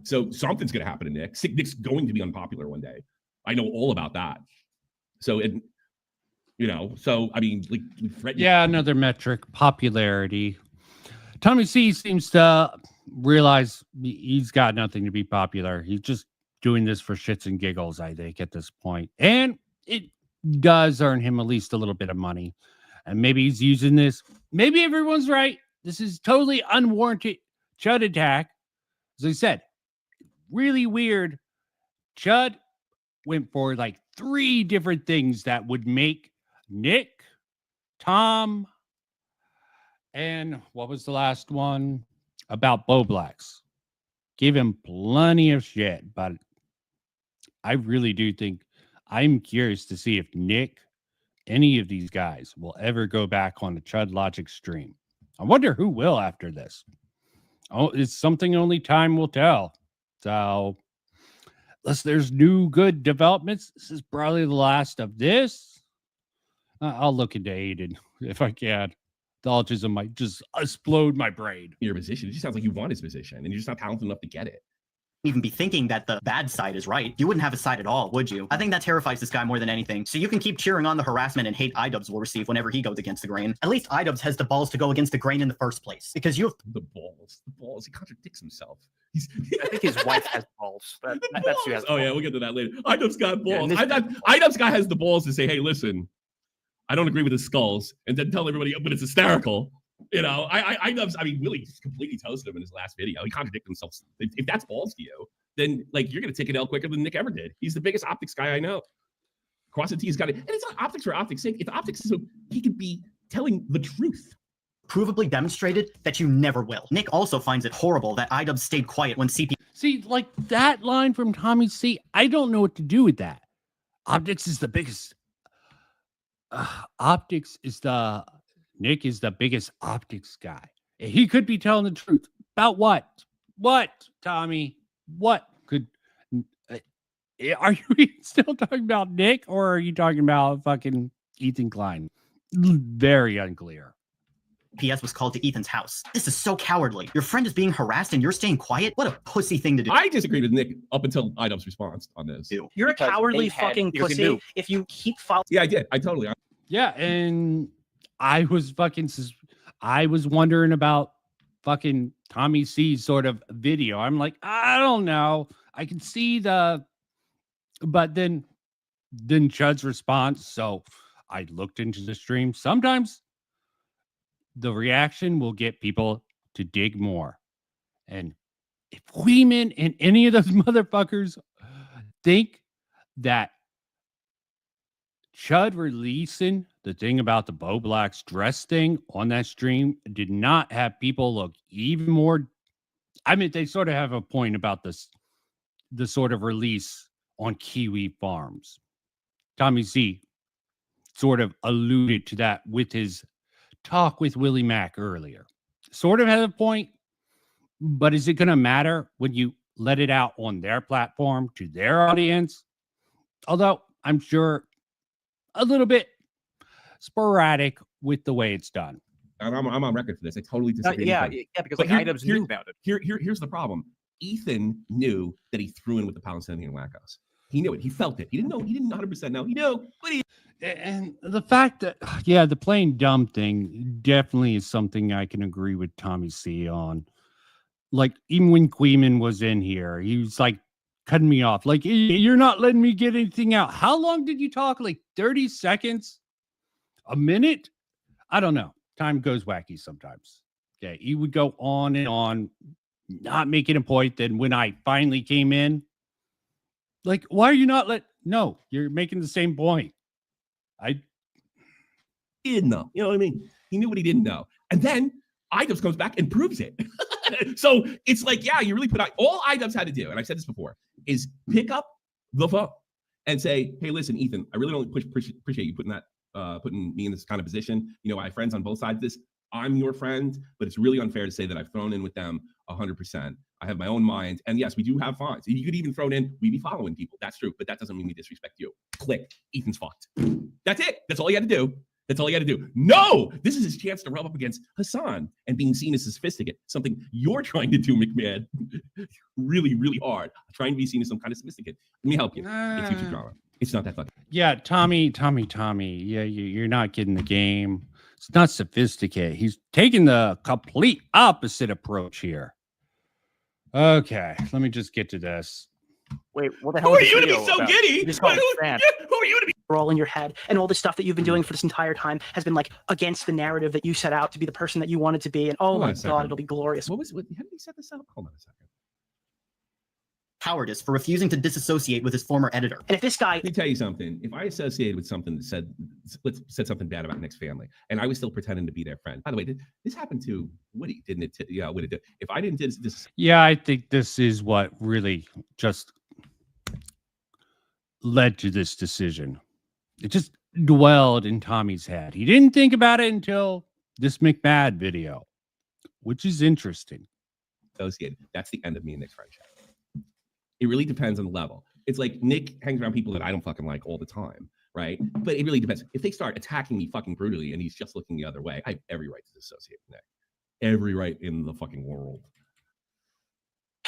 So something's going to happen to Nick. Nick's going to be unpopular one day. I know all about that. So, so I mean, like, yeah, another metric, popularity. Tommy C seems to realize he's got nothing to be popular. He's just doing this for shits and giggles, I think, at this point. And it does earn him at least a little bit of money. And maybe he's using this. Maybe everyone's right. This is totally unwarranted Chud attack. As I said, really weird. Chud went for like 3 different things that would make Nick, Tom, and what was the last one? About Boblax. Give him plenty of shit, but I really do think I'm curious to see if Nick, any of these guys, will ever go back on the Chud Logic stream. I wonder who will after this. Oh, it's something only time will tell. So, unless there's new good developments, this is probably the last of this. I'll look into Aiden if I can. The autism might just explode my brain. Your position. It just sounds like you want his position, and you're just not talented enough to get it. Even be thinking that the bad side is right. You wouldn't have a side at all, would you? I think that terrifies this guy more than anything. So you can keep cheering on the harassment and hate iDubbbz will receive whenever he goes against the grain. At least iDubbbz has the balls to go against the grain in the first place. Because you have the balls. He contradicts himself. I think his wife has balls. That's who has. Oh yeah, we'll get to that later. iDubbbz got balls. iDubbbz guy has the balls to say, "Hey, listen, I don't agree with his skulls," and then tell everybody, "But it's hysterical." You know, iDubbbz. I mean, Willie just completely toasted him in his last video. He contradicted himself. If that's balls to you, then like you're gonna take an L quicker than Nick ever did. He's the biggest optics guy I know. Cross the T's got it, and it's not optics for optics' sake. It's optics so he could be telling the truth. Provably demonstrated that you never will. Nick also finds it horrible that iDubbbz stayed quiet when CP. See, like that line from Tommy C, I don't know what to do with that. Optics is the biggest. Nick is the biggest optics guy. He could be telling the truth about what? What, Tommy? What could? Are you still talking about Nick, or are you talking about fucking Ethan Klein? Very unclear. PS was called to Ethan's house. This is so cowardly. Your friend is being harassed and you're staying quiet? What a pussy thing to do. I disagreed with Nick up until iDubbbz's response on this. You're a cowardly fucking pussy if you keep following. Yeah, I did. I totally. Yeah, and I was wondering about fucking Tommy C's sort of video. I'm like, I don't know. I can see but then Chud's response. So I looked into the stream. Sometimes the reaction will get people to dig more. And if Kuihman and any of those motherfuckers think that Chud releasing the thing about the Bo Black's dress thing on that stream did not have people look even more. I mean, they sort of have a point about the sort of release on Kiwi Farms. Tommy Z sort of alluded to that with his talk with Willie Mack earlier. Sort of has a point, but is it going to matter when you let it out on their platform to their audience? Although I'm sure a little bit sporadic with the way it's done. And I'm on record for this. I totally disagree. Because like iDubbbz knew about it. Here's the problem. Ethan knew that he threw in with the Palestinian wackos. He knew it. He felt it. He didn't know. He didn't 100% know. He knew. But and the fact that, yeah, the playing dumb thing definitely is something I can agree with Tommy C on. Like, even when Kuihman was in here, he was like cutting me off. Like, you're not letting me get anything out. How long did you talk? Like 30 seconds? A minute? I don't know. Time goes wacky sometimes. Yeah, he would go on and on, not making a point. Then when I finally came in, like, why are you not no, you're making the same point. I didn't know. You know what I mean? He knew what he didn't know. And then iDubbbz comes back and proves it. So it's like, yeah, you really put out all iDubbbz had to do, and I've said this before, is pick up the phone and say, hey, listen, Ethan, I really don't appreciate you putting me in this kind of position. You know, I have friends on both sides of this. I'm your friend, but it's really unfair to say that I've thrown in with them 100%. I have my own mind. And yes, we do have fines. You could even throw in, we be following people. That's true. But that doesn't mean we disrespect you. Click. Ethan's fucked. That's it. That's all you had to do. That's all you had to do. No, this is his chance to rub up against Hassan and being seen as sophisticated. Something you're trying to do, McMahon. Really, really hard. Trying to be seen as some kind of sophisticated. Let me help you. It's YouTube drama. It's not that fucking. Yeah, Tommy. Yeah, you're not getting the game. It's not sophisticated. He's taking the complete opposite approach here. Okay, let me just get to this. Wait, what the hell? Who are you to be so giddy? Who are you to be? All in your head, and all the stuff that you've been doing for this entire time has been like against the narrative that you set out to be the person that you wanted to be. And oh my god, it'll be glorious. How did he set this up? Hold on a second. Cowardice for refusing to disassociate with his former editor. And if this guy, let me tell you something. If I associated with something that said something bad about Nick's family, and I was still pretending to be their friend. By the way, this happened to Woody, didn't it? Yeah, Woody did. If I didn't do this, yeah, I think this is what really just led to this decision. It just dwelled in Tommy's head. He didn't think about it until this McMahon video. which is interesting. Associated. That's the end of me and Nick's friendship. It really depends on the level. It's like Nick hangs around people that I don't fucking like all the time, right? But it really depends. If they start attacking me fucking brutally and he's just looking the other way, I have every right to dissociate from Nick. Every right in the fucking world.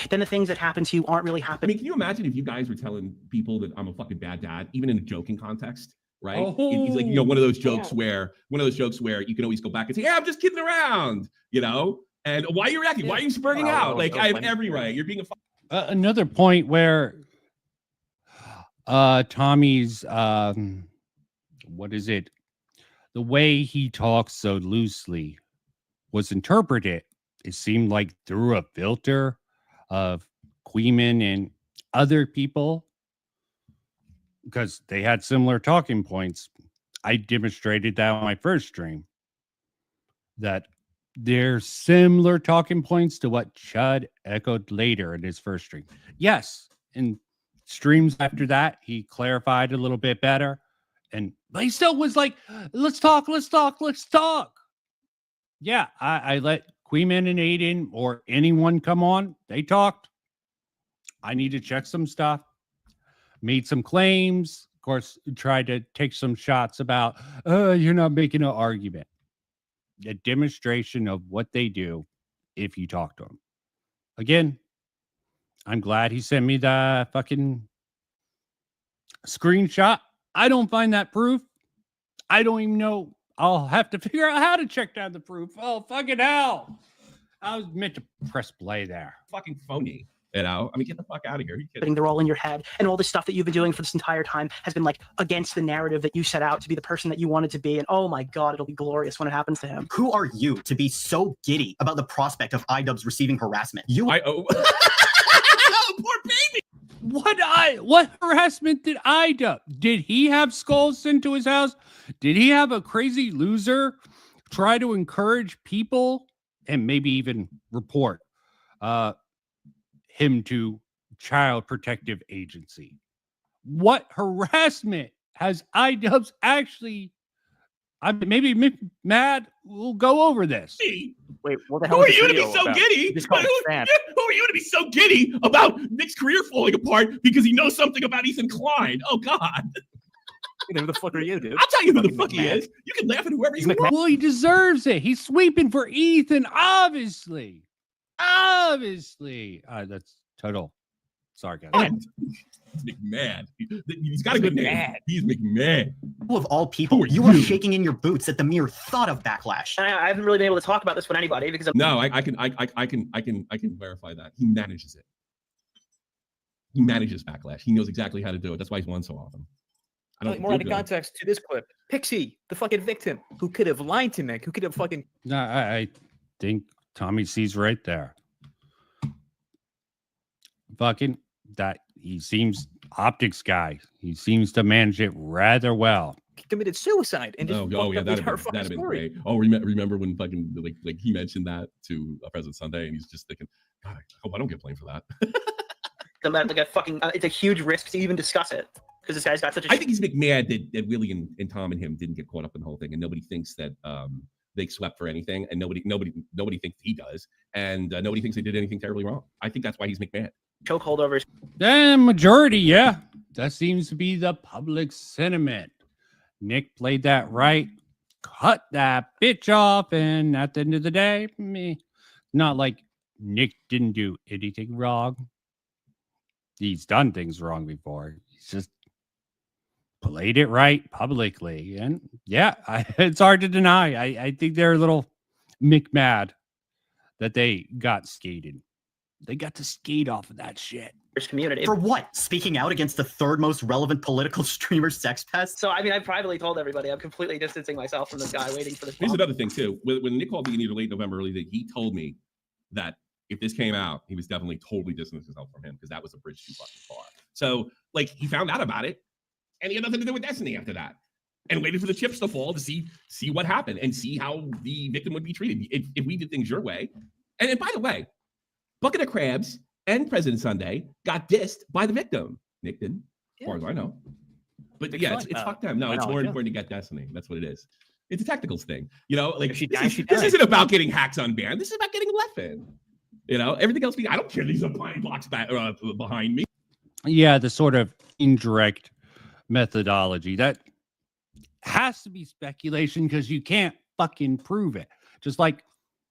Then the things that happen to you aren't really I happening. mean, can you imagine if you guys were telling people that I'm a fucking bad dad, even in a joking context, right? Oh, It's like, you know, one of those jokes where you can always go back and say, yeah, I'm just kidding around, you know? And why are you reacting? Why are you spurting out? Like, I have every right. You're being a another point where Tommy's what is it? The way he talks so loosely was interpreted. It seemed like through a filter of Kuihman and other people, because they had similar talking points. I demonstrated that on my first stream, that they're similar talking points to what Chud echoed later in his first stream. Yes, in streams after that, he clarified a little bit better, but he still was like, let's talk. Yeah, I let Kuihman and Aiden or anyone come on. They talked. I need to check some stuff. Made some claims. Of course, tried to take some shots about, you're not making an argument. A demonstration of what they do if you talk to them. Again, I'm glad he sent me the fucking screenshot. I don't find that proof. I don't even know. I'll have to figure out how to check down the proof. Oh, fucking hell. I was meant to press play there. fucking phony. You know, I mean, get the fuck out of here. They're all in your head, and all the stuff that you've been doing for this entire time has been like against the narrative that you set out to be the person that you wanted to be. And oh my God, it'll be glorious when it happens to him. Who are you to be so giddy about the prospect of iDubbbz receiving harassment? Poor baby. What harassment did iDubbbz? Did he have skulls sent to his house? Did he have a crazy loser try to encourage people and maybe even report him to Child Protective Agency? What harassment has iDubbbz actually? Maybe Mad will go over this. Wait, what the Who hell? are you to be so giddy? Who are you to be so giddy about Nick's career falling apart because he knows something about Ethan Klein? Oh God. Who the fuck are you, dude? I'll tell you who the fuck he is. You can laugh at whoever you want. Well, he deserves it. He's sweeping for Ethan, obviously. That's total sarcasm. He's McMahon. He's got a good name. He's McMahon. Who of all people, you are shaking in your boots at the mere thought of backlash. I haven't really been able to talk about this with anybody because No, I can verify that. He manages it. He manages backlash. He knows exactly how to do it. That's why he's won so often. I don't More out of context to this clip. Pixie, the fucking victim, who could have lied to Nick, who could have fucking. No, I think Tommy sees right there. Fucking that he seems optics guy. He seems to manage it rather well. Committed suicide and just that'd have been great. Oh, remember when fucking like he mentioned that to President Sunday, and he's just thinking, God, I hope I don't get blamed for that. Like a fucking, it's a huge risk to even discuss it because this guy's got such a. I think he's mad that Willie and Tom and him didn't get caught up in the whole thing, and nobody thinks that they swept for anything, and nobody thinks he does, and nobody thinks they did anything terribly wrong. I think that's why he's McMahon. Choke holdovers. The majority, yeah. That seems to be the public sentiment. Nick played that right, cut that bitch off, and at the end of the day, not like Nick didn't do anything wrong. He's done things wrong before. He's just played it right publicly. And yeah, it's hard to deny. I think they're a little mad that they got skated. They got to skate off of that shit. Community. For what? Speaking out against the third most relevant political streamer sex pest? So, I mean, I privately told everybody I'm completely distancing myself from this guy waiting for this. Here's another thing, too. When Nick called me in either late November, early day, he told me that if this came out, he was definitely totally distancing himself from him because that was a bridge too fucking far. So, like, he found out about it, and he had nothing to do with Destiny after that. And waited for the chips to fall to see what happened and see how the victim would be treated if we did things your way. And by the way, Bucket of Crabs and President Sunday got dissed by the victim. Nick didn't, as far as I know. But yeah, it's fuck them. No, it's more important to get Destiny. That's what it is. It's a technicals thing. You know, like She this, died, is, she this died. isn't about getting hacks unbanned. This is about getting left in. You know, everything else. I don't care. These are blind blocks behind me. Yeah, the sort of indirect methodology that has to be speculation because you can't fucking prove it. Just like,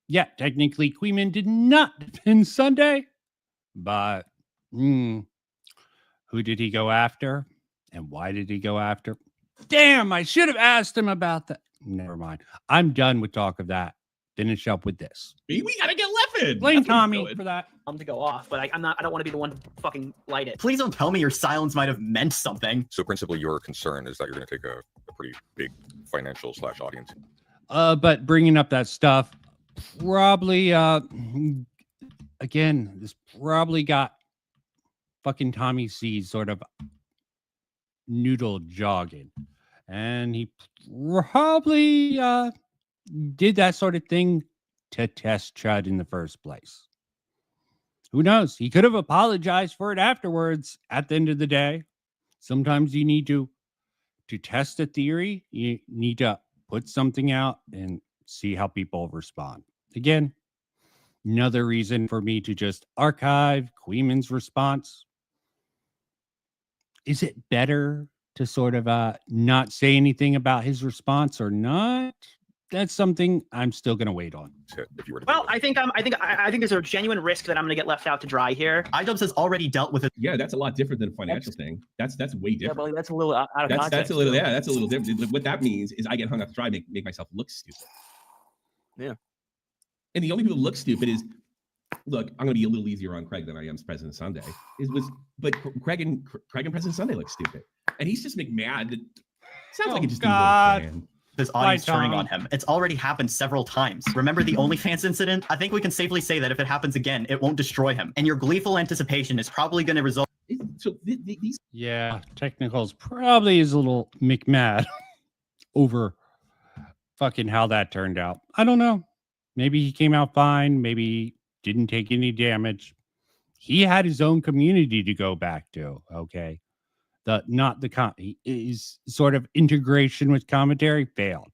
yeah, technically Kuihman did not defend Sunday, but who did he go after and why did he go after? Damn, I should have asked him about that. Never mind. I'm done with talk of that. Finish up with this. We gotta get left in. Blame Tommy for that. I'm to go off, but I don't want to be the one to fucking light it. Please don't tell me your silence might have meant something. So principally, your concern is that you're going to take a pretty big financial / audience. But bringing up that stuff, probably, again, this probably got fucking Tommy C sort of noodle jogging. And he probably did that sort of thing to test Chud in the first place. Who knows? He could have apologized for it afterwards. At the end of the day, sometimes you need to test a theory. You need to put something out and see how people respond. Again, another reason for me to just archive Kuihman's response. Is it better to sort of not say anything about his response or not? That's something I'm still going to wait on. Well, I think there's a genuine risk that I'm going to get left out to dry here. iDubbbz has already dealt with it. Yeah, that's a lot different than a financial thing. That's way different. Yeah, but that's a little out of context. That's a little different. What that means is I get hung up to dry, make myself look stupid. Yeah. And the only people who look stupid is, look, I'm going to be a little easier on Craig than I am President Sunday. But Craig and President Sunday look stupid, and he's just mad. That sounds like it just didn't go to plan. His audience turning on him. It's already happened several times. Remember the OnlyFans incident? I think we can safely say that if it happens again, it won't destroy him. And your gleeful anticipation is probably going to result. So these. Yeah, technicals probably is a little McMad over fucking how that turned out. I don't know. Maybe he came out fine. Maybe didn't take any damage. He had his own community to go back to. Okay. His sort of integration with commentary failed,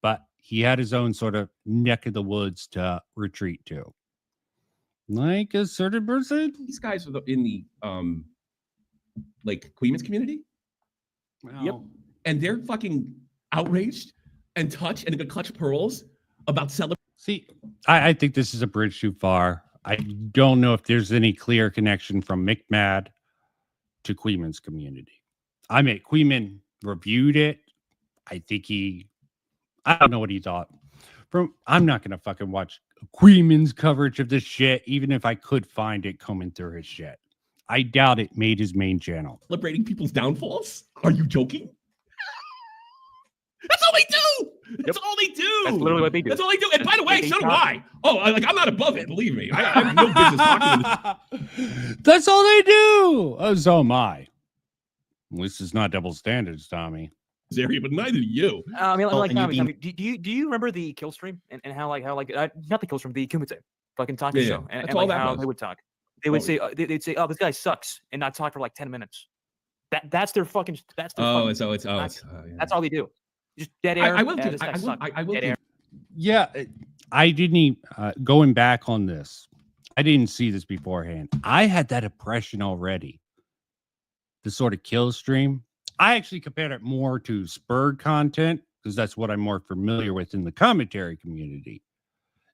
but he had his own sort of neck of the woods to retreat to. Like a certain person. These guys are in the like Kuihman's community. Well, yep. And they're fucking outraged and touched and gonna clutch pearls about celebrating. See, I think this is a bridge too far. I don't know if there's any clear connection from McMad to Kuihman's community. I mean, Kuihman reviewed it. I think I don't know what he thought. I'm not going to fucking watch Kuihman's coverage of this shit, even if I could find it coming through his shit. I doubt it made his main channel. Celebrating people's downfalls? Are you joking? That's all they do. That's all they do. That's literally what they do. That's all they do. And by the way, so do I. Oh, I'm not above it. Believe me. I have no business talking to this. That's all they do. Oh, so am I. This is not double standards, Tommy. Area, but neither do you. I mean, Tommy, do you remember the kill stream and how not the kill stream, the Kumite fucking talking show and like how they would talk. They would say they'd say, "Oh, this guy sucks," and not talk for like 10 minutes. That's their fucking. That's their that's all they do. Just dead air. I will dead air. Yeah, I didn't even, going back on this, I didn't see this beforehand. I had that impression already. The sort of kill stream. I actually compared it more to spurred content because that's what I'm more familiar with in the commentary community.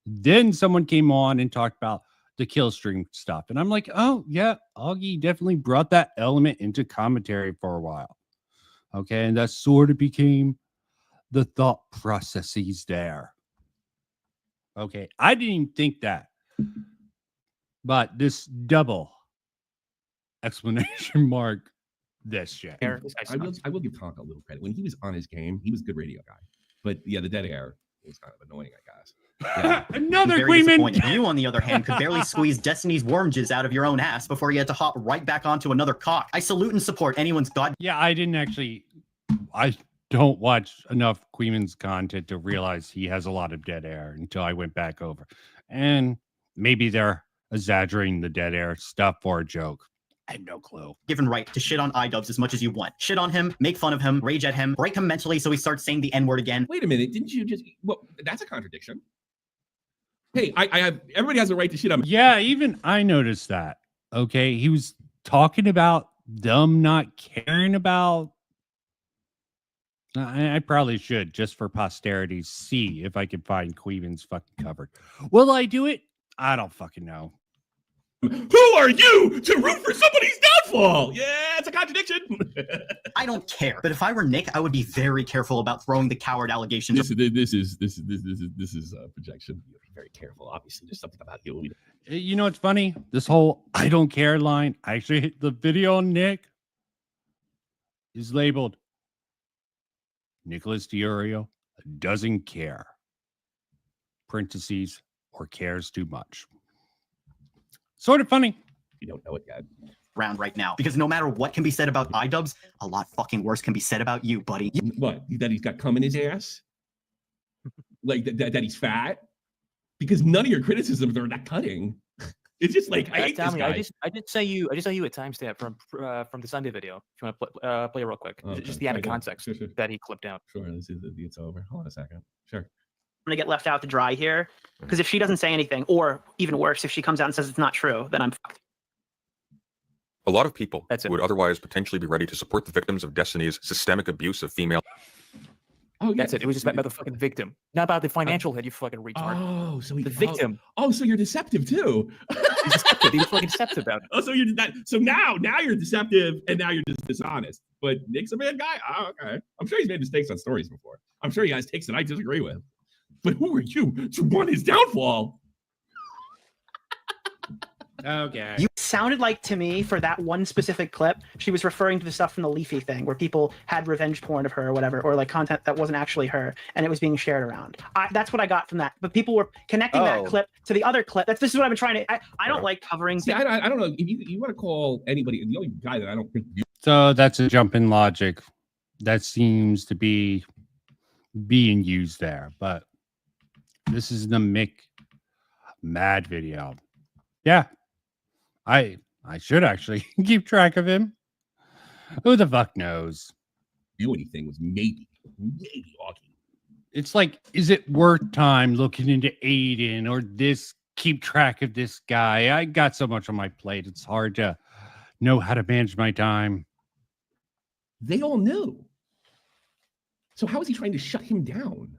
Then someone came on and talked about the kill stream stuff. And I'm like, oh, yeah, Augie definitely brought that element into commentary for a while. Okay, and that sort of became the thought processes there. Okay, I didn't even think that. But this double explanation mark this shit. I will give Tonka a little credit. When he was on his game, he was a good radio guy. But yeah, the dead air was kind of annoying, I guess. Yeah. Another Kuihman. You, on the other hand, could barely squeeze Destiny's worm jizz out of your own ass before you had to hop right back onto another cock. I salute and support anyone's god. Yeah, I don't watch enough Kuihman's content to realize he has a lot of dead air until I went back over. And maybe they're exaggerating the dead air stuff for a joke. I have no clue. Given right to shit on iDubbbz as much as you want. Shit on him, make fun of him, rage at him, break him mentally so he starts saying the N-word again. Wait a minute, didn't you just? Well, that's a contradiction. Hey, I have everybody has a right to shit on me. Yeah, even I noticed that. Okay, he was talking about them not caring about. I probably should, just for posterity, see if I can find Kuihman's fucking covered. Will I do it? I don't fucking know. Who are you to root for somebody's downfall? Yeah, it's a contradiction. I don't care. But if I were Nick, I would be very careful about throwing the coward allegations. This is projection. Be very careful. Obviously, there's something about you. You know what's funny? This whole "I don't care" line. Actually, the video on Nick is labeled Nicholas DiOrio doesn't care. Parentheses, or cares too much. Sort of funny. You don't know it yet. Round right now. Because no matter what can be said about iDubbbz, a lot fucking worse can be said about you, buddy. What? That he's got cum in his ass? Like that he's fat? Because none of your criticisms are that cutting. It's just like I hate this guy. I just say you a timestamp from the Sunday video. If you want to play it real quick, Okay. just the added Sure. context that he clipped out. Sure, it's over. Hold on a second. Sure. I'm gonna get left out to dry here because if she doesn't say anything, or even worse, if she comes out and says it's not true, then I'm fucked. A lot of people who would otherwise potentially be ready to support the victims of Destiny's systemic abuse of female. Oh, that's it. It was just about the fucking victim, not about the financial hit. You fucking retard. Oh, so the victim. Oh, so you're deceptive too. He's deceptive. He was fucking deceptive about it. Oh, so you're that. So now you're deceptive, and now you're just dishonest. But Nick's a bad guy. Oh, okay. I'm sure he's made mistakes on stories before. I'm sure he has takes that I disagree with. But who are you to want his downfall? Okay. You sounded like to me for that one specific clip, she was referring to the stuff from the Leafy thing where people had revenge porn of her or whatever, or like content that wasn't actually her, and it was being shared around. That's what I got from that. But people were connecting that clip to the other clip. This is what I've been trying to. I don't like covering. See, I don't know. If you want to call anybody, the only guy that I don't think. So that's a jump in logic that seems to be being used there, but this is the Mick Mad video. Yeah. I should actually keep track of him. Who the fuck knows? Do anything was maybe Augie. It's like, is it worth time looking into Aiden or this? Keep track of this guy. I got so much on my plate. It's hard to know how to manage my time. They all knew. So how is he trying to shut him down?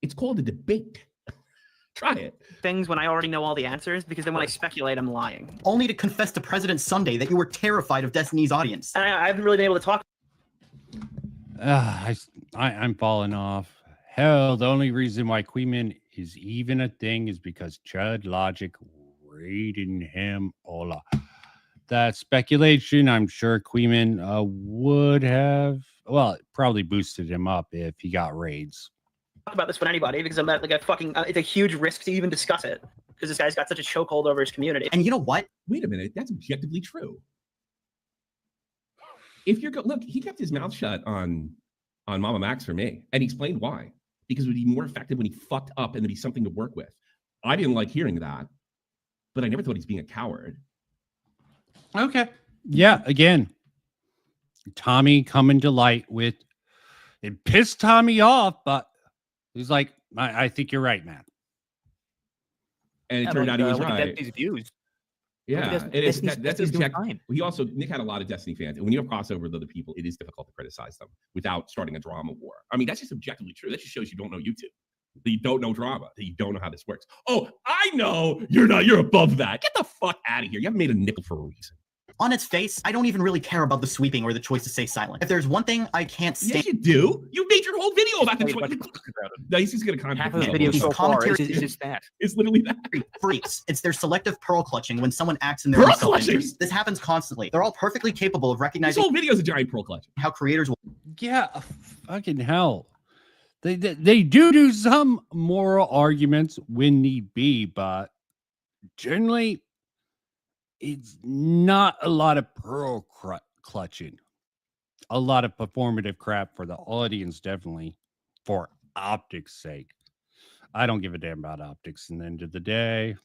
It's called a debate. Try it. Things when I already know all the answers, because then when I speculate, I'm lying. Only to confess to President Sunday that you were terrified of Destiny's audience. And I haven't really been able to talk. I'm falling off. Hell, the only reason why Kuihman is even a thing is because Chud Logic raiding him. Hola. That speculation, I'm sure Kuihman would have, well, it probably boosted him up if he got raids. Talk about this with anybody because I'm not like a fucking. It's a huge risk to even discuss it because this guy's got such a chokehold over his community. And you know what? Wait a minute, that's objectively true. If you're look, he kept his mouth shut on Mama Max for me, and he explained why. Because it would be more effective when he fucked up and there'd be something to work with. I didn't like hearing that, but I never thought he's being a coward. Okay. Yeah. Again, Tommy coming to light with it pissed Tommy off, but he's like, I think you're right, man. And it turned out he was right. These views. Yeah, that's fine. He also, Nick had a lot of Destiny fans, and when you have crossover with other people, it is difficult to criticize them without starting a drama war. I mean, that's just objectively true. That just shows you don't know YouTube, that you don't know drama, that you don't know how this works. Oh, I know you're above that. Get the fuck out of here. You haven't made a nickel for a reason. On its face, I don't even really care about the sweeping or the choice to stay silent. If there's one thing I can't stand... Yes, you do. You made your whole video about the choice. No, he's just going to comment. Half of the video so far is just that. It's literally that. Freaks. It's their selective pearl clutching when someone acts in their own self-interest. This happens constantly. They're all perfectly capable of recognizing... This whole video is a giant pearl clutch. How creators will... Yeah, fucking hell. They do some moral arguments when need be, but generally... it's not a lot of pearl clutching. A lot of performative crap for the audience, definitely, for optics' sake. I don't give a damn about optics. And the end of the day,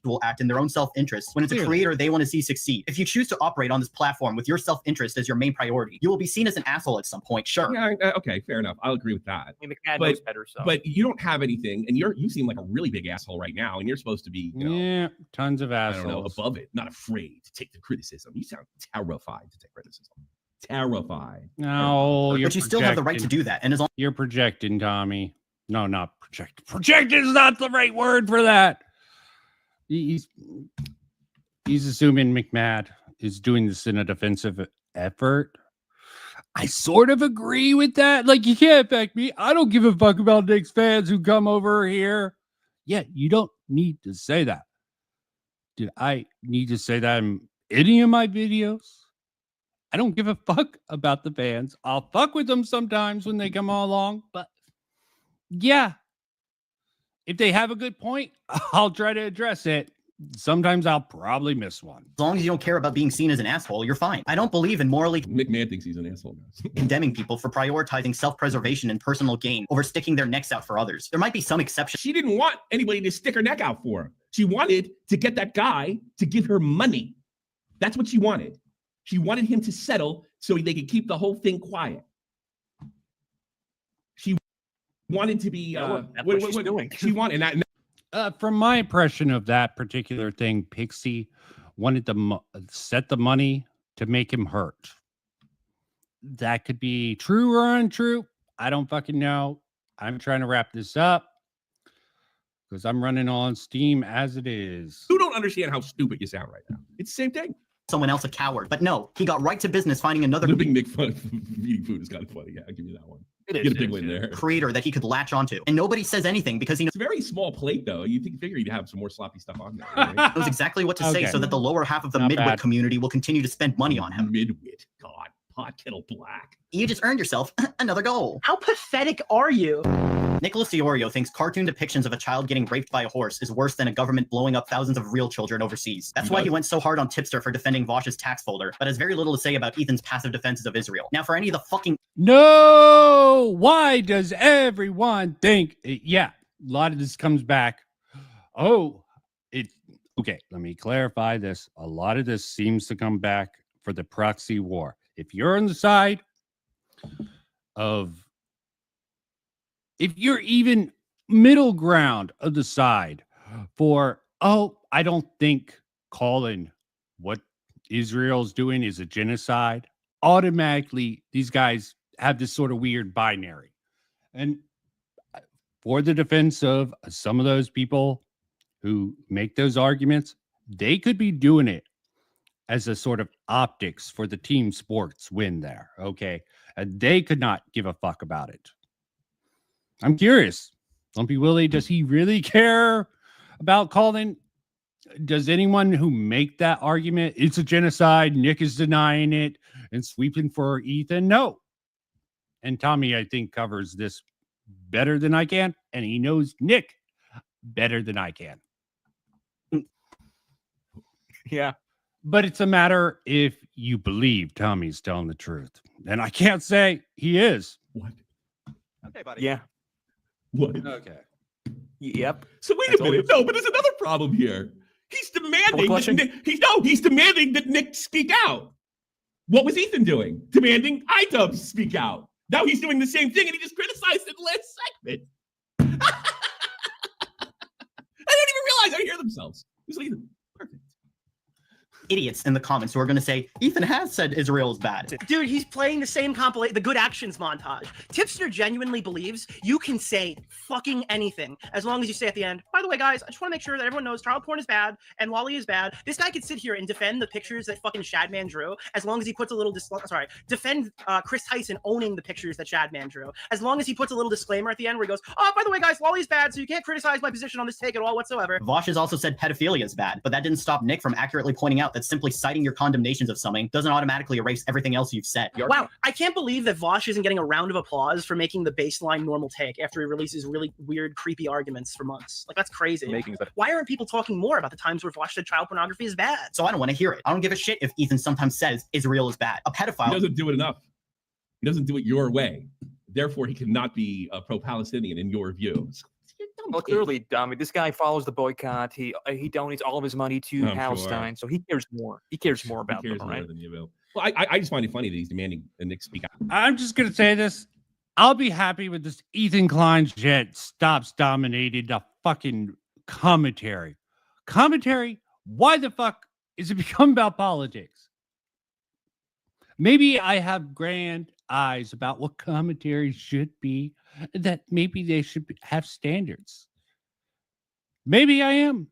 will act in their own self-interest when it's a creator they want to see succeed. If you choose to operate on this platform with your self-interest as your main priority, you will be seen as an asshole at some point, sure. Yeah, okay, fair enough. I'll agree with that. I mean, McNabb knows better, so. But you don't have anything, and you seem like a really big asshole right now, and you're supposed to be, tons of assholes. I don't know, above it, not afraid to take the criticism. You sound terrified to take criticism. Terrified. No, but you still have the right to do that. And as long you're projecting, Tommy. No, not project. Projecting is not the right word for that. He's assuming McMahon is doing this in a defensive effort. I sort of agree with that. Like, you can't affect me. I don't give a fuck about Knicks fans who come over here. Yeah, you don't need to say that. Did I need to say that in any of my videos? I don't give a fuck about the fans. I'll fuck with them sometimes when they come along, but yeah, if they have a good point, I'll try to address it. Sometimes I'll probably miss one. As long as you don't care about being seen as an asshole, you're fine. I don't believe in morally McMahon thinks he's an asshole. condemning people for prioritizing self-preservation and personal gain over sticking their necks out for others. There might be some exceptions. She didn't want anybody to stick her neck out for her. She wanted to get that guy to give her money. That's what she wanted. She wanted him to settle so they could keep the whole thing quiet. She wanted to be what she's doing. She wanted that. From my impression of that particular thing, Pixie wanted to set the money to make him hurt. That could be true or untrue. I don't fucking know. I'm trying to wrap this up because I'm running on Steam as it is. You don't understand how stupid you sound right now. It's the same thing. Someone else a coward. But no, he got right to business finding another living make fun of eating food is kind of funny. Yeah, I'll give you that one. Get a big win there. Creator that he could latch onto. And nobody says anything because he knows it's a very small plate though. You figure he'd have some more sloppy stuff on there. Right? knows exactly what to say so that the lower half of the midwit community will continue to spend money on him. Midwit, God, pot kettle black. You just earned yourself another goal. How pathetic are you? Nicholas Diorio thinks cartoon depictions of a child getting raped by a horse is worse than a government blowing up thousands of real children overseas. That's why he went so hard on Tipster for defending Vosh's tax folder, but has very little to say about Ethan's passive defenses of Israel. Now, for any of the fucking... No! Why does everyone think... Yeah, a lot of this comes back. Oh, okay, let me clarify this. A lot of this seems to come back for the proxy war. If you're on the side of... If you're even middle ground of the side for, I don't think calling what Israel's doing is a genocide, automatically these guys have this sort of weird binary. And for the defense of some of those people who make those arguments, they could be doing it as a sort of optics for the team sports win there, okay? And they could not give a fuck about it. I'm curious. Lumpy Willie, does he really care about calling? Does anyone who make that argument, it's a genocide, Nick is denying it and sweeping for Ethan? No. And Tommy, I think, covers this better than I can. And he knows Nick better than I can. Yeah. But it's a matter if you believe Tommy's telling the truth. And I can't say he is. What? Okay, buddy. Yeah. What? Okay. Yep. So wait a minute. No, but there's another problem here. He's demanding that Nick, he's demanding that Nick speak out. What was Ethan doing? Demanding iDubbbz speak out. Now he's doing the same thing and he just criticized it in the last segment. I didn't even realize they hear themselves. It's like, perfect. Idiots in the comments who are going to say Ethan has said Israel is bad. Dude, he's playing the same the good actions montage. Tipster genuinely believes you can say fucking anything as long as you say at the end, by the way, guys, I just want to make sure that everyone knows child porn is bad and lolly is bad. This guy could sit here and defend the pictures that fucking Shadman drew as long as he puts a little defend Chris Tyson owning the pictures that Shadman drew as long as he puts a little disclaimer at the end where he goes, oh, by the way, guys, lolly is bad, so you can't criticize my position on this take at all whatsoever. Vosh has also said pedophilia is bad, but that didn't stop Nick from accurately pointing out that simply citing your condemnations of something doesn't automatically erase everything else you've said. Wow, I can't believe that Vosh isn't getting a round of applause for making the baseline normal take after he releases really weird, creepy arguments for months. Like, that's crazy. Why aren't people talking more about the times where Vosh said child pornography is bad? So I don't want to hear it. I don't give a shit if Ethan sometimes says Israel is bad. A pedophile... He doesn't do it enough. He doesn't do it your way. Therefore, he cannot be pro-Palestinian in your view. Well, clearly, this guy follows the boycott. He donates all of his money to Palestine, so he cares more. He cares more about them, right? Than you will. Well, I just find it funny that he's demanding a Nick speak out. I'm just gonna say this. I'll be happy with this Ethan Klein shit stops dominating the fucking commentary. Commentary? Why the fuck is it become about politics? Maybe I have grand eyes about what commentary should be, that maybe they should have standards. Maybe I am.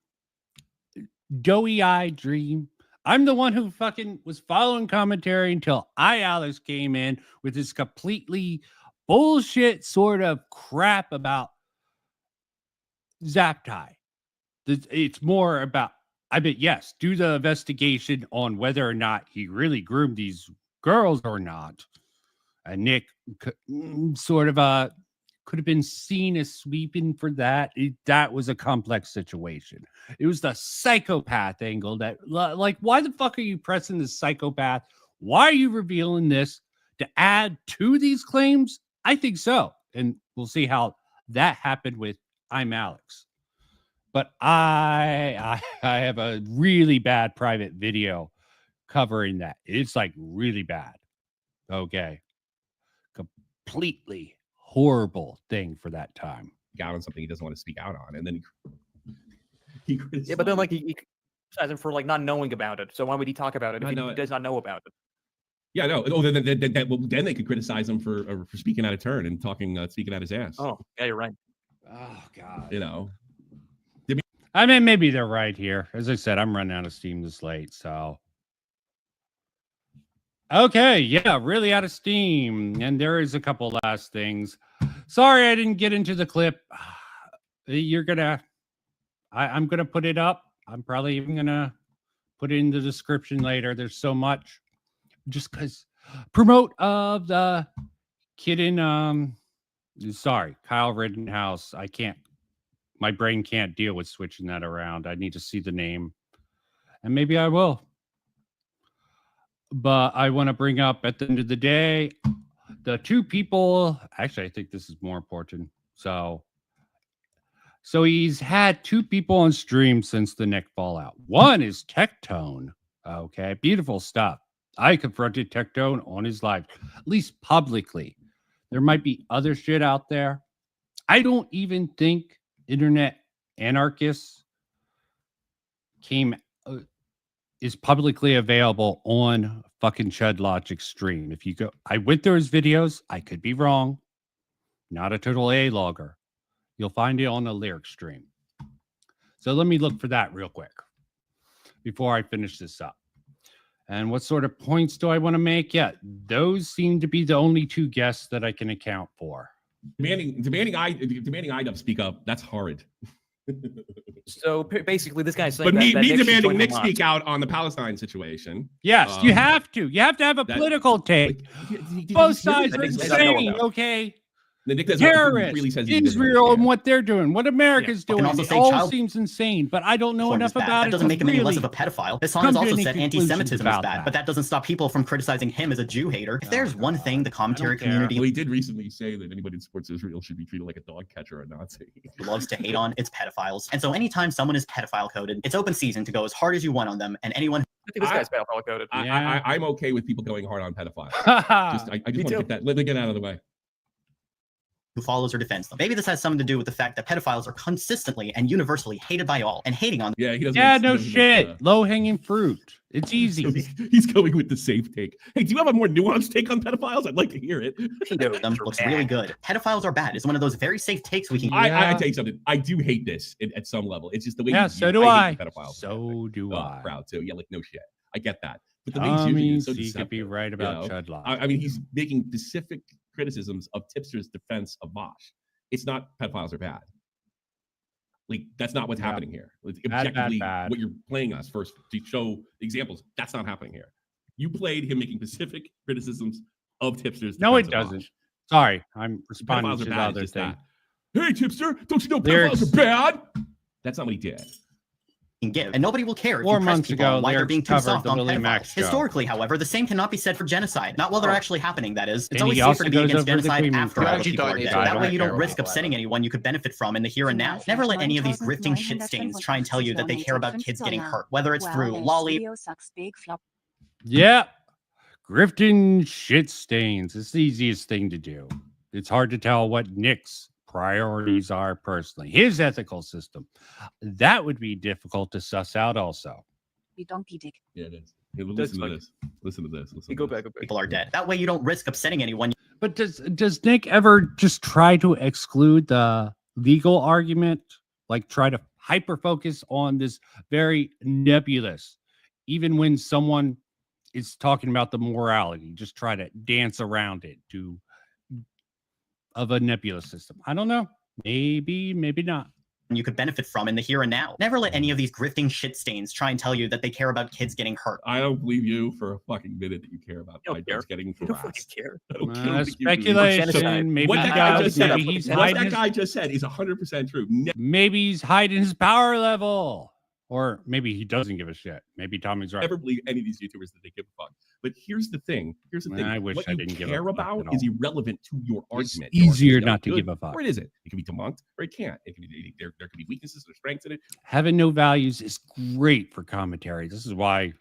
Doughy-eyed dream. I'm the one who fucking was following commentary until Alex came in with this completely bullshit sort of crap about Zaptai. It's more about, yes, do the investigation on whether or not he really groomed these girls or not. And Nick sort of could have been seen as sweeping for that. That was a complex situation. It was the psychopath angle that, like, why the fuck are you pressing the psychopath? Why are you revealing this to add to these claims? I think so. And we'll see how that happened with I'm Alex. But I have a really bad private video covering that. It's like really bad. Okay. Completely horrible thing for that time. Out on something he doesn't want to speak out on, and then he yeah, but then like he criticized him for like not knowing about it. So why would he talk about it if he does not know about it? Yeah, no. Oh, then they could criticize him for speaking out of turn and speaking out his ass. Oh, yeah, you're right. Oh God. You know. I mean, maybe they're right here. As I said, I'm running out of steam this late, so. Okay, yeah, really out of steam. And there is a couple last things. Sorry I didn't get into the clip. I'm gonna put it up. I'm probably even gonna put it in the description later. There's so much. Just because promote of the kid in Kyle Rittenhouse. I can't, my brain can't deal with switching that around. I need to see the name. And maybe I will. But I want to bring up at the end of the day, the two people, actually, I think this is more important. So he's had two people on stream since the Nick fallout. One is Tectone. Okay, beautiful stuff. I confronted Tectone on his live, at least publicly. There might be other shit out there. I don't even think internet anarchists is publicly available on fucking Chud Logic stream. If you go, I went through his videos. I could be wrong. Not a total A-logger. You'll find it on the lyric stream. So let me look for that real quick before I finish this up. And what sort of points do I want to make? Yeah, those seem to be the only two guests that I can account for. Demanding IDub speak up. That's horrid. So basically, this guy's saying but me Nick demanding Nick speak out on the Palestine situation. Yes, you have to. You have to have a political take. Both sides are insane, okay? Terrorists, Israel, and what they're doing, what America's doing. It all seems insane, but I don't know enough about it. That doesn't make him any less of a pedophile. Hassan has also said anti-Semitism is bad, but that doesn't stop people from criticizing him as a Jew hater. If there's one thing the commentary community... Well, he did recently say that anybody who supports Israel should be treated like a dog catcher or a Nazi. loves to hate on, it's pedophiles. And so anytime someone is pedophile coded, it's open season to go as hard as you want on them, and anyone... I think this guy's pedophile coded. I'm okay with people going hard on pedophiles. I just want to get that. Let me get out of the way. Who follows or defends them. Maybe this has something to do with the fact that pedophiles are consistently and universally hated by all, and hating on them. No shit. Low-hanging fruit. It's easy. So he's going with the safe take. Hey, do you have a more nuanced take on pedophiles? I'd like to hear it. Them looks really good. Pedophiles are bad. It's one of those very safe takes we can. I tell you something. I do hate this at some level. It's just the way. Yeah, so do I. Pedophiles. So do I. Proud too. Yeah, like no shit. I get that. But the he could be right about Chud Logic. I mean, he's making specific criticisms of Tipster's defense of Bosch. It's not pedophiles are bad. Like, that's not what's happening here. Like, objectively, what you're playing us first to show examples, that's not happening here. You played him making specific criticisms of Tipster's. No, it doesn't. Sorry, I'm responding to the other thing. Hey, Tipster, don't you know pedophiles are bad? That's not what he did. give, and nobody will care if 4 you press months people ago, on why they're Lyrics being too covered soft the on Willie pedophiles. Max show. Historically, however, the same cannot be said for genocide. Not while they're actually happening, that is. It's And always he safer also to be goes against over the genocide Kuihman after all trial. the people are dead. I That don't way you care don't risk about upsetting anyone you could benefit from in the here and now. Never let any of these grifting shit stains try and tell you that they care about kids getting hurt, whether it's through lolly. Yeah. Grifting shit stains. It's the easiest thing to do. It's hard to tell what Nick's priorities are personally. His ethical system. That would be difficult to suss out also. You donkey dick. Yeah, it is. Hey, listen to this. Listen to this. Listen Go back. People are dead. That way you don't risk upsetting anyone. But does Nick ever just try to exclude the legal argument? Like try to hyper focus on this very nebulous, even when someone is talking about the morality, just try to dance around it of a nebulous system. I don't know. Maybe not. You could benefit from in the here and now. Never let any of these grifting shit stains try and tell you that they care about kids getting hurt. I don't believe you for a fucking minute that you care about kids getting harassed. Care. Speculation. Maybe what he that guy does. just said, Maybe he's what hiding that his, guy just said is 100% true. maybe he's hiding his power level. Or maybe he doesn't give a shit. Maybe Tommy's right. Never believe any of these YouTubers that they give a fuck. But here's the thing. I wish what I you didn't give a care fuck about at is all. irrelevant to your It's argument. easier Your not to good, give a fuck. Or it isn't. It can be debunked or it can't. It can be there can be weaknesses or strengths in it. Having no values is great for commentary. This is why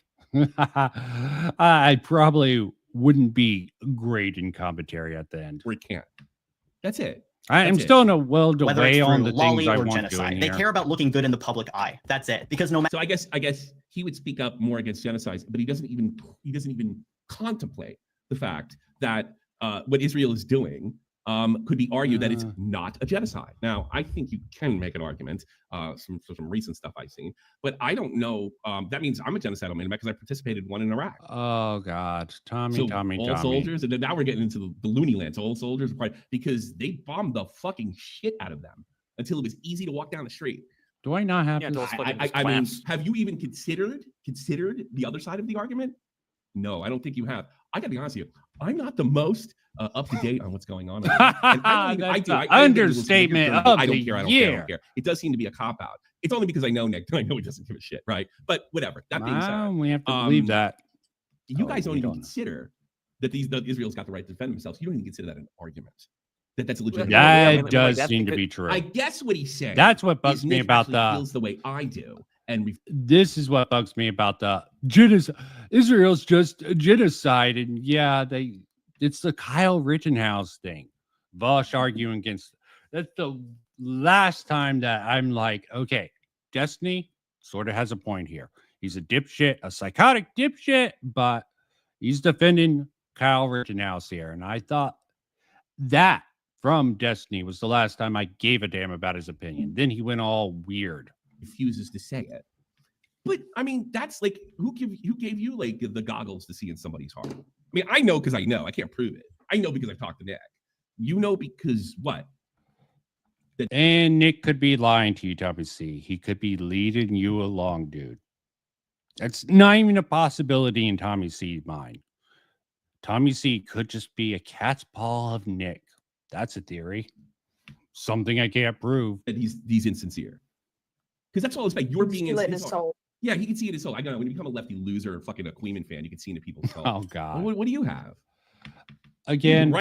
I probably wouldn't be great in commentary at the end. Or it can't. That's it. I'm still in a world to Whether weigh it's on through the things lolly I or want genocide. doing They here. care about looking good in the public eye. That's it. Because no matter. So I guess he would speak up more against genocide, but he doesn't even contemplate the fact that what Israel is doing could be argued that it's not a genocide. Now, I think you can make an argument, some recent stuff I've seen, but I don't know. That means I'm a genocidal man because I participated in one in Iraq. Oh God, Tommy. All soldiers, and then now we're getting into the loony land. So all soldiers are part because they bombed the fucking shit out of them until it was easy to walk down the street. Do I not have? I mean, have you even considered the other side of the argument? No, I don't think you have. I got to be honest with you. I'm not the most up to date on what's going on. Understatement of I don't the care. I don't care. It does seem to be a cop out. It's only because I know Nick. I know he doesn't give a shit, right? But whatever. That being said, we have to believe that. You guys don't even consider that Israel's got the right to defend themselves. You don't even consider that an argument. That's a legitimate. That does seem to be true. I guess what he's saying. That's what bugs me about feels the way I do. And this is what bugs me about the genocide. Israel's just a genocide, and it's the Kyle Rittenhouse thing. Vosh arguing against. That's the last time that I'm like, okay, Destiny sort of has a point here. He's a dipshit, a psychotic dipshit, but he's defending Kyle Rittenhouse here, and I thought that from Destiny was the last time I gave a damn about his opinion. Then he went all weird. Refuses to say it. But I mean, that's like who gave you like the goggles to see in somebody's heart? I mean, I know because I know. I can't prove it. I know because I've talked to Nick. You know because what? And Nick could be lying to you, Tommy C. He could be leading you along, dude. That's not even a possibility in Tommy C's mind. Tommy C could just be a cat's paw of Nick. That's a theory. Something I can't prove. That he's insincere. Because that's all it's about. You're being in his soul. Yeah, he can see it in his soul. I know when you become a lefty loser or fucking a Kuihman fan, you can see into people's soul. Oh God. What do you have? Again,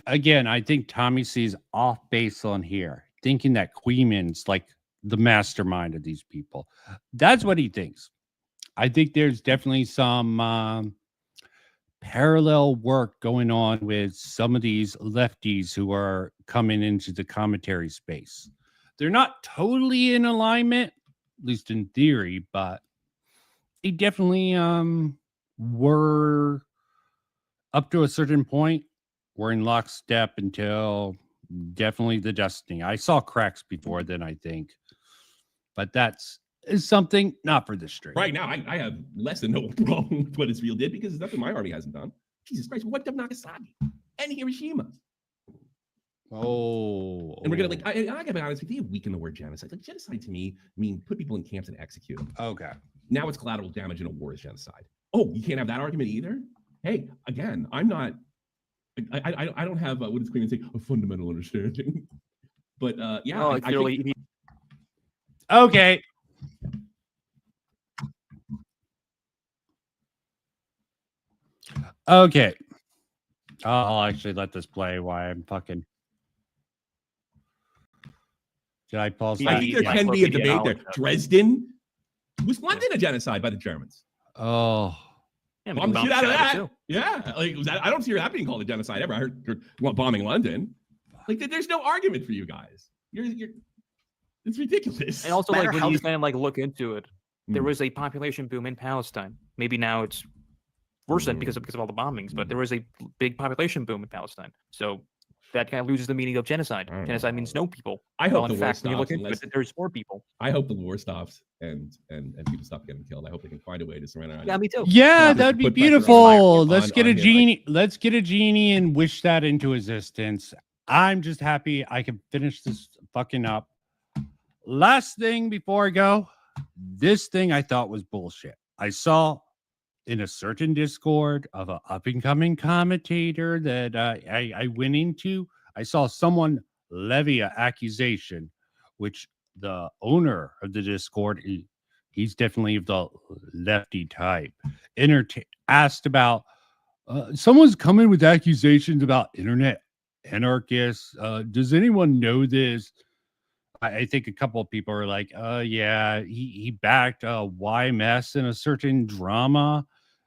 I think Tommy C's off base on here, thinking that Kuihman's like the mastermind of these people. That's what he thinks. I think there's definitely some parallel work going on with some of these lefties who are coming into the commentary space. They're not totally in alignment, at least in theory, but they definitely were up to a certain point. We're in lockstep until definitely the Destiny. I saw cracks before then, I think, but that's something not for this stream. Right now, I have less than no problem with what Israel did because it's nothing my army hasn't done. Jesus Christ, what of Nagasaki and Hiroshima? Oh, and we're gonna I gotta be honest with you, weaken the word genocide. Like genocide to me mean put people in camps and execute them. Okay. Now it's collateral damage in a war is genocide. Oh, you can't have that argument either. Hey, again, I'm not. I don't have what is Kuihman say a fundamental understanding. But yeah, clearly. Okay. Okay. I'll actually let this play while I'm fucking. Did I pause that? I think there can be a debate there. Dresden was London a genocide by the Germans? Oh. Yeah, bomb the shit out of that. Yeah, like I don't see that being called a genocide ever. I heard you're bombing London. Like there's no argument for you guys. You're it's ridiculous. And also, like when you kind of like look into it, there was a population boom in Palestine. Maybe now it's worsened because of all the bombings, but there was a big population boom in Palestine. So that kind of loses the meaning of genocide. Genocide means no people. I hope well, the in war fact, when you look stops. into it, there's 4 people. I hope the war stops and people stop getting killed. I hope they can find a way to surrender. Yeah, me too. Yeah, that'd be beautiful. Let's get a genie. Let's get a genie and wish that into existence. I'm just happy I can finish this fucking up. Last thing before I go, this thing I thought was bullshit. I saw in a certain Discord of an up-and-coming commentator that I went into, I saw someone levy an accusation, which the owner of the Discord, he's definitely of the lefty type, asked about, someone's coming with accusations about internet anarchists. Does anyone know this? I think a couple of people are like, yeah, he backed YMS in a certain drama,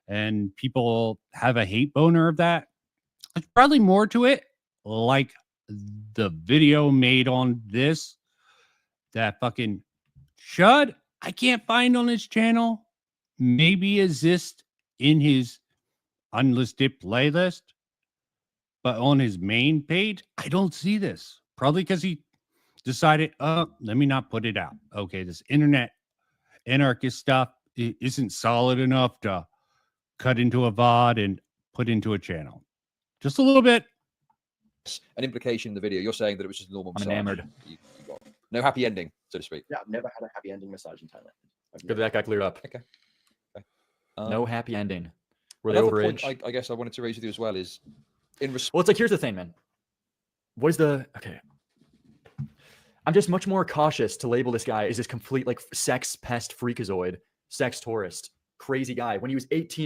and people have a hate boner of that. There's probably more to it, like the video made on this that fucking Chud I can't find on his channel. Maybe exist in his unlisted playlist, but on his main page, I don't see this. Probably because he decided, let me not put it out. Okay, this internet anarchist stuff isn't solid enough to cut into a VOD and put into a channel. Just a little bit. An implication in the video. You're saying that it was just a normal massage. Enamored. You got no happy ending, so to speak. Yeah, I've never had a happy ending massage in Thailand. Good that got cleared up. Okay. No happy ending. Were they Another overage? point I guess I wanted to raise with you as well is in response. Well, it's like, here's the thing, man. What is the okay? I'm just much more cautious to label this guy as this complete like sex pest freakazoid, sex tourist, crazy guy when he was 18.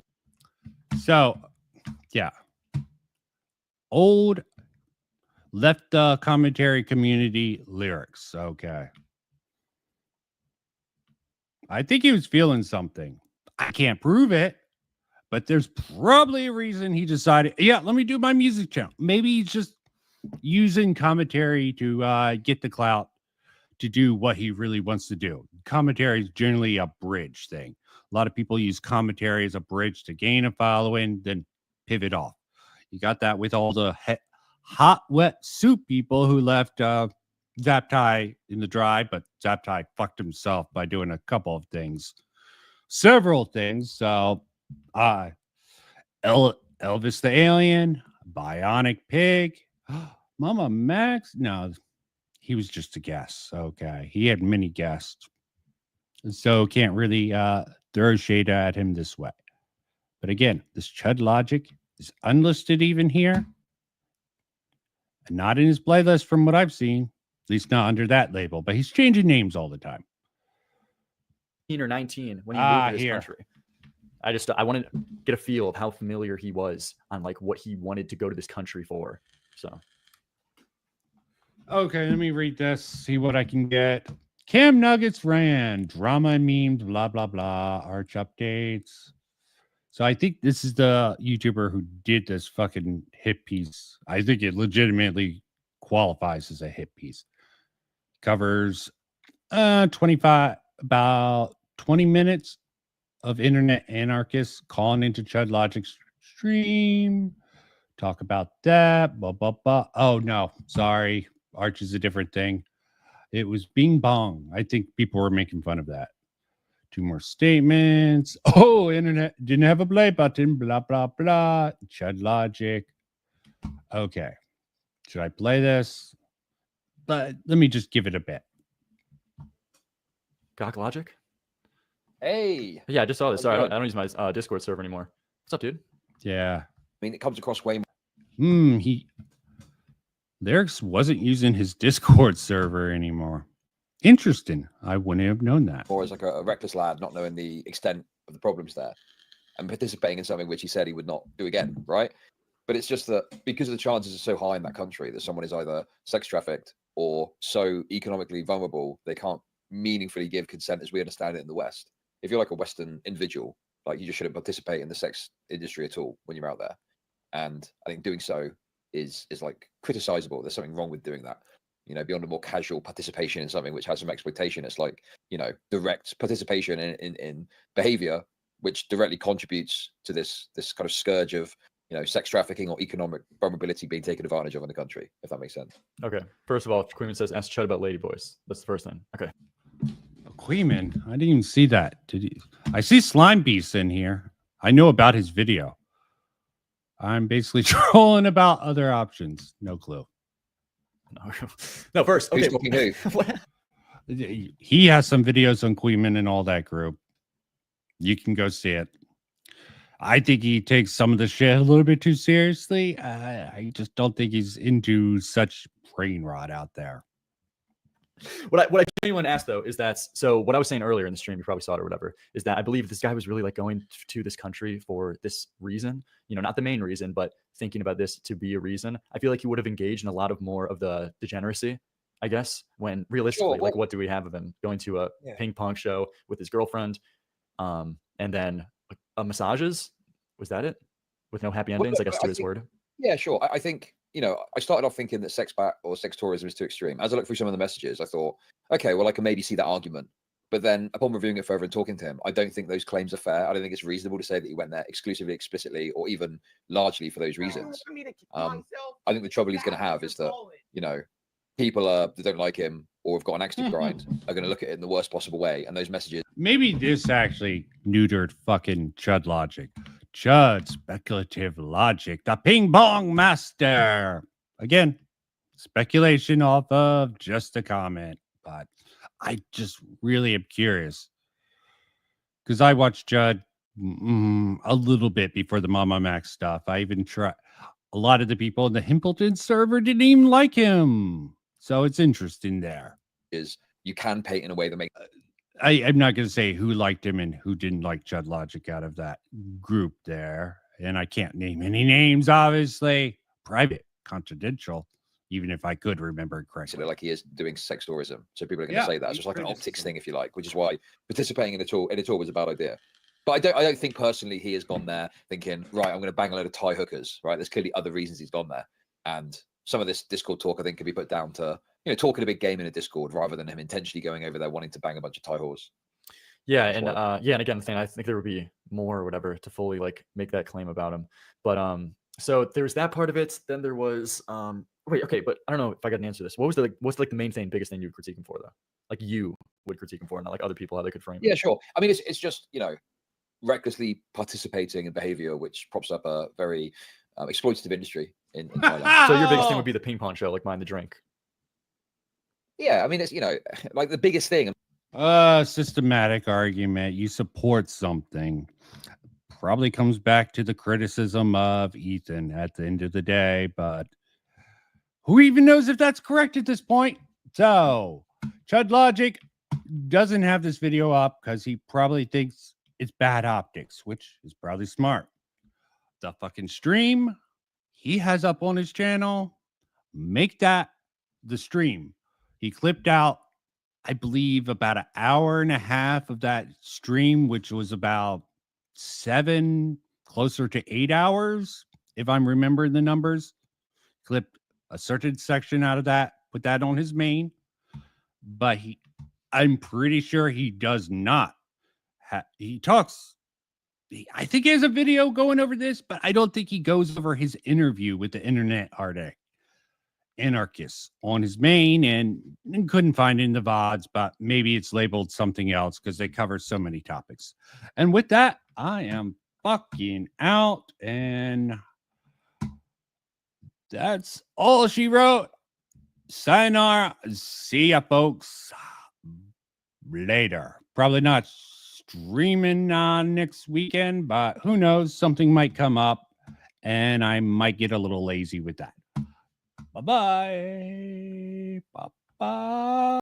So, yeah. Old left the commentary community lyrics. Okay. I think he was feeling something. I can't prove it, but there's probably a reason he decided, yeah, let me do my music channel. Maybe he's just using commentary to get the clout to do what he really wants to do. Commentary is generally a bridge thing. A lot of people use commentary as a bridge to gain a following, then pivot off. You got that with all the hot, wet soup people who left Zaptai in the dry, but Zaptai fucked himself by doing a couple of things. Several things. So, Elvis the Alien, Bionic Pig, Mama Max. No, he was just a guest. Okay. He had many guests. So can't really throw shade at him this way. But again, this Chud logic is unlisted even here. And not in his playlist from what I've seen. At least not under that label. But he's changing names all the time. 18 or 19 when he moved to this country. I wanted to get a feel of how familiar he was on like what he wanted to go to this country for. So okay, let me read this, see what I can get. Cam Nuggets ran, drama and memes, blah, blah, blah, arch updates. So I think this is the YouTuber who did this fucking hit piece. I think it legitimately qualifies as a hit piece. Covers 25, about 20 minutes of internet anarchists calling into Chud Logic's stream. Talk about that. Blah, blah, blah. Oh, no. Sorry. Arch is a different thing. It was Bing Bong. I think people were making fun of that. 2 more statements. Oh, internet didn't have a play button. Blah, blah, blah. Chud Logic. Okay. Should I play this? But let me just give it a bit. Gawk Logic? Hey. Yeah, I just saw this. Sorry, I don't use my Discord server anymore. What's up, dude? Yeah. I mean, it comes across way more. Lyrics wasn't using his Discord server anymore. Interesting. I wouldn't have known that. Or as like a reckless lad, not knowing the extent of the problems there. and participating in something which he said he would not do again, right? But it's just that because the chances are so high in that country that someone is either sex trafficked or so economically vulnerable they can't meaningfully give consent as we understand it in the West. If you're like a Western individual, like you just shouldn't participate in the sex industry at all when you're out there. And I think doing so is like criticizable. There's something wrong with doing that. You know, beyond a more casual participation in something which has some exploitation, it's like, you know, direct participation in behavior which directly contributes to this kind of scourge of, you know, sex trafficking or economic vulnerability being taken advantage of in the country, if that makes sense. Okay. First of all, Kuihman says, ask Chud about ladyboys. That's the first thing. Okay. Kuihman, I didn't even see that. Did he? I see Slime Beast in here. I know about his video. I'm basically trolling about other options. No clue. No, first. Okay. Who's talking who? He has some videos on Kuihman and all that group. You can go see it. I think he takes some of the shit a little bit too seriously. I just don't think he's into such brain rot out there. What I genuinely asked though is that, so what I was saying earlier in the stream, you probably saw it or whatever, is that I believe this guy was really like going to this country for this reason, you know, not the main reason, but thinking about this to be a reason. I feel like he would have engaged in a lot of more of the degeneracy, I guess, when realistically, like what do we have of him going to a ping pong show with his girlfriend, and then massages? Was that it? With no happy endings, I guess, to his word. Yeah, sure. I think, you know, I started off thinking that sex bat or sex tourism is too extreme. As I looked through some of the messages, I thought, okay, well, I can maybe see that argument. But then upon reviewing it further and talking to him, I don't think those claims are fair. I don't think it's reasonable to say that he went there exclusively, explicitly, or even largely for those reasons. I think the trouble he's going to have is that, you know, people that don't like him or have got an axe to grind are going to look at it in the worst possible way. And those messages. Maybe this actually neutered fucking Chud logic. Chud, speculative logic, the ping pong master. Again, speculation off of just a comment, but I just really am curious because I watched Chud a little bit before the Mama Max stuff. I even tried. A lot of the people in the Himpleton server didn't even like him, so it's interesting there. Is you can paint in a way that makes. I'm not going to say who liked him and who didn't like Chud logic out of that group there. And I can't name any names, obviously. Private, confidential, even if I could remember it correctly. Like he is doing sex tourism. So people are going to say that. It's just like an optics thing, if you like, which is why participating in it all was a bad idea. But I don't think personally he has gone there thinking, right, I'm going to bang a load of Thai hookers, right? There's clearly other reasons he's gone there. And some of this Discord talk, I think, can be put down to, you know, talking a big game in a Discord rather than him intentionally going over there wanting to bang a bunch of Thai whores. Yeah, and and again, the thing, I think there would be more or whatever to fully like make that claim about him. But so there's that part of it. Then there was wait, okay, but I don't know if I got an answer to this. What's like the main thing, biggest thing you would critique him for though? Like you would critique him for, not like other people how they could frame it. Yeah, sure. I mean, it's just, you know, recklessly participating in behavior which props up a very exploitative industry in Thailand. So your biggest thing would be the ping pong show, like Mind the Drink. Yeah, I mean, it's, you know, like the biggest thing. Systematic argument. You support something. Probably comes back to the criticism of Ethan at the end of the day, but who even knows if that's correct at this point? So, Chud Logic doesn't have this video up because he probably thinks it's bad optics, which is probably smart. The fucking stream he has up on his channel, make that the stream. He clipped out, I believe, about an hour and a half of that stream, which was about 7, closer to 8 hours, if I'm remembering the numbers. Clipped a certain section out of that, put that on his main. But I'm pretty sure he does not. He talks. I think he has a video going over this, but I don't think he goes over his interview with the internet anarchists on his main, and couldn't find it in the VODs, but maybe it's labeled something else because they cover so many topics. And with that, I am fucking out, and that's all she wrote. Sayonara. See ya, folks. Later. Probably not streaming next weekend, but who knows? Something might come up, and I might get a little lazy with that. Bye-bye. Bye-bye.